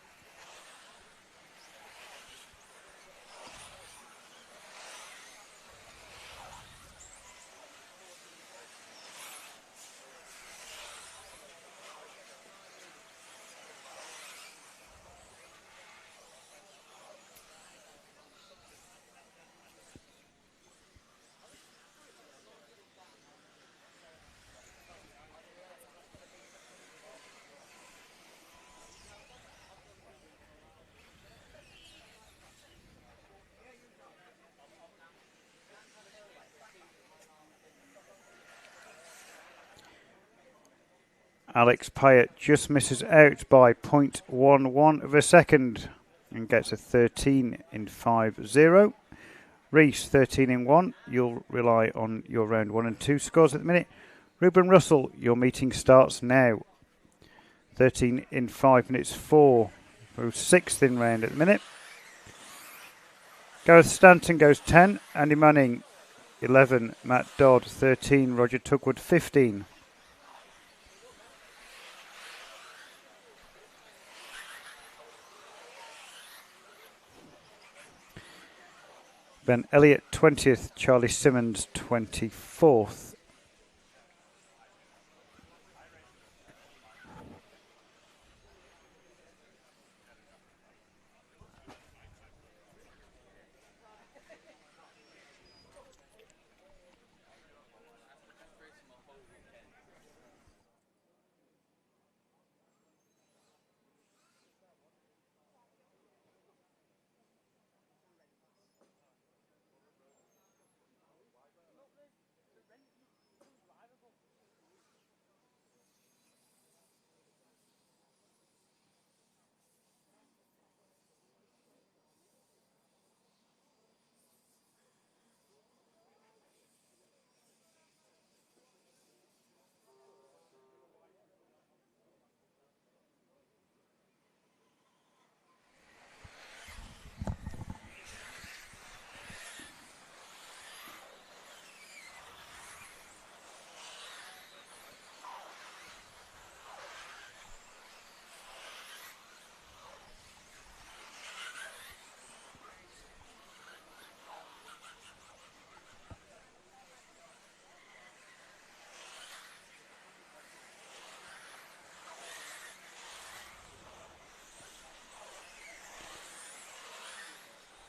Alex Pyatt just misses out by 0.11 of a second and gets a 13 in 5-0. Reese, 13 in 1. You'll rely on your round 1 and 2 scores at the minute. Ruben Russell, your meeting starts now. 13 in 5 minutes 4. Who's 6th in round at the minute. Gareth Stanton goes 10. Andy Manning, 11. Matt Dodd, 13. Roger Tugwood, 15. Ben Elliott, 20th. Charlie Simmons, 24th.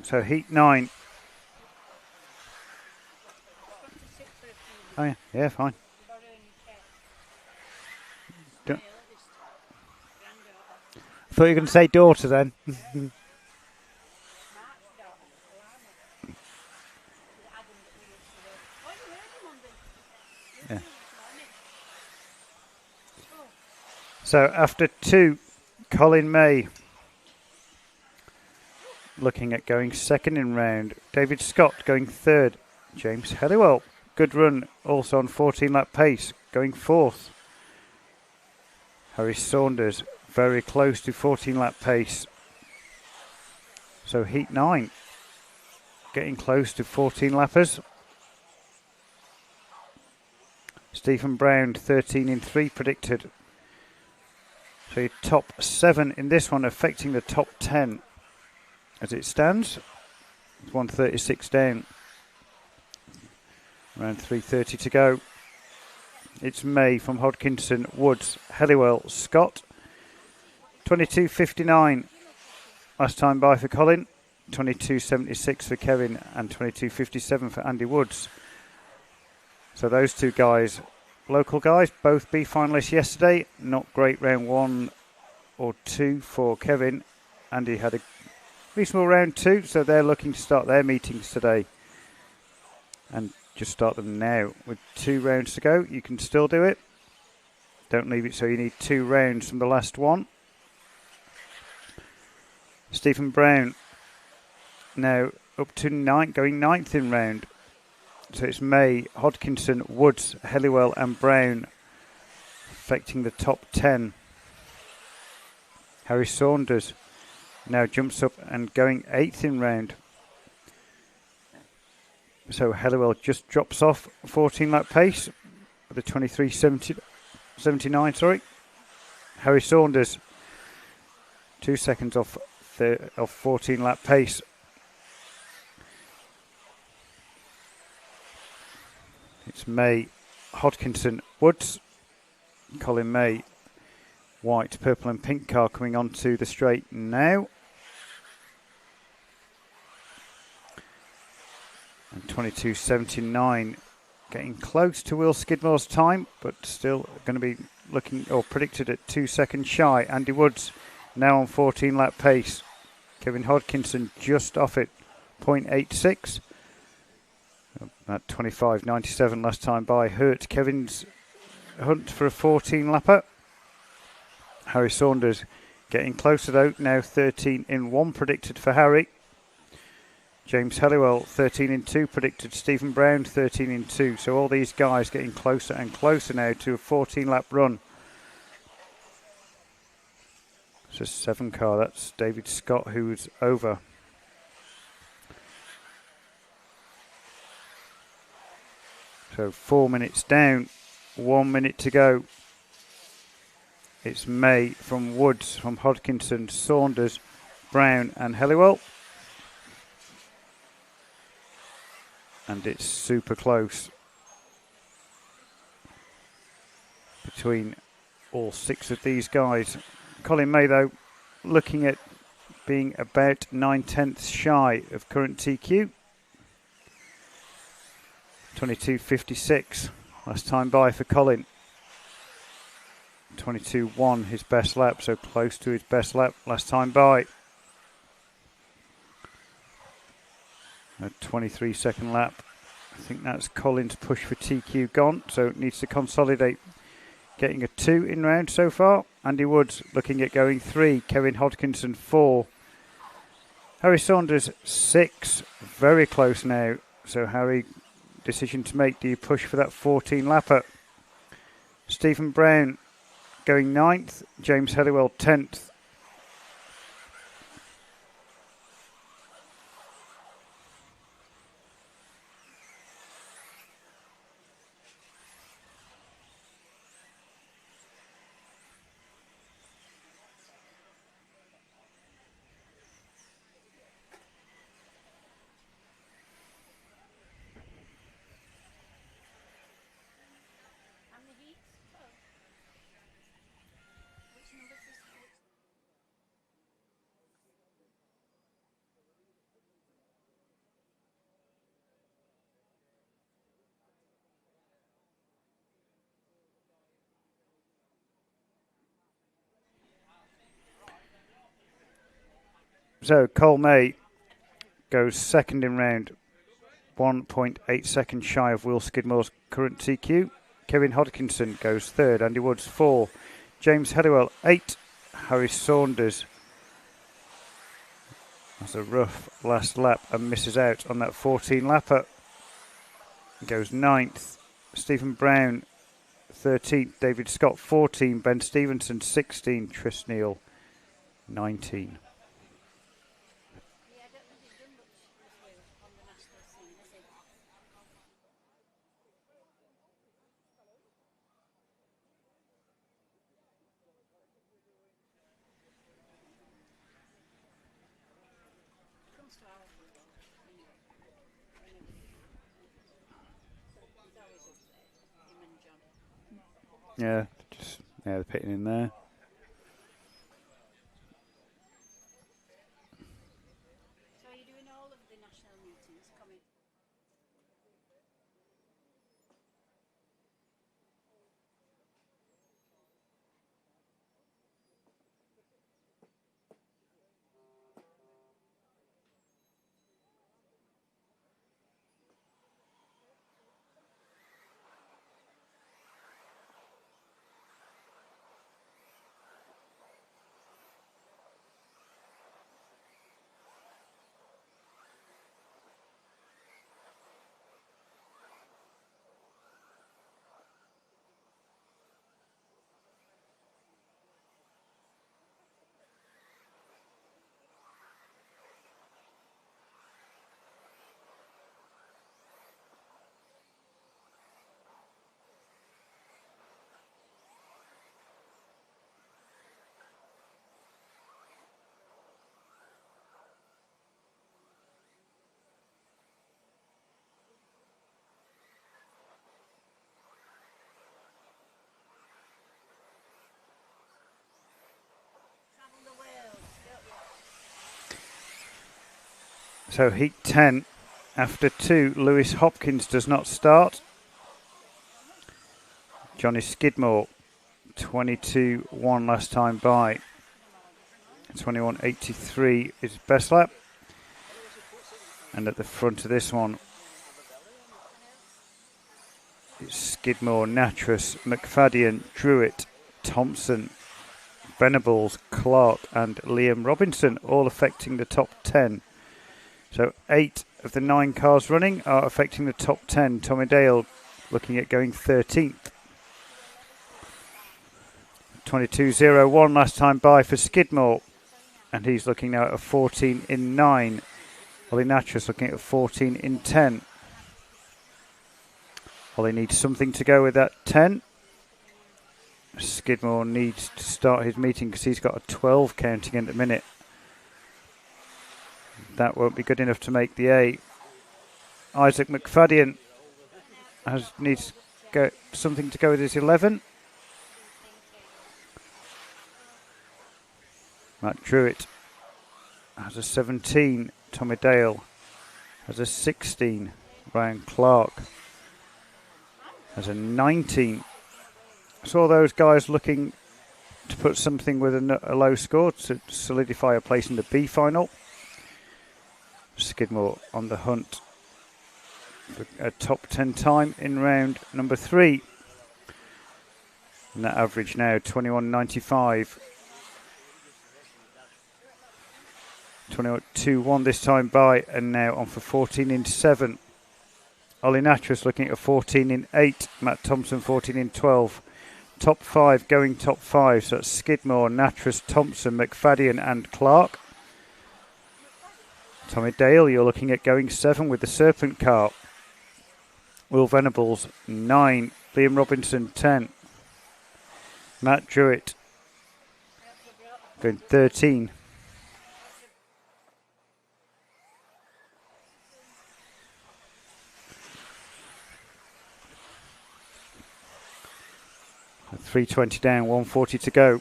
So heat 9. Oh yeah, fine. I thought you were going to say daughter then. Yeah. So after 2, Colin May looking at going 2nd in round. David Scott going 3rd. James Helliwell, good run, also on 14 lap pace, going 4th. Harry Saunders very close to 14 lap pace. So heat 9 getting close to 14 lappers. Stephen Brown 13 in 3 predicted. So your top 7 in this one affecting the top 10 as it stands. It's 136 down. Around 3:30 to go. It's May from Hodkinson, Woods, Helliwell, Scott. 22.59 last time by for Colin. 22.76 for Kevin and 22.57 for Andy Woods. So those two guys, local guys, both B finalists yesterday. Not great round 1 or 2 for Kevin. Andy had a reasonable round 2, so they're looking to start their meetings today. And just start them now with 2 rounds to go. You can still do it. Don't leave it so you need 2 rounds from the last one. Stephen Brown now up to 9, going 9th in round. So it's May, Hodkinson, Woods, Helliwell and Brown affecting the top 10. Harry Saunders now jumps up and going 8th in round. So Helliwell just drops off 14 lap pace with a 23.79. Sorry, Harry Saunders 2 seconds off 14 lap pace. It's May, Hodkinson, Woods, Colin May, white, purple and pink car coming onto the straight now. And 22.79, getting close to Will Skidmore's time, but still going to be looking, or predicted at 2 seconds shy. Andy Woods now on 14 lap pace. Kevin Hodkinson just off it, 0.86. At 25.97 last time by hurt Kevin's hunt for a 14 lapper. Harry Saunders getting closer though, now 13 in 1 predicted for Harry. James Helliwell 13 in 2 predicted. Stephen Brown 13 in 2. So all these guys getting closer and closer now to a 14-lap run. It's a 7 car. That's David Scott who's over. So 4 minutes down, 1 minute to go. It's May from Woods, from Hodkinson, Saunders, Brown and Helliwell. And it's super close between all 6 of these guys. Colin May, though, looking at being about 9/10 shy of current TQ. 22.56 last time by for Colin. 22.1 his best lap, so close to his best lap last time by. A 23-second lap. I think that's Colin's push for TQ gone, so it needs to consolidate. Getting a 2 in round so far. Andy Woods looking at going 3. Kevin Hodkinson 4. Harry Saunders 6. Very close now. So Harry, decision to make. Do you push for that 14 lapper? Stephen Brown going 9th. James Helliwell 10th. So Cole May goes second in round, 1.8 seconds shy of Will Skidmore's current TQ. Kevin Hodkinson goes third. Andy Woods 4. James Helliwell 8. Harry Saunders has a rough last lap and misses out on that 14 lapper. Goes 9th. Stephen Brown 13th. David Scott 14. Ben Stevenson 16. Tris Neal 19. Yeah, they're pitting in there. So are you doing all of the national meetings coming? So heat 10, after 2, Lewis Hopkins does not start. Johnny Skidmore, 22.1 last time by. 21.83 is best lap. And at the front of this one, it's Skidmore, Natras, McFadden, Druitt, Thompson, Venables, Clark and Liam Robinson, all affecting the top 10. So 8 of the 9 cars running are affecting the top 10. Tommy Dale looking at going 13th. 22.01 last time by for Skidmore, and he's looking now at a 14 in 9. Ollie Natras looking at a 14 in 10. Ollie needs something to go with that 10. Skidmore needs to start his meeting because he's got a 12 counting in at the minute. That won't be good enough to make the 8. Isaac McFadden needs something to go with his 11. Matt Druitt has a 17. Tommy Dale has a 16. Ryan Clark has a 19. Saw those guys looking to put something with a low score to solidify a place in the B final. Skidmore on the hunt for a top 10 time in round number 3. And that average now 21.95. 21.21 this time by, and now on for 14 in 7. Ollie Natras looking at 14 in 8. Matt Thompson 14 in 12. Top 5 going top 5. So that's Skidmore, Natras, Thompson, McFadden and Clark. Tommy Dale, you're looking at going 7 with the Serpent car. Will Venables 9. Liam Robinson 10. Matt Druitt going 13. At 3:20 down, 1:40 to go.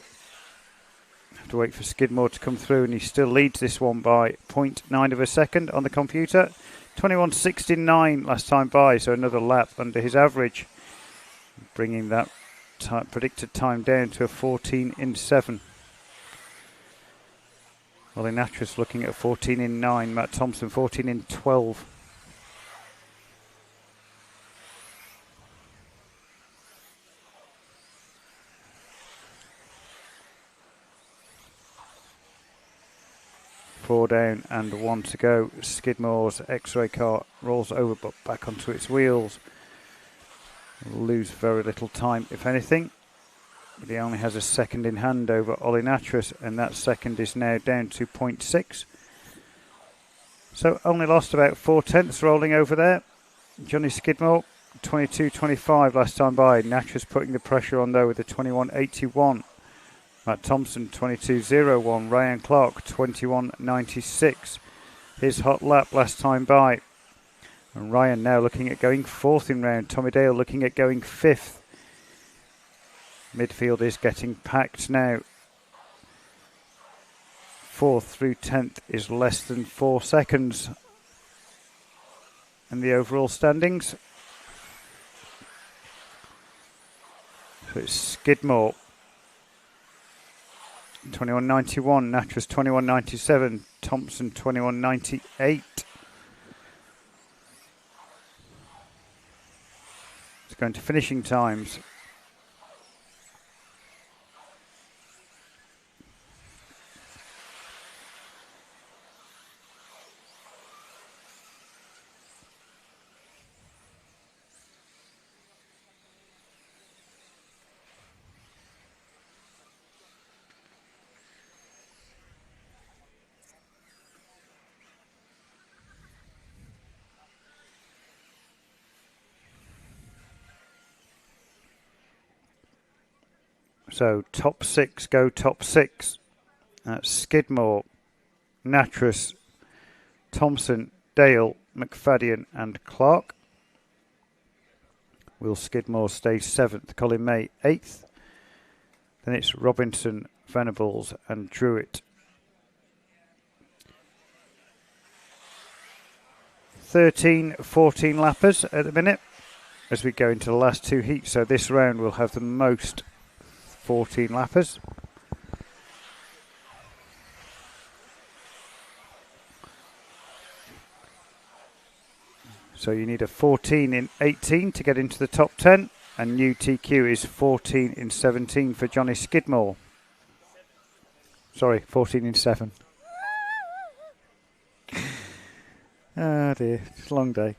Have to wait for Skidmore to come through, and he still leads this one by 0.9 of a second on the computer. 21.69 last time by, so another lap under his average, bringing that predicted time down to a 14 in 7. Ollie Natras looking at 14 in 9. Matt Thompson 14 in 12. Four down and 1 to go. Skidmore's X-ray car rolls over but back onto its wheels. Lose very little time, if anything. But he only has a second in hand over Ollie Natras, and that second is now down to 0.6. So only lost about 4/10 rolling over there. Johnny Skidmore, 22.25 last time by. Natras putting the pressure on though with a 21.81. Matt Thompson 22.01, Ryan Clark 21.96. His hot lap last time by. And Ryan now looking at going 4th in round. Tommy Dale looking at going 5th. Midfield is getting packed now. 4th through 10th is less than 4 seconds. And the overall standings. So it's Skidmore 21.91, Natras 21.97, Thompson 21.98. It's going to finishing times. So top 6 go top 6. That's Skidmore, Natras, Thompson, Dale, McFadden and Clark. Will Skidmore stay 7th? Colin May 8th. Then it's Robinson, Venables and Druitt. 13, 14 lappers at the minute as we go into the last 2 heats. So this round will have the most 14 lappers. So you need a 14 in 18 to get into the top 10, and new TQ is 14 in 17 for Johnny Skidmore. Sorry, 14 in 7. Oh dear, it's a long day.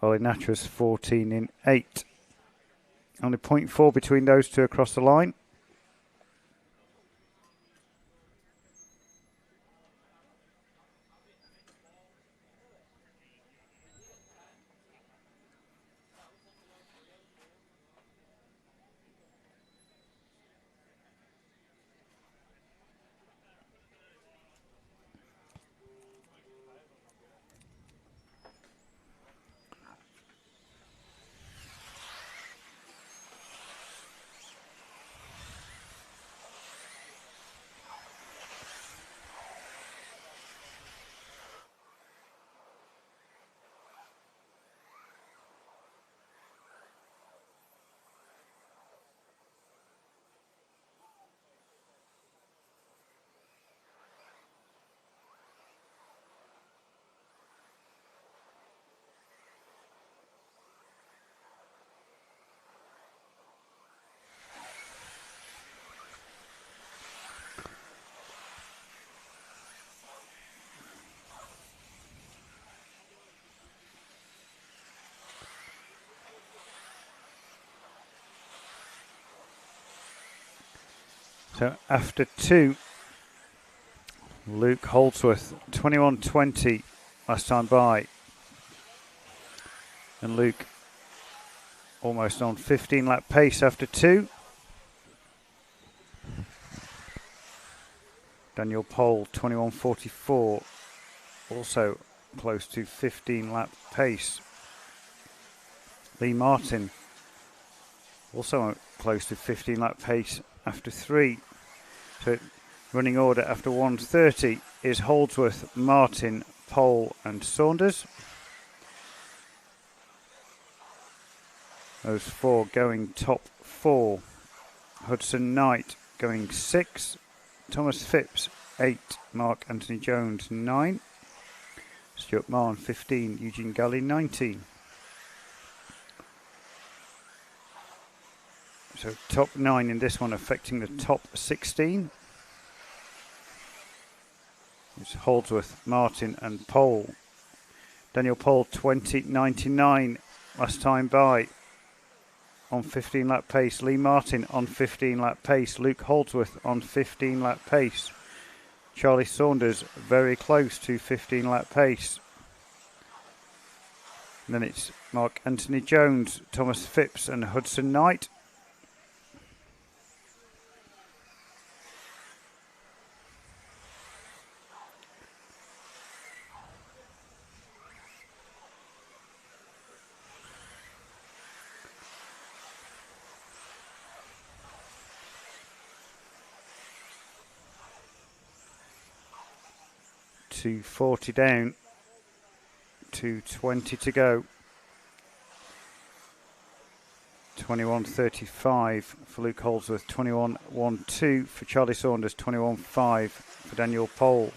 Ollie Natras 14 in 8. Only 0.4 between those two across the line. So after 2, Luke Holdsworth 21.20 last time by. And Luke almost on 15 lap pace after 2. Daniel Pole 21.44, also close to 15 lap pace. Lee Martin also close to 15 lap pace after 3. So running order after 1:30 is Holdsworth, Martin, Pole and Saunders. Those 4 going top 4. Hudson Knight going 6. Thomas Phipps 8. Mark Anthony Jones 9. Stuart Mahon 15. Eugene Galley 19. So top 9 in this one affecting the top 16. It's Holdsworth, Martin and Pole. Daniel Pole 20.99 last time by on 15 lap pace. Lee Martin on 15 lap pace. Luke Holdsworth on 15 lap pace. Charlie Saunders very close to 15 lap pace. And then it's Mark Anthony Jones, Thomas Phipps and Hudson Knight. .240 down, 2:20 to go. 21.35 for Luke Holdsworth, 21.12 for Charlie Saunders, 21.5 for Daniel Pole.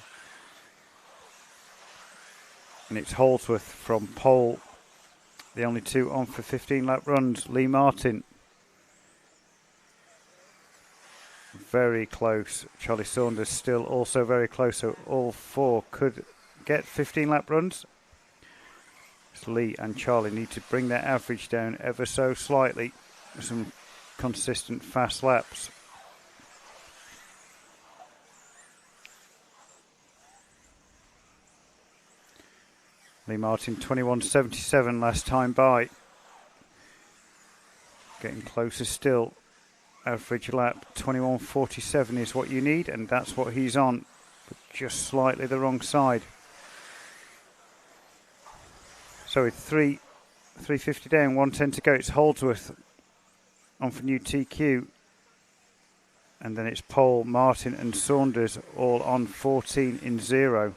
And it's Holdsworth from Pole, the only 2 on for 15 lap runs. Lee Martin very close. Charlie Saunders still also very close, so all 4 could get 15 lap runs. So Lee and Charlie need to bring their average down ever so slightly. Some consistent fast laps. Lee Martin 21.77 last time by. Getting closer still. Average lap 21.47 is what you need, and that's what he's on, but just slightly the wrong side. So with 3:50 down, 1:10 to go, it's Holdsworth on for new TQ, and then it's Pole, Martin and Saunders all on 14 in 0.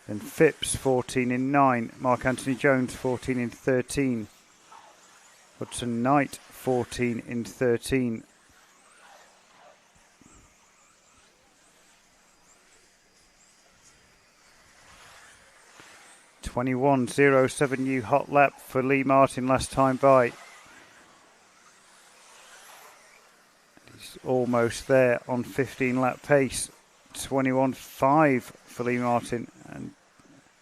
Then Phipps 14 in 9, Mark Anthony Jones 14 in 13. Hudson Knight 14 in 13. 21.07 new hot lap for Lee Martin last time by. He's almost there on 15 lap pace. 21.5 for Lee Martin and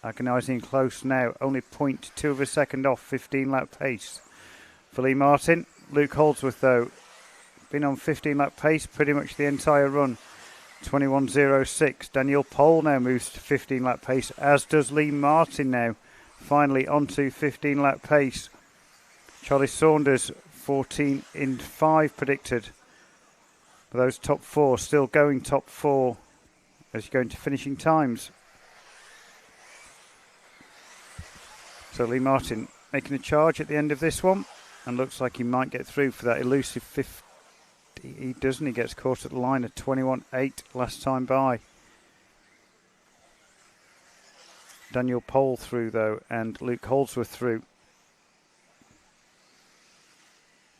agonising close now. Only 0.2 of a second off 15 lap pace for Lee Martin. Luke Holdsworth though, been on 15 lap pace pretty much the entire run. 21.06. Daniel Pole now moves to 15 lap pace, as does Lee Martin now. Finally onto 15 lap pace. Charlie Saunders 14.5 predicted. For those top four, still going top four as you go into finishing times. So Lee Martin making a charge at the end of this one, and looks like he might get through for that elusive 50. He doesn't. He gets caught at the line at 21.8 last time by. Daniel Pole through though, and Luke Holdsworth through.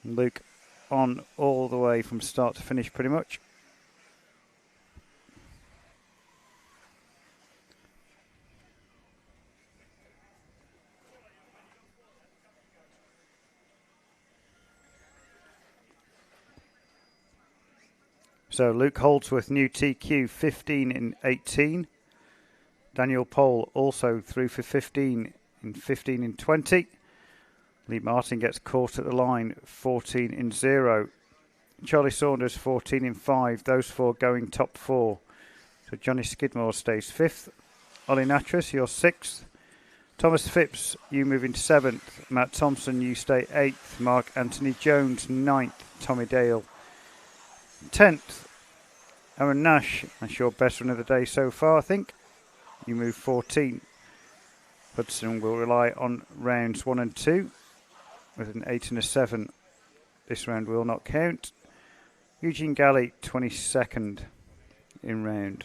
Luke on all the way from start to finish pretty much. So Luke Holdsworth, new TQ, 15 in 18. Daniel Pole also through for 15 in 20. Lee Martin gets caught at the line, 14 in 0. Charlie Saunders, 14 in 5. Those four going top four. So Johnny Skidmore stays 5th. Ollie Natras, you're 6th. Thomas Phipps, you move into 7th. Matt Thompson, you stay 8th. Mark Anthony Jones, 9th. Tommy Dale, 10th. Aaron Nash, that's your best run of the day so far, I think. You move 14th. Hudson will rely on rounds 1 and 2 with an 8 and a 7. This round will not count. Eugene Galley, 22nd in round.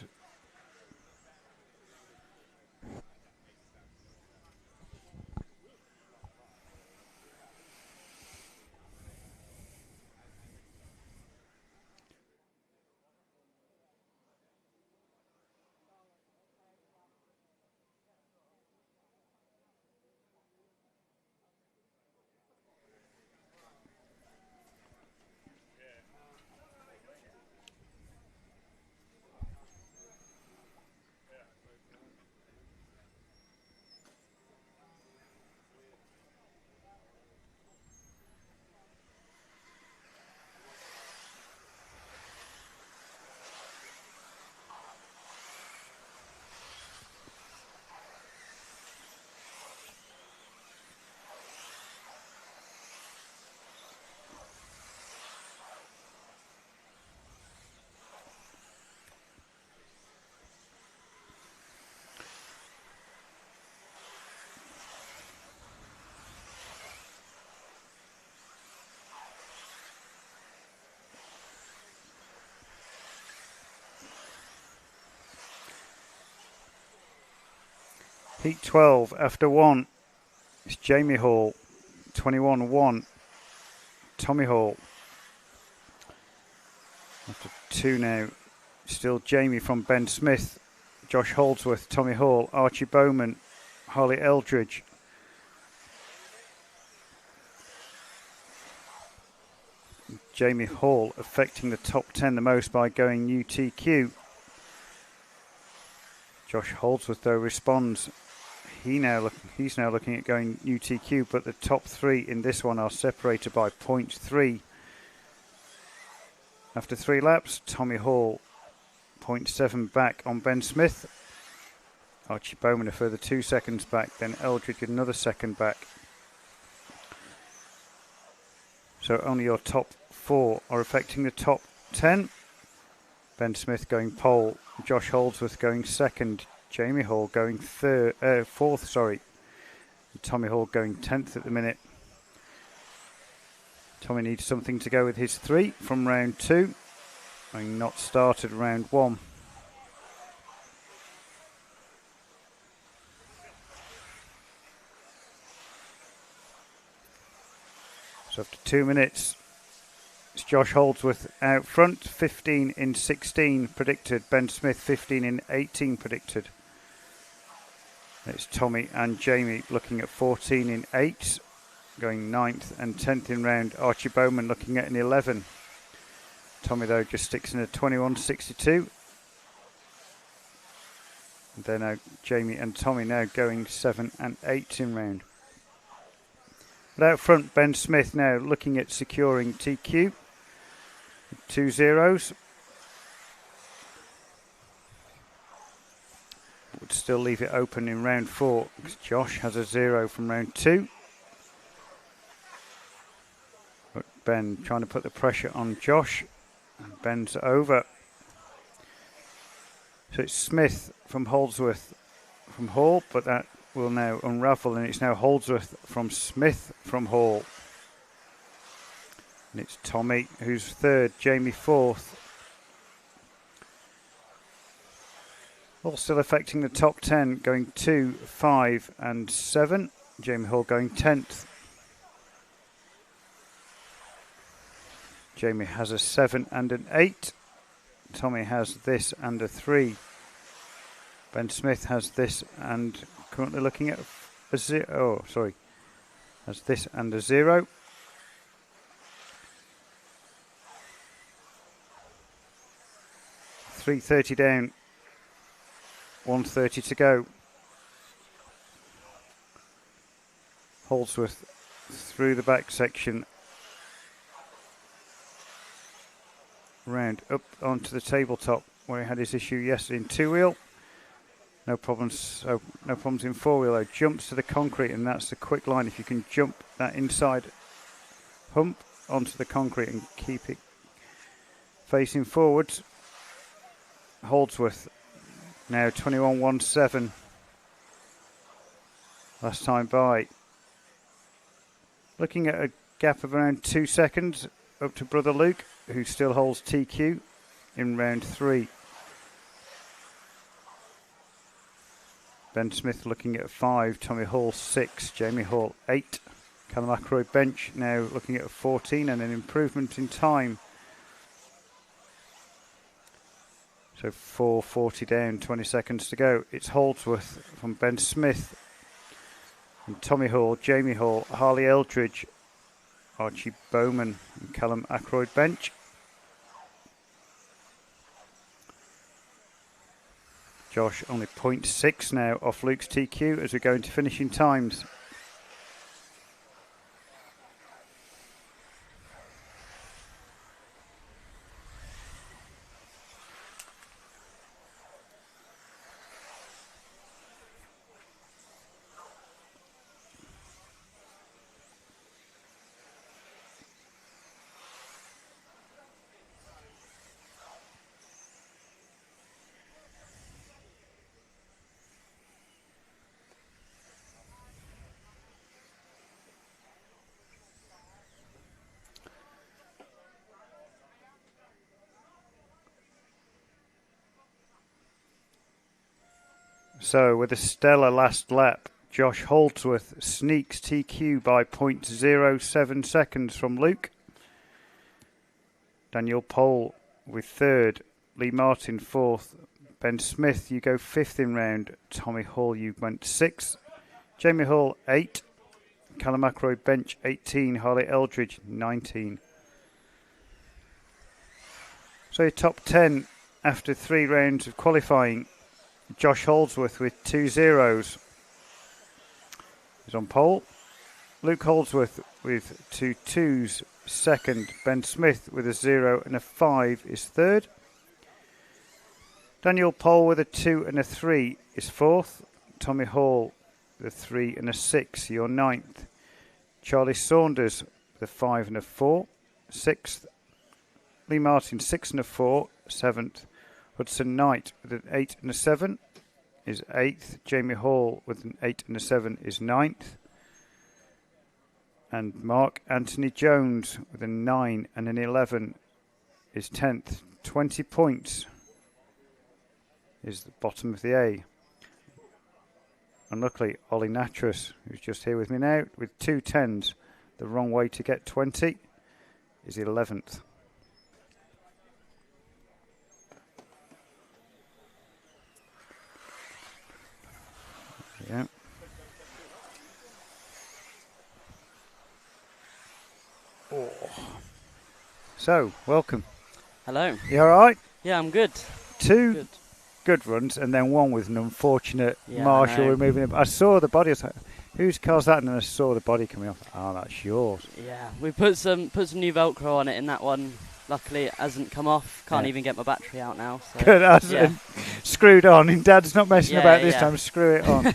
Heat 12 after 1. It's Jamie Hall, 21-1. Tommy Hall. After 2 now, still Jamie from Ben Smith, Josh Holdsworth, Tommy Hall, Archie Bowman, Harley Eldridge. Jamie Hall affecting the top 10 the most by going UTQ. Josh Holdsworth though responds. He's now looking at going UTQ, but the top 3 in this one are separated by 0.3. After 3 laps, Tommy Hall 0.7 back on Ben Smith. Archie Bowman a further 2 seconds back, then Eldridge another second back. So only your top 4 are affecting the top 10. Ben Smith going pole, Josh Holdsworth going 2nd, Jamie Hall going 4th, and Tommy Hall going 10th at the minute. Tommy needs something to go with his 3 from round 2, having not started round 1. So after 2 minutes, it's Josh Holdsworth out front, 15 in 16 predicted. Ben Smith 15 in 18 predicted. It's Tommy and Jamie looking at 14 in 8, going 9th and 10th in round. Archie Bowman looking at an 11. Tommy, though, just sticks in a 21.62. They're now Jamie and Tommy now going 7 and 8 in round. But out front, Ben Smith now looking at securing TQ. 2 zeros. Would still leave it open in round 4 because Josh has a 0 from round 2. But Ben trying to put the pressure on Josh. And Ben's over. So it's Smith from Holdsworth from Hall, but that will now unravel, and it's now Holdsworth from Smith from Hall. And it's Tommy who's 3rd, Jamie 4th. All still affecting the top 10, going 2, 5 and 7. Jamie Hall going 10th. Jamie has a 7 and an 8. Tommy has this and a 3. Ben Smith has this and currently looking at a 0. Oh, sorry. Has this and a 0. .330 down. 1:30 to go. Holdsworth through the back section. Round up onto the tabletop where he had his issue yesterday in 2-wheel. No problems. No problems in 4-wheel though. Jumps to the concrete, and that's the quick line. If you can jump that inside hump onto the concrete and keep it facing forwards. Holdsworth now 21.17. Last time by. Looking at a gap of around 2 seconds up to brother Luke, who still holds TQ in round 3. Ben Smith looking at 5, Tommy Hall 6, Jamie Hall 8. Callum Ackroyd bench now looking at 14 and an improvement in time. So 4:40 down, 20 seconds to go. It's Holdsworth from Ben Smith. And Tommy Hall, Jamie Hall, Harley Eldridge, Archie Bowman and Callum Ackroyd bench. Josh only 0.6 now off Luke's TQ as we go into finishing times. So with a stellar last lap, Josh Holdsworth sneaks TQ by 0.07 seconds from Luke. Daniel Pole with 3rd, Lee Martin 4th, Ben Smith you go 5th in round, Tommy Hall you went 6th, Jamie Hall 8, Callum Ackroyd bench 18, Harley Eldridge 19. So your top 10 after 3 rounds of qualifying. Josh Holdsworth with 2 zeros is on pole. Luke Holdsworth with 2 2s, 2nd. Ben Smith with a 0 and a 5 is 3rd. Daniel Pole with a 2 and a 3 is 4th. Tommy Hall with a 3 and a 6, your 9th. Charlie Saunders with a 5 and a 4, 6th. Lee Martin 6 and a 4, 7th. Hudson Knight with an 8 and a 7 is 8th. Jamie Hall with an 8 and a 7 is 9th. And Mark Anthony Jones with a 9 and an 11 is 10th. 20 points is the bottom of the A. And luckily, Ollie Natras, who's just here with me now, with 2 10s, the wrong way to get 20, is 11th. Yeah. Oh. So, welcome. Hello. You all right? Yeah, I'm good. Two good runs, and then one with an unfortunate Yeah, Marshall I know. removing it. I saw the body. I was like, whose car's that? And then I saw the body coming off. Oh, that's yours. Yeah, we put some new Velcro on it in that one. Luckily, it hasn't come off. Can't even get my battery out now. So. Good. Yeah. Screwed on. And Dad's not messing Yeah, about this yeah. time. Screw it on.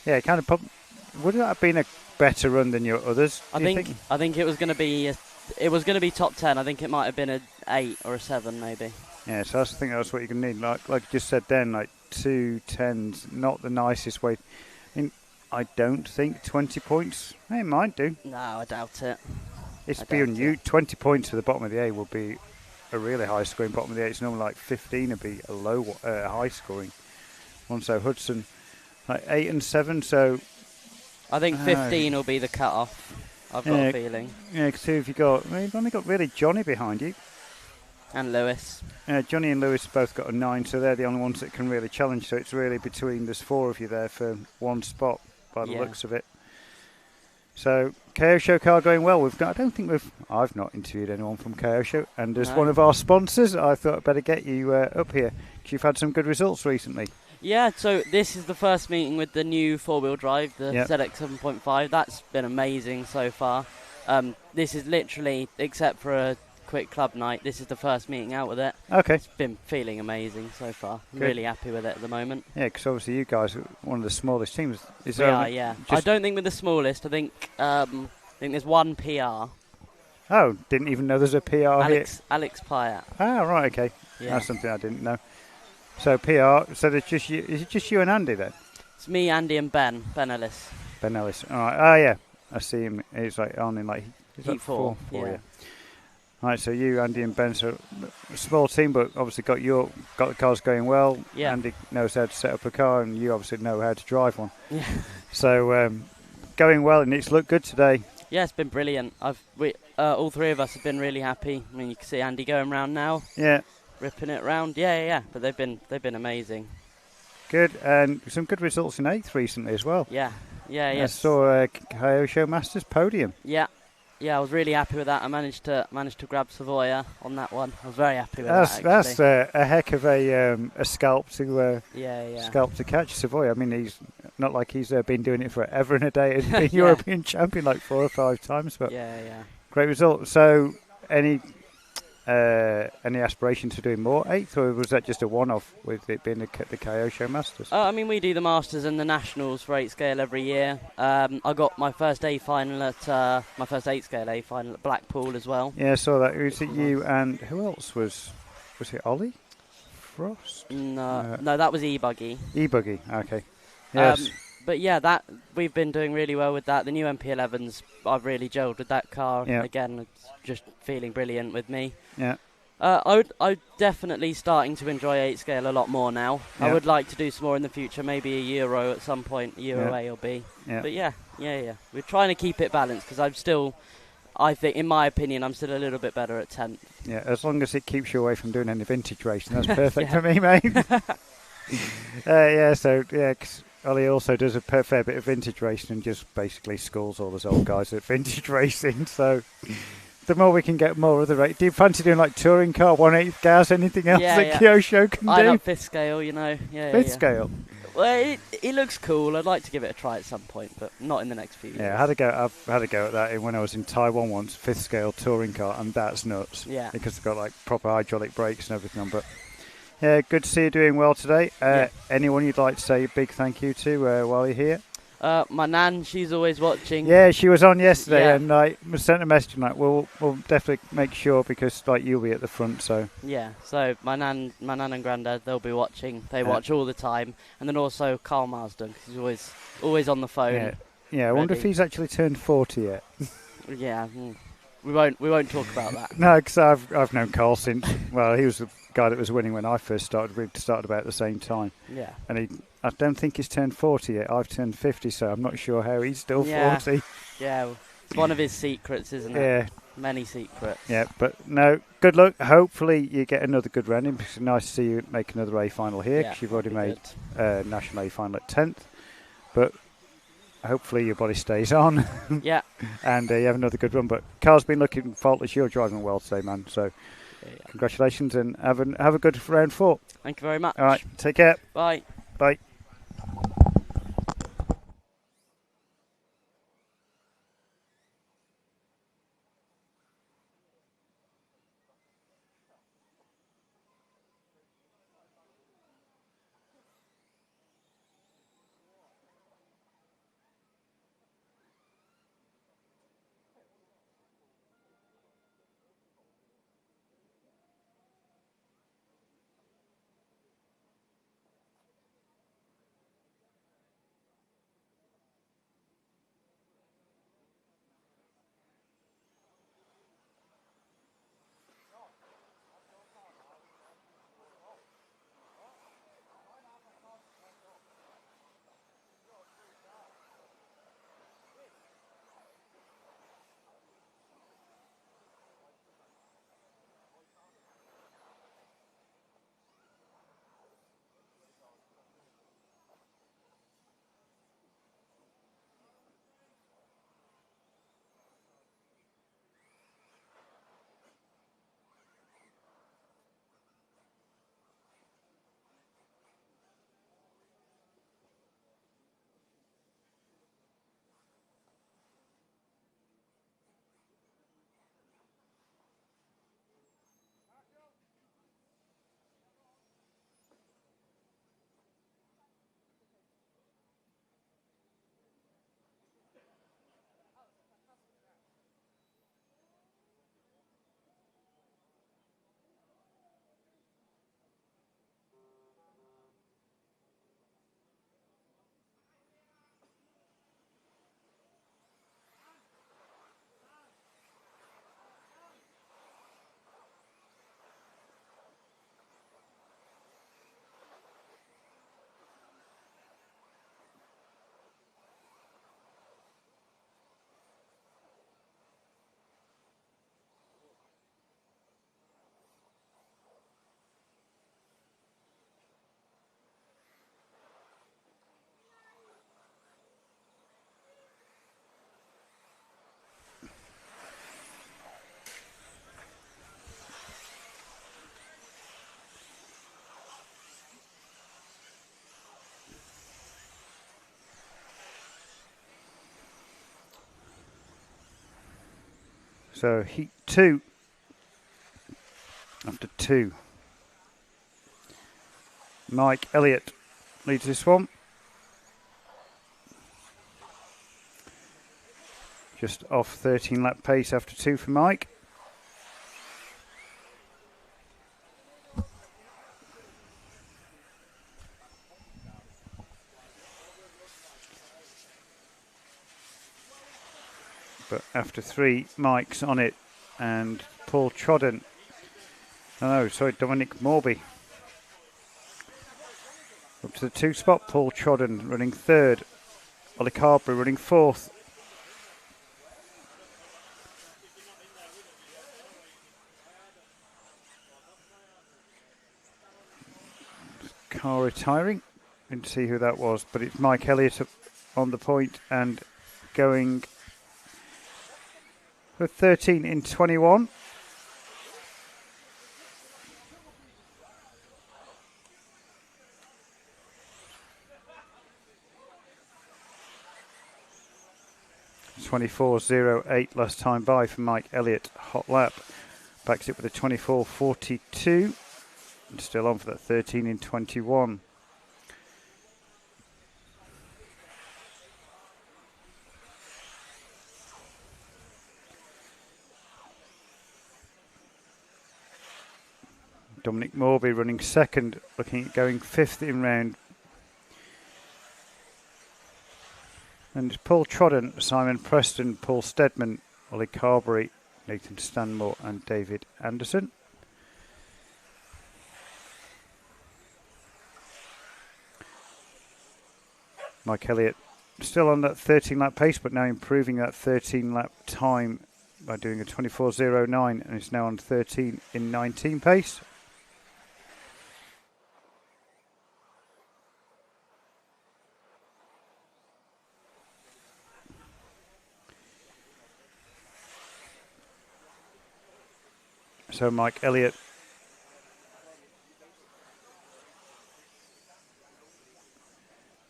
Yeah, kind of. Would that have been a better run than your others? I think it was going to be. It was going to be top 10. I think it might have been an 8 or a 7, maybe. Yeah, so I think that's what you're going to need. Like you just said then, like 2 10s, not the nicest way. I don't think 20 points. It might do. No, I doubt it. It's beyond you. 20 points to the bottom of the A will be a really high scoring bottom of the A. It's normally like 15 would be a low, high scoring one. So Hudson, like 8 and 7. So I think 15 will be the cut off. I've got a feeling. Yeah, because who have you got? You've only got really Johnny behind you. And Lewis. Johnny and Lewis both got a 9, so they're the only ones that can really challenge. So it's really between there's 4 of you there for one spot by the looks of it. So KO Show car going well. I've not interviewed anyone from KO Show, and as one of our sponsors, I thought I'd better get you up here because you've had some good results recently. Yeah, so this is the first meeting with the new 4-wheel drive, the ZX 7.5. That's been amazing so far. This is literally, except for a quick club night, this is the first meeting out with it. Okay. It's been feeling amazing so far. I'm really happy with it at the moment. Yeah, because obviously you guys are one of the smallest teams. We are, yeah. I don't think we're the smallest. I think there's one PR. Oh, didn't even know there's a PR here. Alex Pyatt. Ah, right, okay. Yeah. That's something I didn't know. So PR, so there's just you, is it just you and Andy then? It's me, Andy and Ben Ellis. Ben Ellis. All right. Oh, yeah. I see him. He's like on in like Heat 4. Yeah. All right, so you, Andy and Ben, so a small team, but obviously got the cars going well. Yeah. Andy knows how to set up a car, and you obviously know how to drive one. Yeah. So going well, and it's looked good today. Yeah, it's been brilliant. All 3 of us have been really happy. I mean, you can see Andy going around now. Yeah. Ripping it around. Yeah. But they've been amazing. Good, and some good results in 8th recently as well. Yeah. I saw KO Show Masters podium. Yeah, I was really happy with that. I managed to grab Savoya on that one. I was very happy with that. That's a heck of a scalp to scalp to catch Savoya. I mean, he's not like he's been doing it forever and a day. He's been European champion like 4 or 5 times, but great result. So any aspiration to doing more 8th, or was that just a one-off with it being the KO Show Masters? I mean, we do the Masters and the Nationals for 8 scale every year. I got my first A final at my first 8 scale A final at Blackpool as well. Yeah, I saw that. Was it you and who else was it? Ollie Frost? No, that was E-Buggy. E-Buggy, okay. Yes. But yeah, that we've been doing really well with that. The new MP11s, I've really gelled with that car. Yeah. Again, it's just feeling brilliant with me. Yeah. I'm definitely starting to enjoy 8 scale a lot more now. Yeah. I would like to do some more in the future, maybe a Euro at some point, Euro A or B. Yeah. But yeah. We're trying to keep it balanced because I think, in my opinion, I'm still a little bit better at 10th. Yeah, as long as it keeps you away from doing any vintage racing, that's perfect for me, mate. Cause Ollie also does a fair bit of vintage racing and just basically schools all those old guys at vintage racing. So the more we can get more of the race. Do you fancy doing like touring car, 1/8 gas, anything else that KO Show can do? I love 5th scale, you know. Fifth scale? Well, it looks cool. I'd like to give it a try at some point, but not in the next few years. Yeah, I've had a go at that when I was in Taiwan once, 5th scale touring car, and that's nuts. Yeah. Because they've got like proper hydraulic brakes and everything on, but... Yeah, good to see you doing well today. Anyone you'd like to say a big thank you to while you're here? My nan, she's always watching. Yeah, she was on yesterday, and I sent a message like, we'll definitely make sure because like you'll be at the front. So yeah, so my nan and granddad, they'll be watching. They watch all the time, and then also Carl Marsden, because he's always on the phone. Yeah. I wonder if he's actually turned 40 yet. Yeah, we won't talk about that. No, because I've known Carl since. Well, he was the guy that was winning when I first started. We started about the same time. Yeah. And I don't think he's turned 40 yet. I've turned 50, so I'm not sure how he's still 40. Yeah, it's one of his secrets, isn't it? Yeah. Many secrets. Yeah, but no, good luck. Hopefully you get another good round in. It's nice to see you make another A final here because you've already made National A final at 10th. but hopefully your body stays on. Yeah. And you have another good run. But car's been looking faultless. You're driving well today, man. So congratulations and have a good round 4. Thank you very much. All right, take care. Bye. Bye. So heat 2 after 2. Mike Elliott leads this one. Just off 13 lap pace after 2 for Mike. But after 3, Mike's on it, and Paul Trodden. Dominic Morby. Up to the 2 spot, Paul Trodden running 3rd. Ollie Carberry running 4th. Car retiring. Didn't see who that was, but it's Mike Elliott on the point and going for 13 in 21. (24.08) last time by for Mike Elliott. Hot lap. Backs it with a 24.42. And still on for that 13 in 21. Dominic Morby running 2nd, looking at going 5th in round. And Paul Trodden, Simon Preston, Paul Steadman, Ollie Carberry, Nathan Stanmore and David Anderson. Mike Elliott still on that 13 lap pace, but now improving that 13 lap time by doing a 24.09 and is now on 13 in 19 pace. So Mike Elliott.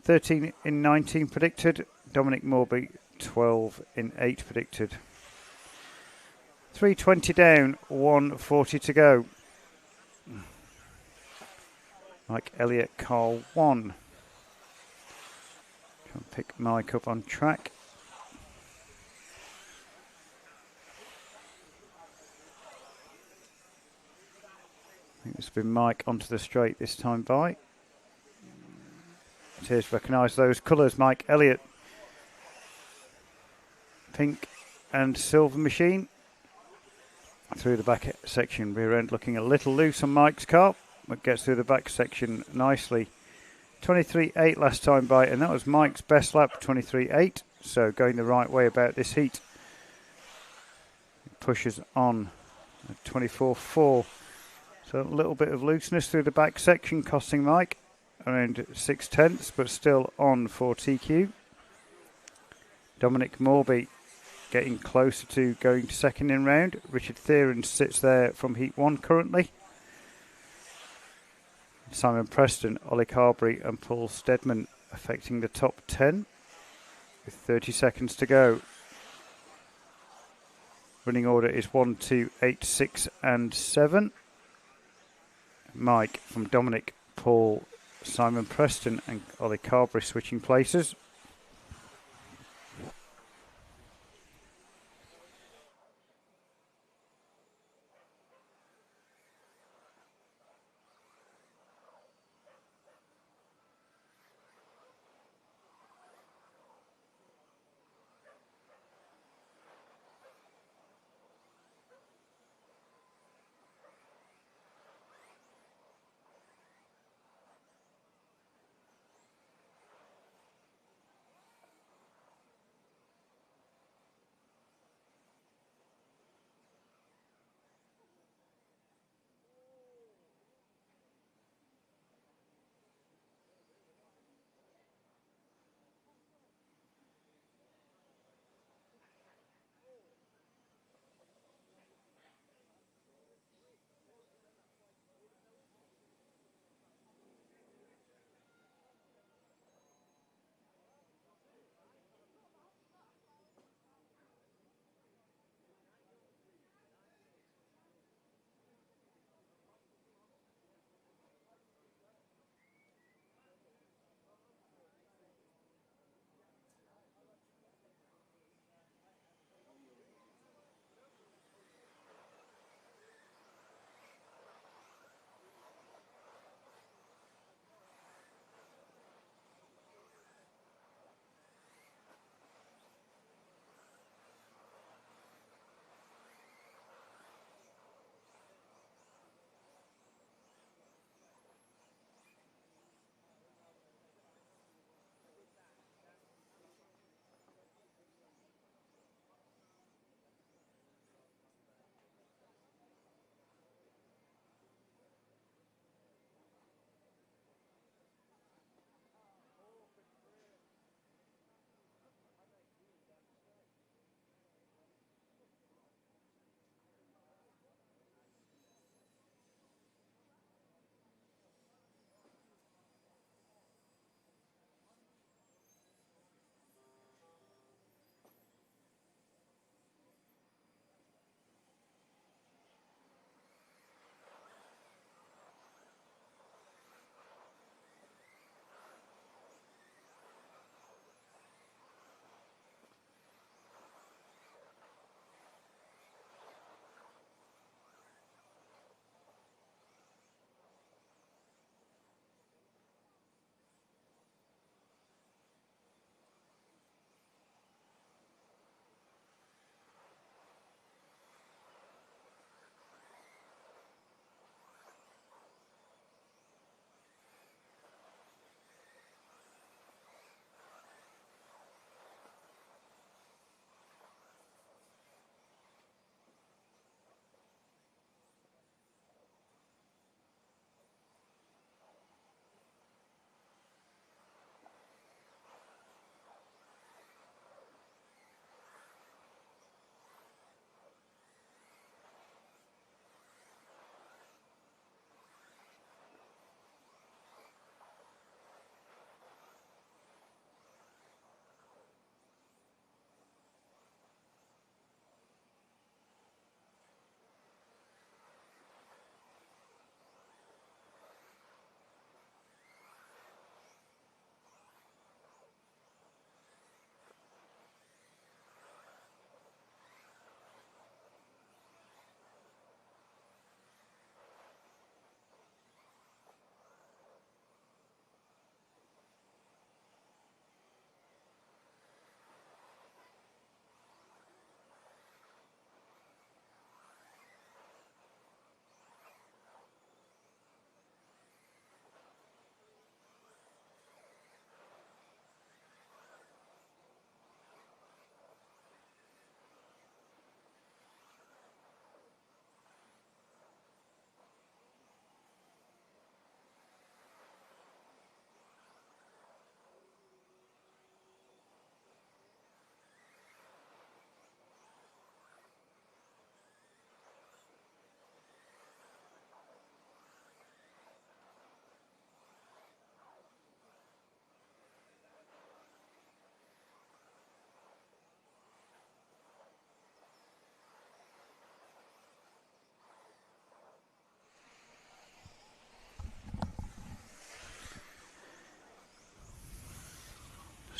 $13 in 19 predicted. Dominic Morby 12 in 8 predicted. 320 down, 140 to go. Mike Elliott, Carl 1. Try and pick Mike up on track. I think it's been Mike onto the straight this time by. It is, recognise those colours, Mike Elliott. Pink and silver machine. Through the back section, rear end looking a little loose on Mike's car, but gets through the back section nicely. 23.8 last time by, and that was Mike's best lap, 23.8. So going the right way about this heat. Pushes on at 24.4. So a little bit of looseness through the back section, costing Mike around 0.6, but still on for TQ. Dominic Morby getting closer to going to second in round. Richard Theron sits there from Heat 1 currently. Simon Preston, Ollie Carberry and Paul Steadman affecting the top 10 with 30 seconds to go. Running order is 1, 2, 8, 6 and 7. Mike from Dominic, Paul, Simon Preston and Ollie Carberry switching places.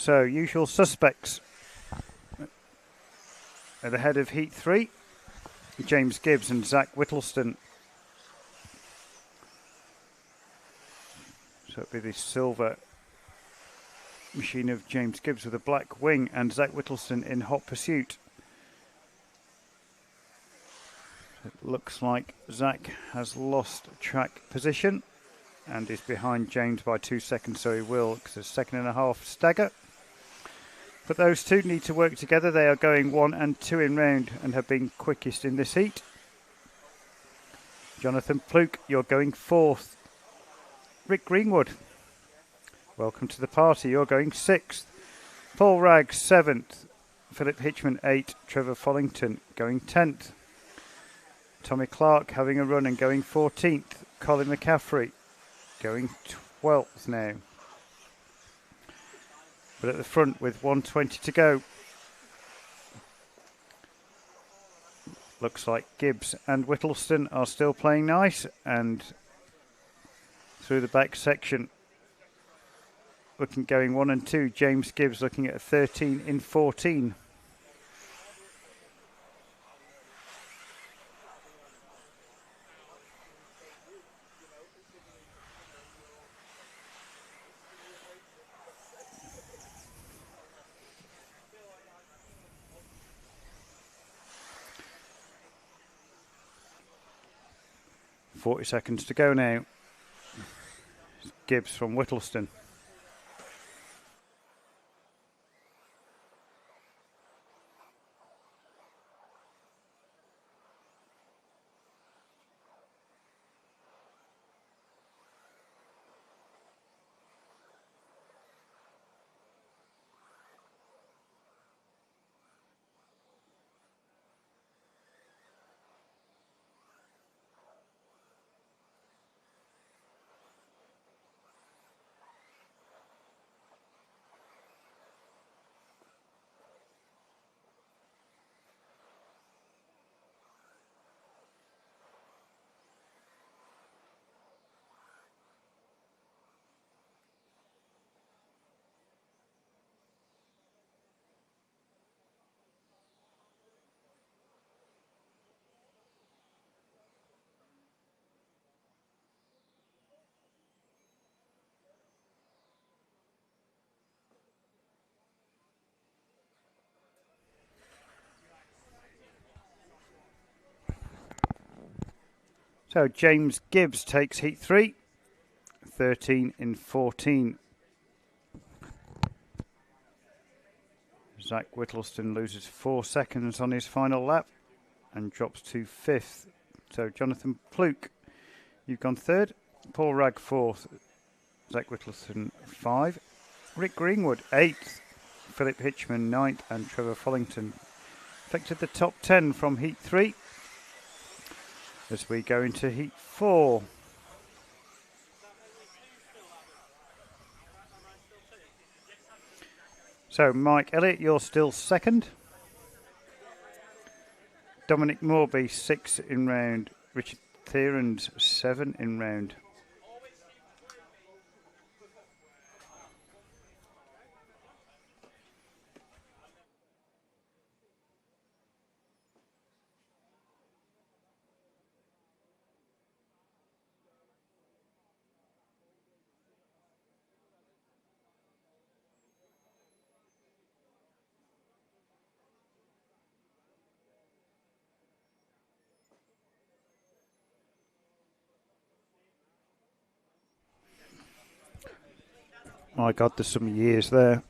So, usual suspects at the head of Heat 3, James Gibbs and Zach Whittleston. So it'll be the silver machine of James Gibbs with a black wing and Zach Whittleston in hot pursuit. It looks like Zach has lost track position and is behind James by 2 seconds, so he will, because there's a 1.5 seconds stagger. But those two need to work together. They are going 1 and 2 in round and have been quickest in this heat. Jonathan Pluke, you're going 4th. Rick Greenwood, welcome to the party. You're going 6th. Paul Ragg 7th. Philip Hitchman 8th. Trevor Follington going 10th. Tommy Clark having a run and going 14th. Colin McCaffrey going 12th now. But at the front with 1:20 to go, looks like Gibbs and Whittleston are still playing nice, and through the back section, going 1 and 2, James Gibbs looking at 13 in 14. .40 seconds to go now. Gibbs from Whittleston. So James Gibbs takes Heat 3, 13 in 14. Zach Whittleston loses 4 seconds on his final lap and drops to 5th. So Jonathan Pluke, you've gone 3rd. Paul Ragg 4th. Zach Whittleston 5. Rick Greenwood 8th. Philip Hitchman 9th. And Trevor Follington affected the top 10 from Heat 3. As we go into Heat 4. So Mike Elliott, you're still 2nd. Dominic Morby 6 in round. Richard Theron's 7 in round. My God, there's some years there.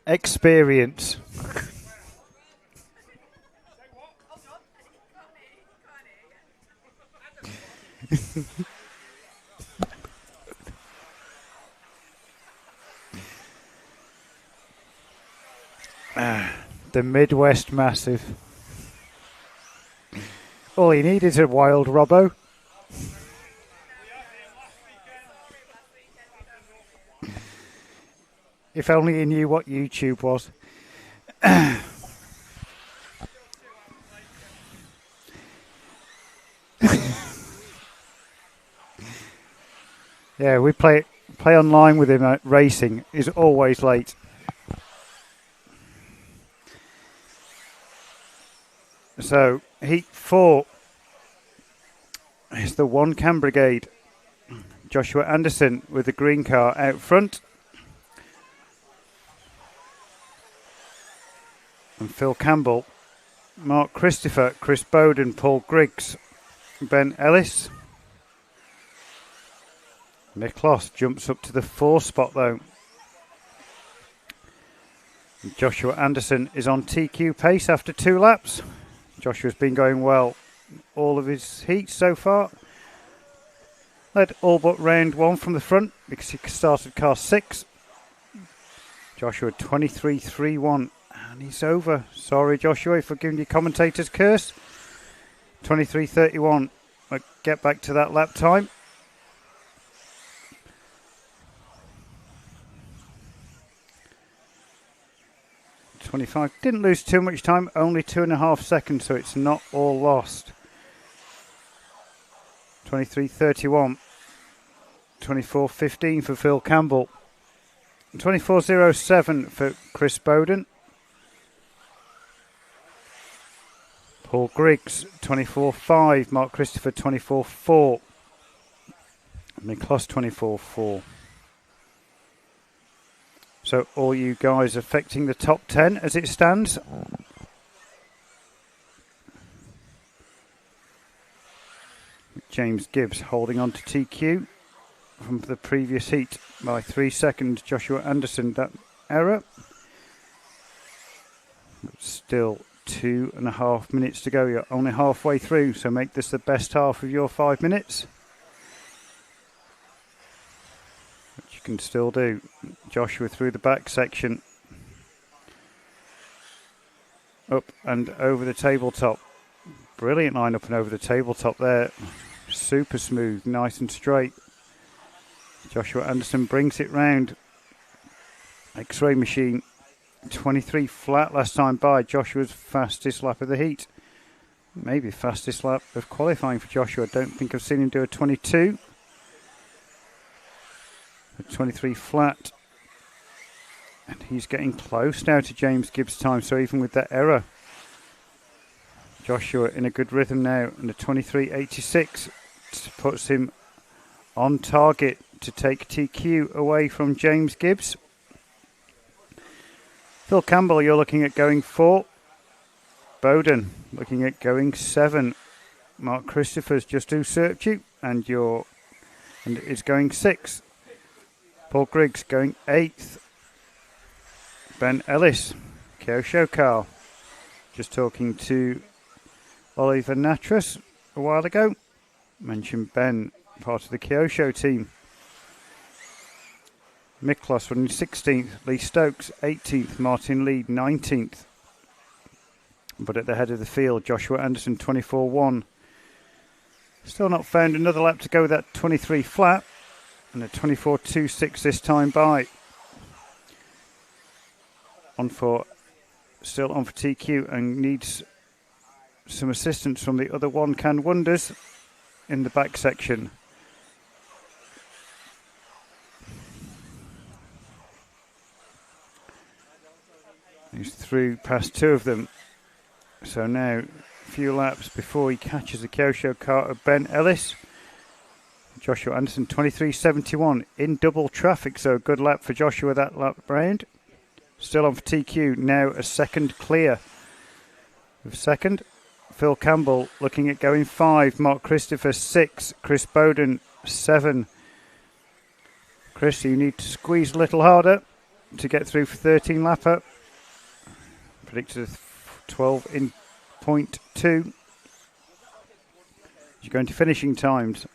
Experience. The Midwest Massive. All you need is a wild Robbo. If only he knew what YouTube was. Yeah, we play online with him at racing. He's always late. So, Heat 4 is the One Can Brigade. Joshua Anderson with the green car out front. And Phil Campbell, Mark Christopher, Chris Bowden, Paul Griggs, Ben Ellis. Miklos jumps up to the 4 spot though. Joshua Anderson is on TQ pace after 2 laps. Joshua's been going well all of his heats so far. Led all but round 1 from the front because he started car 6. Joshua 23.31 and he's over. Sorry Joshua for giving you commentator's curse. 23.31. We'll get back to that lap time. Didn't lose too much time, only 2.5 seconds, so it's not all lost. 23.31. 24.15 for Phil Campbell. 24.07 for Chris Bowden. Paul Griggs 24.5. Mark Christopher 24.4. Miklos 24.4. So all you guys affecting the top 10 as it stands. James Gibbs holding on to TQ from the previous heat by 3 seconds. Joshua Anderson, that error. Still 2.5 minutes to go. You're only halfway through, so make this the best half of your 5 minutes. Which you can still do. Joshua through the back section. Up and over the tabletop. Brilliant line up and over the tabletop there. Super smooth, nice and straight. Joshua Anderson brings it round. X-ray machine. 23 flat last time by. Joshua's fastest lap of the heat. Maybe fastest lap of qualifying for Joshua. I don't think I've seen him do a 22. A 23 flat. And he's getting close now to James Gibbs' time. So even with that error, Joshua in a good rhythm now. And a 23.86 puts him on target to take TQ away from James Gibbs. Phil Campbell, you're looking at going 4. Bowden looking at going 7. Mark Christopher's just usurped you, and is going 6. Paul Griggs going 8th. Ben Ellis, Kyosho car. Just talking to Oliver Natras a while ago. Mentioned Ben, part of the Kyosho team. Miklos running 16th, Lee Stokes 18th, Martin Lee 19th. But at the head of the field, Joshua Anderson 24.1. Still not found another lap to go with that 23 flat. And a 24.26 this time by. Still on for TQ and needs some assistance from the other One Can Wonders in the back section. He's through past 2 of them. So now a few laps before he catches the Kyosho car of Ben Ellis. Joshua Anderson 23.71 in double traffic, so a good lap for Joshua that lap round. Still on for TQ, now a second clear of second. Phil Campbell looking at going 5, Mark Christopher 6, Chris Bowden 7. Chris, you need to squeeze a little harder to get through for 13 lapper. Predicted 12 in 0.2. You're going to finishing times.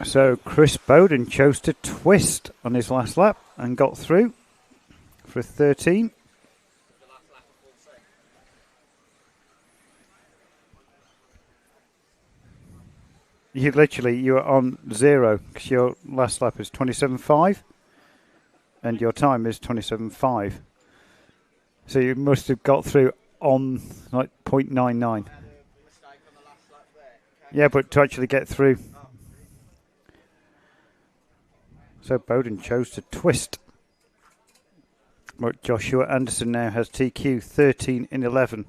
So Chris Bowden chose to twist on his last lap and got through for a 13. You were on 0 because your last lap is 27.5 and your time is 27.5. So you must have got through on like 0.99. Yeah, but to actually get through. So Bowden chose to twist. But Joshua Anderson now has TQ 13 in 11.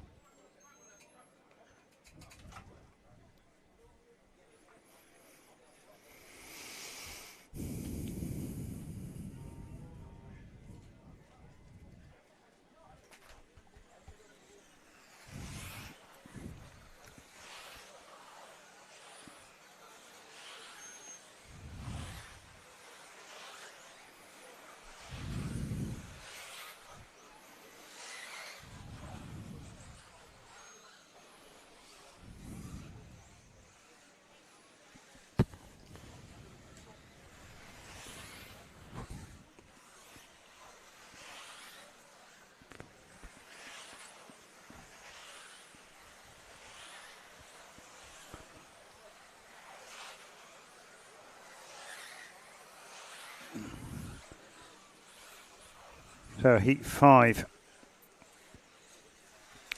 So heat 5.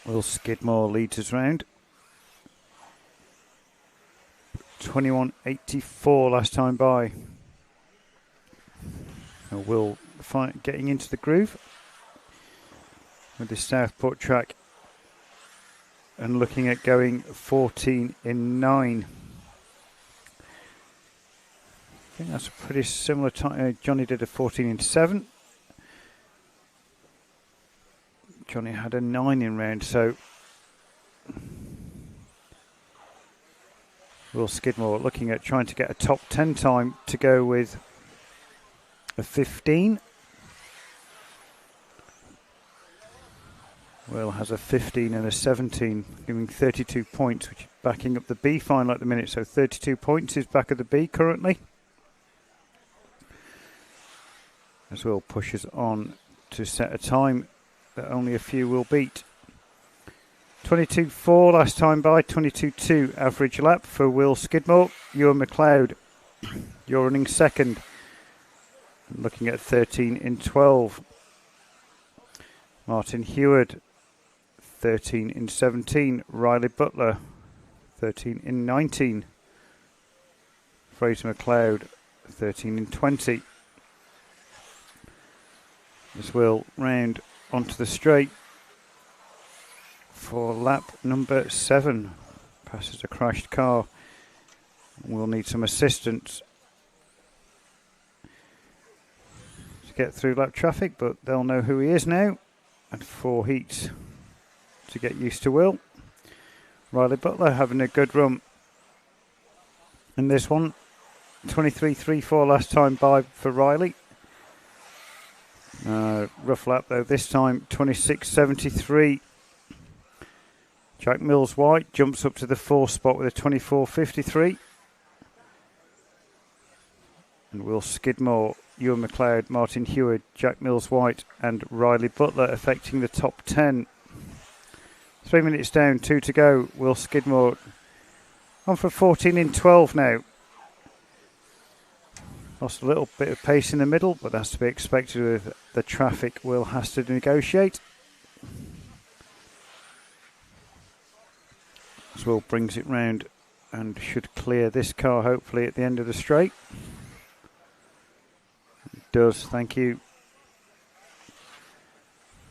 Will Skidmore leads us round. 21.84 last time by. And Will getting into the groove with the Southport track and looking at going 14 in 9. I think that's a pretty similar time. Johnny did a 14 in 7. Johnny had a 9 in round, so Will Skidmore looking at trying to get a top 10 time to go with a 15. Will has a 15 and a 17, giving 32 points, which is backing up the B final at the minute. So 32 points is back of the B currently. As Will pushes on to set a time that only a few will beat. 22.4 last time by, 22.2 average lap for Will Skidmore. Ewan McLeod, you're running second. Looking at 13 in 12. Martin Heward, 13 in 17. Riley Butler, 13 in 19. Fraser McLeod, 13 in 20. As Will round onto the straight for lap number 7. Passes a crashed car. We'll need some assistance to get through lap traffic, but they'll know who he is now. And 4 heats to get used to Will. Riley Butler having a good run in this one. 23.34 last time by for Riley. Rough lap though this time, 26.73. Jack Mills White jumps up to the 4th spot with a 24.53. And Will Skidmore, Ewan McLeod, Martin Heward, Jack Mills White and Riley Butler affecting the top 10. 3 minutes down, 2 to go. Will Skidmore on for 14 in 12 now. Lost a little bit of pace in the middle, but that's to be expected with the traffic Will has to negotiate. As Will brings it round and should clear this car hopefully at the end of the straight. It does, thank you.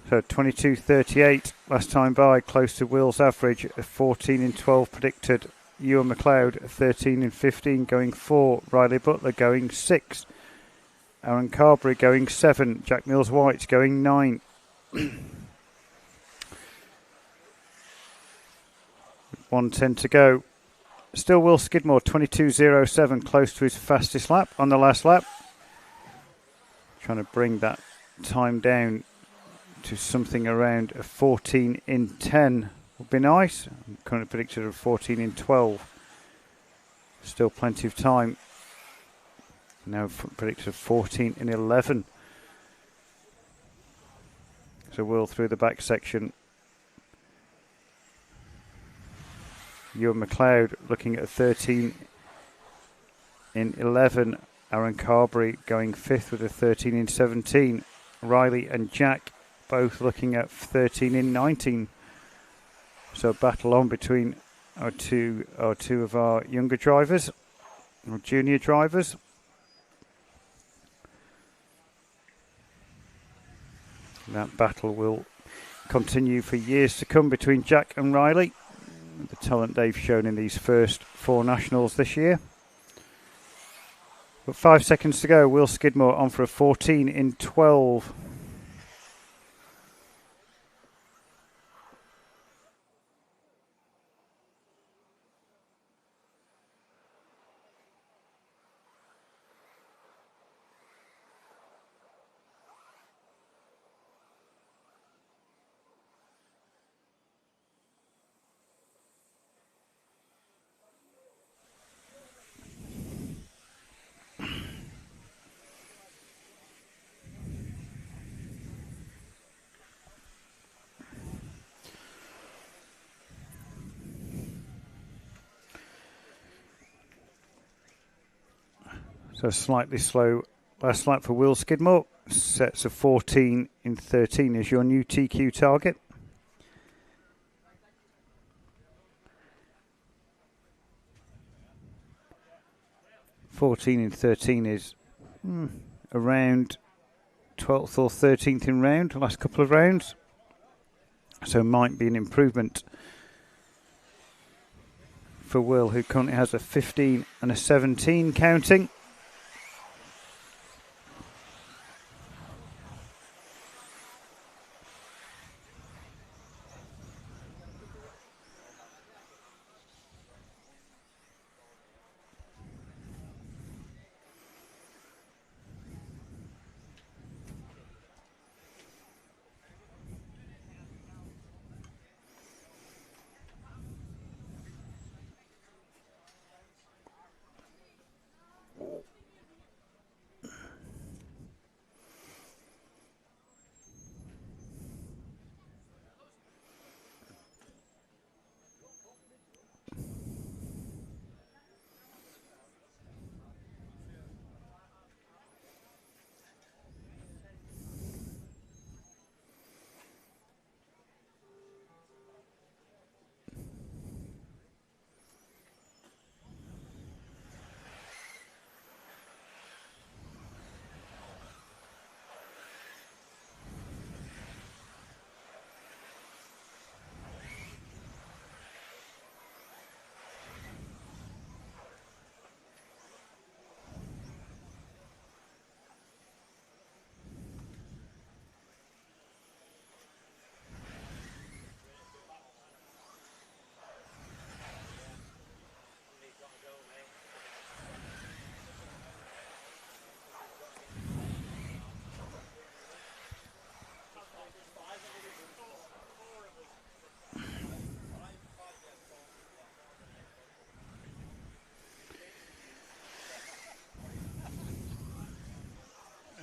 So 22.38 last time by, close to Will's average, a 14 in 12 predicted. Ewan McLeod, 13 in 15 going 4. Riley Butler going 6. Aaron Carberry going 7. Jack Mills White going 9. 1:10 to go. Still Will Skidmore, 22.07, close to his fastest lap on the last lap. Trying to bring that time down to something around a 14 in 10 would be nice. I'm currently predicted a 14 in 12. Still plenty of time. Now predicted 14 in 11. So Will through the back section. Ewan McLeod looking at 13 in 11. Aaron Carberry going 5th with a 13 in 17. Riley and Jack both looking at 13 in 19. So a battle on between our two of our younger drivers, or junior drivers. That battle will continue for years to come between Jack and Riley. The talent they've shown in these first 4 nationals this year. But 5 seconds to go. Will Skidmore on for a 14 in 12. So slightly slow last lap for Will Skidmore. Sets of 14 in 13 is your new TQ target. (14 in 13 is around 12th or 13th in round, last couple of rounds. So might be an improvement for Will, who currently has a 15 and a 17 counting.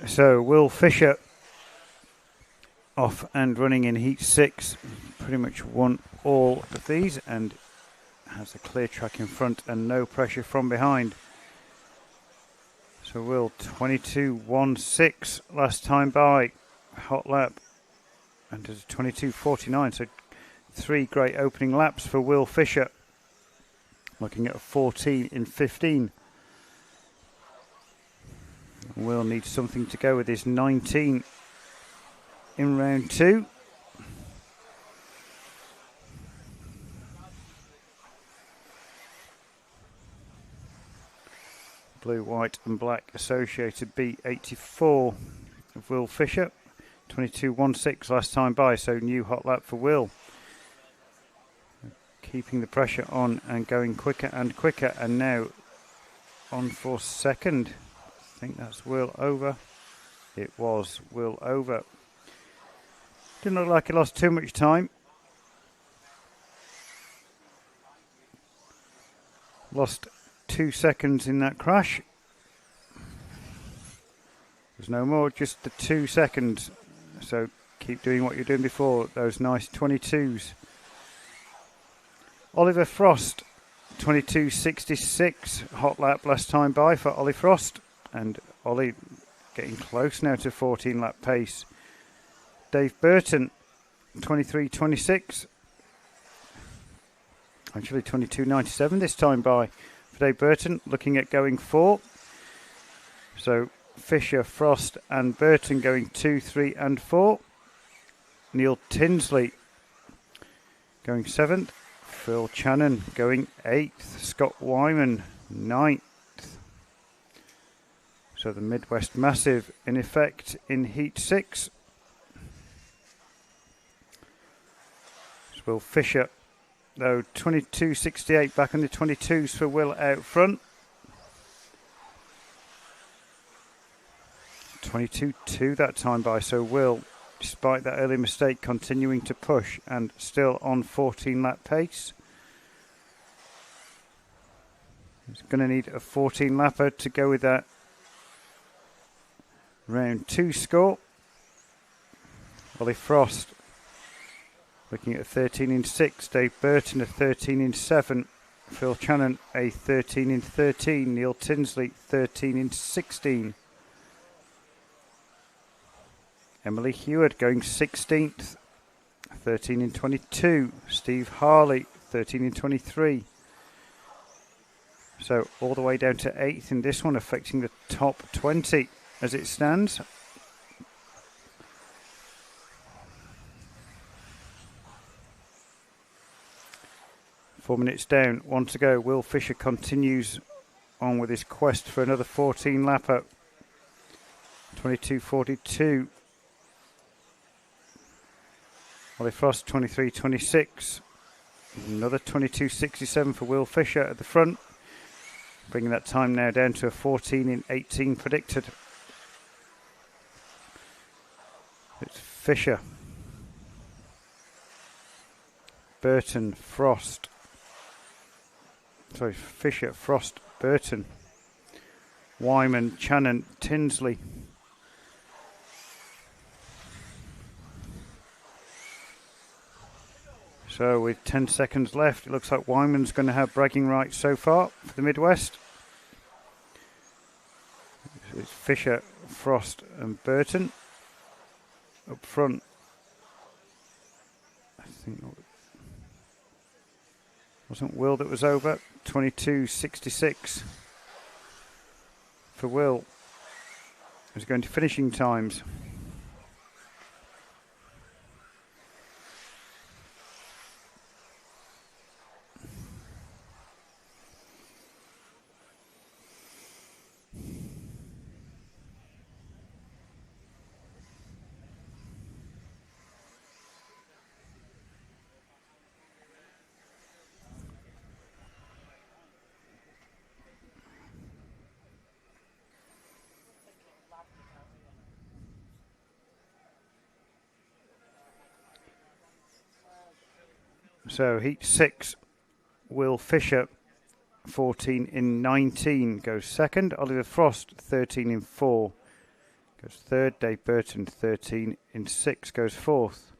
So Will Fisher off and running in heat 6, pretty much won all of these and has a clear track in front and no pressure from behind. So Will 22.16 last time by, hot lap, and does 22.49. So 3 great opening laps for Will Fisher, looking at a 14 in 15. Will need something to go with his 19 in round 2. Blue, white and black associated B84 of Will Fisher. 22.16 last time by, so new hot lap for Will. Keeping the pressure on and going quicker and quicker, and now on for second. I think that's Will over. It was Will over. Didn't look like he lost too much time. Lost 2 seconds in that crash. There's no more, just the 2 seconds. So keep doing what you're doing before, those nice 22s. Oliver Frost, 22.66, hot lap last time by for Ollie Frost. And Ollie getting close now to 14 lap pace. Dave Burton, 23.26. Actually 22.97 this time by for Dave Burton, looking at going 4. So Fisher, Frost and Burton going 2, 3 and 4. Neil Tinsley going 7th. Phil Channon going 8th. Scott Wyman 9th. So the Midwest Massive in effect in Heat 6. So Will Fisher, though, 22.68 back on the 22s for Will out front. 22.2 that time by, so Will, despite that early mistake, continuing to push and still on 14 lap pace. He's going to need a 14 lapper to go with that round 2 score. Ollie Frost looking at a 13 in 6, Dave Burton a 13 in 7, Phil Channon a 13 in 13, Neil Tinsley 13 in 16. Emily Heward going 16th, 13 in 22, Steve Harley 13 in 23. So all the way down to 8th in this one, affecting the top 20 as it stands. Four minutes down, 1 to go. Will Fisher continues on with his quest for another 14 lapper. 22.42. Ollie Frost 23.26. Another 22.67 for Will Fisher at the front, bringing that time now down to a 14 in 18 predicted. It's Fisher, Burton, Frost. Sorry, Fisher, Frost, Burton, Wyman, Channon, Tinsley. So with 10 seconds left, it looks like Wyman's going to have bragging rights so far for the Midwest. It's Fisher, Frost and Burton up front. I think it wasn't Will that was over. 22.66 for Will. He's going to finishing times. So heat 6, Will Fisher 14 in 19 goes second. Oliver Frost 13 in 4 goes third. Dave Burton 13 in 6 goes fourth.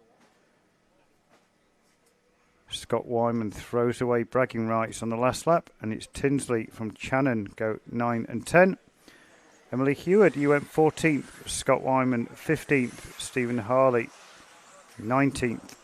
Scott Wyman throws away bragging rights on the last lap, and it's Tinsley from Channon go 9 and 10. Emily Heward, you went 14th. Scott Wyman 15th. Stephen Harley 19th.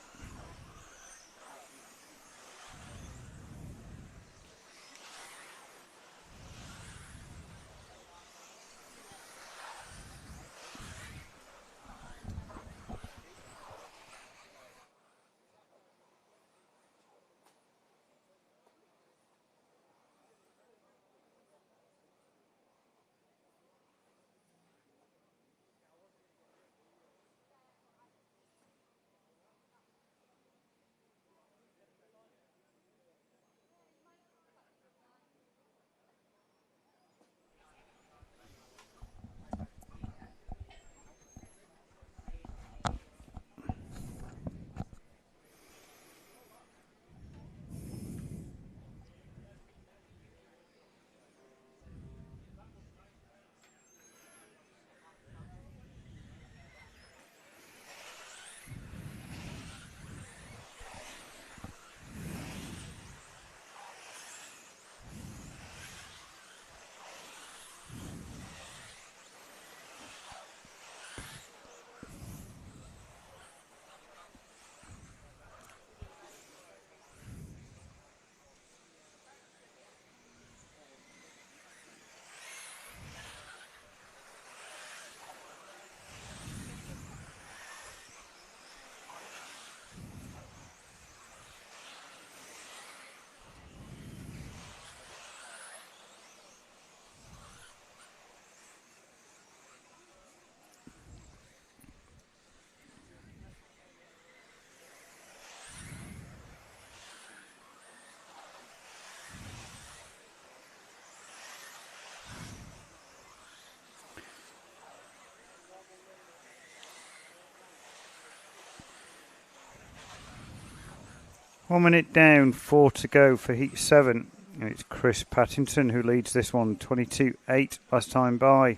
1 minute down, 4 to go for Heat 7. And it's Chris Pattinson who leads this one, 22.8 last time by.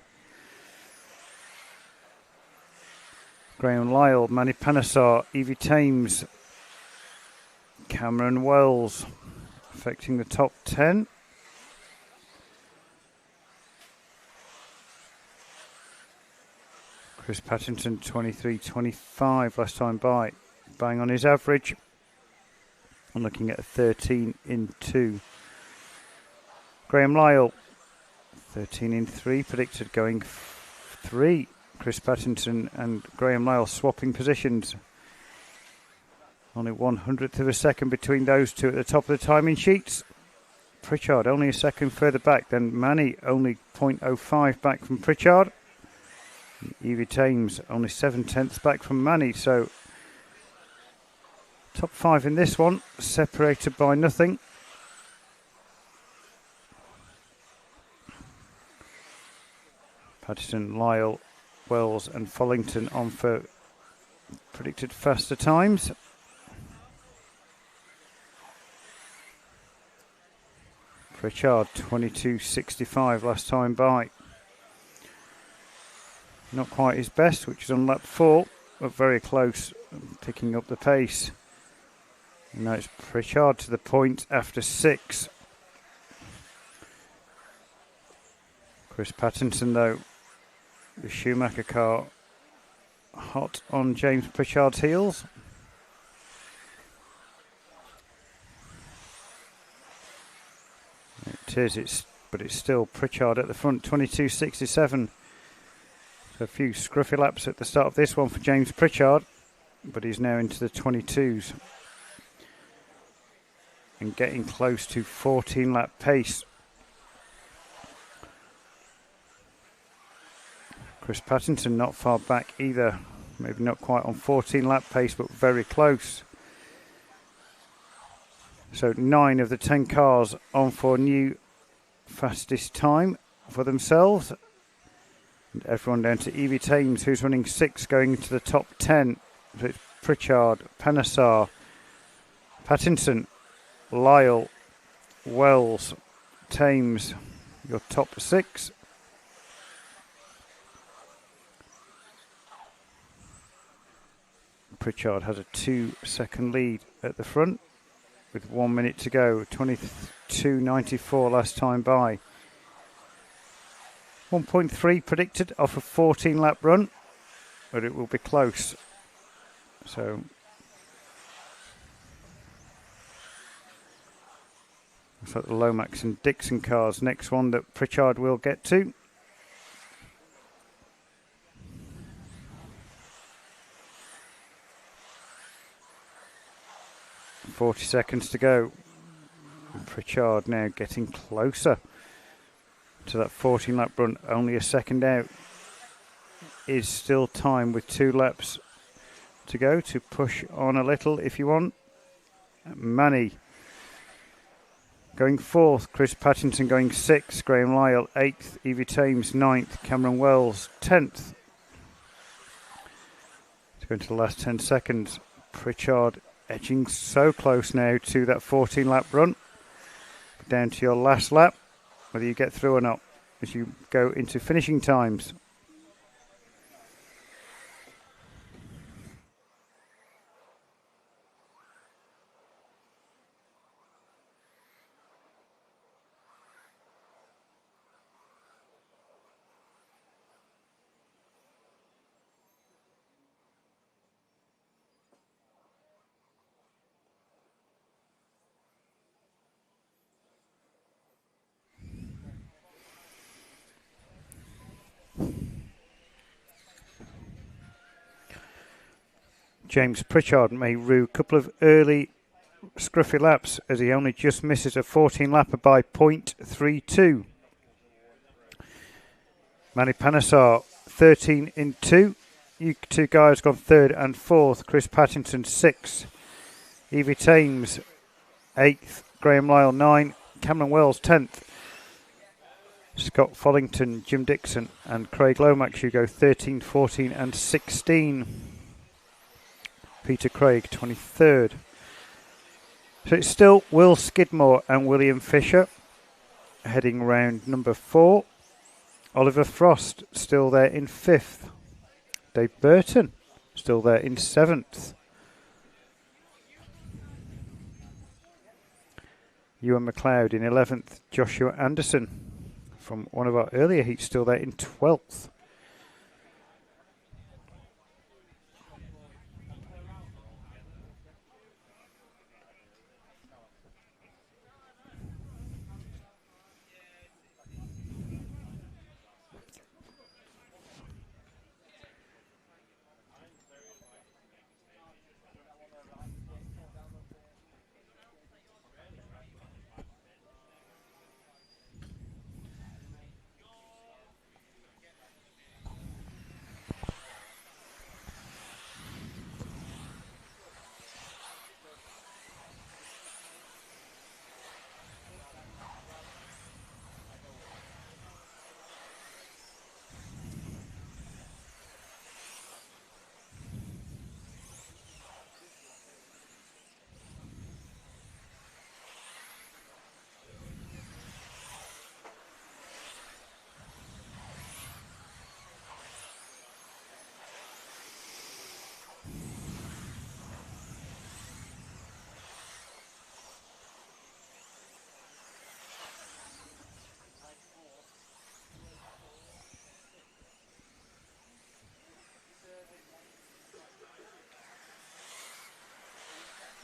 Graham Lyle, Manny Panesar, Evie Thames, Cameron Wells affecting the top 10. Chris Pattinson 23.25 last time by. Bang on his average. I'm looking at a 13 in 2. Graham Lyle 13 in 3 predicted going 3. Chris Pattinson and Graham Lyle swapping positions. Only 1/100th of a second between those two at the top of the timing sheets. Pritchard only a second further back than Manny, only 0.05 back from Pritchard. Evie Thames only 7/10 back from Manny, so top 5 in this one, separated by nothing. Patterson, Lyle, Wells and Follington on for predicted faster times. Pritchard 22.65 last time by. Not quite his best, which is on lap 4, but very close, picking up the pace. And now it's Pritchard to the point after 6. Chris Pattinson, though, the Schumacher car, hot on James Pritchard's heels. It is, but it's still Pritchard at the front, 22.67. So a few scruffy laps at the start of this one for James Pritchard, but he's now into the 22s and getting close to 14 lap pace. Chris Pattinson not far back either, maybe not quite on 14 lap pace, but very close. So 9 of the 10 cars on for new fastest time for themselves. And everyone down to Evie Thames, who's running 6, going into the top 10. So it's Pritchard, Panesar, Pattinson, Lyle, Wells, Thames, your top 6. Pritchard has a 2-second lead at the front with 1 minute to go. 22.94 last time by. 1.3 predicted off a 14 lap run, but it will be close. So looks like the Lomax and Dixon cars. Next one that Pritchard will get to. .40 seconds to go. Pritchard now getting closer to that 14 lap run, only a second out. Is still time with 2 laps to go to push on a little if you want. Manny going 4th, Chris Pattinson going 6th, Graham Lyle 8th, Evie Thames 9th, Cameron Wells 10th. To go into the last 10 seconds, Pritchard edging so close now to that 14 lap run. Down to your last lap, whether you get through or not, as you go into finishing times. James Pritchard may rue a couple of early scruffy laps as he only just misses a 14 lapper by 0.32. Manny Panesar 13 in 2. You two guys gone 3rd and 4th. Chris Pattinson 6th. Evie Thames 8th. Graham Lyle 9th. Cameron Wells 10th. Scott Follington, Jim Dixon and Craig Lomax, you go 13, 14 and 16. Peter Craig 23rd. So it's still Will Skidmore and William Fisher heading round number 4. Oliver Frost still there in 5th. Dave Burton still there in 7th. Ewan McLeod in 11th. Joshua Anderson from one of our earlier heats still there in 12th.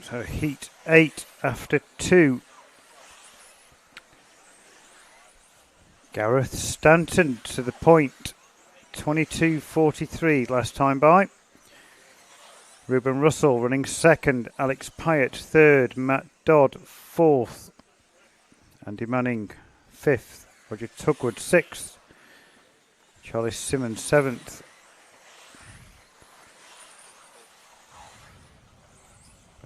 So heat 8 after 2. Gareth Stanton to the point. 22.43 last time by. Ruben Russell running 2nd. Alex Pyatt 3rd. Matt Dodd 4th. Andy Manning 5th. Roger Tugwood 6th. Charlie Simmons 7th.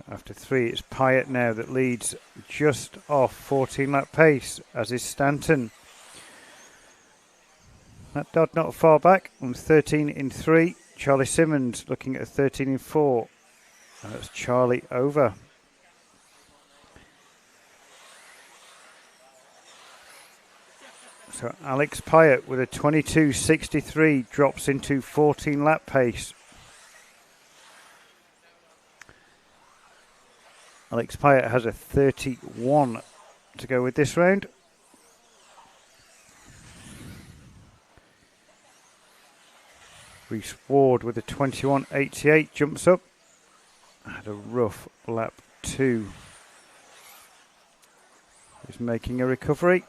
After 3, it's Pyatt now that leads just off 14 lap pace, as is Stanton. Matt Dodd not far back on 13 in 3. Charlie Simmons looking at 13 in 4. And that's Charlie over. So Alex Pyatt with a 22.63 drops into 14 lap pace. Alex Pyatt has a 31 to go with this round. Reece Ward with a 21.88 jumps up. Had a rough lap 2. He's making a recovery.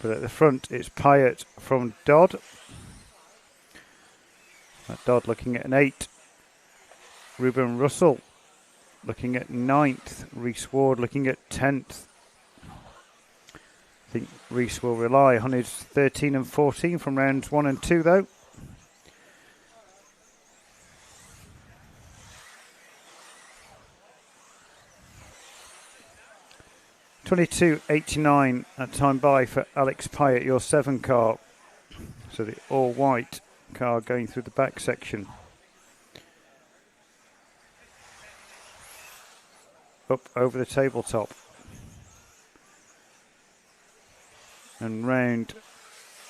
But at the front it's Pyatt from Dodd. Dodd looking at an 8. Ruben Russell looking at 9th. Reece Ward looking at 10th. I think Reece will rely on his 13 and 14 from rounds 1 and 2 though. $22.89 at time by for Alex Pyatt, your 7 car. So the all white car going through the back section. Up over the tabletop. And round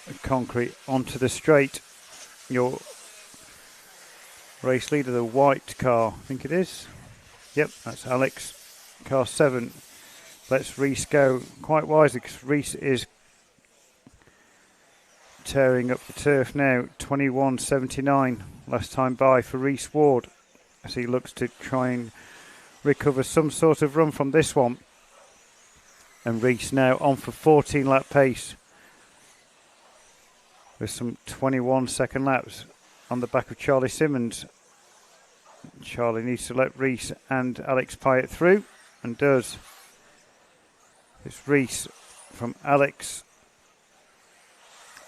the concrete onto the straight. Your race leader, the white car, I think it is. Yep, that's Alex. Car 7. Let's Reece go quite wisely because Reece is tearing up the turf now. 21.79 last time by for Reece Ward as he looks to try and recover some sort of run from this one. And Reece now on for 14 lap pace with some 21 second laps on the back of Charlie Simmons. Charlie needs to let Reece and Alex Pyatt through and does. It's Reece from Alex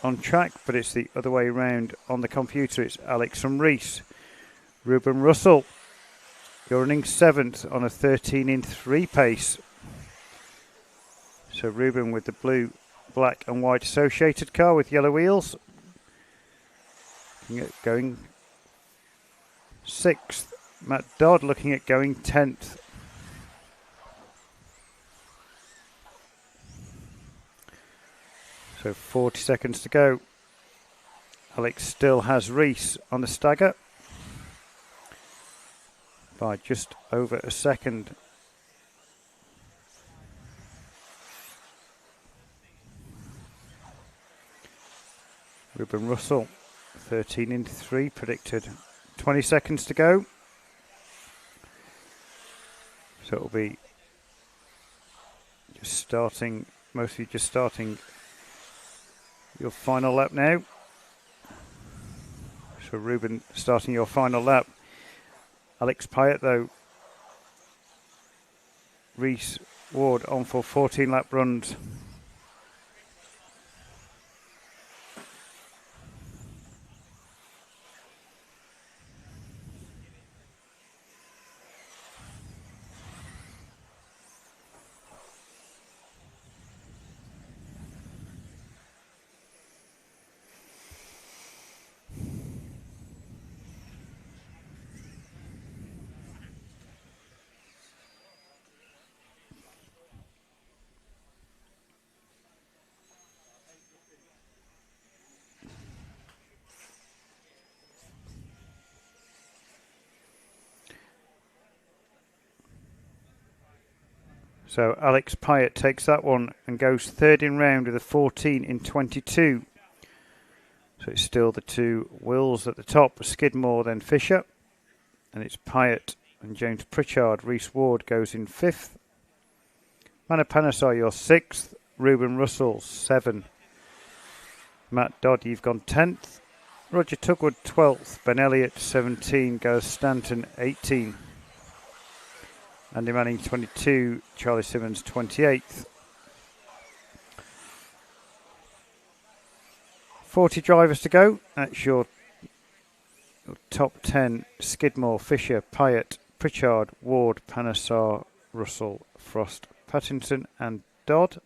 on track, but it's the other way round on the computer. It's Alex from Reece. Ruben Russell, you're running 7th on a 13 in 3 pace. So Ruben with the blue, black and white associated car with yellow wheels. Going 6th. Matt Dodd looking at going 10th. So 40 seconds to go. Alex still has Reese on the stagger by just over a second. Ruben Russell, 13 into 3 predicted. 20 seconds to go. So it'll be just starting, mostly just starting your final lap now. So Ruben starting your final lap. Alex Pyatt though. Reese Ward on for 14 lap runs. So Alex Pyatt takes that one and goes third in round with a 14 in 22. So it's still the two Wills at the top, Skidmore then Fisher. And it's Pyatt and James Pritchard. Reese Ward goes in 5th. Manapanasar, your 6th. Ruben Russell, 7. Matt Dodd, you've gone 10th. Roger Tugwood, 12th. Ben Elliott, 17. Goes Stanton, 18. Andy Manning 22, Charlie Simmons 28th. 40 drivers to go. That's your top 10. Skidmore, Fisher, Pyatt, Pritchard, Ward, Panasar, Russell, Frost, Pattinson and Dodd.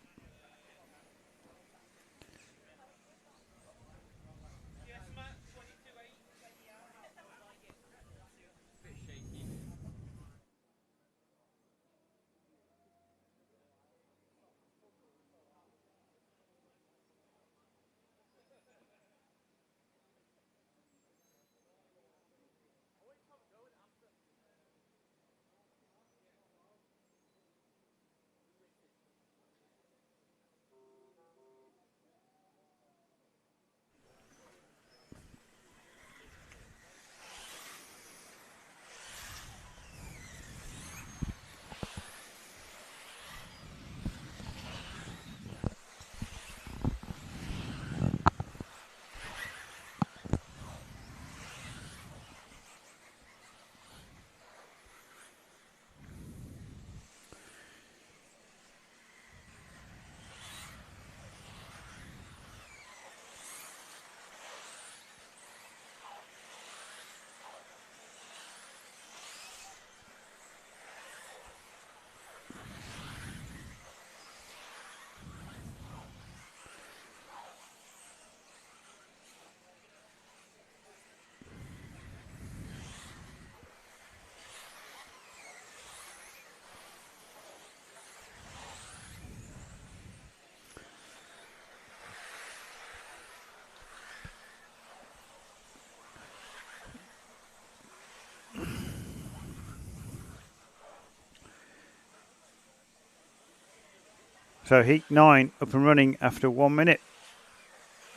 So heat 9 up and running after 1 minute.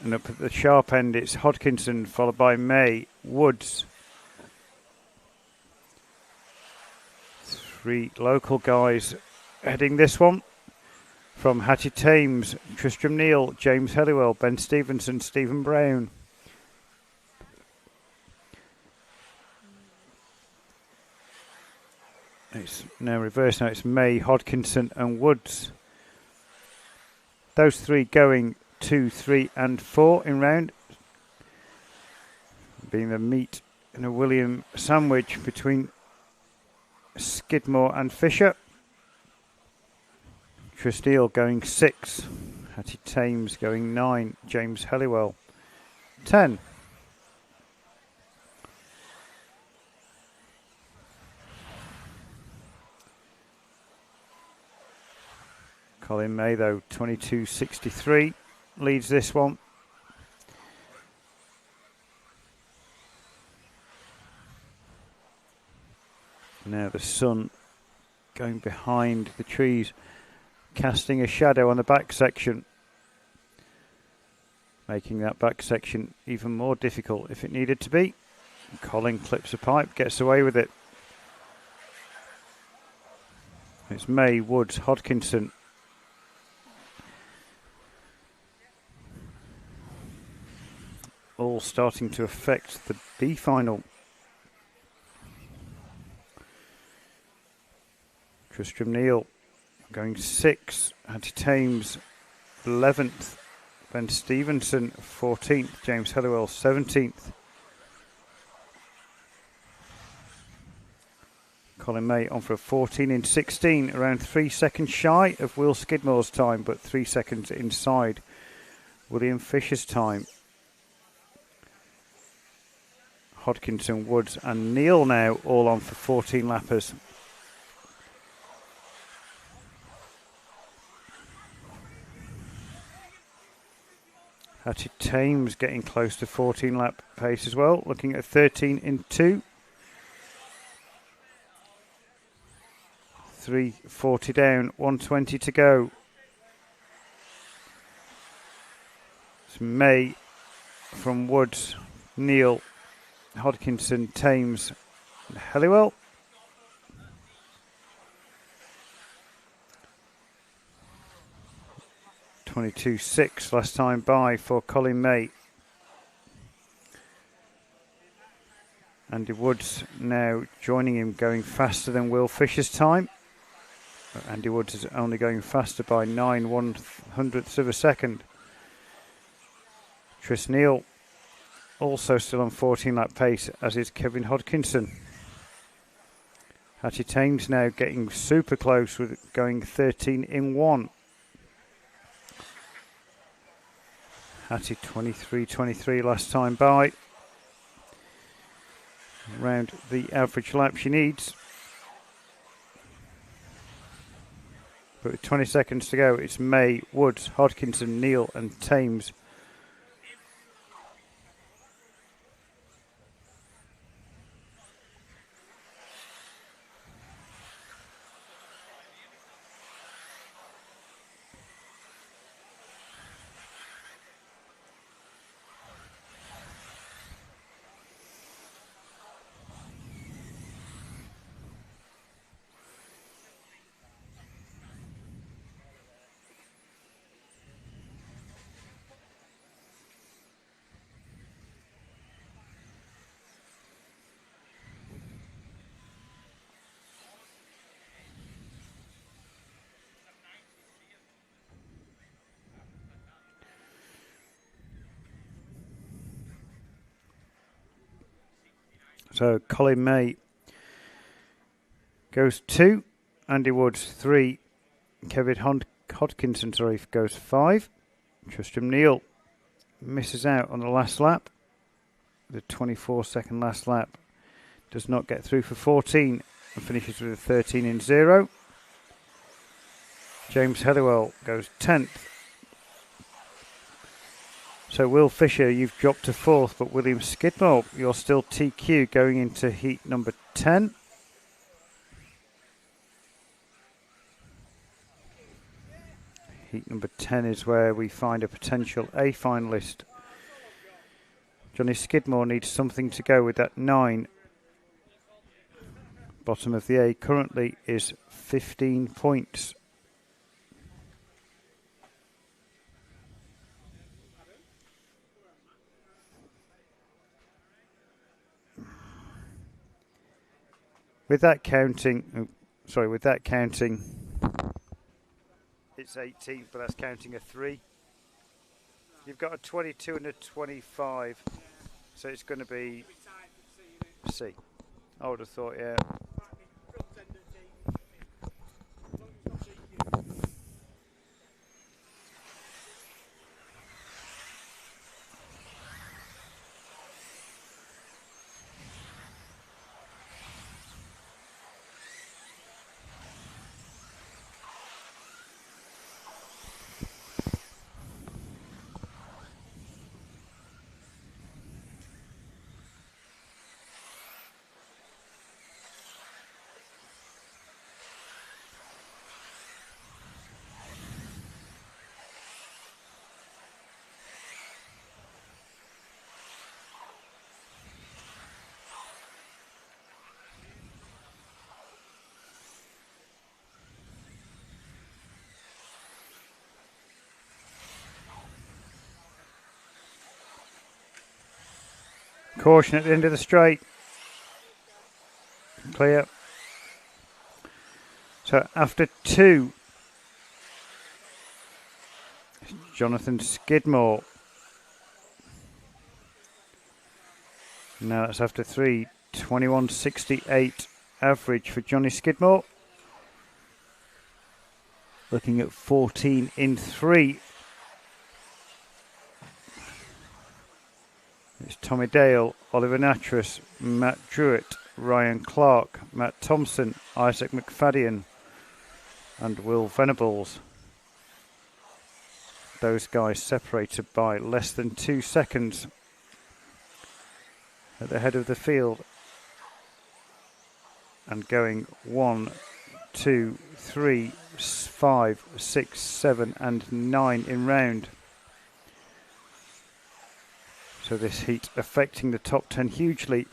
And up at the sharp end it's Hodkinson followed by May, Woods. 3 local guys heading this one. From Hattie Thames, Tristram Neal, James Helliwell, Ben Stevenson, Stephen Brown. It's now reversed, now it's May, Hodkinson and Woods. Those 3 going 2, 3 and 4 in round. Being the meat and a William sandwich between Skidmore and Fisher. Tristeel going 6. Hattie Thames going 9. James Helliwell 10. Colin May, though, 22.63 leads this one. Now the sun going behind the trees, casting a shadow on the back section, making that back section even more difficult if it needed to be. Colin clips a pipe, gets away with it. It's May, Woods, Hodkinson. All starting to affect the B final. Tristram Neal going 6, Hattie Thames 11th, Ben Stevenson 14th, James Helliwell 17th. Colin May on for a 14 in 16, around 3 seconds shy of Will Skidmore's time, but 3 seconds inside William Fisher's time. Hodkinson, Woods and Neal now all on for 14 lappers. Hattie Thames getting close to 14 lap pace as well, looking at 13 in 2. 3:40 down, 1:20 to go. It's May from Woods, Neal, Hodkinson, Thames, and Helliwell. .22.6 last time by for Colin May. Andy Woods now joining him, going faster than Will Fisher's time. Andy Woods is only going faster by 9/100ths of a second. Tris Neal also still on 14 lap pace, as is Kevin Hodkinson. Hattie Thames now getting super close with going 13 in 1. Hattie 23.23 last time by. Around the average lap she needs. But with 20 seconds to go, it's May, Woods, Hodkinson, Neal and Thames. So Colin May goes 2, Andy Woods 3, Kevin Hodkinson goes 5. Tristram Neal misses out on the last lap. The 24-second last lap does not get through for 14 and finishes with a 13 in 0. James Helliwell goes 10th. So Will Fisher, you've dropped to 4th, but William Skidmore, you're still TQ going into heat number 10. Heat number 10 is where we find a potential A finalist. Johnny Skidmore needs something to go with that 9. Bottom of the A currently is 15 points. With that counting, it's 18, but that's counting a 3. You've got a 22 and a 25, so it's going to be C. I would have thought, yeah. Caution at the end of the straight. Clear. So after 2, Jonathan Skidmore. Now that's after 3, 21.68 average for Johnny Skidmore. Looking at 14 in 3. It's Tommy Dale, Oliver Natras, Matt Druitt, Ryan Clark, Matt Thompson, Isaac McFadden and Will Venables. Those guys separated by less than 2 seconds at the head of the field. And going 1, 2, 3, 5, 6, 7 and 9 in round. So this heat affecting the top 10 hugely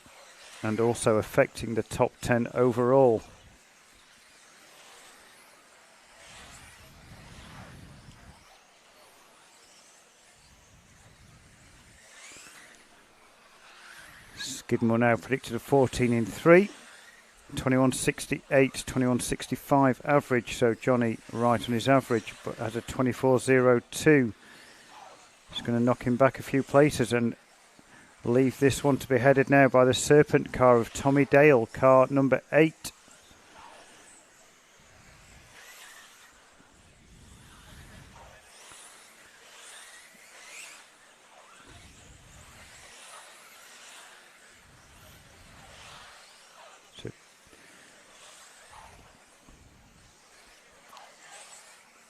and also affecting the top 10 overall. Skidmore now predicted a 14 in 3. 21.68, 21.65 average, so Johnny right on his average, but has a 24.02. It's going to knock him back a few places and leave this one to be headed now by the Serpent car of Tommy Dale, car number 8.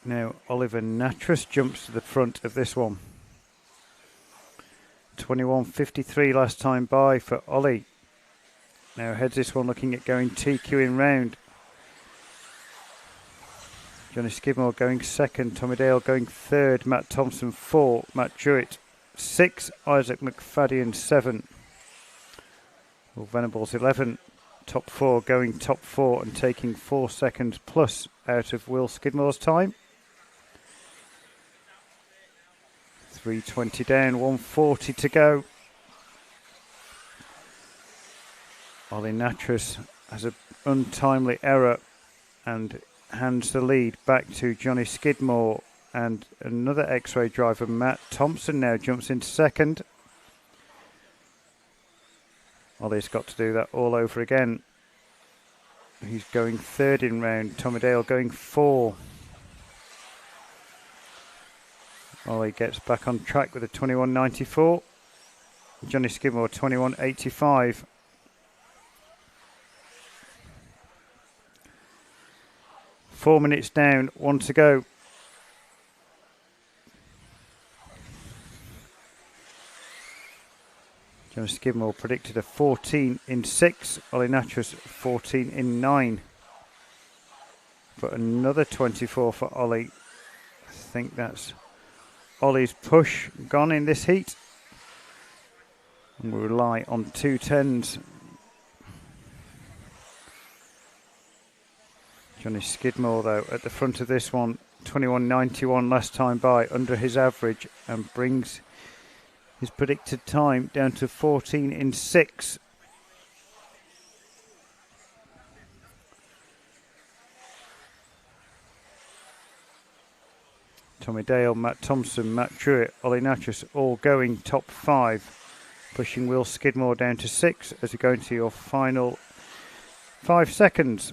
Now Oliver Natras jumps to the front of this one. 21.53 last time by for Ollie. Now heads this one looking at going TQ in round. Johnny Skidmore going 2nd, Tommy Dale going 3rd, Matt Thompson 4, Matt Jewett 6, Isaac McFadden 7. Will Venables 11. Top 4 going top 4 and taking 4 seconds plus out of Will Skidmore's time. 3:20 down, 1:40 to go. Ollie Natras has an untimely error and hands the lead back to Johnny Skidmore, and another X-Ray driver, Matt Thompson, now jumps in 2nd. Ollie's got to do that all over again. He's going 3rd in round, Tommy Dale going 4. Ollie gets back on track with a 21.94. Johnny Skidmore 21.85. Four minutes down, 1 to go. Johnny Skidmore predicted a 14 in 6. Ollie Natras 14 in 9. But another 24 for Ollie. I think that's Ollie's push gone in this heat. And we rely on 2 10s. Johnny Skidmore, though, at the front of this one, 21.91 last time by, under his average, and brings his predicted time down to 14 in 6. Tommy Dale, Matt Thompson, Matt Druitt, Ollie Natras all going top 5, pushing Will Skidmore down to 6 as you go into your final 5 seconds.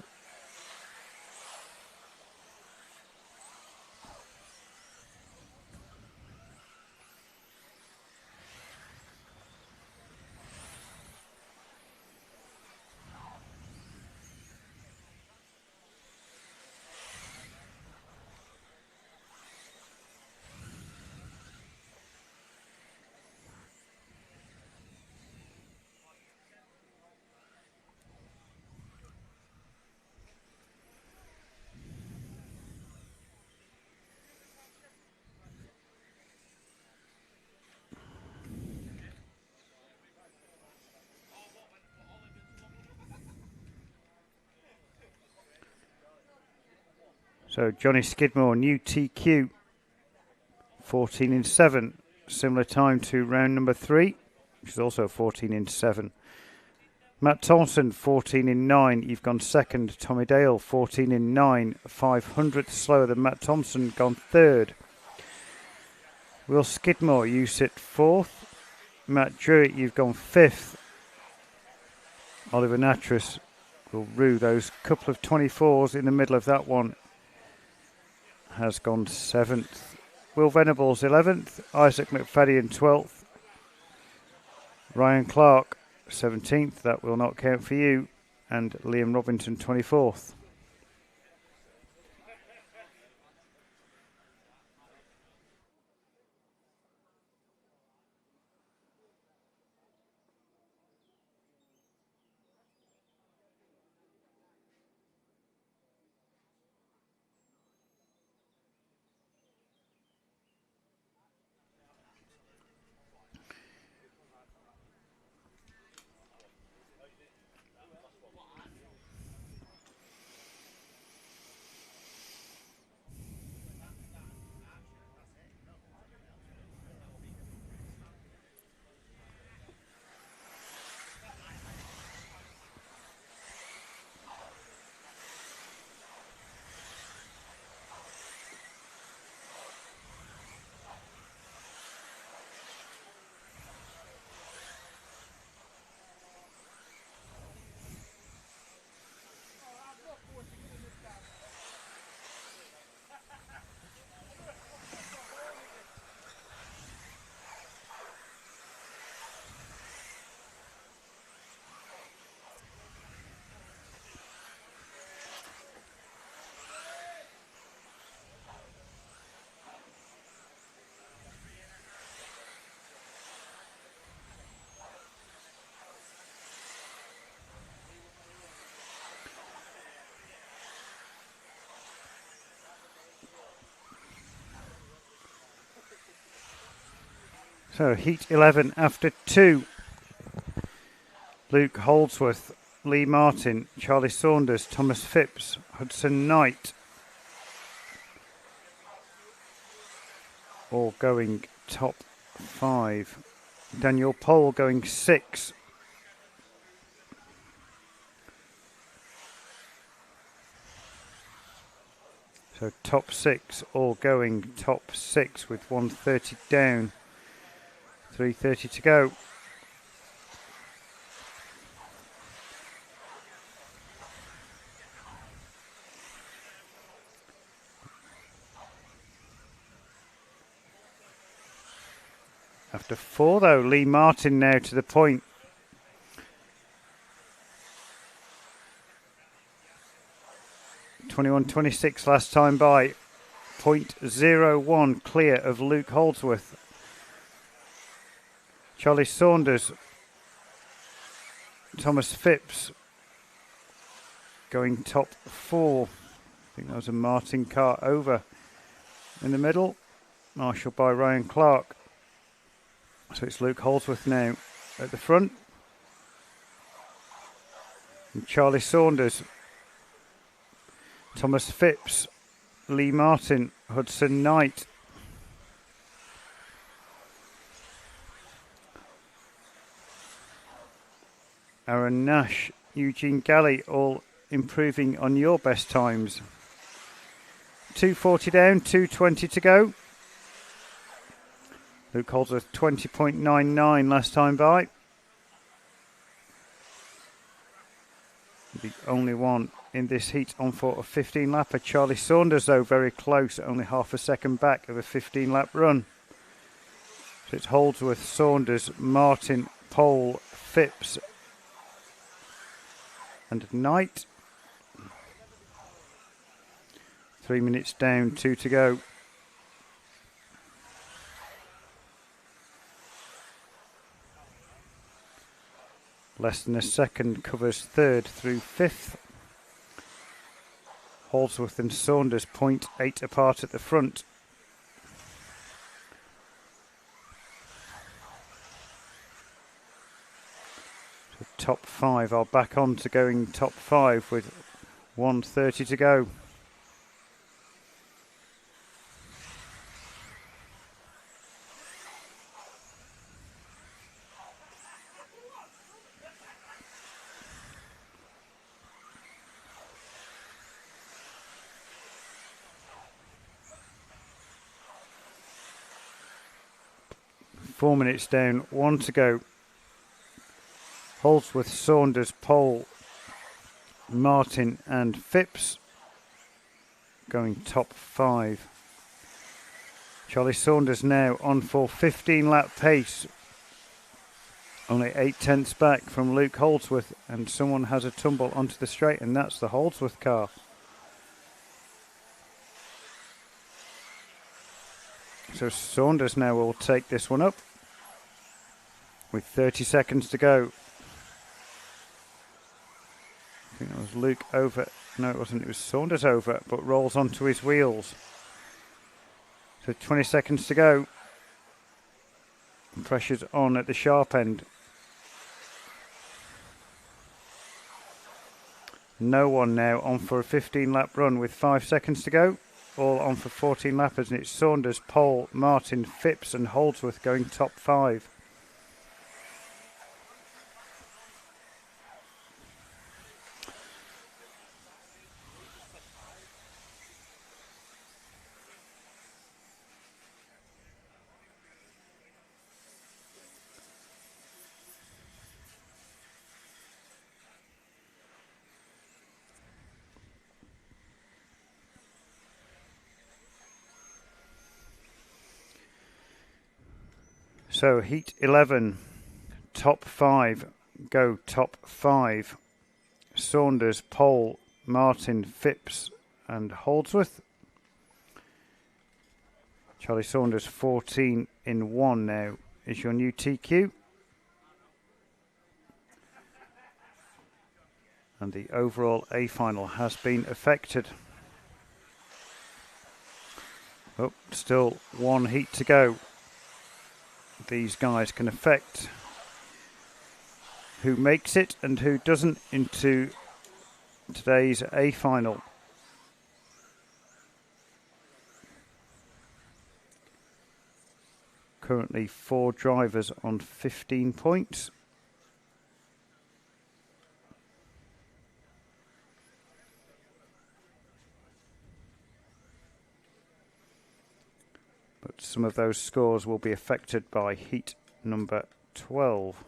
So Johnny Skidmore, new TQ, 14 in 7, similar time to round number 3. which is also 14 in 7. Matt Thompson, 14 in 9. You've gone second. Tommy Dale, 14 in 9. 500 slower than Matt Thompson, gone third. Will Skidmore, you sit fourth. Matt Druitt, you've gone fifth. Oliver Natras will rue those couple of 24s in the middle of that one. Has gone seventh. Will Venables, 11th. Isaac McFadden, 12th. Ryan Clark, 17th, that will not count for you, and Liam Robinson 24th. So heat 11 after 2. Luke Holdsworth, Lee Martin, Charlie Saunders, Thomas Phipps, Hudson Knight. All going top 5. Daniel Pole going 6. So top 6 all going top 6 with 130 down. 3:30 to go. After 4 though, Lee Martin now to the point. .21.26 last time by. .01 clear of Luke Holdsworth. Charlie Saunders, Thomas Phipps going top 4. I think that was a Martin car over in the middle, marshalled by Ryan Clark. So it's Luke Holdsworth now at the front. And Charlie Saunders, Thomas Phipps, Lee Martin, Hudson Knight. Aaron Nash, Eugene Galley, all improving on your best times. 2:40 down, 2:20 to go. Luke Holdsworth 20.99 last time by. The only one in this heat on for a 15 lapper. Charlie Saunders though very close, only half a second back of a 15 lap run. So it's Holdsworth, Saunders, Martin, Pole, Phipps and Knight. 3 minutes down, 2 to go. Less than a second covers 3rd through 5th. Holdsworth and Saunders 0.8 apart at the front. So top 5 are back on to going top 5 with 1:30 to go. 4 minutes down, 1 to go. Holdsworth, Saunders, Pole, Martin and Phipps going top 5. Charlie Saunders now on for 15 lap pace. Only 8/10 back from Luke Holdsworth, and someone has a tumble onto the straight, and that's the Holdsworth car. So Saunders now will take this one up with 30 seconds to go. I think that was Luke over. No, it wasn't. It was Saunders over, but rolls onto his wheels. So 20 seconds to go. Pressure's on at the sharp end. No one now on for a 15-lap run with 5 seconds to go. All on for 14 lappers, and it's Saunders, Pole, Martin, Phipps and Holdsworth going top 5. So heat 11, top 5, go top 5. Saunders, Pole, Martin, Phipps and Holdsworth. Charlie Saunders 14 in 1 now is your new TQ. And the overall A final has been affected. Oh, still 1 heat to go. These guys can affect who makes it and who doesn't into today's A final. Currently 4 drivers on 15 points. But some of those scores will be affected by heat number 12.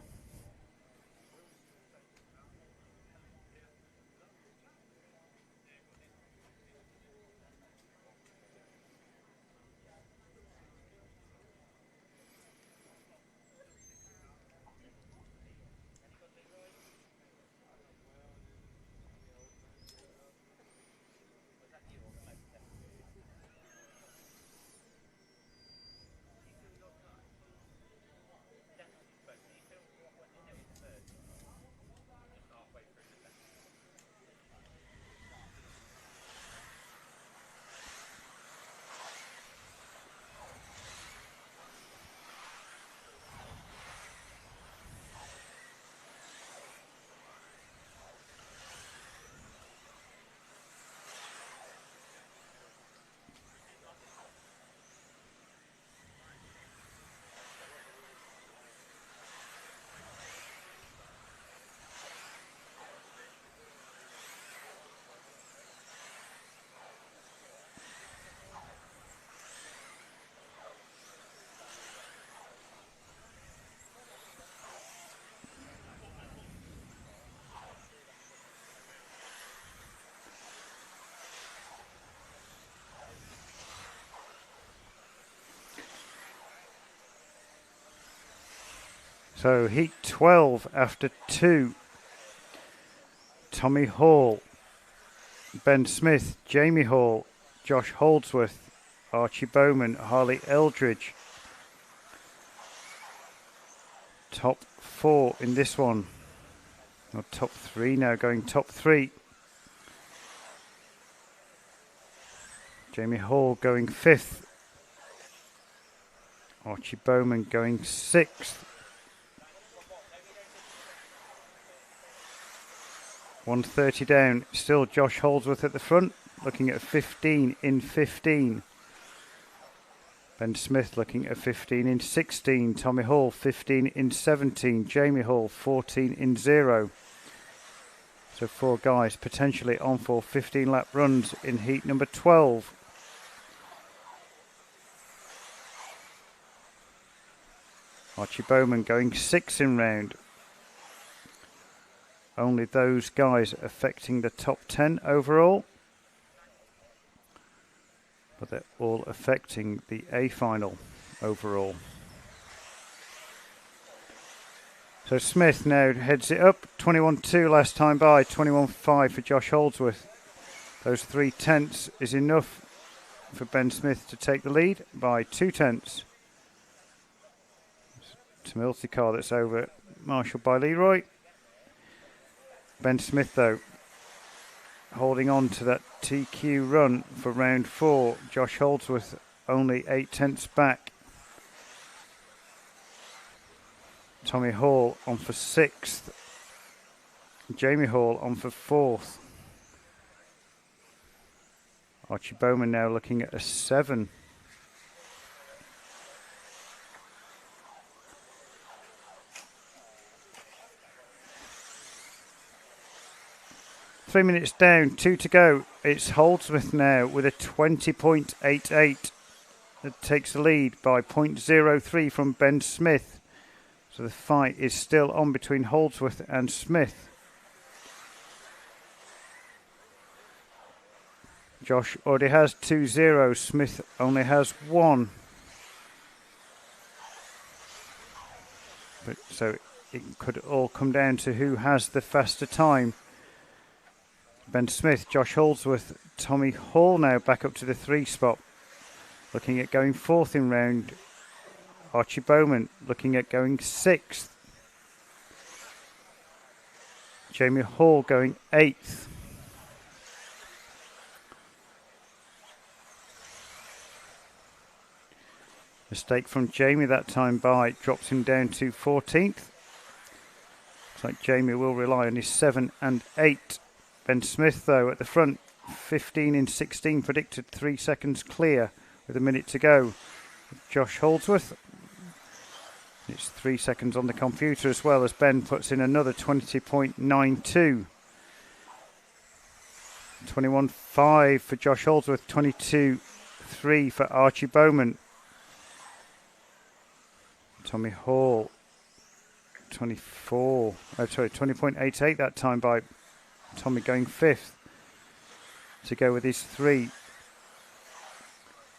So heat 12 after 2. Tommy Hall, Ben Smith, Jamie Hall, Josh Holdsworth, Archie Bowman, Harley Eldridge. Top 4 in this one. Or top 3 now, going top 3. Jamie Hall going 5th. Archie Bowman going 6th. 130 down, still Josh Holdsworth at the front, looking at 15 in 15. Ben Smith looking at 15 in 16. Tommy Hall 15 in 17. Jamie Hall 14 in 0. So 4 guys potentially on for 15 lap runs in heat number 12. Archie Bowman going 6th in round. Only those guys affecting the top 10 overall. But they're all affecting the A final overall. So Smith now heads it up. 21.2 last time by. 21.5 for Josh Holdsworth. Those 3 tenths is enough for Ben Smith to take the lead by 2 tenths. It's a multi-car that's over, marshalled by Leroy. Ben Smith, though, holding on to that TQ run for round 4. Josh Holdsworth only 8 tenths back. Tommy Hall on for 6th. Jamie Hall on for 4th. Archie Bowman now looking at a 7. Three minutes down, 2 to go. It's Holdsworth now with a 20.88 that takes the lead by 0.03 from Ben Smith. So the fight is still on between Holdsworth and Smith. Josh already has 2 zeros. Smith only has 1. But so it could all come down to who has the faster time. Ben Smith, Josh Holdsworth, Tommy Hall now back up to the 3 spot. Looking at going 4th in round. Archie Bowman looking at going 6th. Jamie Hall going 8th. Mistake from Jamie that time by drops him down to 14th. Looks like Jamie will rely on his 7 and 8. Ben Smith, though, at the front, 15 in 16, predicted 3 seconds clear with a minute to go. Josh Holdsworth, it's 3 seconds on the computer as well as Ben puts in another 20.92. 21.5 for Josh Holdsworth, 22.3 for Archie Bowman. Tommy Hall, 20.88 that time by Tommy going 5th to go with his 3.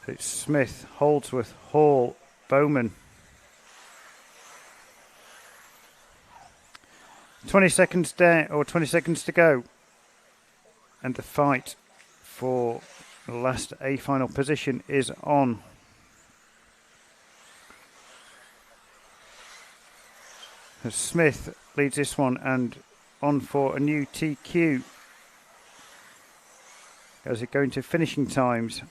So it's Smith, Holdsworth, Hall, Bowman. 20 seconds down, or 20 seconds to go, and the fight for the last A final position is on. Smith leads this one and on for a new TQ. As it going to finishing times.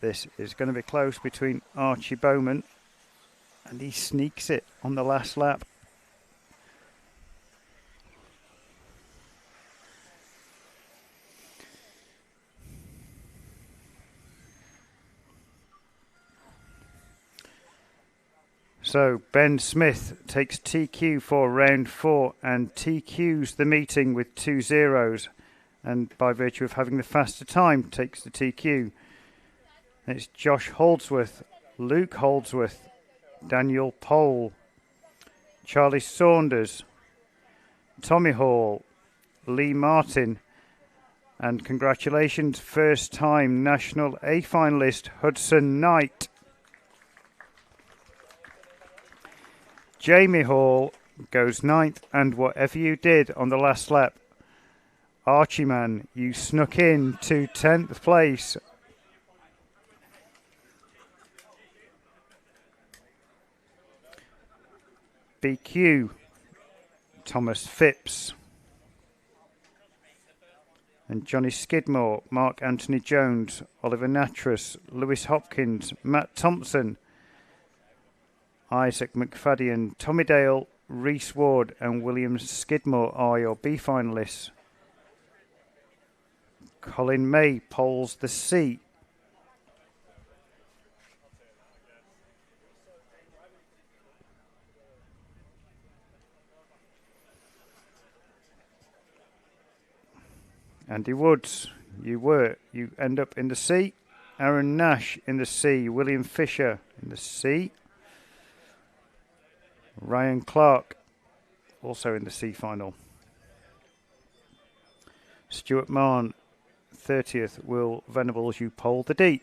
This is going to be close between Archie Bowman, and he sneaks it on the last lap. So Ben Smith takes TQ for round 4 and TQs the meeting with 2 zeros, and by virtue of having the faster time takes the TQ. It's Josh Holdsworth, Luke Holdsworth, Daniel Pole, Charlie Saunders, Tommy Hall, Lee Martin, and congratulations, first time National A finalist Hudson Knight. Jamie Hall goes 9th, and whatever you did on the last lap, Archie man, you snuck in to 10th place. BQ, Thomas Phipps, and Johnny Skidmore, Mark Anthony Jones, Oliver Natras, Lewis Hopkins, Matt Thompson, Isaac McFadden, Tommy Dale, Reese Ward and William Skidmore are your B finalists. Colin May poles the C. Andy Woods, You end up in the C. Aaron Nash in the C. William Fisher in the C. Ryan Clark also in the C final. Stuart Mahon 30th. Will Venables, you pole the D.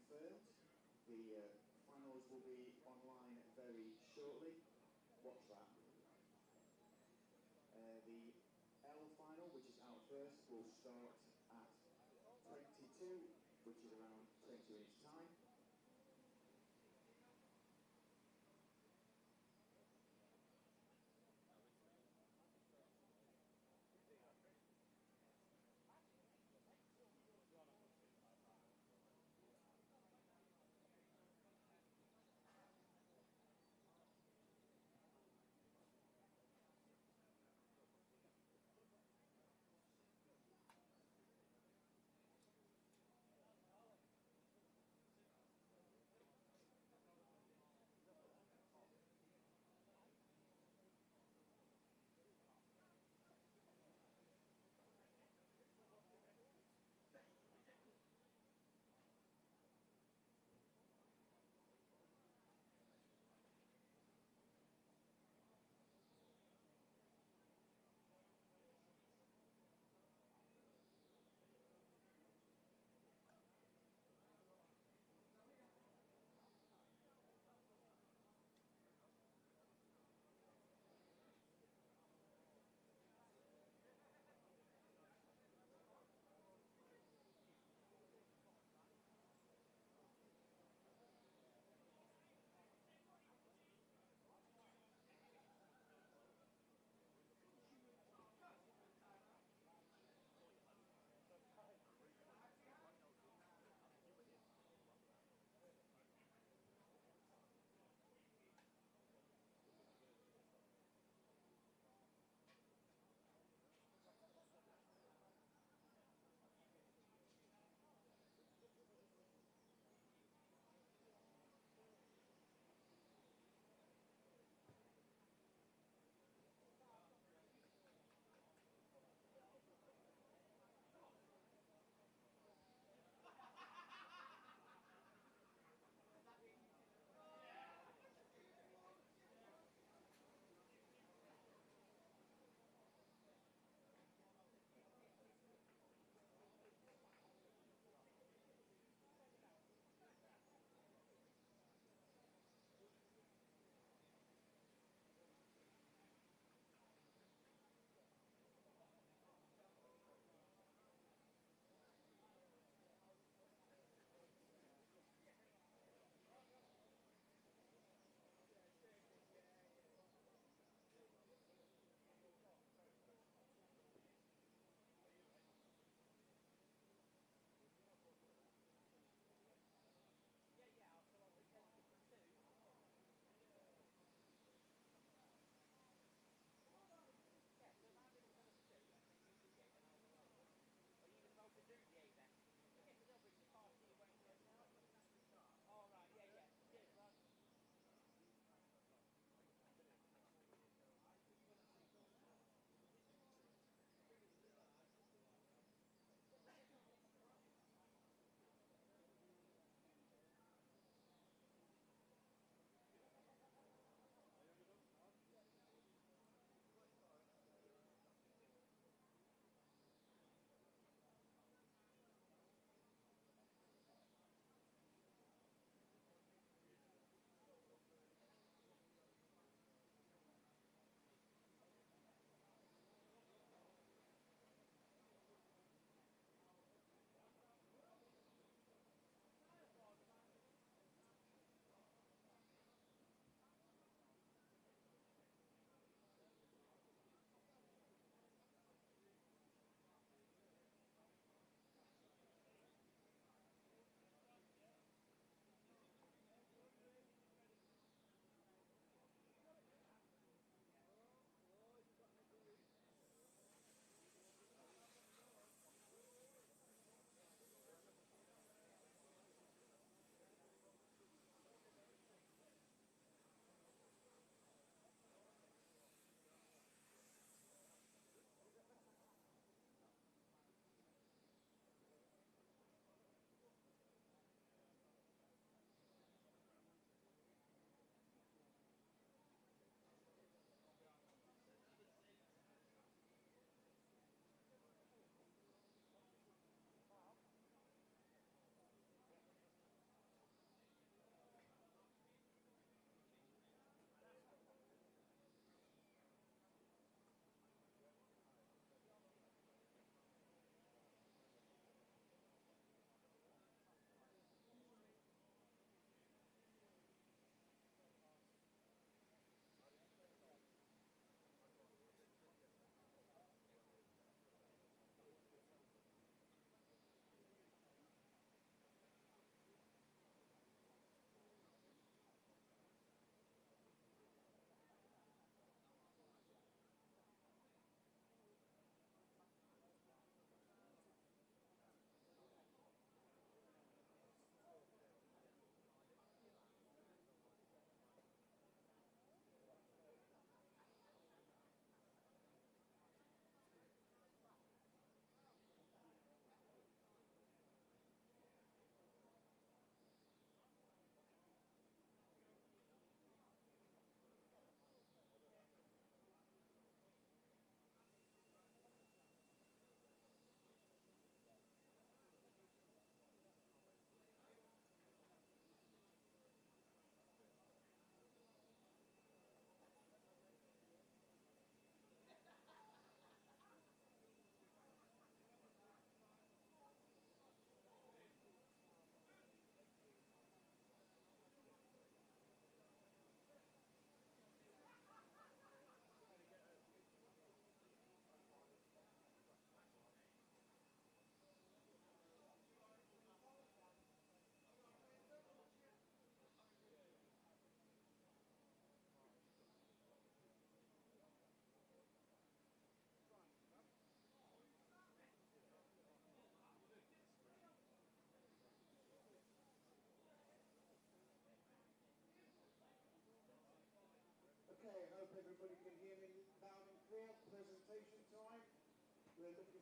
confirmed. The finals will be online very shortly. Watch that. The L final, which is out first, will start at 22, which is around 20 minutes time.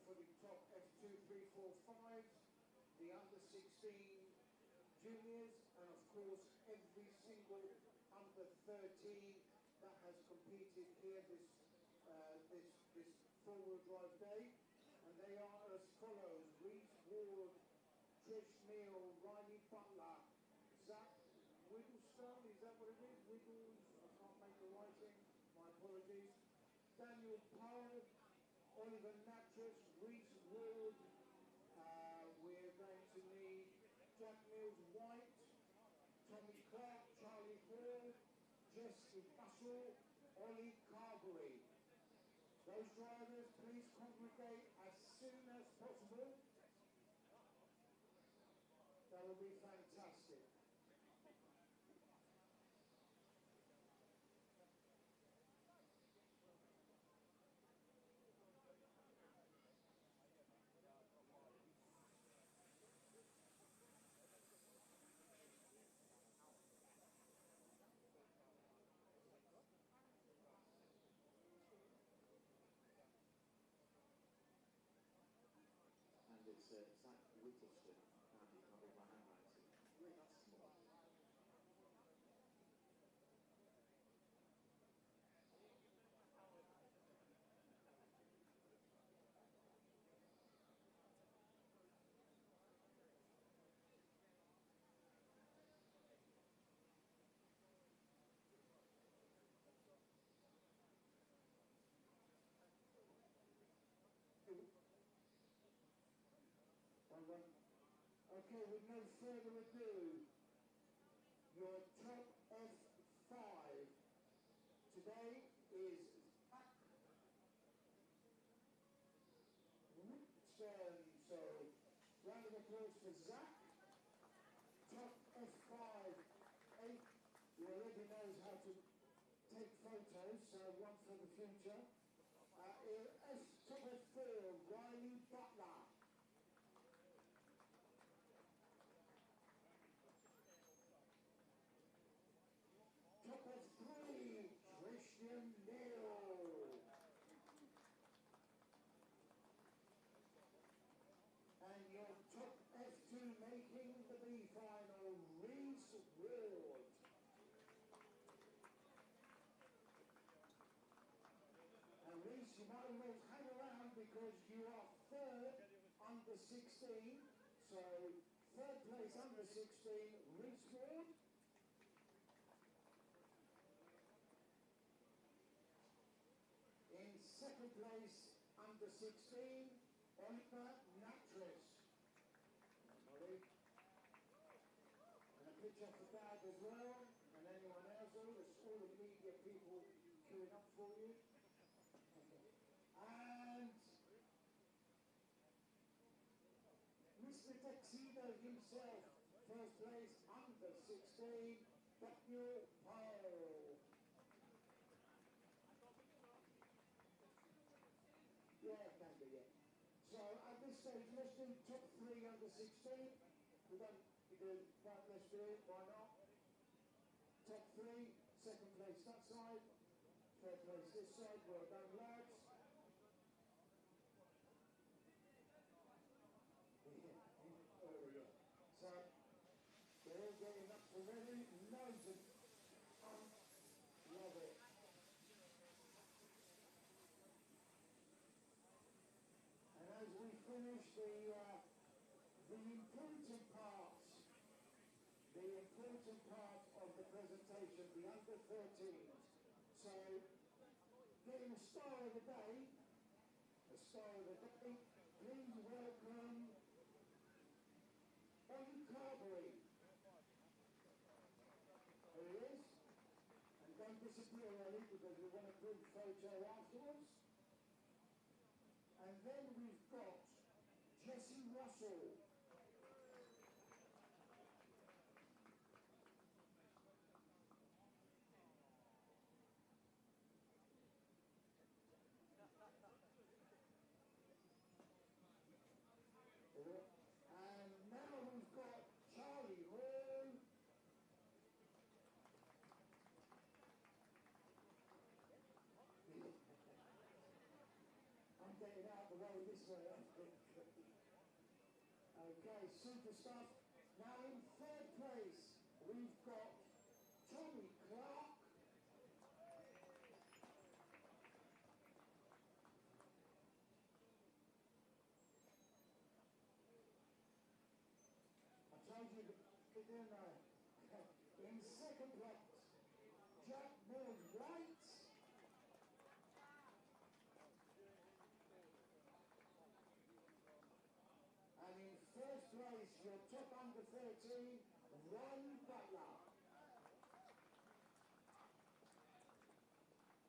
for the top F2, 3, 4, 5, the under 16 juniors, and of course every single under 13 that has competed here this four-wheel drive day. And they are as follows: Reese Ward, Trish Neal, Riley Butler, Zach Whittlestone, is that what it is? Wiggles, I can't make the writing, my apologies. Daniel Powell, Oliver Natras, Reese Ward, we're going to need Jack Mills White, Tommy Clark, Charlie Hall, Jesse Russell, Ollie Carberry. Those drivers, please congregate as soon as possible. That will be fantastic. And it's Zach Whittleston. Can't read my handwriting. Really, that's small. Okay, with no further ado, your top F5 today is Zach Whitstone. So, round of applause for Zach. Top F5, 8. He already knows how to take photos, so one for the future. Top F4, Riley Butler. Top F3, Christian Neal. And your top F2 making the B final, Reese Ward. And Reese, you might as well hang around because you are third under 16. So third place under 16, Reese Ward. In second place, under 16, Oliver Natras. And a picture for Dad as well, and anyone else, all the media people queuing up for you. And Mr. Tuxedo himself, first place, under 16, Daniel Powell. Yeah, it can be, yeah. So at this stage, let's do top 3 under 16. We don't do that, let's do it, why not? Top 3, second place that side, third place this side, well done lads. There we go. So, they're all getting up already, loads of love it. And as we finish the important part of the presentation, the under 13s. So, getting a star of the day, please welcome Ollie Carberry. There he is. And don't disappear, Ollie, because we want a good photo afterwards. And then we've got Jesse Russell. And now we've got Charlie Hall. I'm getting out of the way. This Okay, super stuff. Now in third place, we've got Tommy Clark. I told you to get in there. In second place, Jack Mills White. And in first place, your top under 13, Ron Butler.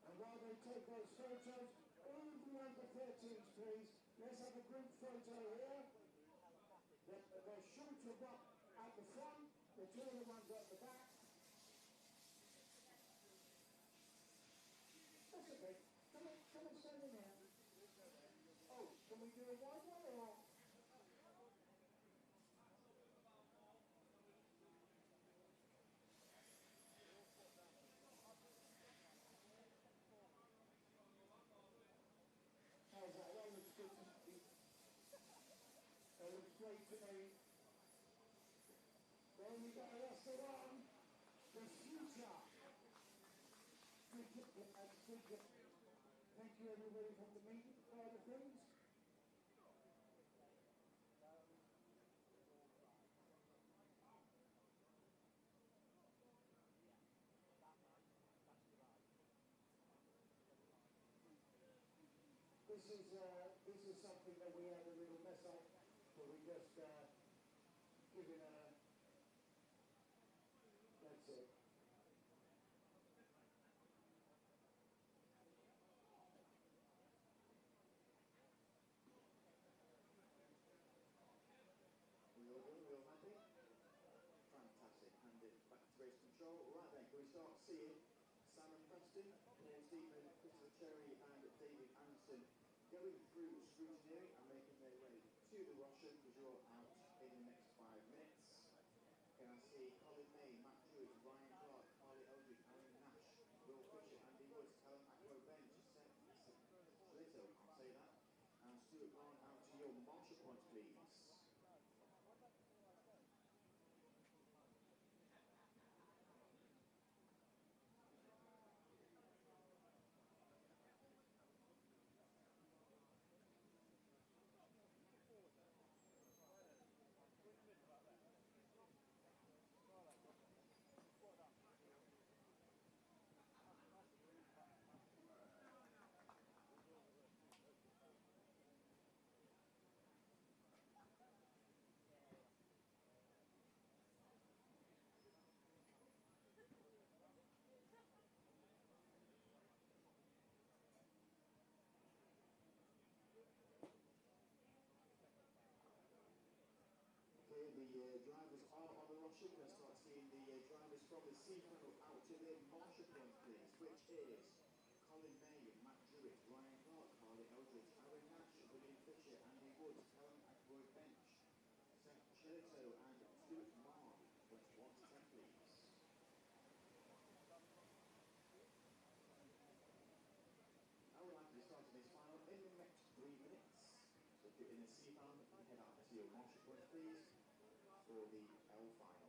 And while they take those photos, all of the under 13s, please, let's have a group photo here. They're shooting up at the front, the taller ones at the back. That's okay. Come on, stand in there. Oh, can we do a wide one or? How's that? That looks good to me. That looks great to me. Then we got that's the one. The future. Thank you everybody from the meeting side of things. This is something that we had a little mess up, but we just give it a. That's it. Real happy. Fantastic. And it back to race control. Right then, can we start seeing Simon Preston, Paul Stephen, Christopher Cherry, and David Anderson going through scrutineering and making their way to the Russian, because you're out in the next 5 minutes. Can I see Colin May, Matt Druitt, Ryan Clark, Carly Eldridge, Aaron Nash, Will Fisher, Andy Woods, Helen Aquo Bench, Seth Schlitto, I'll say that. And Stuart Brown out to your marshal points, please. The drivers are on the Russian. We're going to start seeing the drivers from the C final out to their marshal point, please, which is Colin May, Matt Druitt, Ryan Clark, Carly Eldridge, Aaron Nash, William Fisher, Andy Woods, Helen Aquo Bench, Seth Schlitto, and Stuart Marr. 21 to 10, please. I would like to start this final in the next 3 minutes. So if you're in the C final, head out to your marshal point, please, for the L final.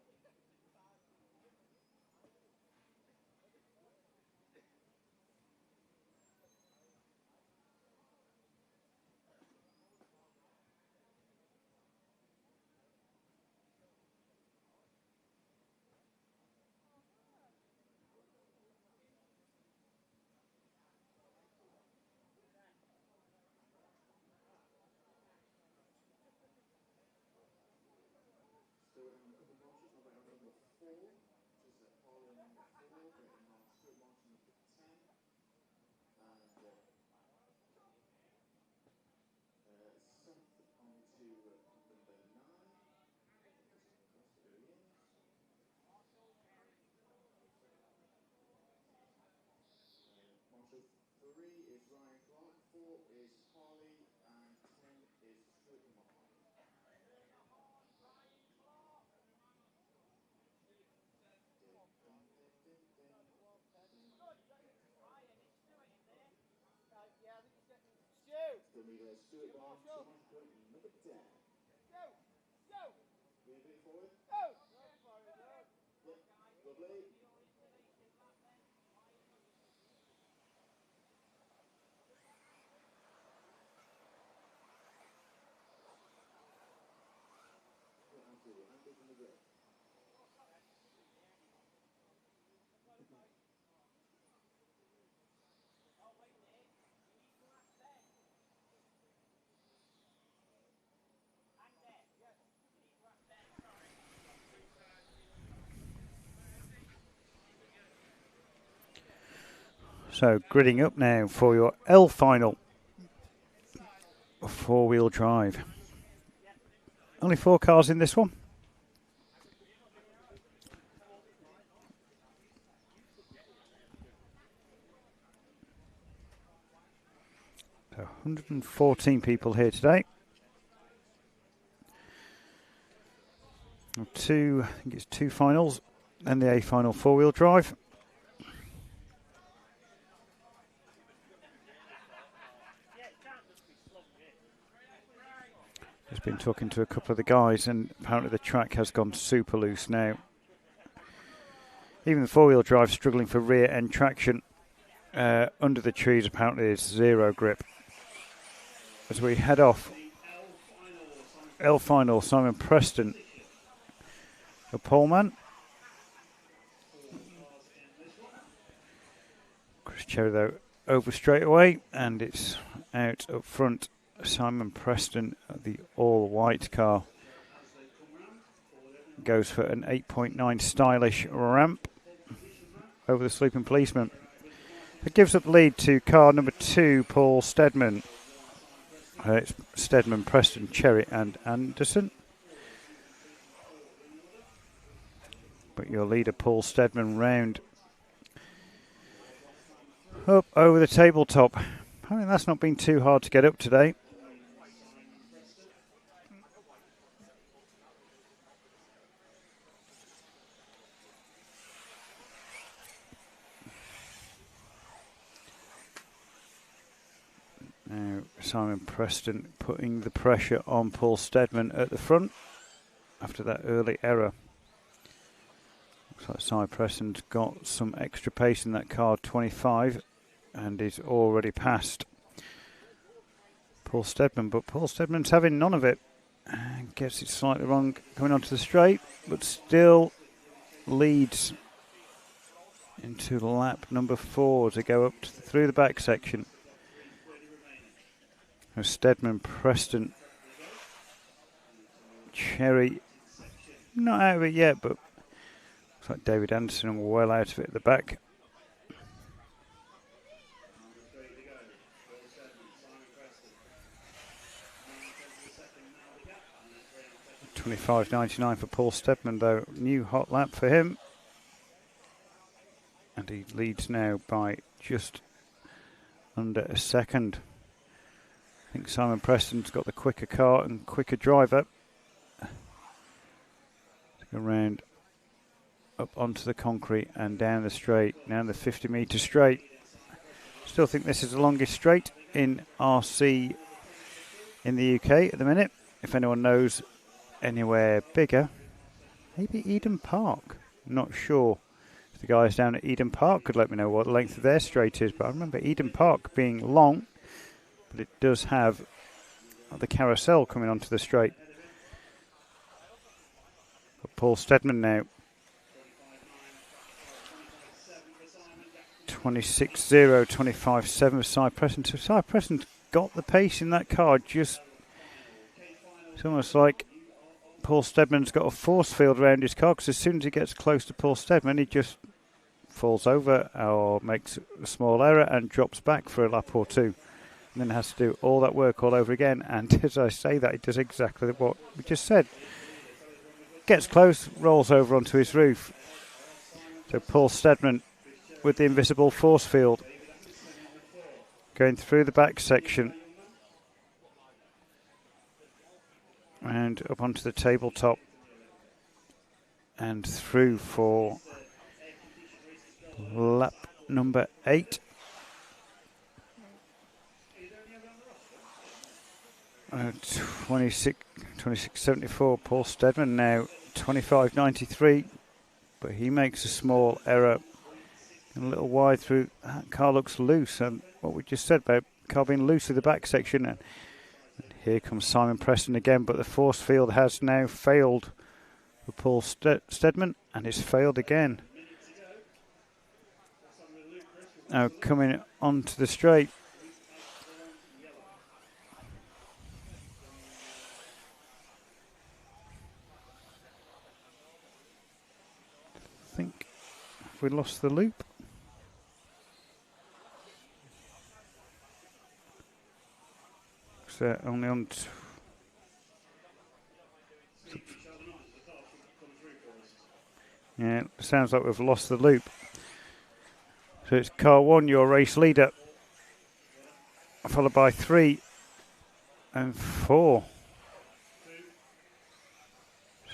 So we're on number marshals, we're on number 4, which is Paul on number 4, we're on Stuart Martin number 10, and Seth on to number 9, Marshal 3 is Ryan Clark, 4 is Harley, and 10 is Stuart Martin. Stuart Martin, So gridding up now for your L final. 4-wheel drive. Only 4 cars in this one. So 114 people here today. I think it's 2 finals and the A final 4-wheel drive. Just been talking to a couple of the guys and apparently the track has gone super loose now. Even the 4-wheel drive struggling for rear end traction. Under the trees apparently is 0 grip. As we head off, L final, Simon Preston, a poleman. Chris Cherry though over straight away, and it's out up front. Simon Preston, the all-white car, goes for an 8.9 stylish ramp over the sleeping policeman. It gives up the lead to car number 2, Paul Steadman. It's Steadman, Preston, Cherry and Anderson. But your leader, Paul Steadman, round up over the tabletop. I mean, that's not been too hard to get up today. Now Simon Preston putting the pressure on Paul Steadman at the front after that early error. Looks like Simon Preston's got some extra pace in that car, 25, and is already past Paul Steadman, but Paul Steadman's having none of it and gets it slightly wrong coming onto the straight, but still leads into lap number 4 to go up through the back section. Steadman, Preston, Cherry, not out of it yet, but looks like David Anderson well out of it at the back. $25.99 for Paul Steadman though, new hot lap for him. And he leads now by just under a second. I think Simon Preston's got the quicker car and quicker driver. Go round up onto the concrete and down the straight, down the 50-metre straight. Still think this is the longest straight in RC in the UK at the minute. If anyone knows anywhere bigger, maybe Eden Park. Not sure. If the guys down at Eden Park could let me know what the length of their straight is, but I remember Eden Park being long, but it does have the carousel coming onto the straight. But Paul Steadman now 26.0, 25.7 for Cy Preston. So Cy Preston's got the pace in that car. Just, it's almost like Paul Steadman's got a force field around his car, because as soon as he gets close to Paul Steadman, he just falls over or makes a small error and drops back for a lap or two. And then has to do all that work all over again. And as I say that, he does exactly what we just said. Gets close, rolls over onto his roof. So Paul Steadman with the invisible force field going through the back section and up onto the tabletop and through for lap number 8. 26.74. Paul Steadman now 25.93, but he makes a small error. A little wide through. That car looks loose, and what we just said about car being loose in the back section. And here comes Simon Preston again, but the force field has now failed for Paul Steadman, and it's failed again. Now coming onto the straight. I think we lost the loop. So only on. Yeah, it sounds like we've lost the loop. So it's car 1, your race leader, followed by 3 and 4.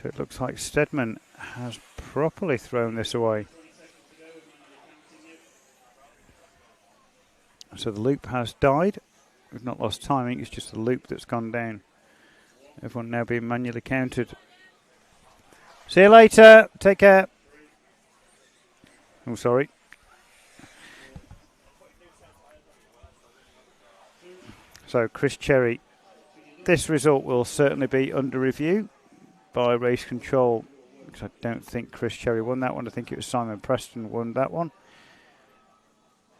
So it looks like Steadman has properly thrown this away. So the loop has died. We've not lost timing, it's just the loop that's gone down. Everyone now being manually counted. See you later. Take care. Oh, sorry. So Chris Cherry. This result will certainly be under review by race control, because I don't think Chris Cherry won that one. I think it was Simon Preston won that one.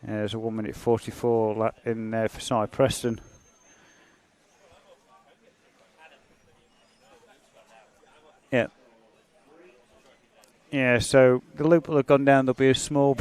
There's a 1:44 in there for Simon Preston. Yeah. Yeah, so the loop will have gone down. There'll be a small...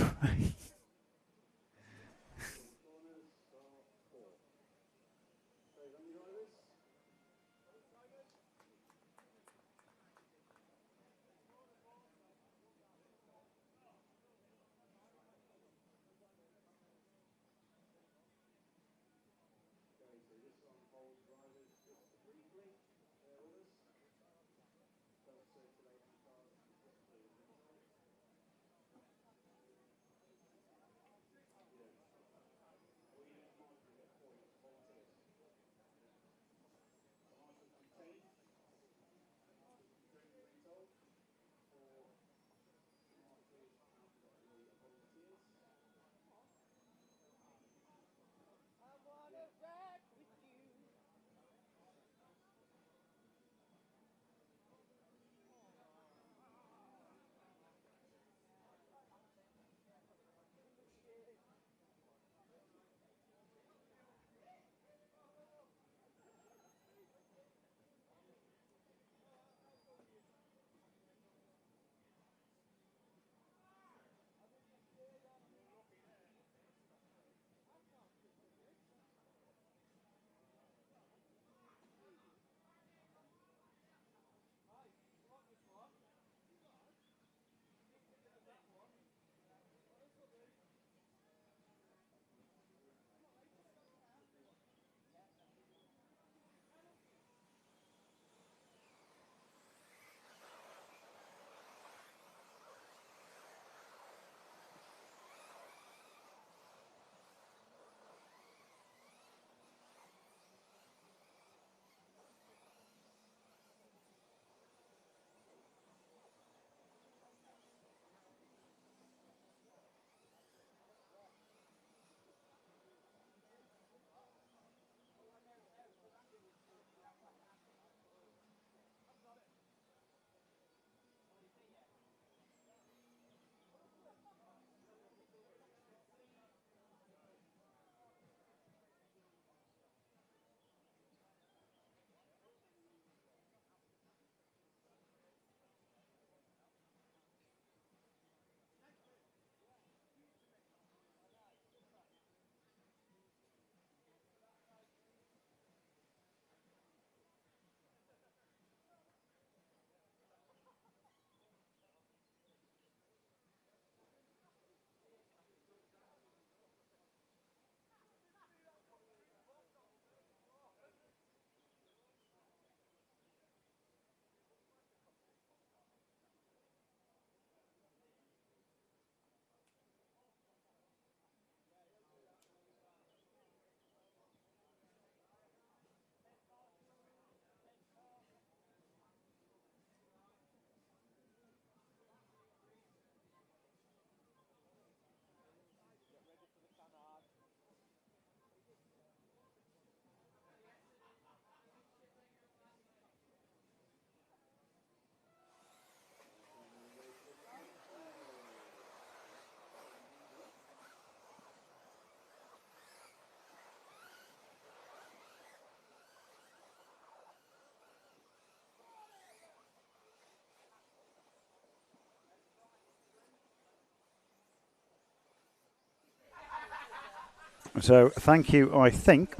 So thank you, I think,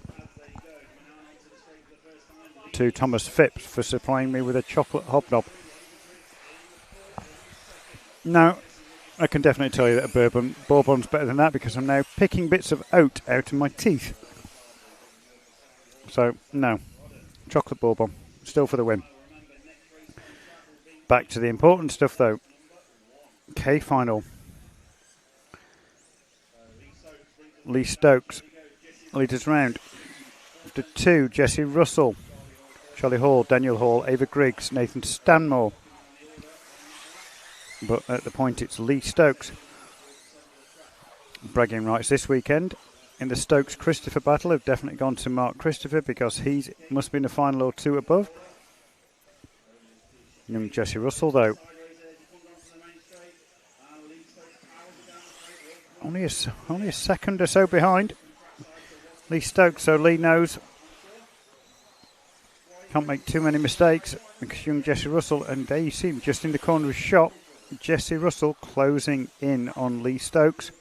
to Thomas Phipps for supplying me with a chocolate hobnob. Now, I can definitely tell you that a bourbon's better than that because I'm now picking bits of oat out of my teeth. So, no. Chocolate bourbon. Still for the win. Back to the important stuff, though. K final. Lee Stokes leaders round. After 2, Jesse Russell, Charlie Hall, Daniel Hall, Ava Griggs, Nathan Stanmore. But at the point, it's Lee Stokes. Bragging rights this weekend in the Stokes Christopher battle have definitely gone to Mark Christopher because he must be in a final or 2 above. Young Jesse Russell, though, only a second or so behind Lee Stokes, so Lee knows can't make too many mistakes because young Jesse Russell, and there you see him just in the corner of his shot, Jesse Russell closing in on Lee Stokes.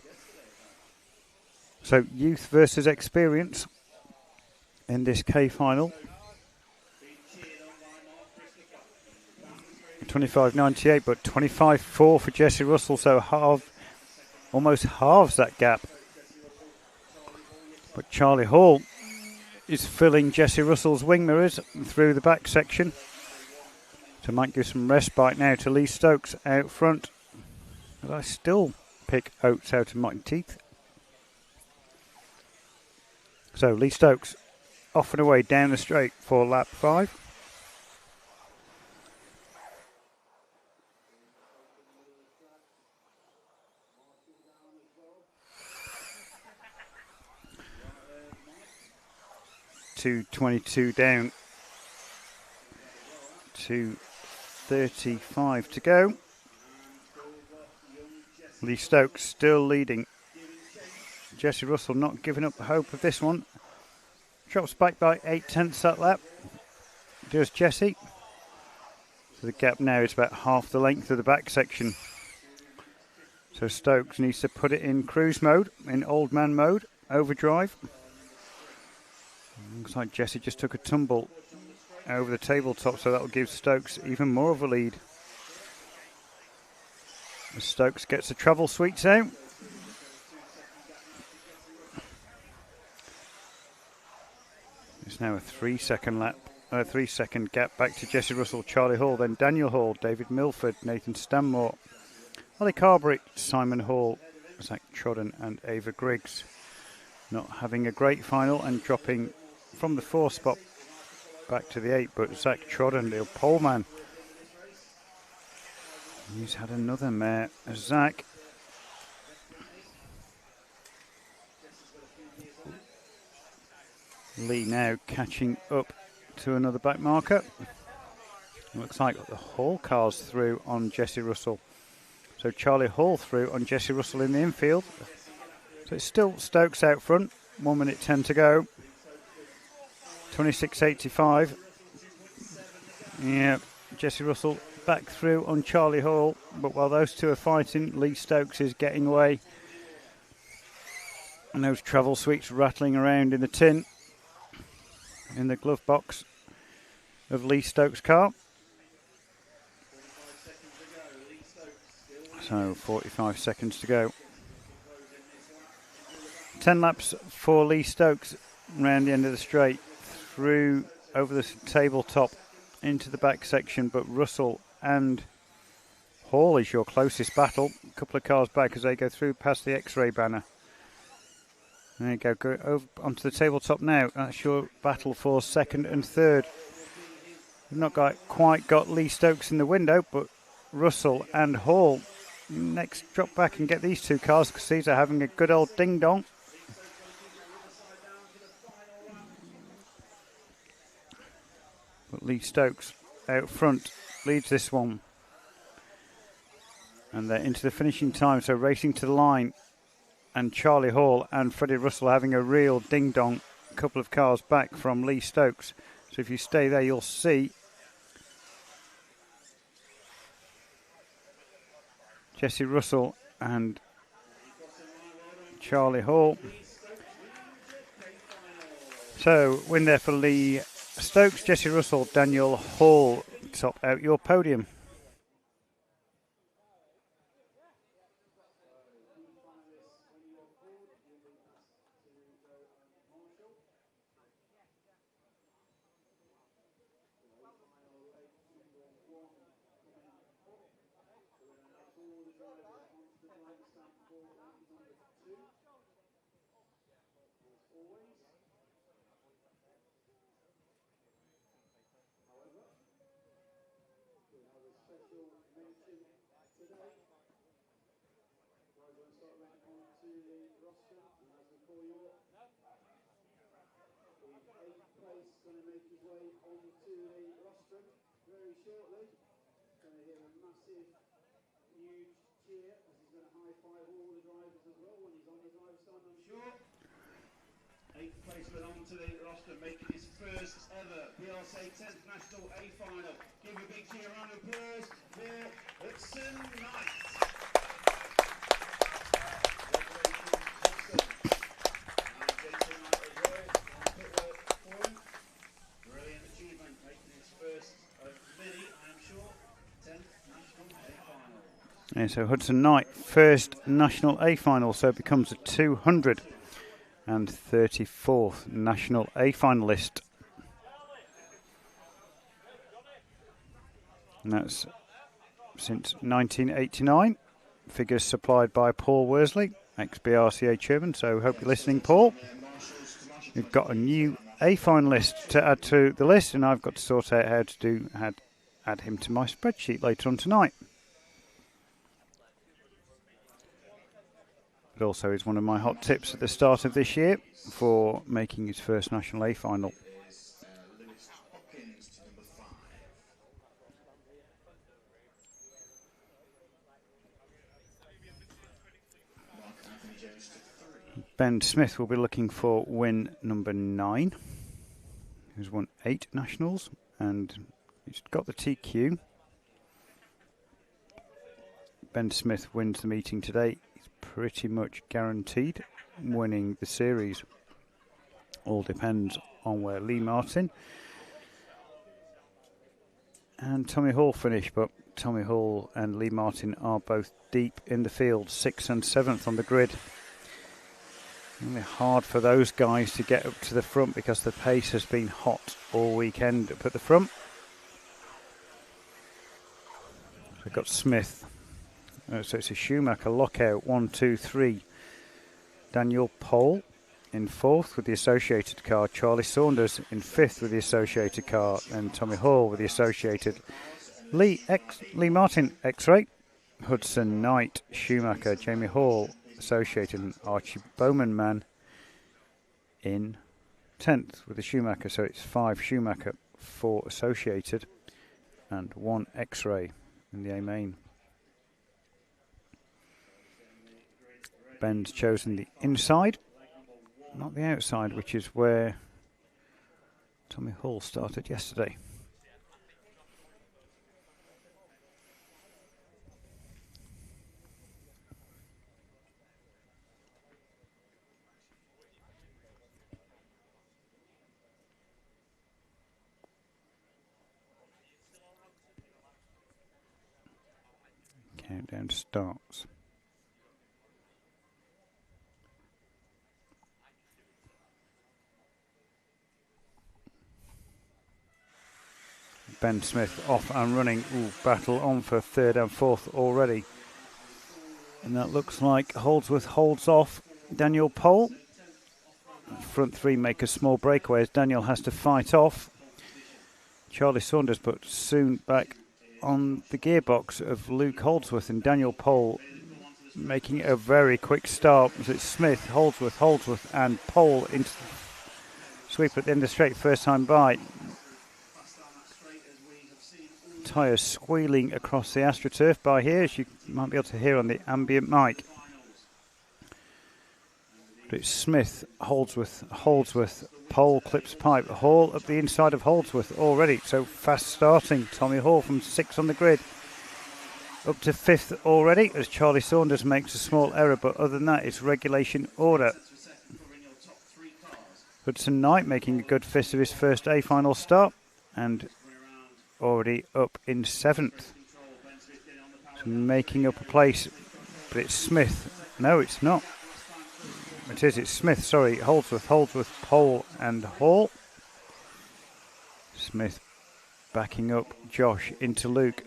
So youth versus experience in this K final. 25.98, but 25.4 for Jesse Russell, so almost halves that gap. But Charlie Hall is filling Jesse Russell's wing mirrors through the back section. So might give some respite now to Lee Stokes out front. But I still pick oats out of my teeth. So Lee Stokes off and away down the straight for lap 5. .222 down to 35 to go. Lee Stokes still leading. Jesse Russell not giving up hope of this one. Drops back by 0.8 that lap. Does Jesse. So the gap now is about half the length of the back section. So Stokes needs to put it in cruise mode, in old man mode, overdrive. Looks like Jesse just took a tumble over the tabletop, so that will give Stokes even more of a lead. As Stokes gets the travel sweets out. It's now a 3 second lap, 3 second gap back to Jesse Russell, Charlie Hall, then Daniel Hall, David Milford, Nathan Stanmore, Ollie Carbrick, Simon Hall, Zach Trodden and Ava Griggs. Not having a great final and dropping from the 4 spot back to the 8, but Zach Trodden, the pole man, he's had another mare. Zach Lee now catching up to another back marker. Looks like the Hall cars through on Jesse Russell. So Charlie Hall through on Jesse Russell in the infield. So it's still Stokes out front. 1 minute 10 to go. 26.85. Yeah, Jesse Russell back through on Charlie Hall. But while those two are fighting, Lee Stokes is getting away. And those travel sweets rattling around in the tin, in the glove box of Lee Stokes' car. So 45 seconds to go. 10 laps for Lee Stokes round the end of the straight, through over the tabletop into the back section, but Russell and Hall is your closest battle. A couple of cars back as they go through past the X-ray banner. There you go over onto the tabletop now. That's your battle for second and third. We've not quite got Lee Stokes in the window, but Russell and Hall next drop back and get these two cars because these are having a good old ding-dong. But Lee Stokes out front leads this one. And they're into the finishing time, so racing to the line. And Charlie Hall and Freddie Russell having a real ding-dong, a couple of cars back from Lee Stokes. So if you stay there, you'll see Jesse Russell and Charlie Hall So, win there for Lee Stokes, Jesse Russell, Daniel Hall, top out your podium. Eighth placement onto the roster, making his first ever BRCA 10th National A final. Give a big cheer, round of applause for Hudson Knight. Jason Knight as well on pit for him. Brilliant achievement, making his first of many, I'm sure, 10th National A final. Yeah, so Hudson Knight, first National A final, so it becomes a 234th National A finalist. And that's since 1989. Figures supplied by Paul Worsley, ex-BRCA chairman, so hope you're listening, Paul. We've got a new A finalist to add to the list, and I've got to sort out how to add him to my spreadsheet later on tonight. But also is one of my hot tips at the start of this year for making his first National A final. Ben Smith will be looking for win number 9, who's won 8 Nationals, and he's got the TQ. Ben Smith wins the meeting today. He's pretty much guaranteed winning the series. All depends on where Lee Martin and Tommy Hall finish, but Tommy Hall and Lee Martin are both deep in the field, 6th and 7th on the grid. Really hard for those guys to get up to the front because the pace has been hot all weekend up at the front. We've got Smith. So it's a Schumacher lockout, 1, 2, 3. Daniel Pole in 4th with the associated car. Charlie Saunders in 5th with the associated car. And Tommy Hall with the associated. Lee Martin X-Ray. Hudson Knight, Schumacher, Jamie Hall, associated, and Archie Bowman man in 10th with the Schumacher. So it's 5 Schumacher, 4 associated, and 1 X-Ray in the A main. Ben's chosen the inside, not the outside, which is where Tommy Hall started yesterday. Countdown starts. Ben Smith off and running. Ooh, battle on for 3rd and 4th already. And that looks like Holdsworth holds off Daniel Pole. Front 3 make a small breakaway as Daniel has to fight off Charlie Saunders, but soon back on the gearbox of Luke Holdsworth, and Daniel Pole making a very quick start. It's Smith, Holdsworth and Pole into the sweep at the end of the straight, first time by. Tyres squealing across the AstroTurf by here, as you might be able to hear on the ambient mic. But it's Smith, Holdsworth, Pole clips pipe, Hall up the inside of Holdsworth already, so fast starting. Tommy Hall from 6th on the grid up to 5th already as Charlie Saunders makes a small error, but other than that it's regulation order. Hudson Knight making a good fist of his first A final start and already up in 7th. So making up a place, but it's Smith. No, it's not. It's Smith, sorry. Holdsworth, Pole and Hall. Smith backing up Josh into Luke.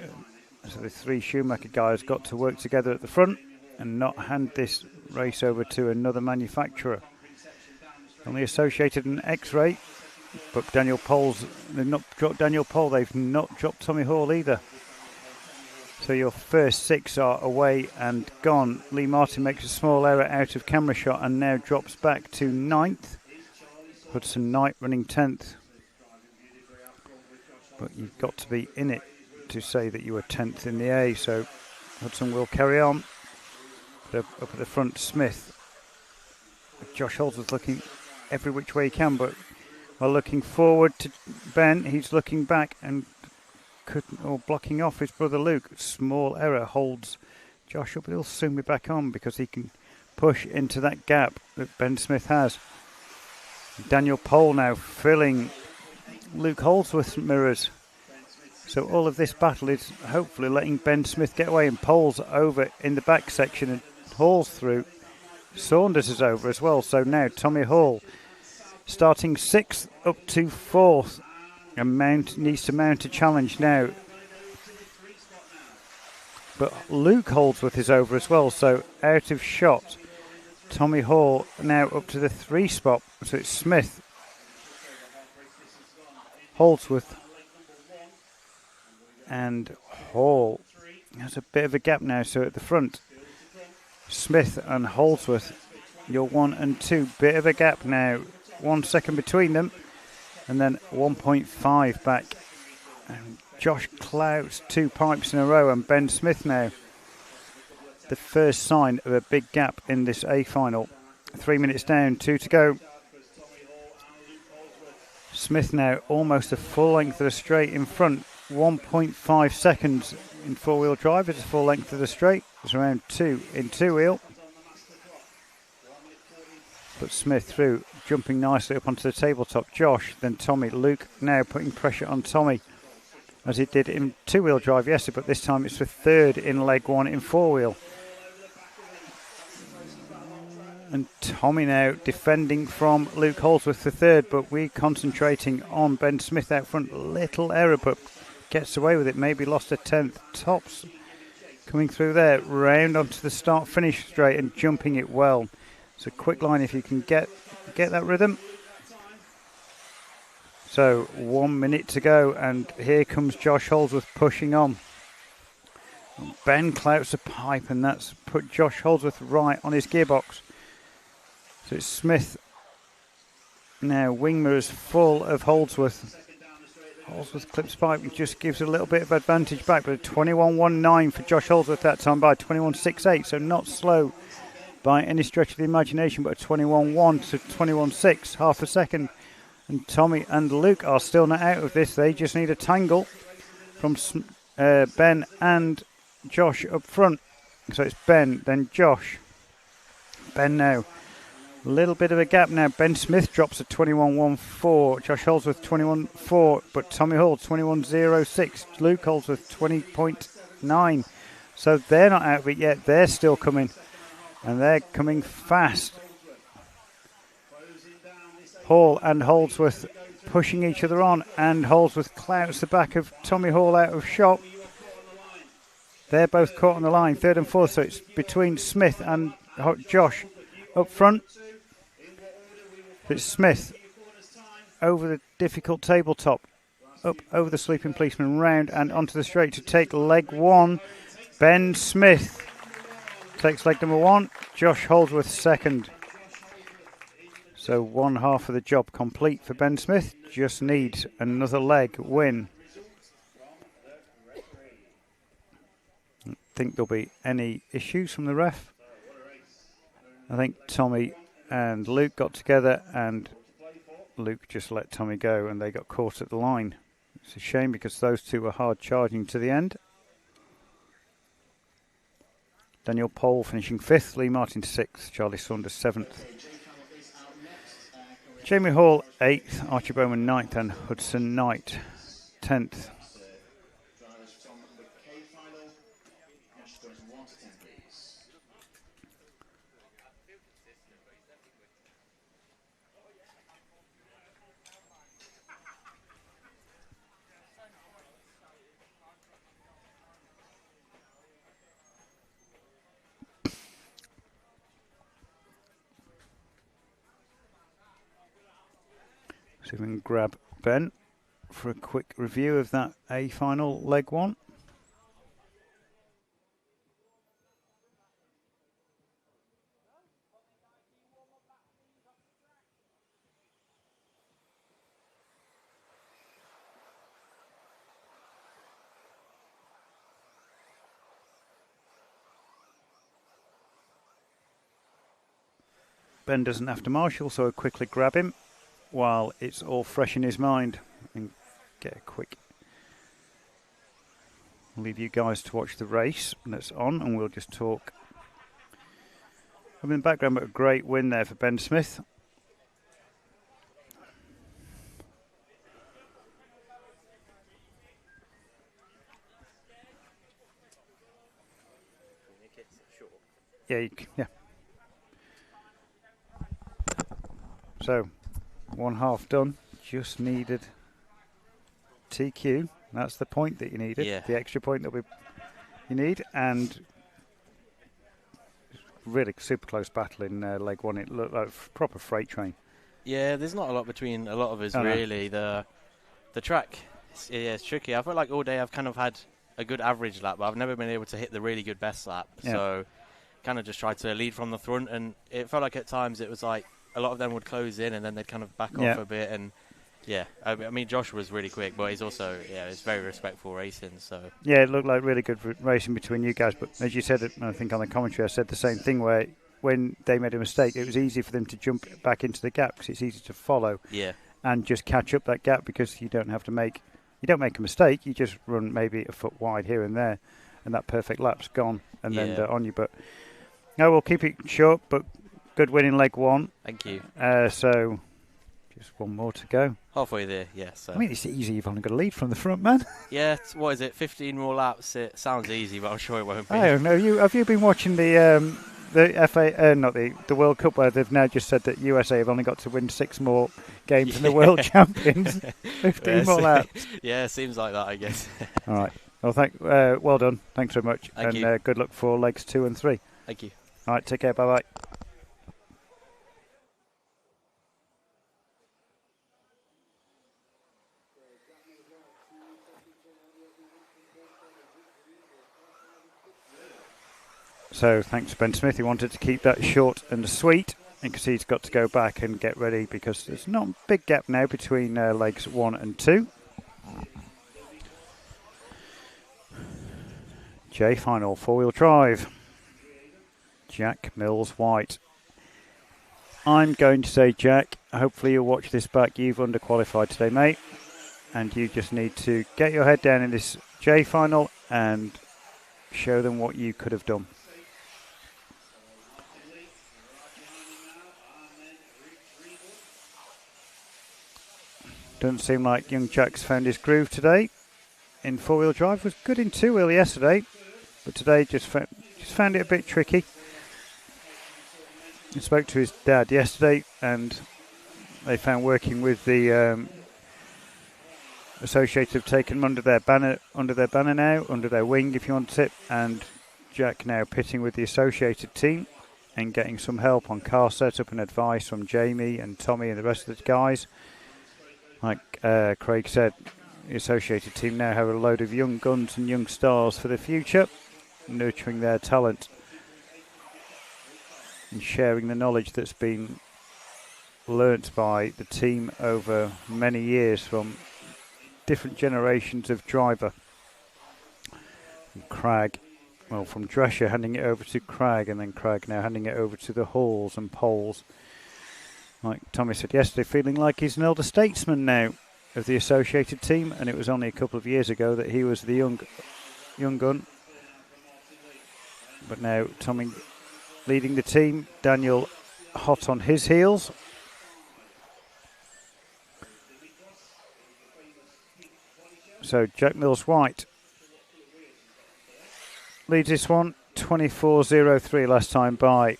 So the 3 Schumacher guys got to work together at the front and not hand this race over to another manufacturer. Only Associated and X-Ray, but they've not dropped Daniel Pole, they've not dropped Tommy Hall either. So your first 6 are away and gone. Lee Martin makes a small error out of camera shot and now drops back to 9th. Hudson Knight running 10th. But you've got to be in it to say that you were 10th in the A, so Hudson will carry on. Up at the front, Smith. Josh Holdsworth looking every which way he can, but while looking forward to Ben, he's looking back and blocking off his brother Luke. Small error holds Josh up, but he'll soon be back on because he can push into that gap that Ben Smith has. Daniel Pole now filling Luke Holdsworth's mirrors. So all of this battle is hopefully letting Ben Smith get away, and Pole's over in the back section and Hall's through. Saunders is over as well. So now Tommy Hall starting 6th up to 4th and needs to mount a challenge now. But Luke Holdsworth is over as well, so out of shot. Tommy Hall now up to the 3 spot. So it's Smith, Holdsworth and Hall. There's a bit of a gap now, so at the front Smith and Holdsworth, your 1 and 2, bit of a gap now, 1 second between them and then 1.5 back. And Josh Clouts 2 pipes in a row, and Ben Smith now the first sign of a big gap in this A final. 3 minutes down, 2 to go. Smith now almost a full length of the straight in front. 1.5 seconds in 4-wheel drive is a full length of the straight. It's around 2 in 2-wheel. But Smith through, jumping nicely up onto the tabletop. Josh, then Tommy. Luke now putting pressure on Tommy, as he did in 2-wheel drive yesterday, but this time it's for 3rd in leg 1 in 4-wheel. And Tommy now defending from Luke Holdsworth for 3rd, but we're concentrating on Ben Smith out front. Little error, but gets away with it. Maybe lost a 10th. Tops coming through there, round onto the start-finish straight and jumping it well. It's a quick line if you can get that rhythm. So 1 minute to go, and here comes Josh Holdsworth pushing on. Ben clouts a pipe, and that's put Josh Holdsworth right on his gearbox. So it's Smith now, wing mirrors full of Holdsworth. Holdsworth clips pipe and just gives a little bit of advantage back, but a 21.19 for Josh Holdsworth that time by 21.68, so not slow by any stretch of the imagination, but a 21.1 to 21.6, half a second. And Tommy and Luke are still not out of this. They just need a tangle from Ben and Josh up front. So it's Ben, then Josh. Ben now. A little bit of a gap now. Ben Smith drops at 21.14. Josh Holdsworth 21.4, but Tommy Hall 21.06. Luke Holdsworth 20.9. So they're not out of it yet. They're still coming. And they're coming fast. Hall and Holdsworth pushing each other on, and Holdsworth clouts the back of Tommy Hall out of shot. They're both caught on the line, 3rd and 4th, so it's between Smith and Josh up front. It's Smith over the difficult tabletop, up over the sleeping policeman, round and onto the straight to take leg 1. Ben Smith takes leg number 1, Josh Holdsworth 2nd. So 1 half of the job complete for Ben Smith. Just needs another leg win. I don't think there'll be any issues from the ref. I think Tommy and Luke got together and Luke just let Tommy go and they got caught at the line. It's a shame because those two were hard charging to the end. Daniel Pole finishing 5th, Lee Martin 6th, Charlie Saunders 7th. Jamie Hall 8th, Archie Bowman 9th, and Hudson Knight 10th. Drivers from the K final, match scores 1 to 10, please. So we can grab Ben for a quick review of that A final leg 1. Ben doesn't have to marshal, so I'll quickly grab him while it's all fresh in his mind and get a quick. I'll leave you guys to watch the race that's on, and we'll just talk. I'm in the background, but a great win there for Ben Smith. Yeah. So, one half done. Just needed TQ. That's the point that you needed. Yeah. The extra point that you need, and really super close battle in leg 1. It looked like a proper freight train. Yeah, there's not a lot between a lot of us, Oh, no. really. The track, it's tricky. I feel like all day I've kind of had a good average lap, but I've never been able to hit the really good best lap. Yeah. So kind of just tried to lead from the front, and it felt like at times it was like a lot of them would close in and then they'd kind of back off a bit. And yeah, I mean, Josh was really quick, but he's also, it's very respectful racing. So yeah, it looked like really good racing between you guys. But as you said, I think on the commentary, I said the same thing, where when they made a mistake, it was easy for them to jump back into the gap because it's easy to follow and just catch up that gap, because you don't make a mistake. You just run maybe a foot wide here and there, and that perfect lap's gone, and then they're on you. But no, we'll keep it short, but good win in leg 1. Thank you. So just one more to go. Halfway there, yes. I mean, it's easy. You've only got to lead from the front, man. Yeah, what is it? 15 more laps. It sounds easy, but I'm sure it won't be. I don't know. Have you been watching the FA? Not the World Cup, where they've now just said that USA have only got to win 6 more games than the world champions. 15 more laps. Yeah, seems like that, I guess. All right. Well, well done. Thanks very much, Thank you. Good luck for legs 2 and 3. Thank you. All right. Take care. Bye bye. So thanks to Ben Smith. He wanted to keep that short and sweet, because he's got to go back and get ready, because there's not a big gap now between legs 1 and 2. J final 4-wheel drive. Jack Mills White. I'm going to say, Jack, hopefully you'll watch this back. You've underqualified today, mate, and you just need to get your head down in this J final and show them what you could have done. Doesn't seem like young Jack's found his groove today in 4-wheel drive. Was good in 2-wheel yesterday, but today just found it a bit tricky. He spoke to his dad yesterday, and they found working with the Associated have taken him under their banner now, under their wing, if you want it, and Jack now pitting with the Associated team and getting some help on car setup and advice from Jamie and Tommy and the rest of the guys. Like Craig said, the Associated team now have a load of young guns and young stars for the future, nurturing their talent and sharing the knowledge that's been learnt by the team over many years from different generations of driver. From Drescher handing it over to Cragg, and then Cragg now handing it over to the Halls and Poles. Like Tommy said yesterday, feeling like he's an elder statesman now of the Associated team, and it was only a couple of years ago that he was the young gun. But now Tommy leading the team, Daniel hot on his heels. So Jack Mills White leads this one 24.03 last time by.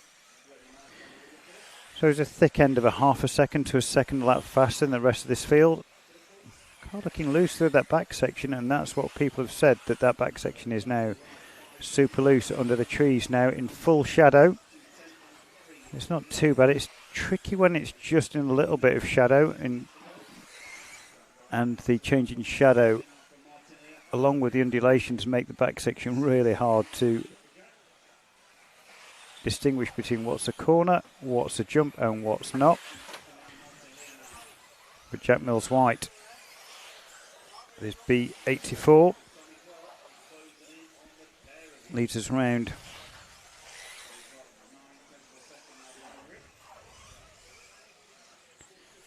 So it's a thick end of a half a second to a second lap faster than the rest of this field. Car looking loose through that back section, and that's what people have said, that back section is now super loose under the trees now in full shadow. It's not too bad. It's tricky when it's just in a little bit of shadow, and the change in shadow along with the undulations make the back section really hard to distinguish between what's a corner, what's a jump and what's not. But Jack Mills White, this B84, leads us round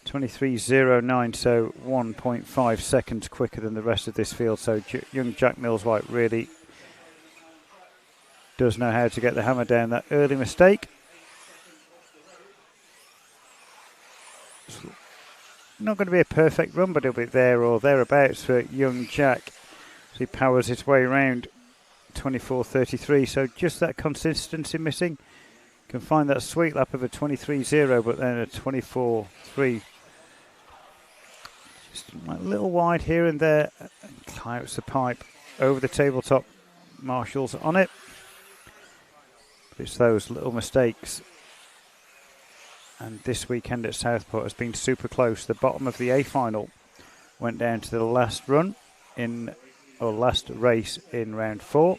23.09, so 1.5 seconds quicker than the rest of this field. So young Jack Mills White really does know how to get the hammer down. That early mistake, it's not going to be a perfect run, but it'll be there or thereabouts for young Jack. So he powers his way around 24.33, so just that consistency missing. Can find that sweet lap of a 23.0, but then a 24.3. Just a little wide here and there. Clouts the pipe over the tabletop. Marshall's on it. But it's those little mistakes. And this weekend at Southport has been super close. The bottom of the A final went down to the last run last race in round 4,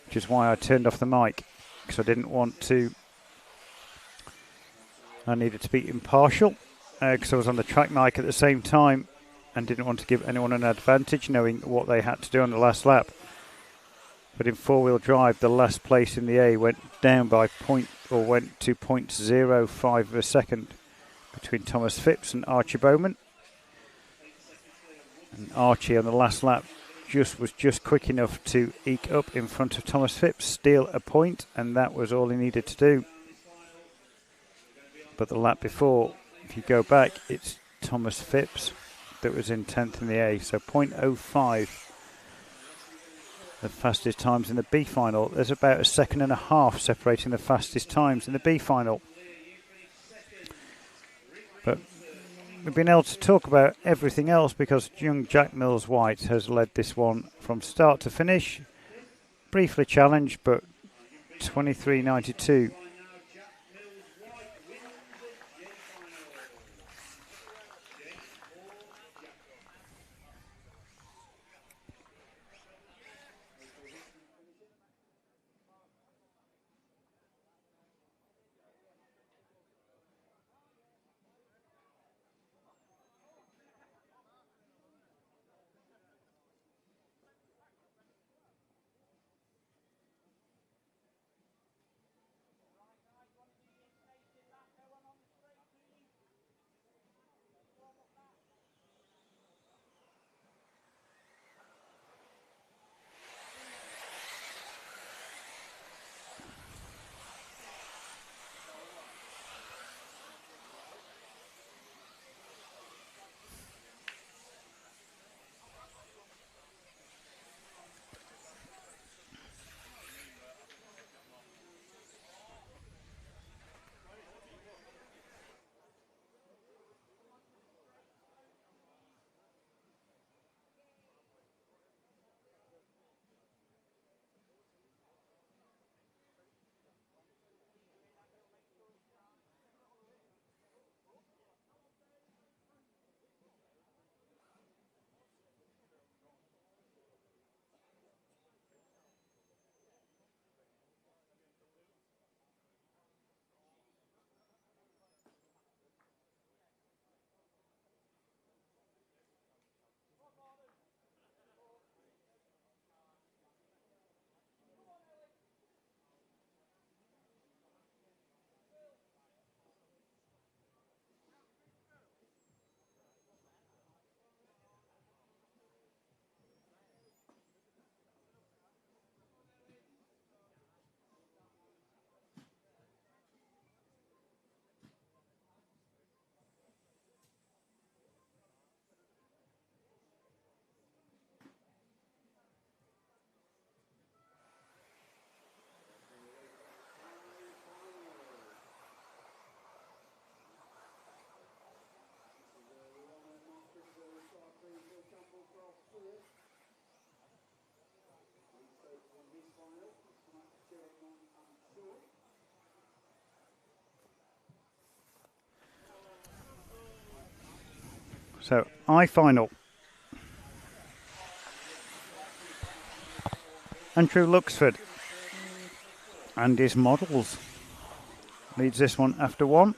which is why I turned off the mic, because I didn't want to. I needed to be impartial because I was on the track mic at the same time and didn't want to give anyone an advantage knowing what they had to do on the last lap. But in four-wheel drive, the last place in the A went down by went to 0.05 of a second between Thomas Phipps and Archie Bowman. And Archie on the last lap was just quick enough to eke up in front of Thomas Phipps, steal a point, and that was all he needed to do. But the lap before, if you go back, it's Thomas Phipps that was in 10th in the A, so 0.05. The fastest times in the B final. There's about a second and a half separating the fastest times in the B final. But we've been able to talk about everything else because young Jack Mills White has led this one from start to finish. Briefly challenged, but 23.92. So, I-final. Andrew Luxford and his models leads this one after 1.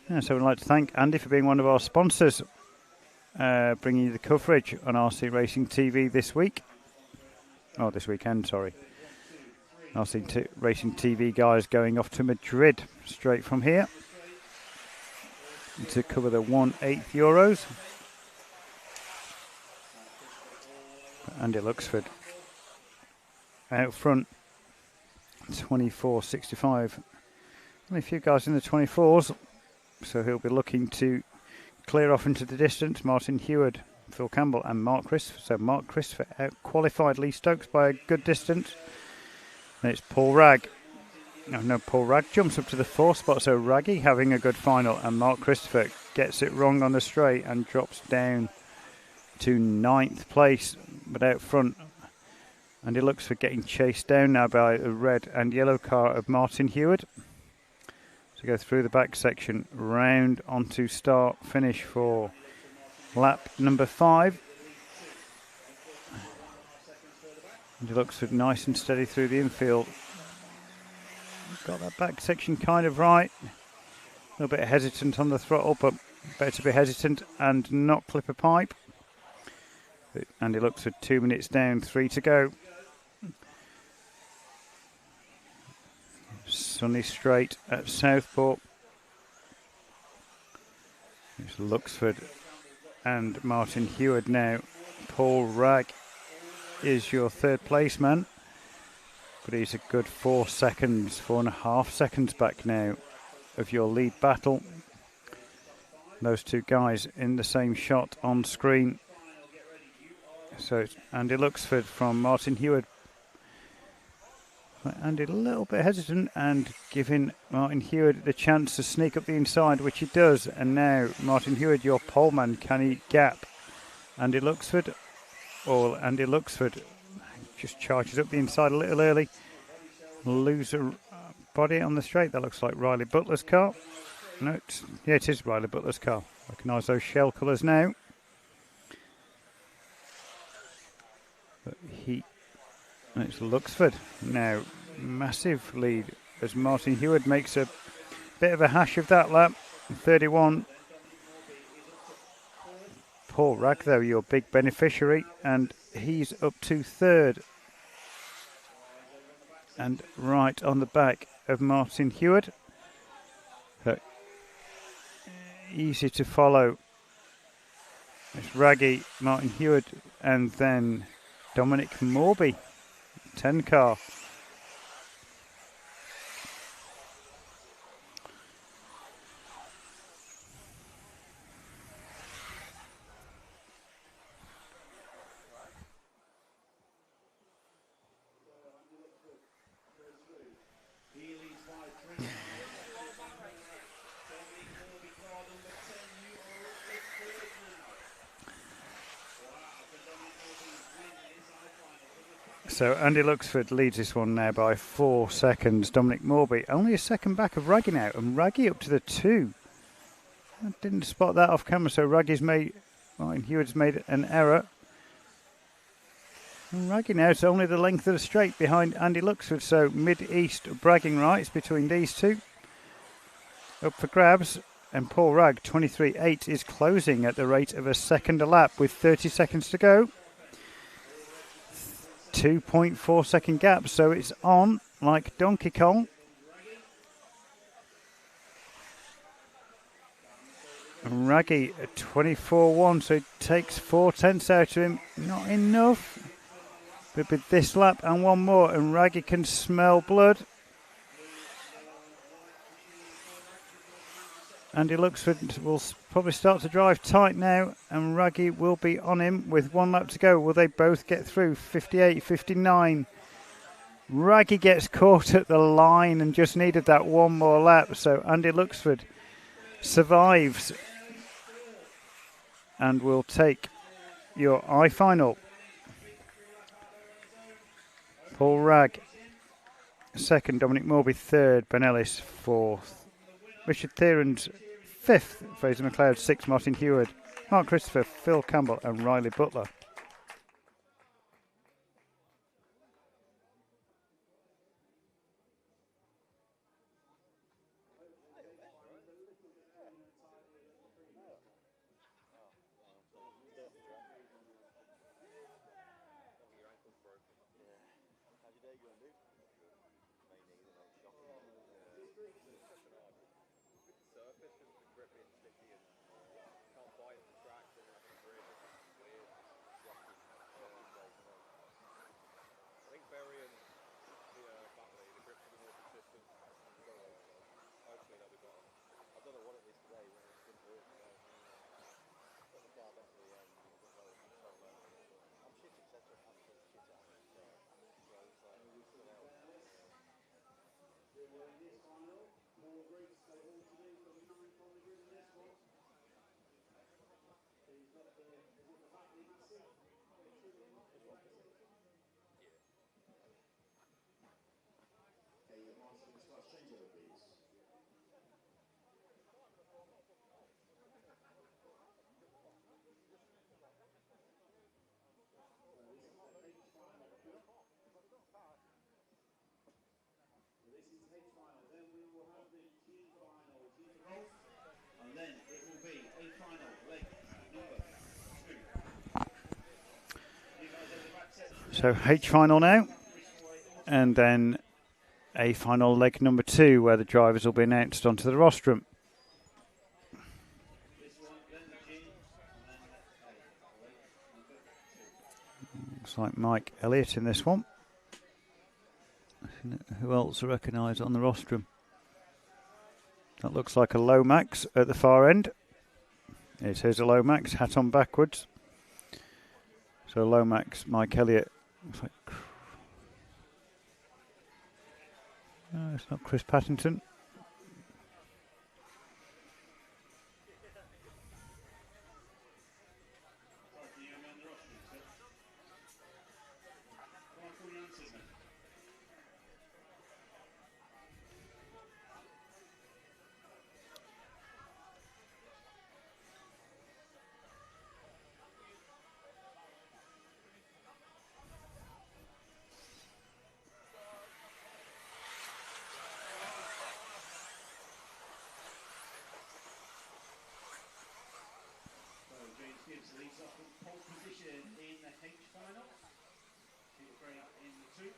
Yeah, so we'd like to thank Andy for being one of our sponsors, bringing you the coverage on RC Racing TV this week. Oh, this weekend, sorry. RC Racing TV guys going off to Madrid straight from here to cover the 1/8 Euros. Andy Luxford out front, 24.65. Only a few guys in the 24s, so he'll be looking to clear off into the distance. Martin Heward, Phil Campbell and Mark Christopher. So Mark Christopher out-qualified Lee Stokes by a good distance. And it's Paul Ragg. No, Paul Ragg jumps up to the 4th spot, so Raggy having a good final, and Mark Christopher gets it wrong on the straight and drops down to 9th place. But out front, and he looks for getting chased down now by a red and yellow car of Martin Heward. So go through the back section, round onto start finish for lap number 5. And he looks for nice and steady through the infield. Got that back section kind of right. A little bit hesitant on the throttle, but better to be hesitant and not clip a pipe. And he looks for 2 minutes down, 3 to go. Sunny straight at Southport. It's Luxford and Martin Heward now. Paul Ragg is your 3rd place man, but he's a good 4 seconds, 4.5 seconds back now of your lead battle. Those two guys in the same shot on screen. So it's Andy Luxford from Martin Heward. Andy a little bit hesitant and giving Martin Heward the chance to sneak up the inside, which he does. And now Martin Heward, your poleman, can he gap Andy Luxford? Or Andy Luxford just charges up the inside a little early. Lose a body on the straight. That looks like Riley Butler's car. No, it is Riley Butler's car. Recognise those shell colours now. But it's Luxford now, massive lead as Martin Heward makes a bit of a hash of that lap. 31. Paul Ragg, though, your big beneficiary, and he's up to 3rd. And right on the back of Martin Heward. So easy to follow. It's Raggy, Martin Heward, and then Dominic Morby, 10 car. So Andy Luxford leads this one now by 4 seconds. Dominic Morby only a second back of Raggy now, and Raggy up to the 2. I didn't spot that off camera, so Martin Heward's made an error. And Raggy now is only the length of the straight behind Andy Luxford, so mid-east bragging rights between these two. Up for grabs, and Paul Ragg, 23.8, is closing at the rate of a second a lap with 30 seconds to go. 2.4 second gap, so it's on like Donkey Kong. And Raggy at 24.1, so it takes 4 tenths out of him. Not enough. But with this lap and one more, and Raggy can smell blood. Andy Luxford will probably start to drive tight now, and Raggy will be on him with 1 lap to go. Will they both get through? 58, 59. Raggy gets caught at the line and just needed that one more lap, so Andy Luxford survives and will take your I-final. Paul Ragg 2nd, Dominic Morby 3rd, Ben Ellis 4th. Richard Theron's 5th, Fraser McLeod. 6th, Martin Heward. Mark Christopher, Phil Campbell and Riley Butler. And then it will be a final leg number 2. You guys have the back set. So H final now, and then A final leg number 2, where the drivers will be announced onto the rostrum. Looks like Mike Elliott in this one. Who else I recognise on the rostrum? That looks like a Lomax at the far end. It says a Lomax, hat on backwards. So Lomax, Mike Elliott. Looks like no, it's not Chris Pattington. Gibbs leads off from pole position in the H final. Peter Craig in the 2.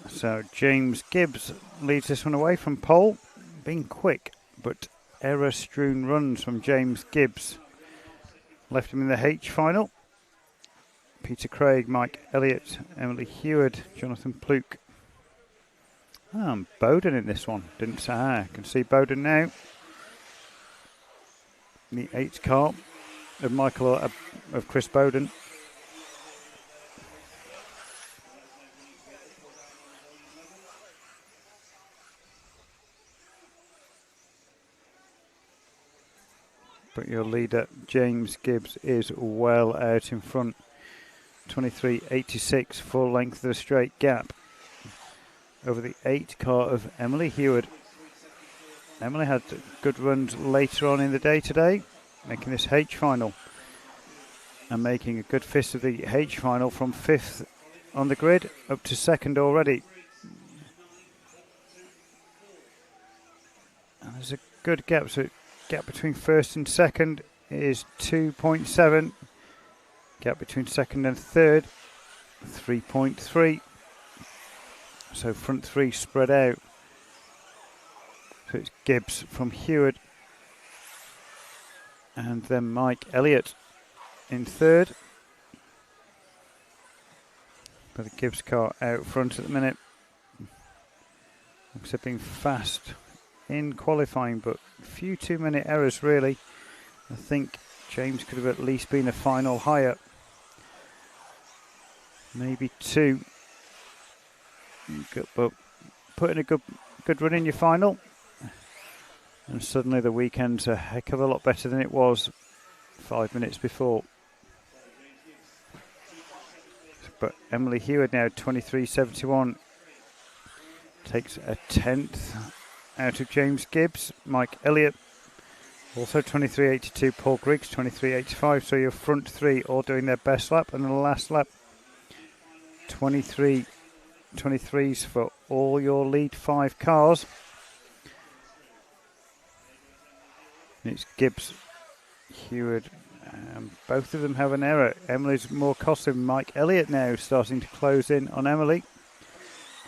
So James Gibbs leads this one away from pole, being quick, but error-strewn runs from James Gibbs left him in the H final. Peter Craig, Mike Elliott, Emily Heward, Jonathan Pluke. And Bowden in this one. Didn't say. I can see Bowden now. The 8th car of Chris Bowden. But your leader, James Gibbs, is well out in front. 23.86, full length of the straight gap. Over the 8 car of Emily Heward. Emily had good runs later on in the day today, making this H final. And making a good fist of the H final from 5th on the grid up to 2nd already. And there's a good gap, so gap between 1st and 2nd is 2.7. Gap between 2nd and 3rd, 3.3. So front 3 spread out. So it's Gibbs from Heward. And then Mike Elliott in 3rd. But the Gibbs car out front at the minute. Looks like being fast in qualifying, but few 2-minute errors really. I think James could have at least been a final higher. Maybe 2. But putting a good run in your final. And suddenly the weekend's a heck of a lot better than it was 5 minutes before. But Emily Hewitt now 23.71 takes a 10th out of James Gibbs. Mike Elliott also 23.82. Paul Griggs 23.85. So your front three all doing their best lap, and the last lap 23s for all your lead 5 cars. It's Gibbs, Hewitt. Both of them have an error. Emily's more costly. Mike Elliott now starting to close in on Emily.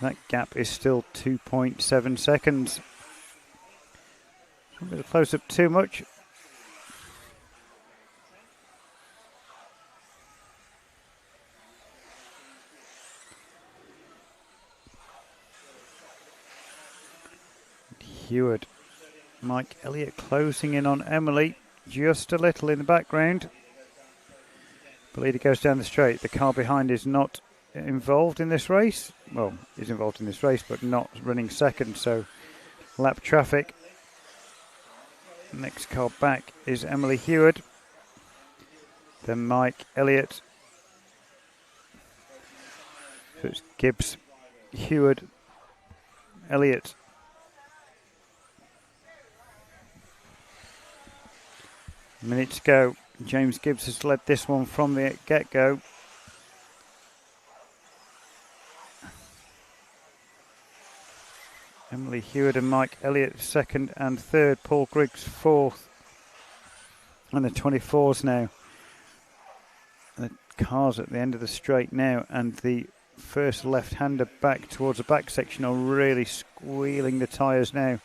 That gap is still 2.7 seconds. I'm going to close up too much. Hewitt, Mike Elliott closing in on Emily just a little in the background. Belida goes down the straight. The car behind is not involved in this race. Well, is involved in this race, but not running second. So lap traffic. Next car back is Emily Hewitt. Then Mike Elliott. So it's Gibbs, Hewitt, Elliott. Minute to go. James Gibbs has led this one from the get-go. Emily Hewitt and Mike Elliott second and third. Paul Griggs fourth. And the 24s now. The cars at the end of the straight now, and the first left-hander back towards the back section are really squealing the tyres now.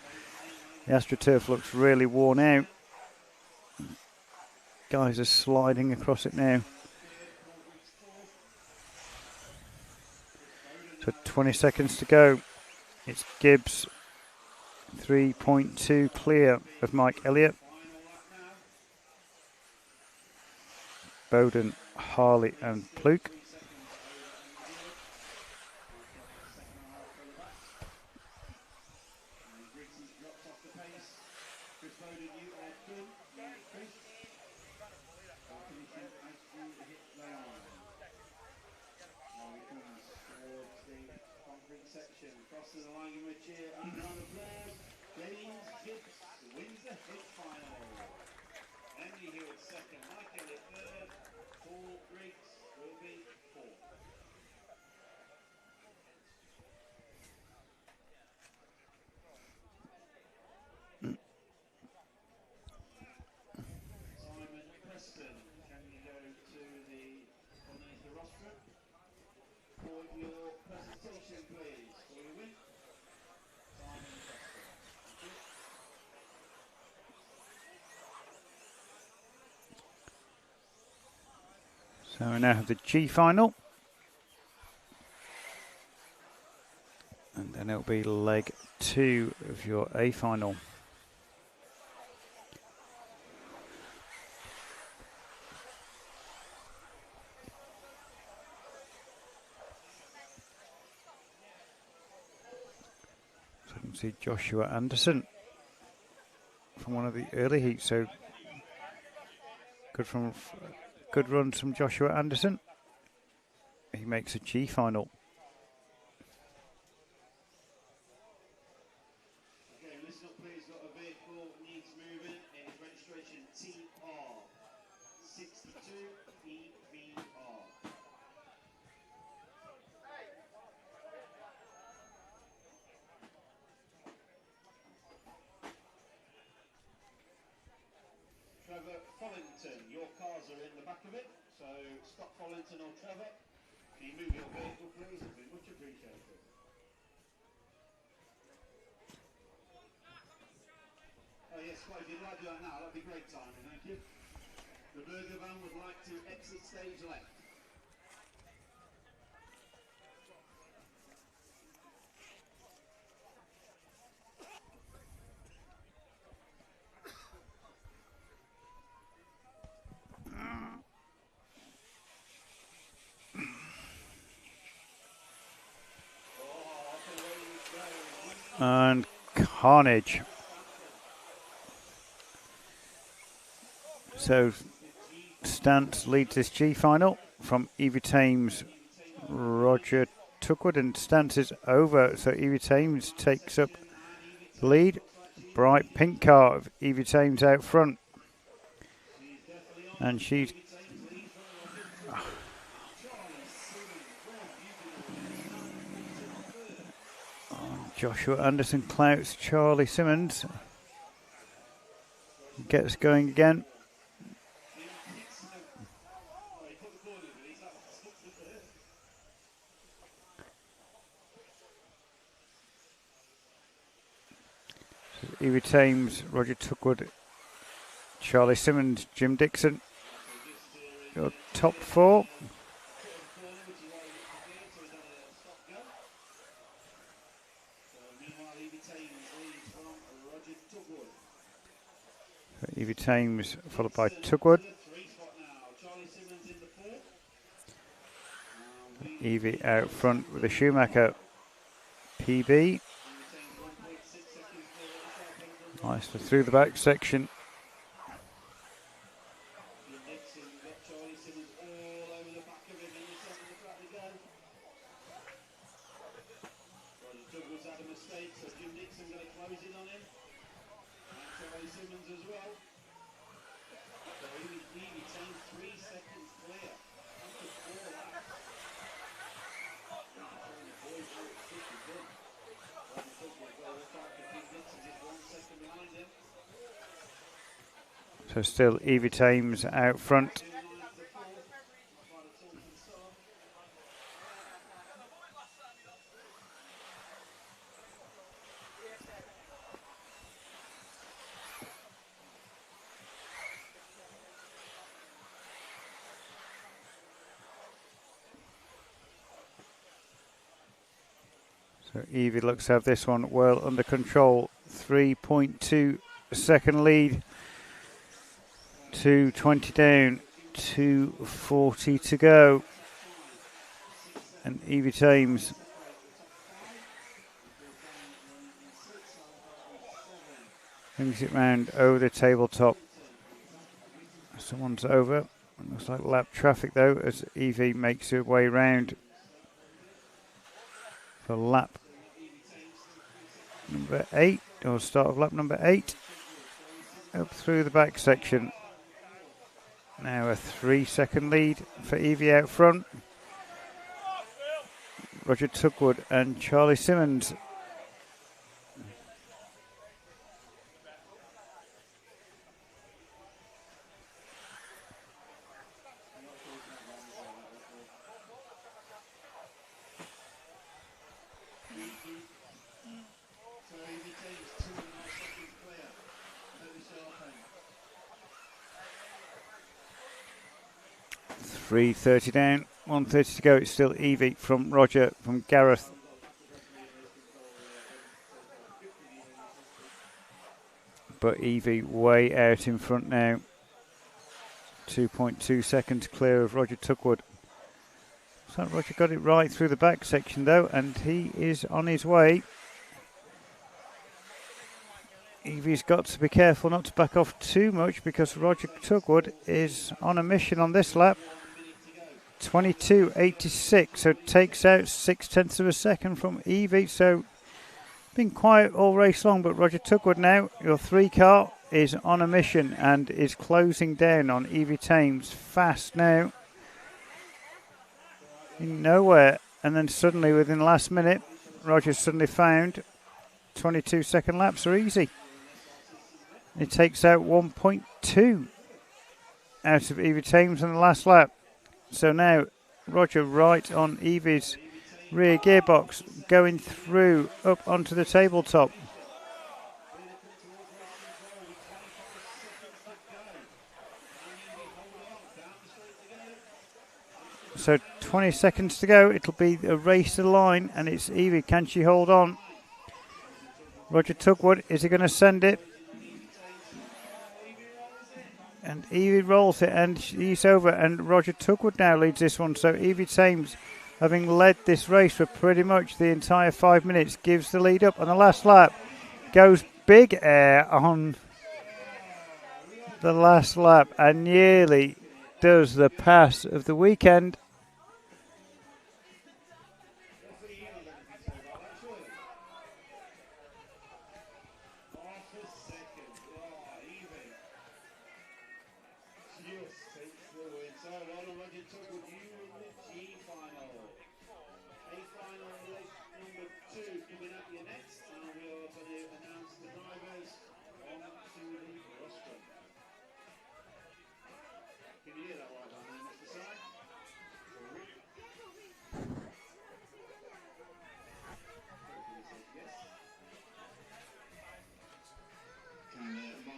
The AstroTurf looks really worn out. Guys are sliding across it now. So 20 seconds to go. It's Gibbs, 3.2 clear of Mike Elliott. Bowden, Harley and Pluke. So we now have the G final. And then it'll be leg 2 of your A final. So you can see Joshua Anderson from one of the early heats. So good run from Joshua Anderson. He makes a G final. Okay, listen up please, got a vehicle needs moving. It is registration TR62EVR. Trevor Follington, your cars are in the back of it, so Scott Follington or Trevor, can you move your vehicle please? It'd be much appreciated. Oh yes, Scott, if you'd like to do that now, that'd be great timing, thank you. The burger van would like to exit stage left. And carnage. So Stance leads this G final from Evie Thames, Roger Tuckwood, and Stance is over. So Evie Thames takes up the lead. Bright pink car of Evie Thames out front. And she's Joshua Anderson Clouts, Charlie Simmons gets going again. Evie Thames, Roger Tuckwood, Charlie Simmons, Jim Dixon. Your top four. Evie Thames followed by Tuckwood. Evie out front with a Schumacher PB. Nicely through the back section. So still Evie Thames out front. So Evie looks to have this one well under control. 3.2 second lead. 2:20 down, 2:40 to go. And Evie Thames brings it round over the tabletop. Someone's over. Looks like lap traffic though, as Evie makes her way round for lap number 8, or start of lap number 8. Up through the back section. Now a 3-second lead for Evie out front. Roger Tuckwood and Charlie Simmons. .330 down, 1:30 to go. It's still Evie from Roger, from Gareth. But Evie way out in front now. 2.2 seconds clear of Roger Tuckwood. So Roger got it right through the back section though, and he is on his way. Evie's got to be careful not to back off too much because Roger Tuckwood is on a mission on this lap. 22.86, so takes out 0.6 of a second from Evie. So been quiet all race long, but Roger Tuckwood now, your 3 car, is on a mission and is closing down on Evie Thames fast now. In nowhere, and then suddenly within the last minute, Roger suddenly found 22 second laps are easy. It takes out 1.2 out of Evie Thames on the last lap. So now Roger right on Evie's rear gearbox, going through up onto the tabletop. So 20 seconds to go. It'll be a race to the line, and it's Evie. Can she hold on? Roger Tuckwood, is he going to send it? And Evie rolls it, and he's over, and Roger Tuckwood now leads this one. So Evie Thames, having led this race for pretty much the entire 5 minutes, gives the lead up on the last lap. Goes big air on the last lap and nearly does the pass of the weekend.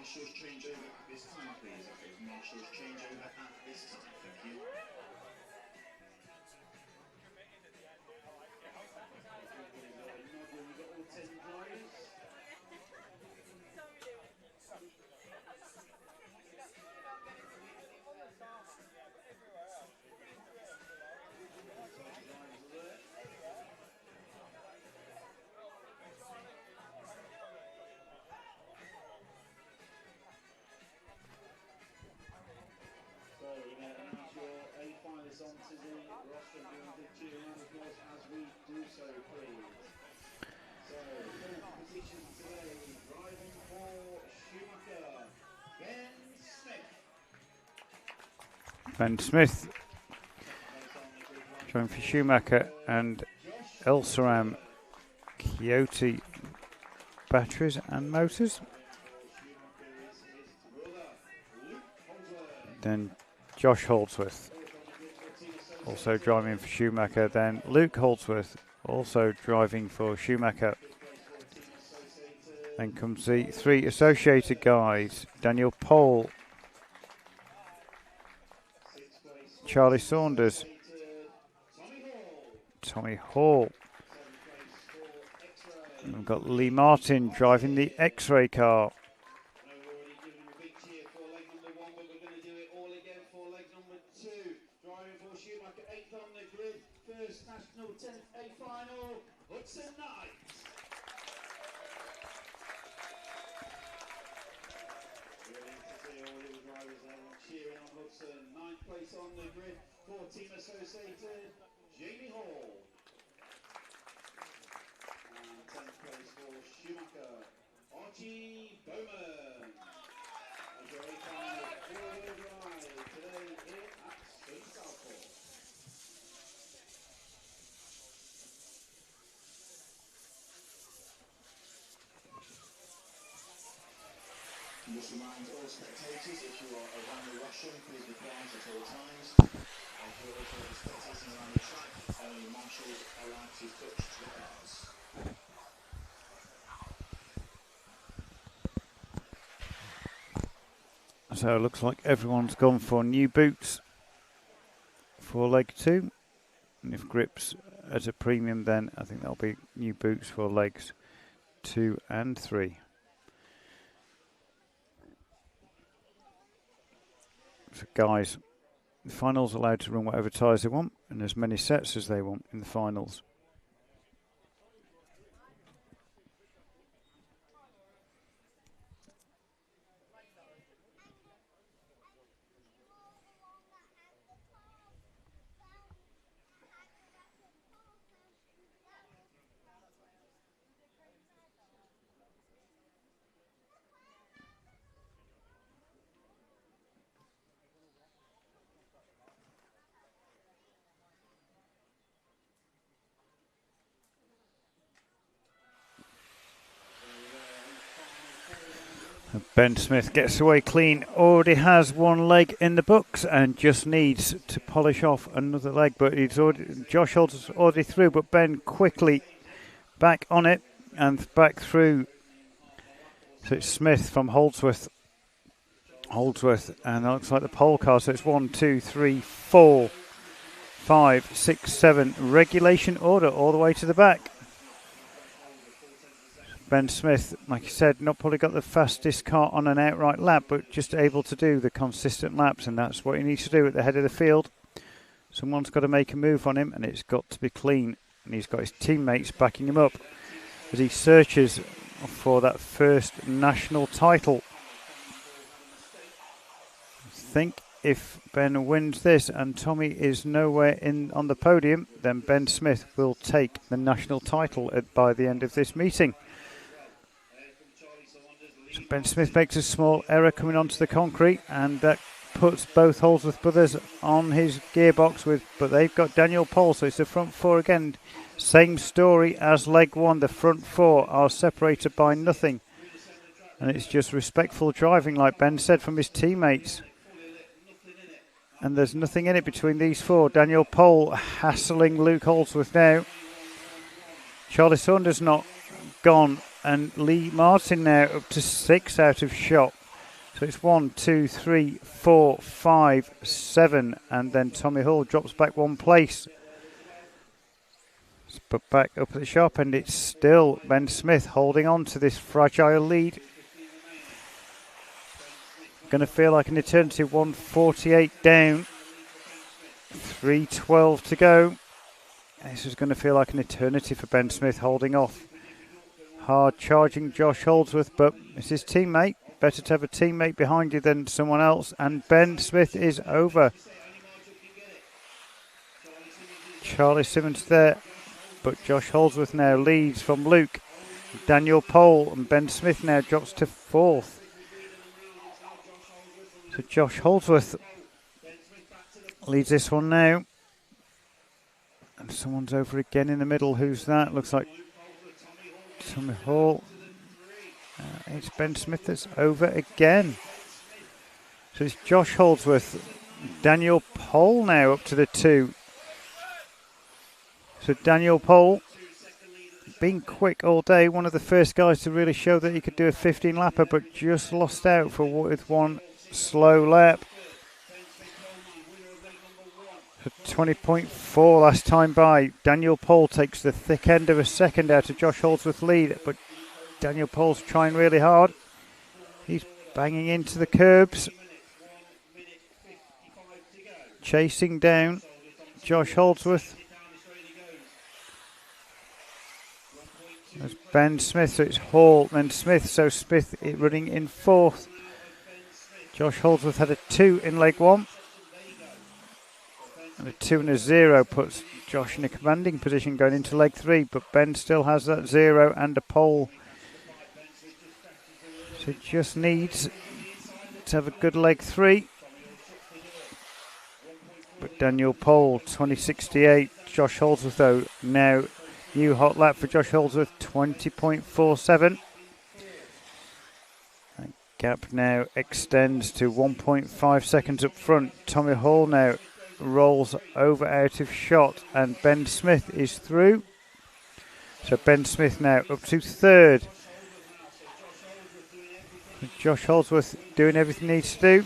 Marshals change over at this time, please. Okay, marshals change over at this time. Thank you. We've got all 10 drivers. Onto the rostrum, doing a big cheer round of applause as we do so, please. So, fourth position today, driving for Schumacher, Ben Smith. Ben Smith driving for Schumacher and El Saram Coyote batteries and motors. Then Josh Holdsworth also driving for Schumacher. Then Luke Holdsworth also driving for Schumacher. Then comes the three associated guys, Daniel Pohl, Charlie Saunders, Tommy Hall. And we've got Lee Martin driving the X-ray car. Ninth place on the grid for Team Associated, Jamie Hall. And 10th place for Schumacher, Archie Bowman. As your A-final four-wheel drive today here at Southport. Just remind all spectators, if you are around the rostrum, please be quiet at all times. If you're also spectating around the track, only marshals are allowed to touch the cars. So it looks like everyone's gone for new boots for leg 2. And if grips at a premium, then I think that'll be new boots for legs 2 and 3. So guys, the finals are allowed to run whatever tyres they want and as many sets as they want in the finals. Ben Smith gets away clean, already has one leg in the books and just needs to polish off another leg, but Josh Holds already through, but Ben quickly back on it and back through. So it's Smith from Holdsworth, and that looks like the pole car, so it's 1, 2, 3, 4, 5, 6, 7, regulation order all the way to the back. Ben Smith, like I said, not probably got the fastest car on an outright lap, but just able to do the consistent laps, and that's what he needs to do at the head of the field. Someone's got to make a move on him, and it's got to be clean. And he's got his teammates backing him up as he searches for that first national title. think if Ben wins this and Tommy is nowhere in on the podium, then Ben Smith will take the national title by the end of this meeting. So Ben Smith makes a small error coming onto the concrete, and that puts both Holdsworth brothers on his gearbox but they've got Daniel Pole, so it's the front four again. Same story as leg one. The front four are separated by nothing, and it's just respectful driving, like Ben said, from his teammates. And there's nothing in it between these four. Daniel Pole hassling Luke Holdsworth now. Charlie Saunders not gone, and Lee Martin now up to 6 out of shot. So it's 1, 2, 3, 4, 5, 7, and then Tommy Hall drops back 1 place. But back up at the sharp end, it's still Ben Smith holding on to this fragile lead. Going to feel like an eternity. 148 down, 3:12 to go. This is going to feel like an eternity for Ben Smith holding off. Hard charging Josh Holdsworth, but it's his teammate. Better to have a teammate behind you than someone else. And Ben Smith is over. Charlie Simmons there, but Josh Holdsworth now leads from Luke. Daniel Pole, and Ben Smith now drops to 4th. So Josh Holdsworth leads this one now. And someone's over again in the middle. Who's that? Looks like Tommy Hall. It's Ben Smith that's over again. So it's Josh Holdsworth, Daniel Pole now up to the 2. So Daniel Pole, been quick all day, one of the first guys to really show that he could do a 15 lapper, but just lost out with one slow lap. 20.4 last time by. Daniel Pole takes the thick end of a second out of Josh Holdsworth's lead, but Daniel Pole's trying really hard. He's banging into the curbs, chasing down Josh Holdsworth. There's Ben Smith, so it's Hall, then Smith, so Smith running in 4th. Josh Holdsworth had a 2 in leg 1. And a 2 and a 0 puts Josh in a commanding position going into leg 3, but Ben still has that 0 and a pole. So he just needs to have a good leg 3. But Daniel Pole, 20.68. Josh Holdsworth, though, now new hot lap for Josh Holdsworth, 20.47. That gap now extends to 1.5 seconds up front. Tommy Hall now rolls over out of shot, and Ben Smith is through. So Ben Smith now up to 3rd. Josh Holdsworth doing everything he needs to do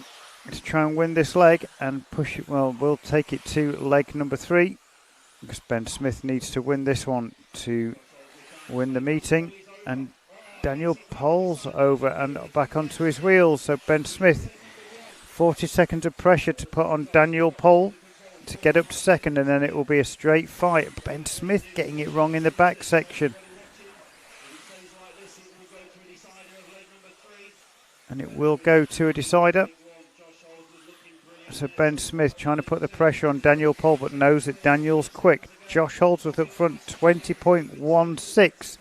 to try and win this leg and push it. Well, we'll take it to leg number 3, because Ben Smith needs to win this one to win the meeting. And Daniel Pole's over and back onto his wheels. So Ben Smith, 40 seconds of pressure to put on Daniel Pole to get up to 2nd, and then it will be a straight fight. Ben Smith getting it wrong in the back section. And it will go to a decider. So Ben Smith trying to put the pressure on Daniel Pole, but knows that Daniel's quick. Josh Holdsworth up front, 20.16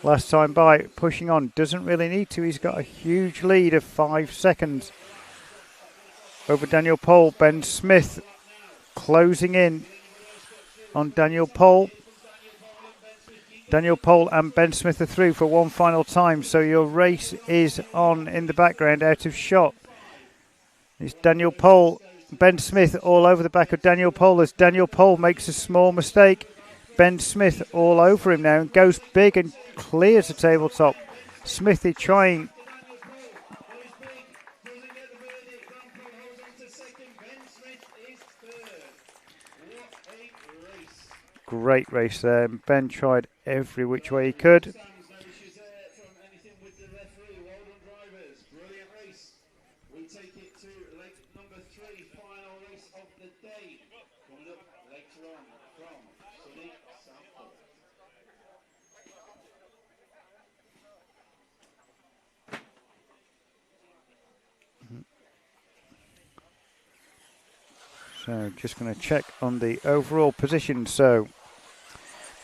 last time by, pushing on. Doesn't really need to. He's got a huge lead of 5 seconds over Daniel Pole. Ben Smith closing in on Daniel Pole. Daniel Pole and Ben Smith are through for one final time. So your race is on in the background, out of shot. It's Daniel Pole, Ben Smith all over the back of Daniel Pole as Daniel Pole makes a small mistake. Ben Smith all over him now and goes big and clears the tabletop. Smithy trying. Great race there. Ben tried every which way he could. So just going to check on the overall position. So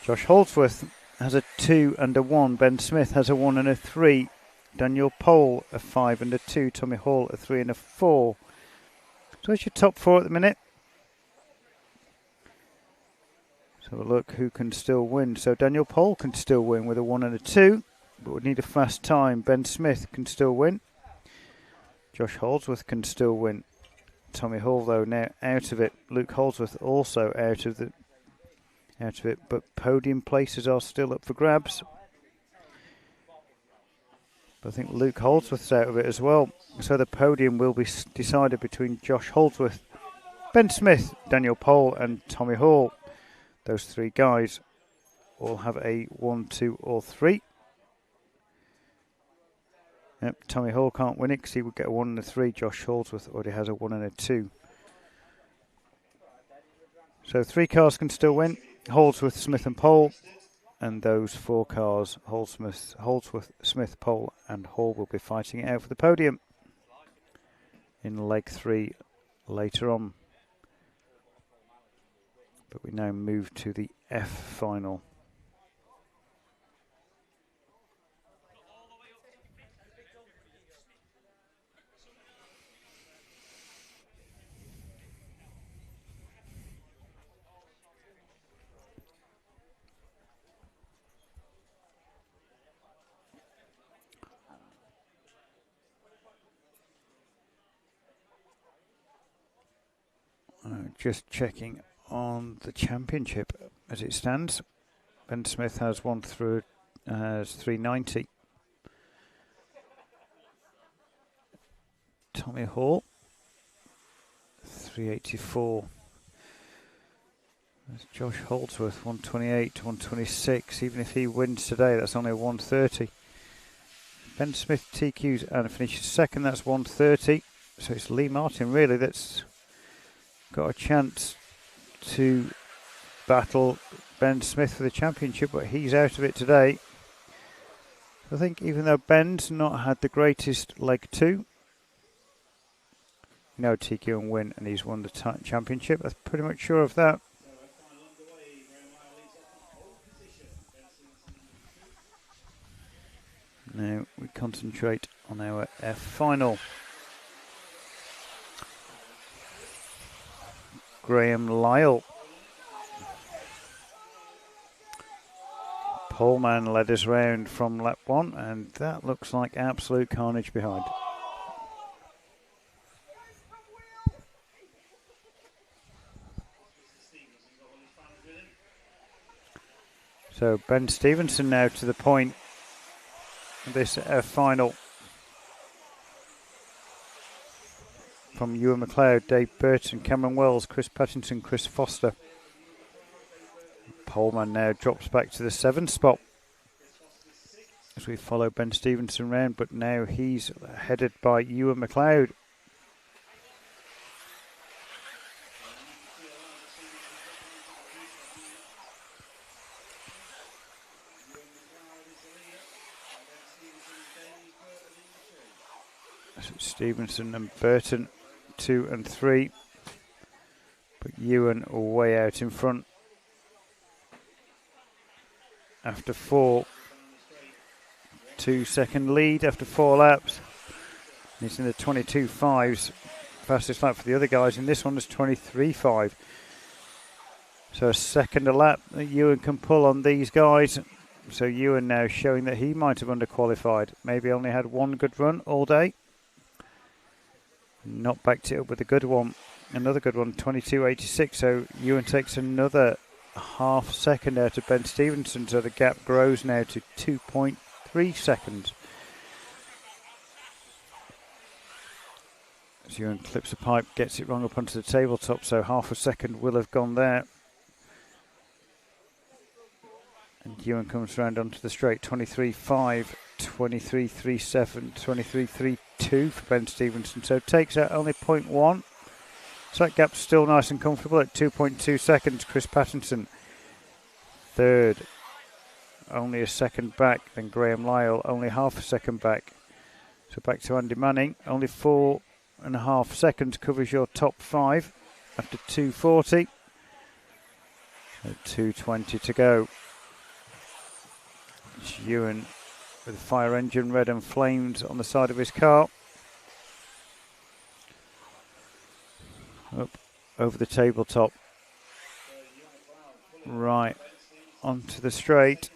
Josh Holdsworth has a 2 and a 1. Ben Smith has a 1 and a 3. Daniel Pole a 5 and a 2. Tommy Hall a 3 and a 4. So it's your top 4 at the minute. So look who can still win. So Daniel Pole can still win with a 1 and a 2, but would need a fast time. Ben Smith can still win. Josh Holdsworth can still win. Tommy Hall though now out of it. Luke Holdsworth also out of it, but podium places are still up for grabs. But I think Luke Holdsworth's out of it as well. So the podium will be decided between Josh Holdsworth, Ben Smith, Daniel Pole and Tommy Hall. Those 3 guys all have a 1, 2 or 3. Yep, Tommy Hall can't win it because he would get a 1 and a 3. Josh Holdsworth already has a 1 and a 2. So 3 cars can still win. Holdsworth, Smith and Pole. And those 4 cars, Holdsworth, Smith, Pole and Hall, will be fighting it out for the podium in leg 3 later on. But we now move to the F final. Just checking on the championship as it stands. Ben Smith has 1 through 390. Tommy Hall 384. There's Josh Holdsworth 128 to 126. Even if he wins today, that's only a 130. Ben Smith TQs and finishes second. That's 130. So it's Lee Martin really that's got a chance to battle Ben Smith for the championship, but he's out of it today. I think even though Ben's not had the greatest leg 2, TQ and win, and he's won the championship. I'm pretty much sure of that. Now we concentrate on our F final. Graham Lyle. Poleman led us round from lap 1, and that looks like absolute carnage behind. So Ben Stevenson now to the point of this final. From Ewan McLeod, Dave Burton, Cameron Wells, Chris Pattinson, Chris Foster. Poleman now drops back to the 7th spot as we follow Ben Stevenson round, but now he's headed by Ewan McLeod. So Stevenson and Burton 2 and 3, but Ewan way out in front after 4. 2-second lead after 4 laps. He's in the 22.5s. Fastest lap for the other guys in this one is 23.5. So a second a lap that Ewan can pull on these guys. So Ewan now showing that he might have underqualified. Maybe only had one good run all day. Not backed it up with a good one. Another good one, 22.86. So Ewan takes another half second out of Ben Stevenson. So the gap grows now to 2.3 seconds. As Ewan clips a pipe, gets it wrong up onto the tabletop. So half a second will have gone there. And Ewan comes round onto the straight, 23.5, 23.37, 23.32 for Ben Stevenson. So takes out only 0.1. So that gap's still nice and comfortable at 2.2 seconds. Chris Pattinson, third. Only a second back. Then Graham Lyle, only half a second back. So back to Andy Manning. Only 4.5 seconds covers your top 5. after 2:40. So 2:20 to go. It's Ewan with the fire engine red and flames on the side of his car. Up over the tabletop. Right onto the straight.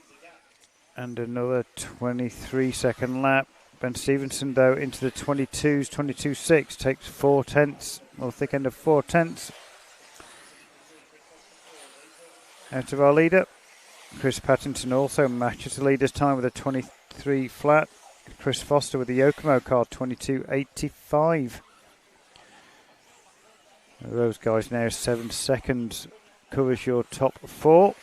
And another 23-second lap. Ben Stevenson, though, into the 22s, 22.6, takes 4/10, or thick end of 4/10 out of our leader. Chris Pattinson also matches the leader's time with a 23 flat. Chris Foster with the Yokomo car, 22.85. Those guys now 7 seconds covers your top 4.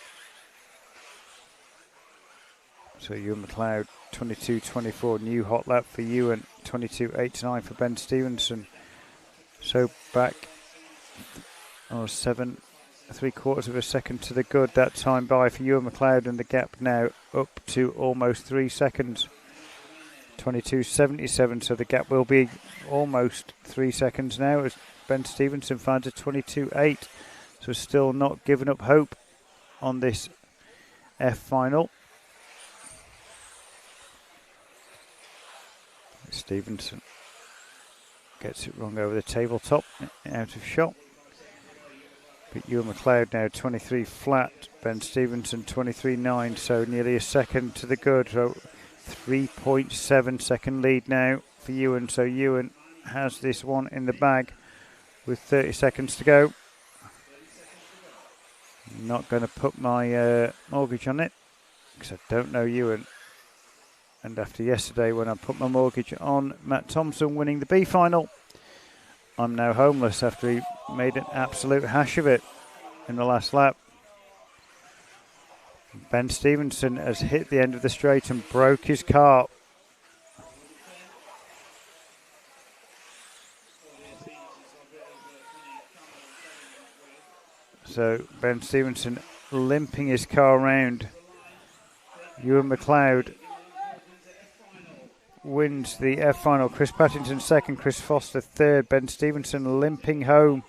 So Ewan McLeod, 22.24, new hot lap for Ewan, 22.89 for Ben Stevenson. So back 7.75 of a second to the good that time by for Ewan McLeod, and the gap now up to almost 3 seconds. 22.77, so the gap will be almost 3 seconds now as Ben Stevenson finds a 22.8. So still not giving up hope on this F final. Stevenson gets it wrong over the tabletop, out of shot. But Ewan McLeod now 23 flat, Ben Stevenson 23.9, so nearly a second to the good. So 3.7 second lead now for Ewan. So Ewan has this one in the bag with 30 seconds to go. Not going to put my mortgage on it because I don't know Ewan. And after yesterday, when I put my mortgage on Matt Thompson winning the B final, I'm now homeless after he made an absolute hash of it in the last lap. Ben Stevenson has hit the end of the straight and broke his car. So Ben Stevenson limping his car around. Ewan McLeod wins the F final. Chris Pattinson second, Chris Foster third, Ben Stevenson limping home.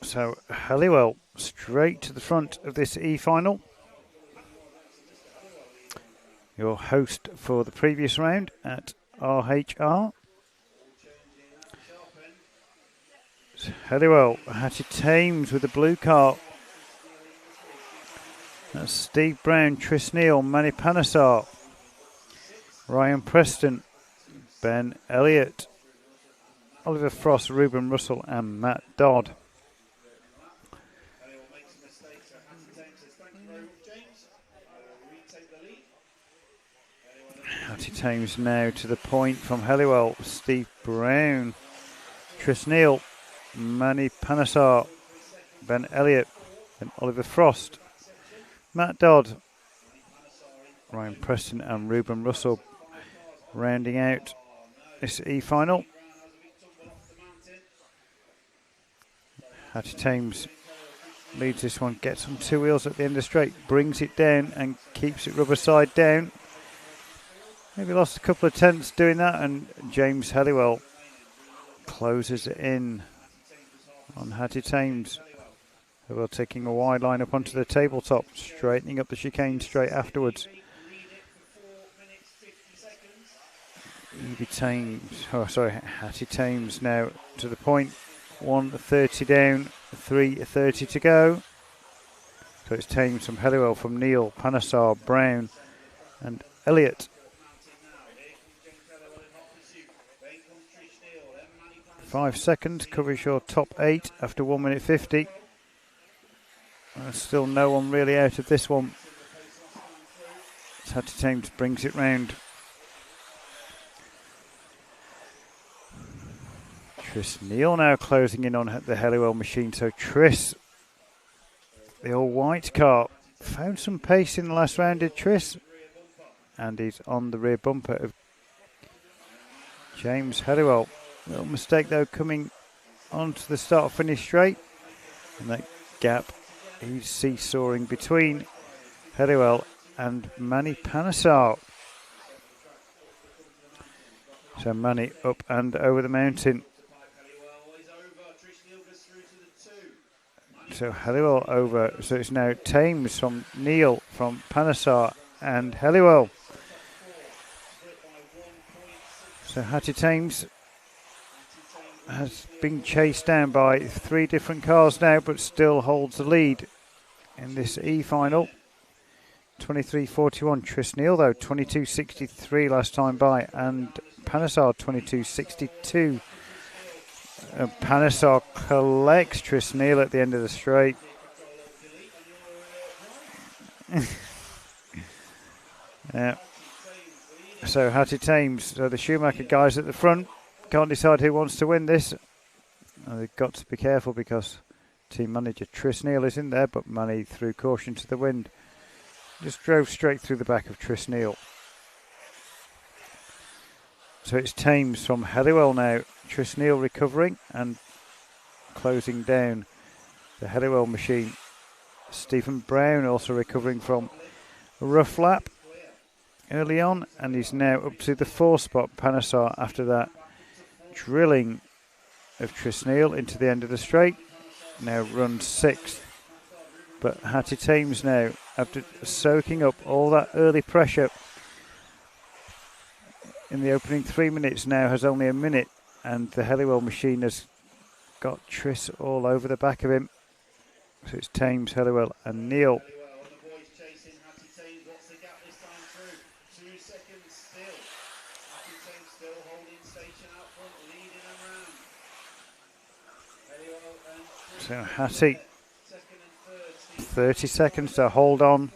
So Halliwell straight to the front of this E-final. your host for the previous round at RHR. Helliwell, Hattie Thames with the blue car. That's Steve Brown, Tris Neal, Manny Panesar, Ryan Preston, Ben Elliott, Oliver Frost, Ruben Russell and Matt Dodd. Hattie Thames now to the point from Helliwell. Steve Brown, Tris Neal, Manny Panesar, Ben Elliott and Oliver Frost, Matt Dodd, Ryan Preston and Ruben Russell rounding out this E-final. Hattie Thames leads this one, gets on two wheels at the end of the straight, brings it down and keeps it rubber side down. Maybe lost a couple of tenths doing that, and James Helliwell closes it in on Hattie Thames. Helliwell taking a wide line up onto the tabletop, straightening up the chicane straight afterwards. Hattie Thames now to the point. 1:30 down, 3:30 to go. So it's Thames from Helliwell, from Neal, Panesar, Brown and Elliott. 5 seconds covers your top 8 after 1 minute 50. Still no one really out of this one. Hattie Thames brings it round. Tris Neal now closing in on the Helliwell machine. So Tris, the all white car, found some pace in the last round, did Tris? And he's on the rear bumper of James Helliwell. Little mistake though coming onto the start finish straight. And that gap he's seesawing between Helliwell and Manny Panesar. So Manny up and over the mountain. So Helliwell over, so it's now Thames from Neal, from Panesar and Helliwell. So Hattie Thames has been chased down by 3 different cars now, but still holds the lead in this E-final. 23.41. Tris Neal though, 22.63 last time by, and Panesar 22.62. Panesar collects Tris Neal at the end of the straight. So Hattie Thames, so the Schumacher guys at the front can't decide who wants to win this. They've got to be careful because team manager Tris Neal is in there, but Manny threw caution to the wind. Just drove straight through the back of Tris Neal. So it's Thames from Helliwell now. Tris Neal recovering and closing down the Helliwell machine. Stephen Brown also recovering from a rough lap early on, and he's now up to the 4th spot. Panesar after that drilling of Tris Neal into the end of the straight now runs 6th. But Hattie Thames now, after soaking up all that early pressure in the opening 3 minutes, now has only a minute, and the Helliwell machine has got Tris all over the back of him. So it's Thames, Helliwell and Neal. So Hattie, 30 seconds to hold on.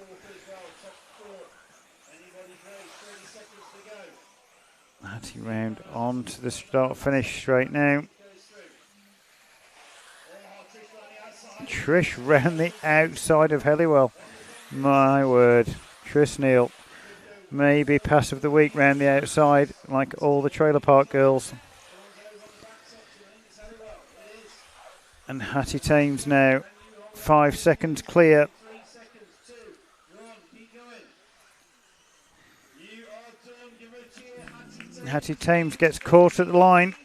Hattie round on to the start finish straight now. Trish round the outside of Helliwell. My word, Tris Neal, maybe pass of the week round the outside like all the trailer park girls. And Hattie Thames now 5 seconds clear. Hattie Thames gets caught at the line.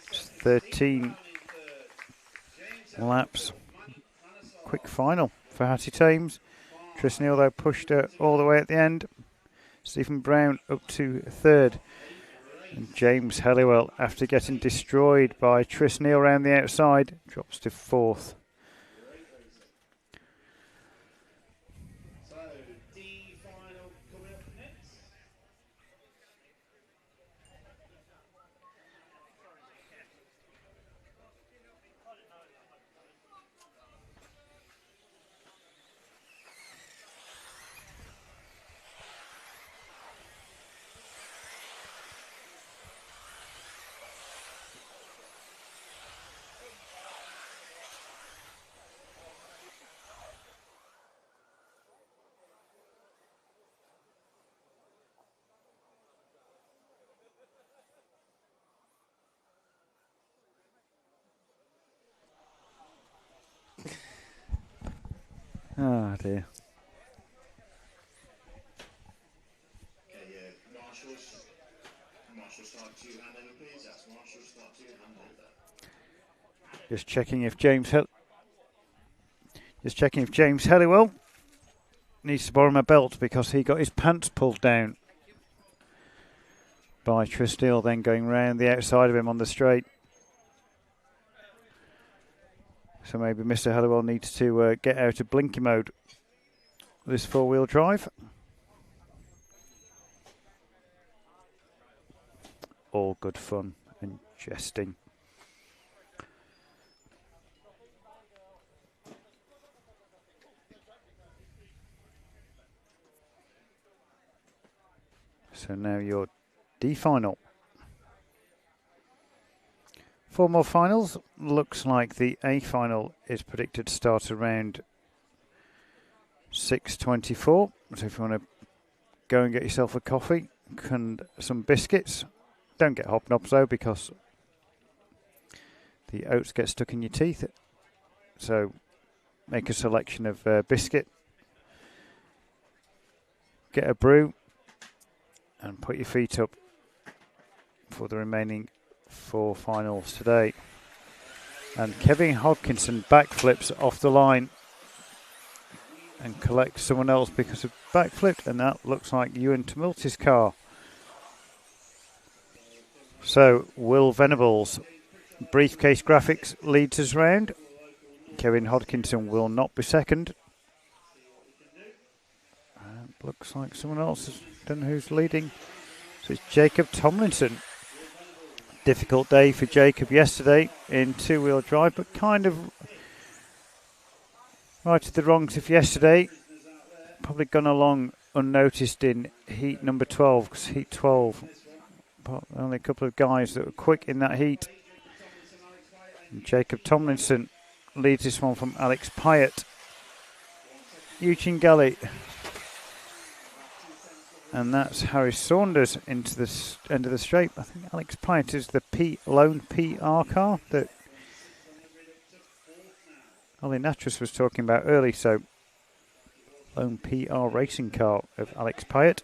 It's 13 laps. Quick final for Hattie Thames. Tris Neal, though, pushed her all the way at the end. Stephen Brown up to third. And James Helliwell, after getting destroyed by Tris Neal around the outside, drops to fourth. So, D final coming up next. Oh dear. Okay, Marshals. Marshal start to hand over, please. That's Marshal start to hand over. Just checking if James Helliwell needs to borrow my belt because he got his pants pulled down by Tris Neal, then going round the outside of him on the straight. So maybe Mr. Helliwell needs to get out of blinky mode with this four-wheel drive. All good fun and jesting. So now your D final. 4 more finals. Looks like the A final is predicted to start around 6:24. So if you want to go and get yourself a coffee and some biscuits, don't get hobnobs though because the oats get stuck in your teeth. So make a selection of biscuit, get a brew, and put your feet up for the remaining 4 finals today. And Kevin Hodkinson backflips off the line and collects someone else because of backflipped, and that looks like Ewan Tumulty's car. So Will Venables, briefcase graphics, leads us round. Kevin Hodkinson will not be second. Looks like someone else, don't know who's leading. So it's Jacob Tomlinson. Difficult day for Jacob yesterday in two-wheel drive, but kind of right at the wrongs of yesterday. Probably gone along unnoticed in heat number 12, because heat 12, only a couple of guys that were quick in that heat. And Jacob Tomlinson leads this one from Alex Pyatt. Eugene Galley. And that's Harry Saunders into the end of the straight. I think Alex Pyatt is the lone PR car that Ollie Natras was talking about early. So, lone PR racing car of Alex Pyatt.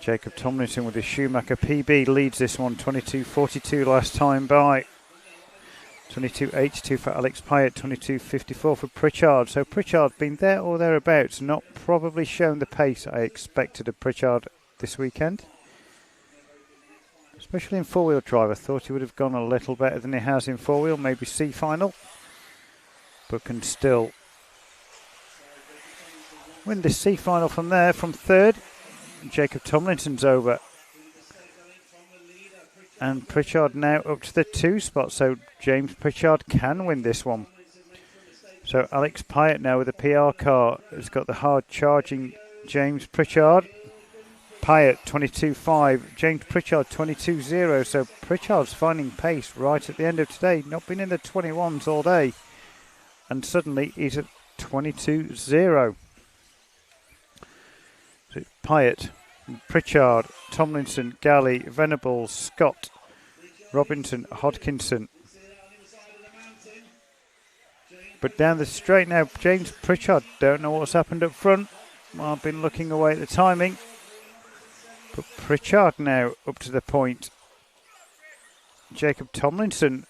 Jacob Tomlinson with his Schumacher PB leads this one, 22.42 last time by. 22.82 for Alex Pyatt, 22.54 for Pritchard. So Pritchard been there or thereabouts, not probably shown the pace I expected of Pritchard this weekend. Especially in four-wheel drive, I thought he would have gone a little better than he has in four-wheel, maybe C final. But can still win this C final from there, from third. Jacob Tomlinson's over. And Pritchard now up to the 2 spot, so James Pritchard can win this one. So Alex Pyatt now with a PR car has got the hard charging James Pritchard. Pyatt 22.5, James Pritchard 22.0, so Pritchard's finding pace right at the end of today. Not been in the 21s all day, and suddenly he's at 22.0. So it's Pyatt, Pritchard, Tomlinson, Galley, Venables, Scott, Robinson, Hodkinson. But down the straight now, James Pritchard, don't know what's happened up front. Well, I've been looking away at the timing. But Pritchard now up to the point. Jacob Tomlinson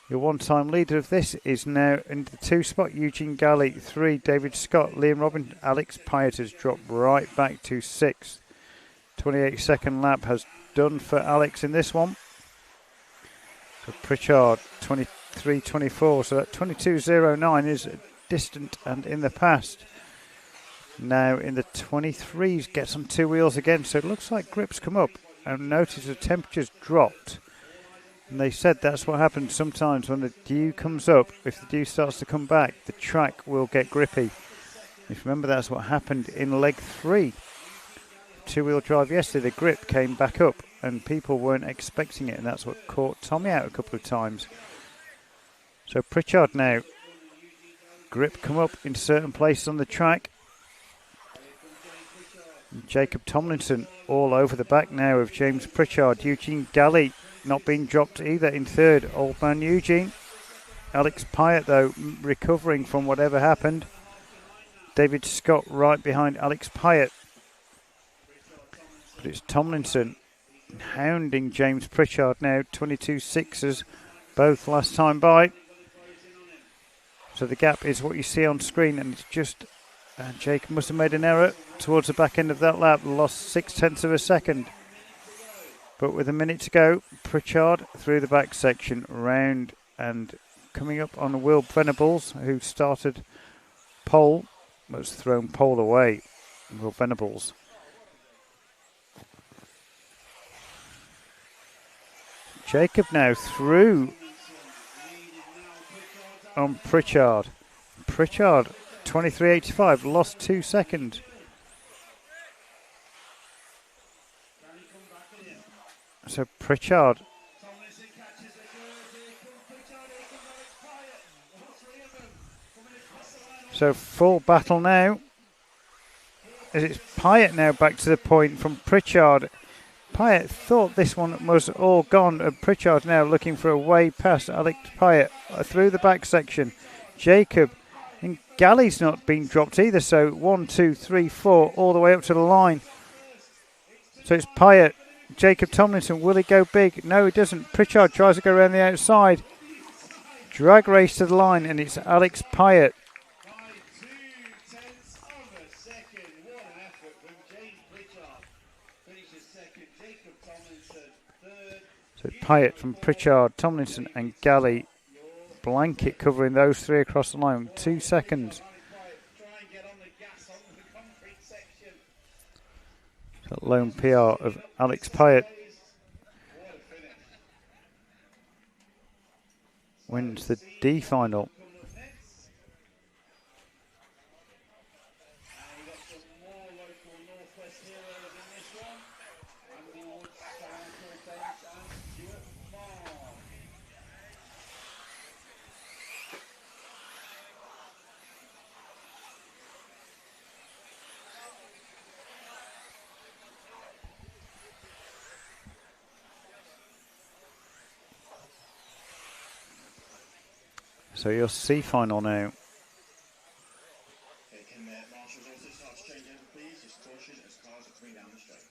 Your one-time leader of this is now in the 2 spot, Eugene Galley, 3, David Scott, Liam Robin, Alex Pyatt has dropped right back to 6th. 28-second lap has done for Alex in this one. So Pritchard, 23.24, so that 22.09 is distant and in the past. Now in the 23s, gets on 2 wheels again, so it looks like grips come up. And notice the temperature's dropped. And they said that's what happens sometimes when the dew comes up. If the dew starts to come back, the track will get grippy. If you remember, that's what happened in leg 3. 2-wheel drive yesterday, the grip came back up and people weren't expecting it, and that's what caught Tommy out a couple of times. So Pritchard now, grip come up in certain places on the track. And Jacob Tomlinson all over the back now of James Pritchard. Eugene Galley not being dropped either in 3rd. Old man Eugene. Alex Pyatt though recovering from whatever happened. David Scott right behind Alex Pyatt. But it's Tomlinson hounding James Pritchard now. 22.6s both last time by. So the gap is what you see on screen, and it's just Jake must have made an error towards the back end of that lap. Lost 0.6 of a second. But with a minute to go, Pritchard through the back section, round and coming up on Will Venables, who started pole, was thrown pole away. Will Venables. Jacob now through on Pritchard. Pritchard, 23.85, lost 2 seconds. So Pritchard. So full battle now. As it's Pyatt now back to the point from Pritchard. Pyatt thought this one was all gone. Pritchard now looking for a way past Alex Pyatt through the back section. Jacob and Galley's not been dropped either. So 1, 2, 3, 4 all the way up to the line. So it's Pyatt. Jacob Tomlinson, will he go big? No, he doesn't. Pritchard tries to go around the outside. Drag race to the line, and it's Alex Pyatt. So Pyatt from Pritchard, Tomlinson and Galley. Blanket covering those 3 across the line. 2 seconds. That lone PR of Alex Pyatt wins the D final. So your C final now. Can marshals also start to change over, please? Just caution as cars are coming down the straight.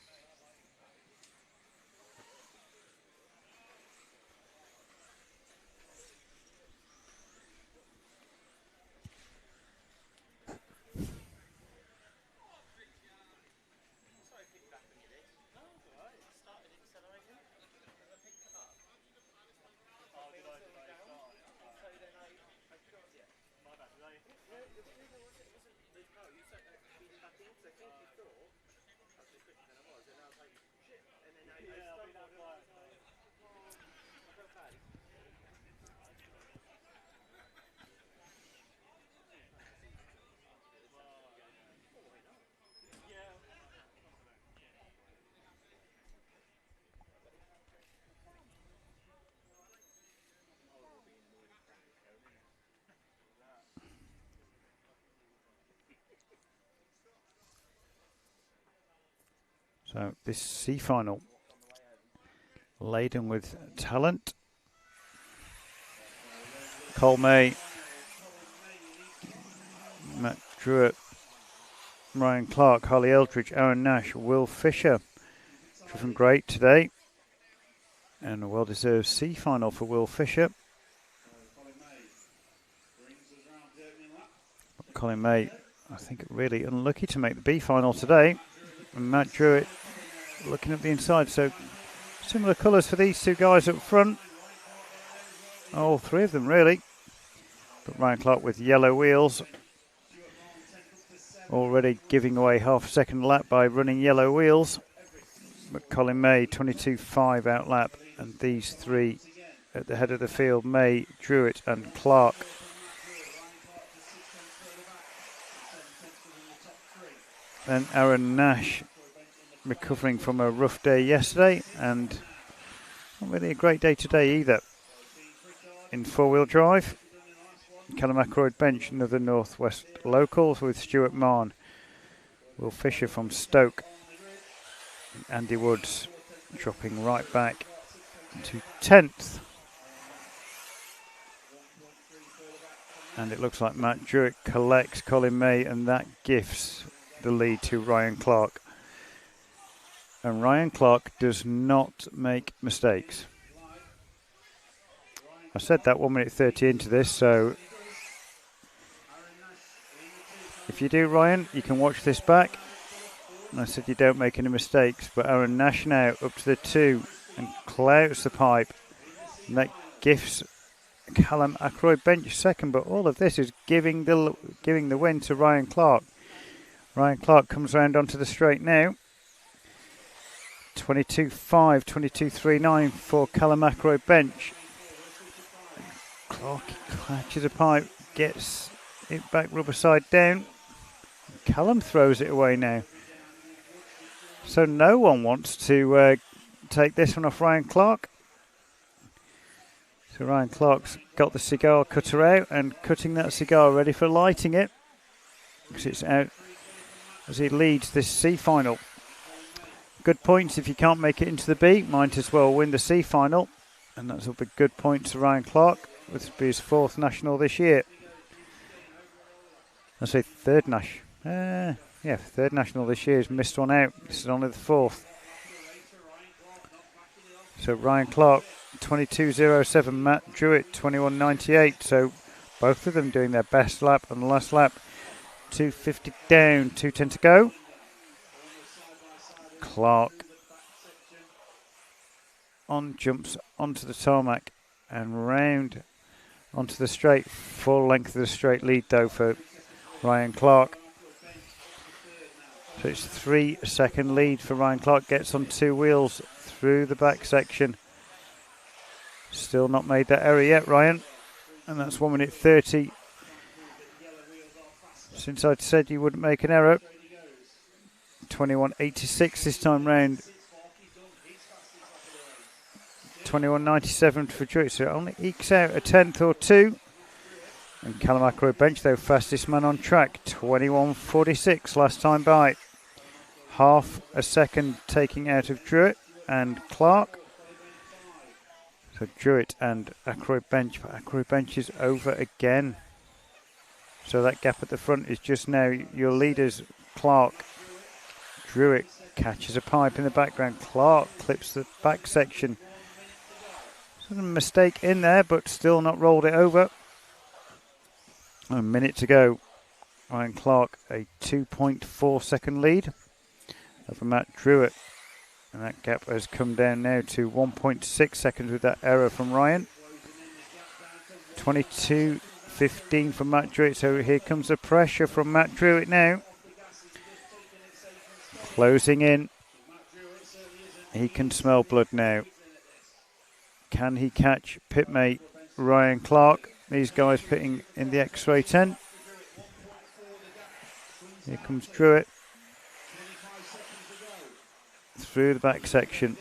So this C final, laden with talent. Cole May, Matt Druitt, Ryan Clark, Harley Eldridge, Aaron Nash, Will Fisher. Driven great today. And a well-deserved C final for Will Fisher. Colin May, I think, really unlucky to make the B final today. And Matt Druitt looking at the inside. So similar colours for these two guys up front. All three of them, really. But Ryan Clark with yellow wheels. Already giving away half a second lap by running yellow wheels. But Colin May, 22.5 out lap. And these three at the head of the field, May, Druitt and Clark. Then Aaron Nash recovering from a rough day yesterday, and not really a great day today either. In four-wheel drive, Callum Ackroyd bench, another Northwest locals with Stuart Marn, Will Fisher from Stoke, Andy Woods dropping right back to 10th. And it looks like Matt Druitt collects Colin May, and that gifts the lead to Ryan Clark. And Ryan Clark does not make mistakes. I said that 1 minute 30 into this, so if you do, Ryan, you can watch this back. And I said you don't make any mistakes, but Aaron Nash now up to the 2 and clouts the pipe. And that gifts Callum Ackroyd bench second, but all of this is giving the win to Ryan Clark. Ryan Clark comes round onto the straight now. 22.5, 22.39 for Callum Ackroyd bench. Clark catches a pipe, gets it back rubber side down. Callum throws it away now. So no one wants to take this one off Ryan Clark. So Ryan Clark's got the cigar cutter out and cutting that cigar ready for lighting it, because it's out as he leads this C final. Good points if you can't make it into the B. Might as well win the C final, and that's up a good point to Ryan Clark. This will be his 4th national this year. I say 3rd Nash. Yeah, 3rd national this year. He's missed one out. This is only the 4th. So Ryan Clark, 22.07. Matt Druitt, 21.98. So both of them doing their best lap and the last lap. 2.50 down, 2.10 to go. Clark jumps onto the tarmac and round onto the straight. Full length of the straight lead though for Ryan Clark. So it's 3 second lead for Ryan Clark. Gets on 2 wheels through the back section. Still not made that error yet, Ryan. And that's 1 minute 30. Since I'd said you wouldn't make an error. 21.86 this time round. 21.97 for Druitt. So it only ekes out a 10th or 2. And Callum Ackroyd bench, though, fastest man on track. 21.46 last time by. Half a second taking out of Druitt and Clark. So Druitt and Ackroyd bench, but Ackroyd bench is over again. So that gap at the front is just now your leaders, Clark. Druitt catches a pipe in the background. Clark clips the back section. There's a mistake in there, but still not rolled it over. A minute to go. Ryan Clark, a 2.4 second lead over Matt Druitt. And that gap has come down now to 1.6 seconds with that error from Ryan. 22.15 for Matt Druitt. So here comes the pressure from Matt Druitt now. Closing in. He can smell blood now. Can he catch pitmate Ryan Clark? These guys pitting in the X-ray tent. Here comes Druitt. Through the back section.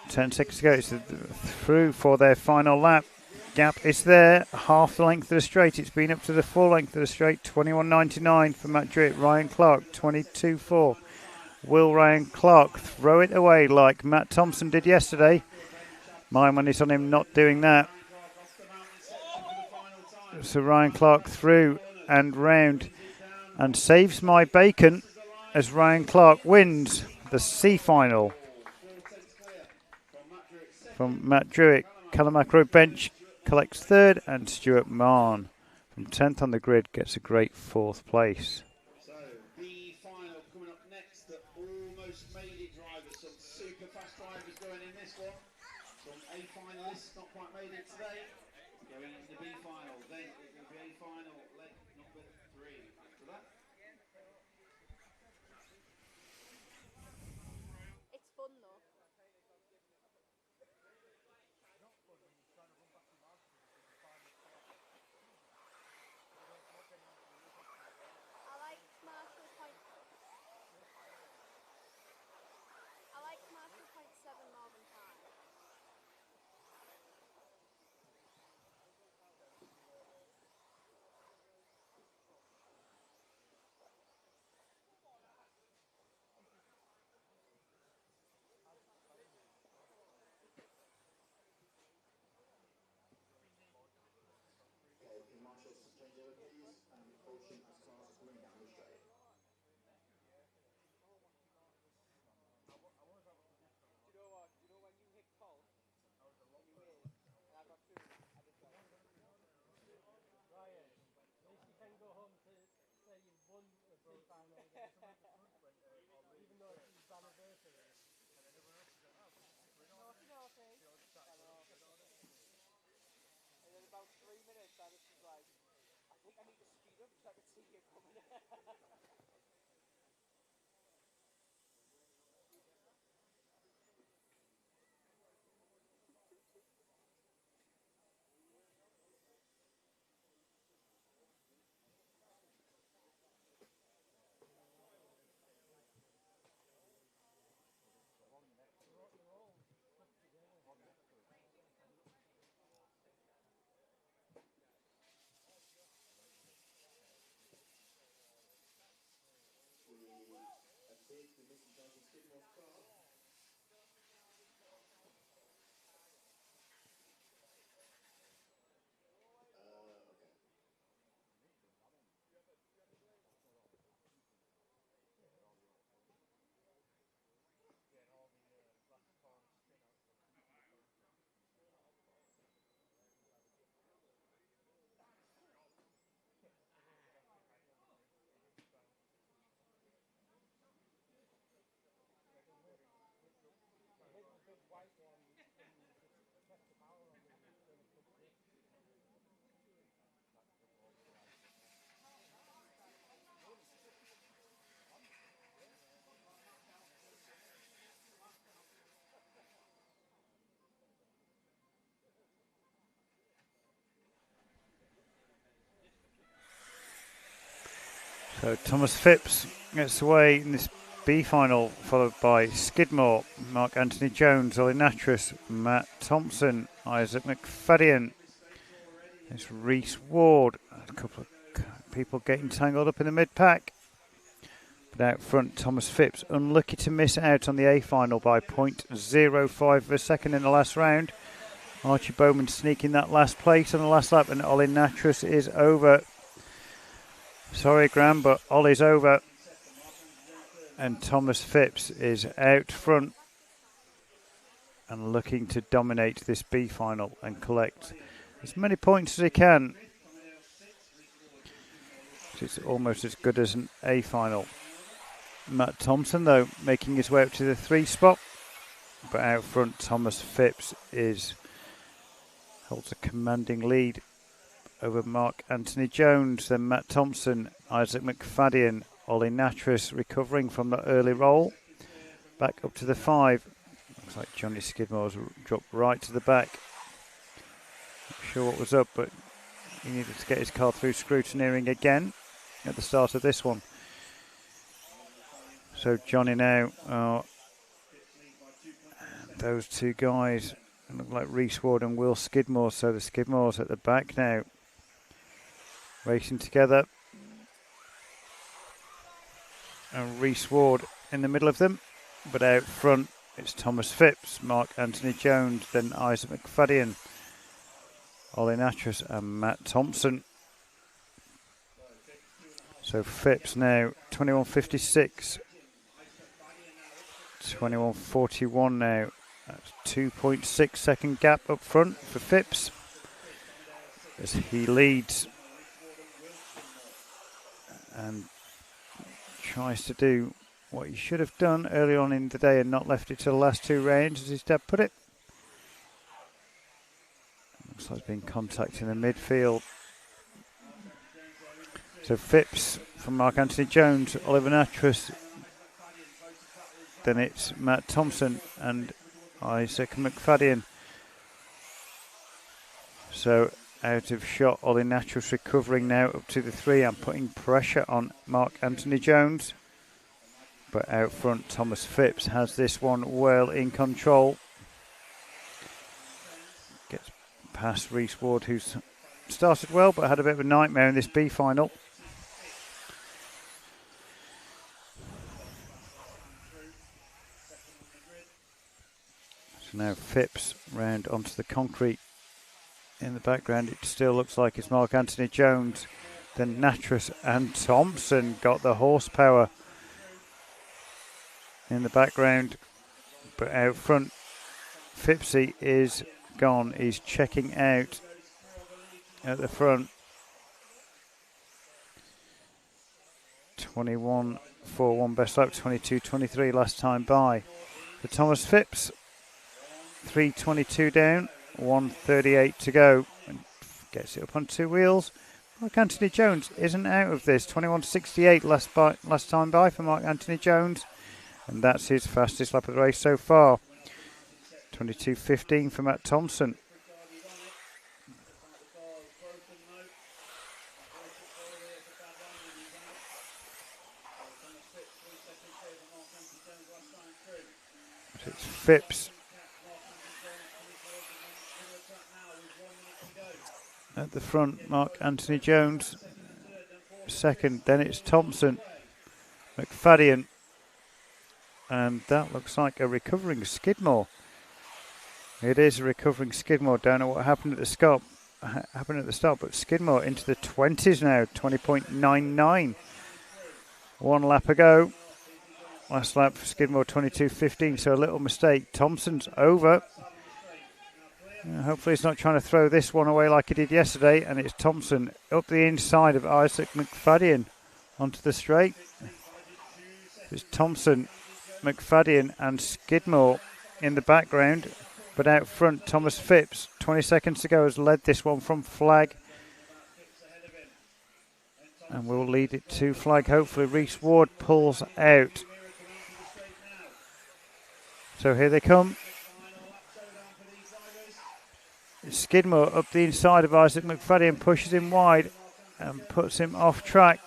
Ten seconds to go. It's through for their final lap. Gap is there. Half the length of the straight. It's been up to the full length of the straight. 21.99 for Matt Druitt. Ryan Clark, 22.4. Will Ryan Clark throw it away like Matt Thompson did yesterday? My money's on him not doing that. So Ryan Clark through and round and saves my bacon as Ryan Clark wins the C final. from Matt Druitt. Callum Ackroyd bench collects third, and Stuart Mahon from 10th on the grid gets a great fourth place. So, the final coming up next, the almost made it drivers. Some super fast drivers going in this one. Some A finalists not quite made it today. Going into the B final. Then it will be A final leg number 3. After that. It's fun though. I like Marshall Point. I like Marshall Point 7 more than 5. Okay, can Marshall change over please? And caution as cars are coming down the straight. And in about 3 minutes, I was just like, I think I need to speed up so I can see you coming. We appear to be missing Jonathan Skidmore's car. Okay. So Thomas Phipps gets away in this B final, followed by Skidmore, Mark Anthony Jones, Ollie Natras, Matt Thompson, Isaac McFadden. It's Reese Ward. A couple of people getting tangled up in the mid-pack. But out front, Thomas Phipps, unlucky to miss out on the A final by 0.05 of a second in the last round. Archie Bowman sneaking that last place on the last lap, and Ollie Natras is over. Sorry, Graham, but Ollie's over. And Thomas Phipps is out front and looking to dominate this B final and collect as many points as he can. It's almost as good as an A final. Matt Thompson, though, making his way up to the 3 spot. But out front, Thomas Phipps holds a commanding lead over Mark Anthony Jones, then Matt Thompson, Isaac McFadden, Ollie Natras recovering from the early roll. Back up to the 5. Looks like Johnny Skidmore's dropped right to the back. Not sure what was up, but he needed to get his car through scrutineering again at the start of this one. So Johnny now, those two guys look like Reese Ward and Will Skidmore, so the Skidmores at the back now. Racing together. And Reese Ward in the middle of them. But out front, it's Thomas Phipps, Mark Anthony Jones, then Isaac McFadden, Ollie Natras and Matt Thompson. So Phipps now 21.56, 21.41 now, That's 2.6 second gap up front for Phipps as he leads and tries to do what he should have done early on in the day and not left it to the last 2 rounds, as his dad put it. Looks like he's been contacting the midfield. So Phipps from Mark Anthony Jones, Oliver Natras, then it's Matt Thompson and Isaac McFadden. So out of shot, Ollie Natras recovering now up to the 3 and putting pressure on Mark Anthony Jones. But out front, Thomas Phipps has this one well in control. Gets past Reece Ward, who's started well but had a bit of a nightmare in this B final. So now Phipps round onto the concrete. In the background, it still looks like it's Mark Anthony Jones. Then Natras and Thompson got the horsepower in the background, but out front, Phippsy is gone. He's checking out at the front. 21.41 best lap, 22.23 last time by for Thomas Phipps. 3.22 down, 1.38 to go, and gets it up on 2 wheels. Mark Anthony Jones isn't out of this. 21.68 last time by for Mark Anthony Jones. And that's his fastest lap of the race so far. 22.15 for Matt Thompson. It's Phipps at the front. Mark Anthony Jones second. Then it's Thompson, McFadden. And that looks like a recovering Skidmore. It is a recovering Skidmore. Don't know what happened at the start. But Skidmore into the 20s now. 20.99. 1 lap ago. Last lap for Skidmore 22.15. So a little mistake. Thompson's over. Hopefully he's not trying to throw this one away like he did yesterday. And it's Thompson up the inside of Isaac McFadden onto the straight. It's Thompson, McFadden and Skidmore in the background, but out front Thomas Phipps, 20 seconds to go, has led this one from flag and will lead it to flag. Hopefully Reece Ward pulls out. So here they come. Skidmore up the inside of Isaac McFadden, pushes him wide and puts him off track.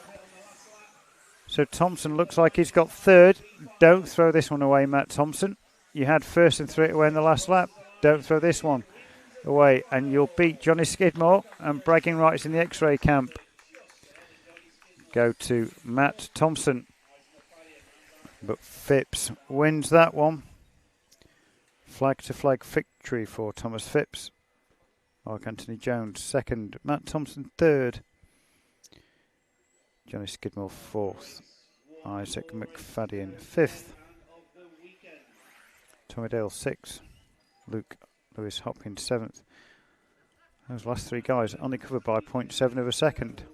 So Thompson looks like he's got 3rd. Don't throw this one away, Matt Thompson. You had 1st and 3rd away in the last lap. Don't throw this one away, and you'll beat Johnny Skidmore, and bragging rights in the X-ray camp go to Matt Thompson. But Phipps wins that one. Flag to flag victory for Thomas Phipps. Mark Anthony Jones 2nd. Matt Thompson 3rd. Johnny Skidmore 4th. Isaac McFadden 5th. Tommy Dale 6th. Luke Lewis Hopkins 7th. Those last 3 guys only covered by 0.7 of a second.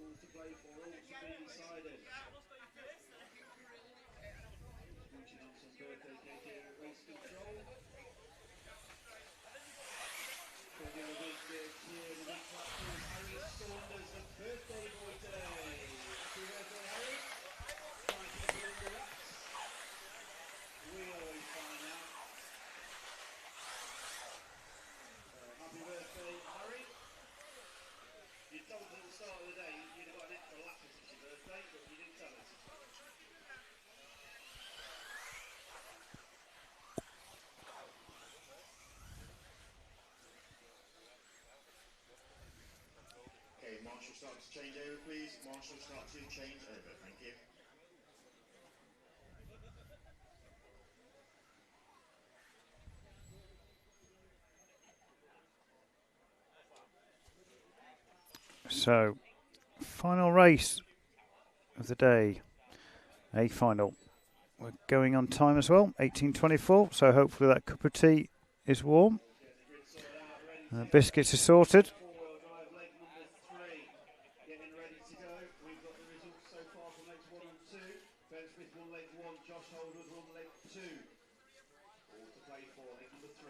Marshall start to change over, please. Marshall start to change over. Thank you. So, final race of the day. A final. We're going on time as well, 18:24. So hopefully that cup of tea is warm. Biscuits are sorted. Getting ready to go. We've got the results so far from legs 1 and 2. Ben Smith won leg 1, Josh Holdsworth won leg 2. All to play for leg number 3.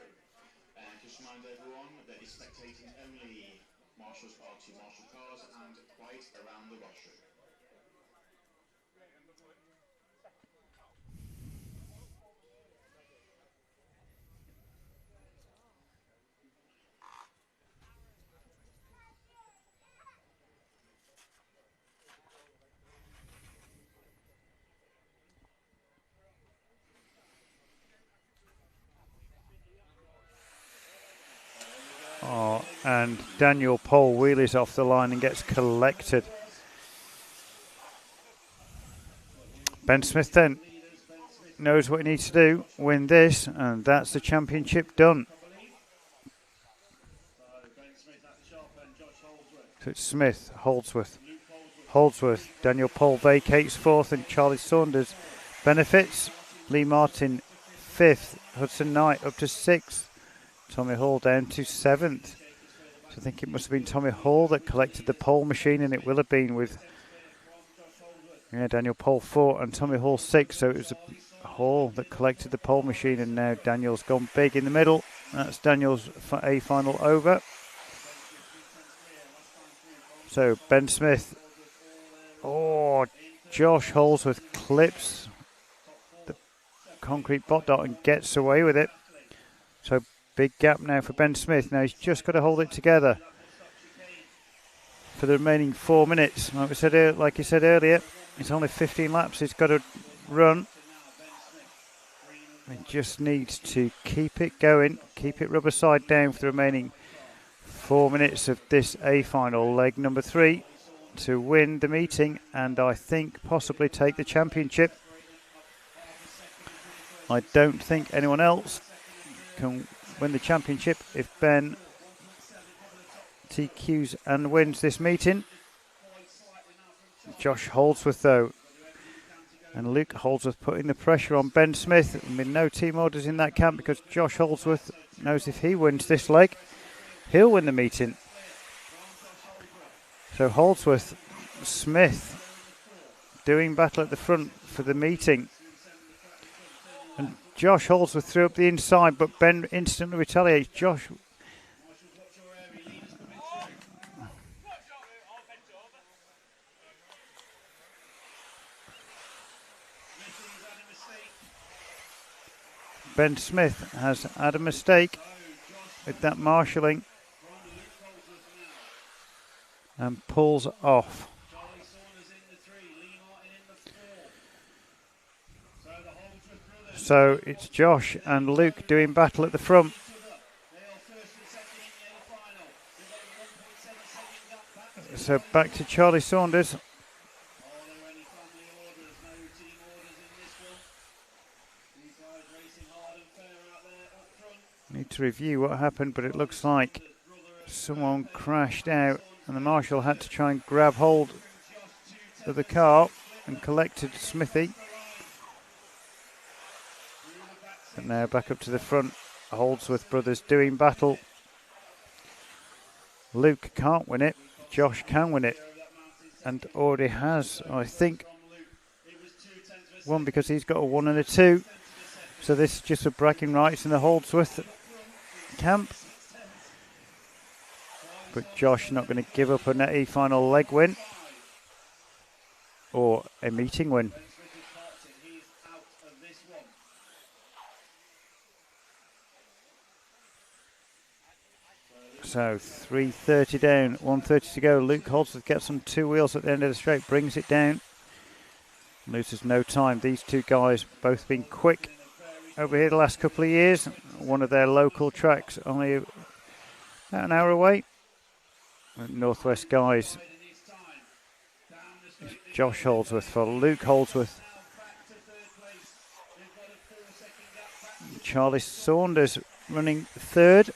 And just remind everyone that it's spectating only. Marshals are 2 marshal cars and quiet around the rostrum. Oh, and Daniel Pole wheelies off the line and gets collected. Ben Smith then knows what he needs to do, win this, and that's the championship done. So it's Smith, Holdsworth, Daniel Pole vacates 4th, and Charlie Saunders benefits. Lee Martin 5th, Hudson Knight up to 6th, Tommy Hall down to 7th. So I think it must have been Tommy Hall that collected the pole machine, and it will have been with Daniel Pole 4 and Tommy Hall 6. So it was Hall that collected the pole machine, and now Daniel's gone big in the middle. That's Daniel's A final over. So Ben Smith, Josh Holdsworth clips the concrete bot dot and gets away with it. So big gap now for Ben Smith. Now he's just got to hold it together for the remaining 4 minutes. Like you said earlier, it's only 15 laps he's got to run. He just needs to keep it going, keep it rubber side down for the remaining 4 minutes of this A final, leg number 3, to win the meeting and I think possibly take the championship. I don't think anyone else can win the championship if Ben TQs and wins this meeting. Josh Holdsworth though, and Luke Holdsworth putting the pressure on Ben Smith. I mean, no team orders in that camp because Josh Holdsworth knows if he wins this leg, he'll win the meeting. So Holdsworth, Smith doing battle at the front for the meeting. And Josh Holdsworth threw up the inside, but Ben instantly retaliates. Josh. Ben Smith has had a mistake with that marshalling and pulls off. So it's Josh and Luke doing battle at the front. So back to Charlie Saunders. Need to review what happened, but it looks like someone crashed out and the marshal had to try and grab hold of the car and collected Smithy. But now back up to the front, Holdsworth brothers doing battle. Luke can't win it, Josh can win it, and already has, I think, won because he's got a 1 and a 2. So this is just a bragging rights in the Holdsworth camp. But Josh not going to give up an A final leg win or a meeting win. So 3:30 down, 1:30 to go. Luke Holdsworth gets on 2 wheels at the end of the straight, brings it down. Loses no time. These two guys both been quick over here the last couple of years. One of their local tracks, only about an hour away. Northwest guys. It's Josh Holdsworth for Luke Holdsworth. Charlie Saunders running third.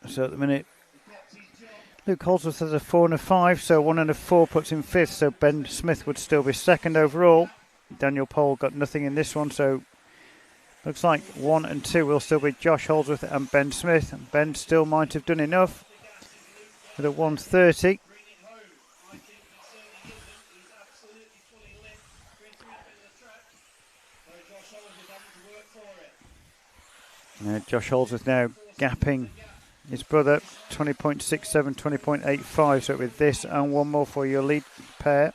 So at the minute, Luke Holdsworth has a 4 and a 5, so 1 and a 4 puts him 5th, so Ben Smith would still be 2nd overall. Daniel Pole got nothing in this one, so looks like 1 and 2 will still be Josh Holdsworth and Ben Smith. And Ben still might have done enough with a 1:30. Josh Holdsworth now gapping his brother, 20.67, 20.85. So with this and one more for your lead pair.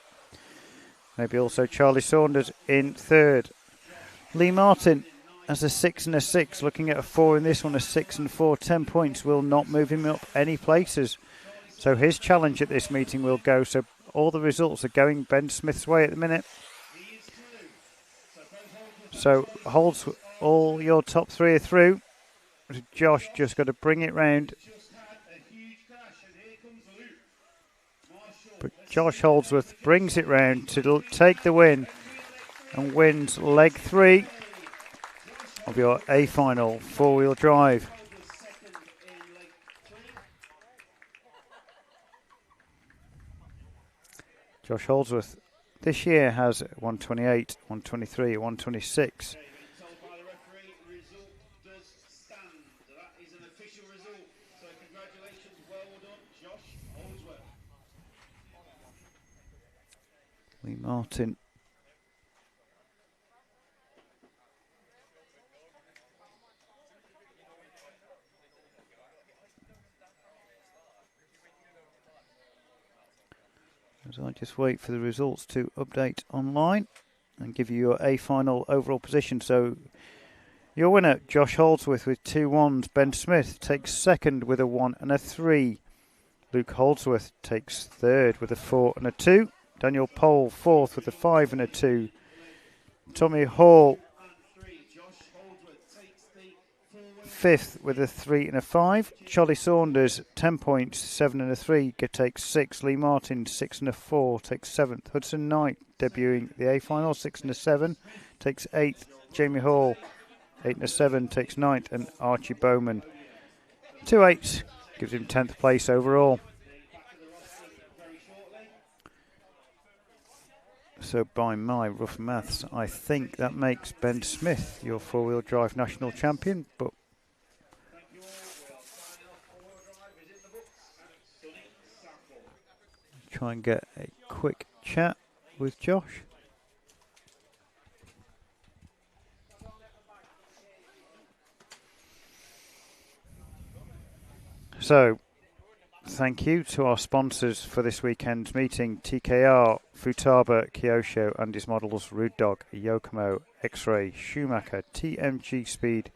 Maybe also Charlie Saunders in 3rd. Lee Martin has a 6 and a 6. Looking at a 4 in this one, a 6 and 4. 10 points will not move him up any places. So his challenge at this meeting will go. So all the results are going Ben Smith's way at the minute. So holds all your top 3 are through. Josh just got to bring it round. But Josh Holdsworth brings it round to take the win and wins leg 3 of your A final 4-wheel drive. Josh Holdsworth this year has 128, 123, 126. Lee Martin. As I just wait for the results to update online and give you your A final overall position. So your winner, Josh Holdsworth with 2 1s. Ben Smith takes 2nd with a 1 and a 3. Luke Holdsworth takes 3rd with a 4 and a 2. Daniel Pole 4th with a 5 and a 2. Tommy Hall 5th with a 3 and a 5. Charlie Saunders 10 points, 7 and a 3, takes 6. Lee Martin 6 and a 4, takes 7th. Hudson Knight debuting the A final, 6 and a 7, takes 8th. Jamie Hall 8 and a 7, takes 9th. And Archie Bowman 2 8s, gives him 10th place overall. So by my rough maths, I think that makes Ben Smith your 4-wheel drive national champion. But try and get a quick chat with Josh. So, thank you to our sponsors for this weekend's meeting: TKR, Futaba, Kyosho, Andy's Models, Rude Dog, Yokomo, X-Ray, Schumacher, TMG Speed,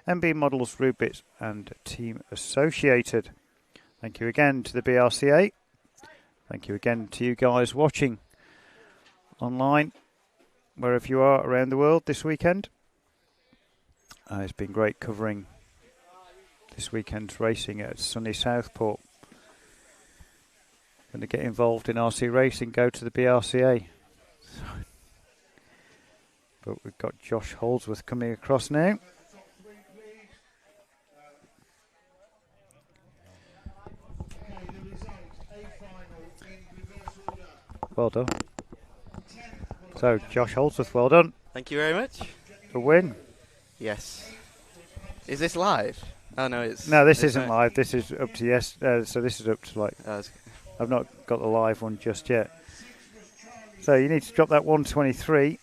MB Models, Rude Bits, and Team Associated. Thank you again to the BRCA. Thank you again to you guys watching online, wherever you are around the world this weekend. It's been great covering this weekend's racing at sunny Southport. Going to get involved in RC racing, go to the BRCA. But we've got Josh Holdsworth coming across now. Well done. So, Josh Holdsworth, well done. Thank you very much. A win. Yes. Is this live? Oh no, it's... No, this isn't live. This is up to so this is up to like... I've not got the live one just yet. So you need to drop that 123.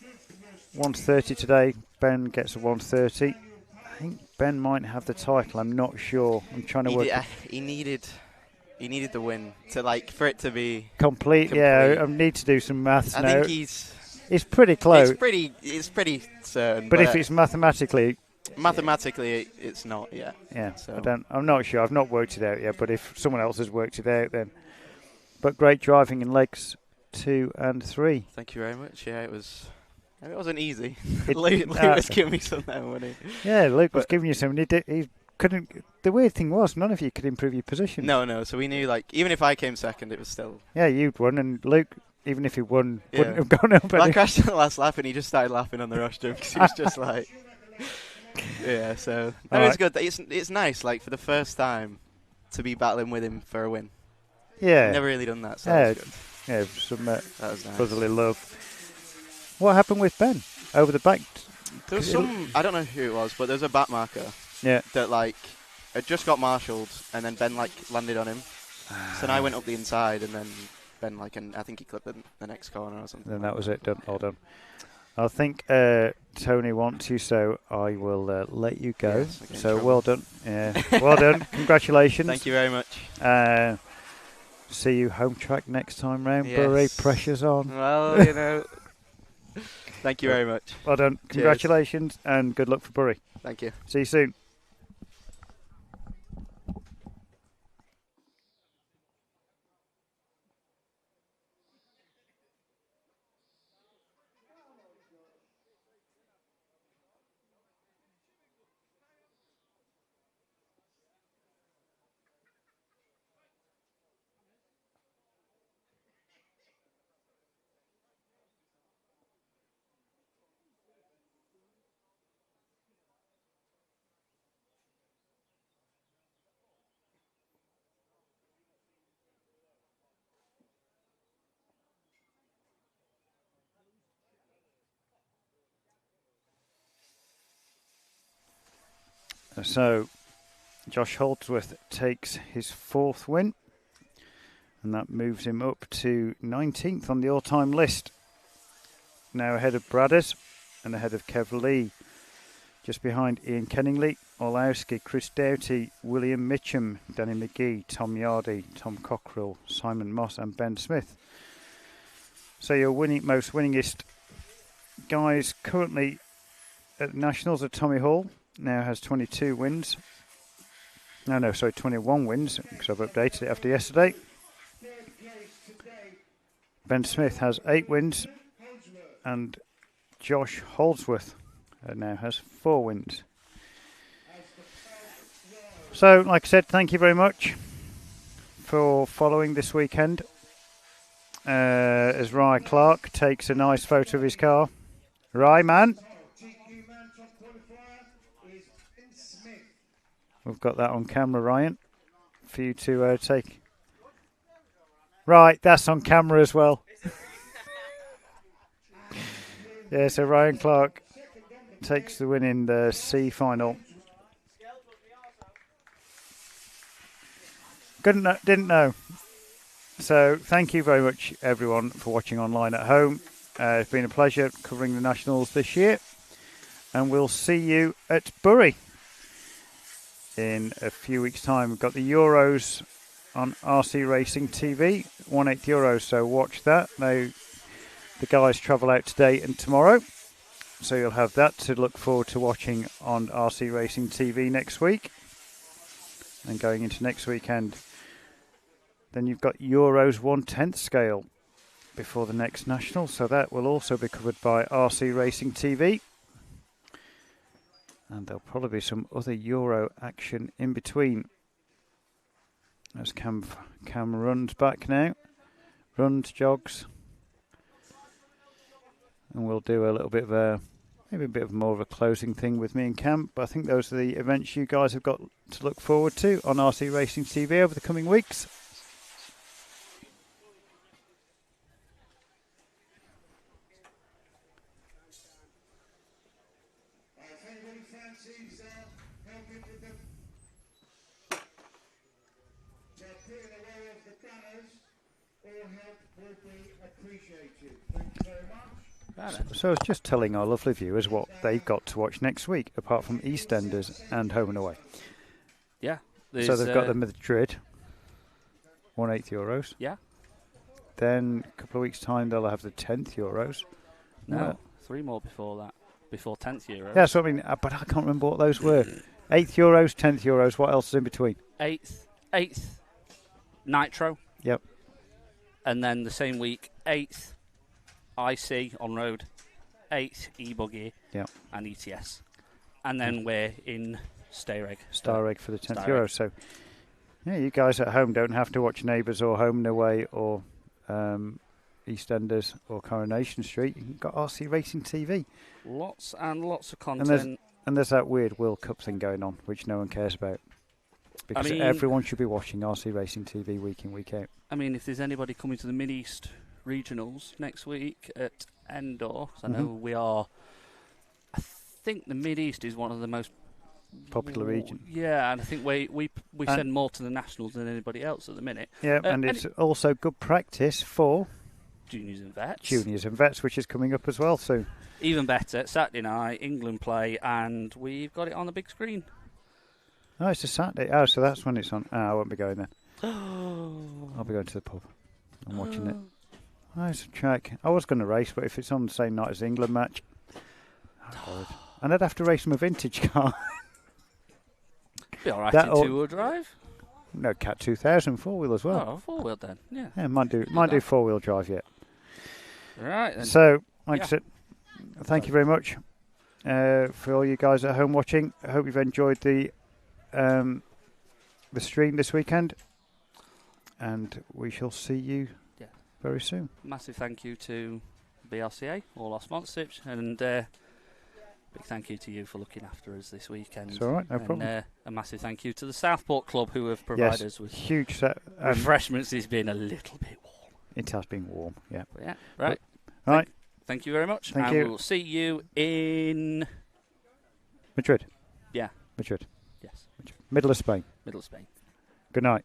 130 today. Ben gets a 130. I think Ben might have the title. I'm not sure. I'm trying to work... He needed the win to for it to be complete. Yeah, I need to do some maths now. I think it's pretty close. It's pretty certain. But if it's mathematically, it's not yet. Yeah, so. I'm not sure. I've not worked it out yet. But if someone else has worked it out, then. But great driving in legs 2 and 3. Thank you very much. Yeah, it wasn't easy. Luke was giving me some there, wasn't he? Yeah, Luke was giving you some. He couldn't. The weird thing was, none of you could improve your position. No. So we knew, even if I came second, it was still. Yeah, you'd won, and Luke, even if he won, wouldn't have gone up. Well, I crashed in the last lap, and he just started laughing on the rush jump because he was just like. Yeah, so it's good. It's nice, for the first time, to be battling with him for a win. Yeah. Never really done that, so Yeah, that's good. yeah, some That was nice. brotherly love. What happened with Ben over the back? There was some, I don't know who it was, but there's a back marker that like had just got marshalled, and then Ben like landed on him. So then I went up the inside, and then Ben like, and I think he clipped the next corner or something. Then that was it. Done. All done. I think Tony wants you, so I will let you go. Yes, okay, So well done. Yeah, well done. Congratulations. Thank you very much. See you home track next time round. Yes. Bury, pressure's on. Well, you know. Thank you very much. Well done. Cheers. Congratulations and good luck for Bury. Thank you. See you soon. So, Josh Holdsworth takes his 4th win, and that moves him up to 19th on the all-time list. Now ahead of Bradders and ahead of Kev Lee. Just behind Ian Kenningley, Orlowski, Chris Doughty, William Mitchum, Danny McGee, Tom Yardy, Tom Cockrell, Simon Moss and Ben Smith. So your most winningest guys currently at the Nationals are Tommy Hall. Now has 22 wins. No, sorry, 21 wins, because I've updated it after yesterday. Ben Smith has 8 wins, and Josh Holdsworth now has 4 wins. So, like I said, thank you very much for following this weekend. As Ryan Clark takes a nice photo of his car. Rye, man. We've got that on camera, Ryan, for you to take. Right, that's on camera as well. Yeah, so Ryan Clark takes the win in the C final. Didn't know. So thank you very much, everyone, for watching online at home. It's been a pleasure covering the Nationals this year. And we'll see you at Bury in a few weeks' time. We've got the Euros on RC Racing TV, 1/8 Euros, so watch that. Now, the guys travel out today and tomorrow, so you'll have that to look forward to watching on RC Racing TV next week. And going into next weekend, then you've got Euros 1/10 scale before the next National, so that will also be covered by RC Racing TV. And there'll probably be some other Euro action in between. As Cam runs back now. Runs, jogs. And we'll do a little bit of maybe a bit of more of a closing thing with me and Cam. But I think those are the events you guys have got to look forward to on RC Racing TV over the coming weeks. So I was just telling our lovely viewers what they've got to watch next week, apart from EastEnders and Home and Away. Yeah. So they've got the Madrid, 1/8 Euros. Yeah. Then a couple of weeks' time they'll have the 10th Euros. No, 3 more before that, before 10th Euros. Yeah, so I mean, but I can't remember what those were. 8th Euros, 10th Euros, what else is in between? 8th Nitro. Yep. And then the same week, 8th IC on road, 8th e-buggy, yep, and ETS. And then we're in Stayregg. Stayregg for the 10th Euros. So, yeah, you guys at home don't have to watch Neighbours or Home and Away or EastEnders or Coronation Street. You've got RC Racing TV. Lots and lots of content. And there's that weird World Cup thing going on, which no one cares about. Because everyone should be watching RC Racing TV week in, week out. I mean, if there's anybody coming to the Mid-East regionals next week at Endor, I know we are... I think the Mid-East is one of the most... popular region. Yeah, and I think we send more to the Nationals than anybody else at the minute. Yeah, and it's also good practice for... Juniors and Vets. Juniors and Vets, which is coming up as well soon. Even better, Saturday night, England play, and we've got it on the big screen. Oh, it's a Saturday. Oh, so that's when it's on. Oh, I won't be going then. I'll be going to the pub. I'm watching it. Oh, it's a track. I was going to race, but if it's on the same night as the England match, and I'd have to race my vintage car. Be all right in two-wheel drive. No, Cat 2000 four-wheel as well. Oh, four-wheel then, yeah. Yeah, might do four-wheel drive yet. Right then. So, like I said, thank you very much for all you guys at home watching. I hope you've enjoyed the stream this weekend, and we shall see you very soon. Massive thank you to BRCA, all our sponsorships, and big thank you to you for looking after us this weekend. It's all right, no problem. A massive thank you to the Southport Club who have provided us with huge set refreshments. It's been a little bit warm. It has been warm, yeah. But yeah, right. Right. Thank you very much. Thank and you. We'll see you in Madrid. Yeah. Madrid. Yes. Madrid. Middle of Spain. Middle of Spain. Good night.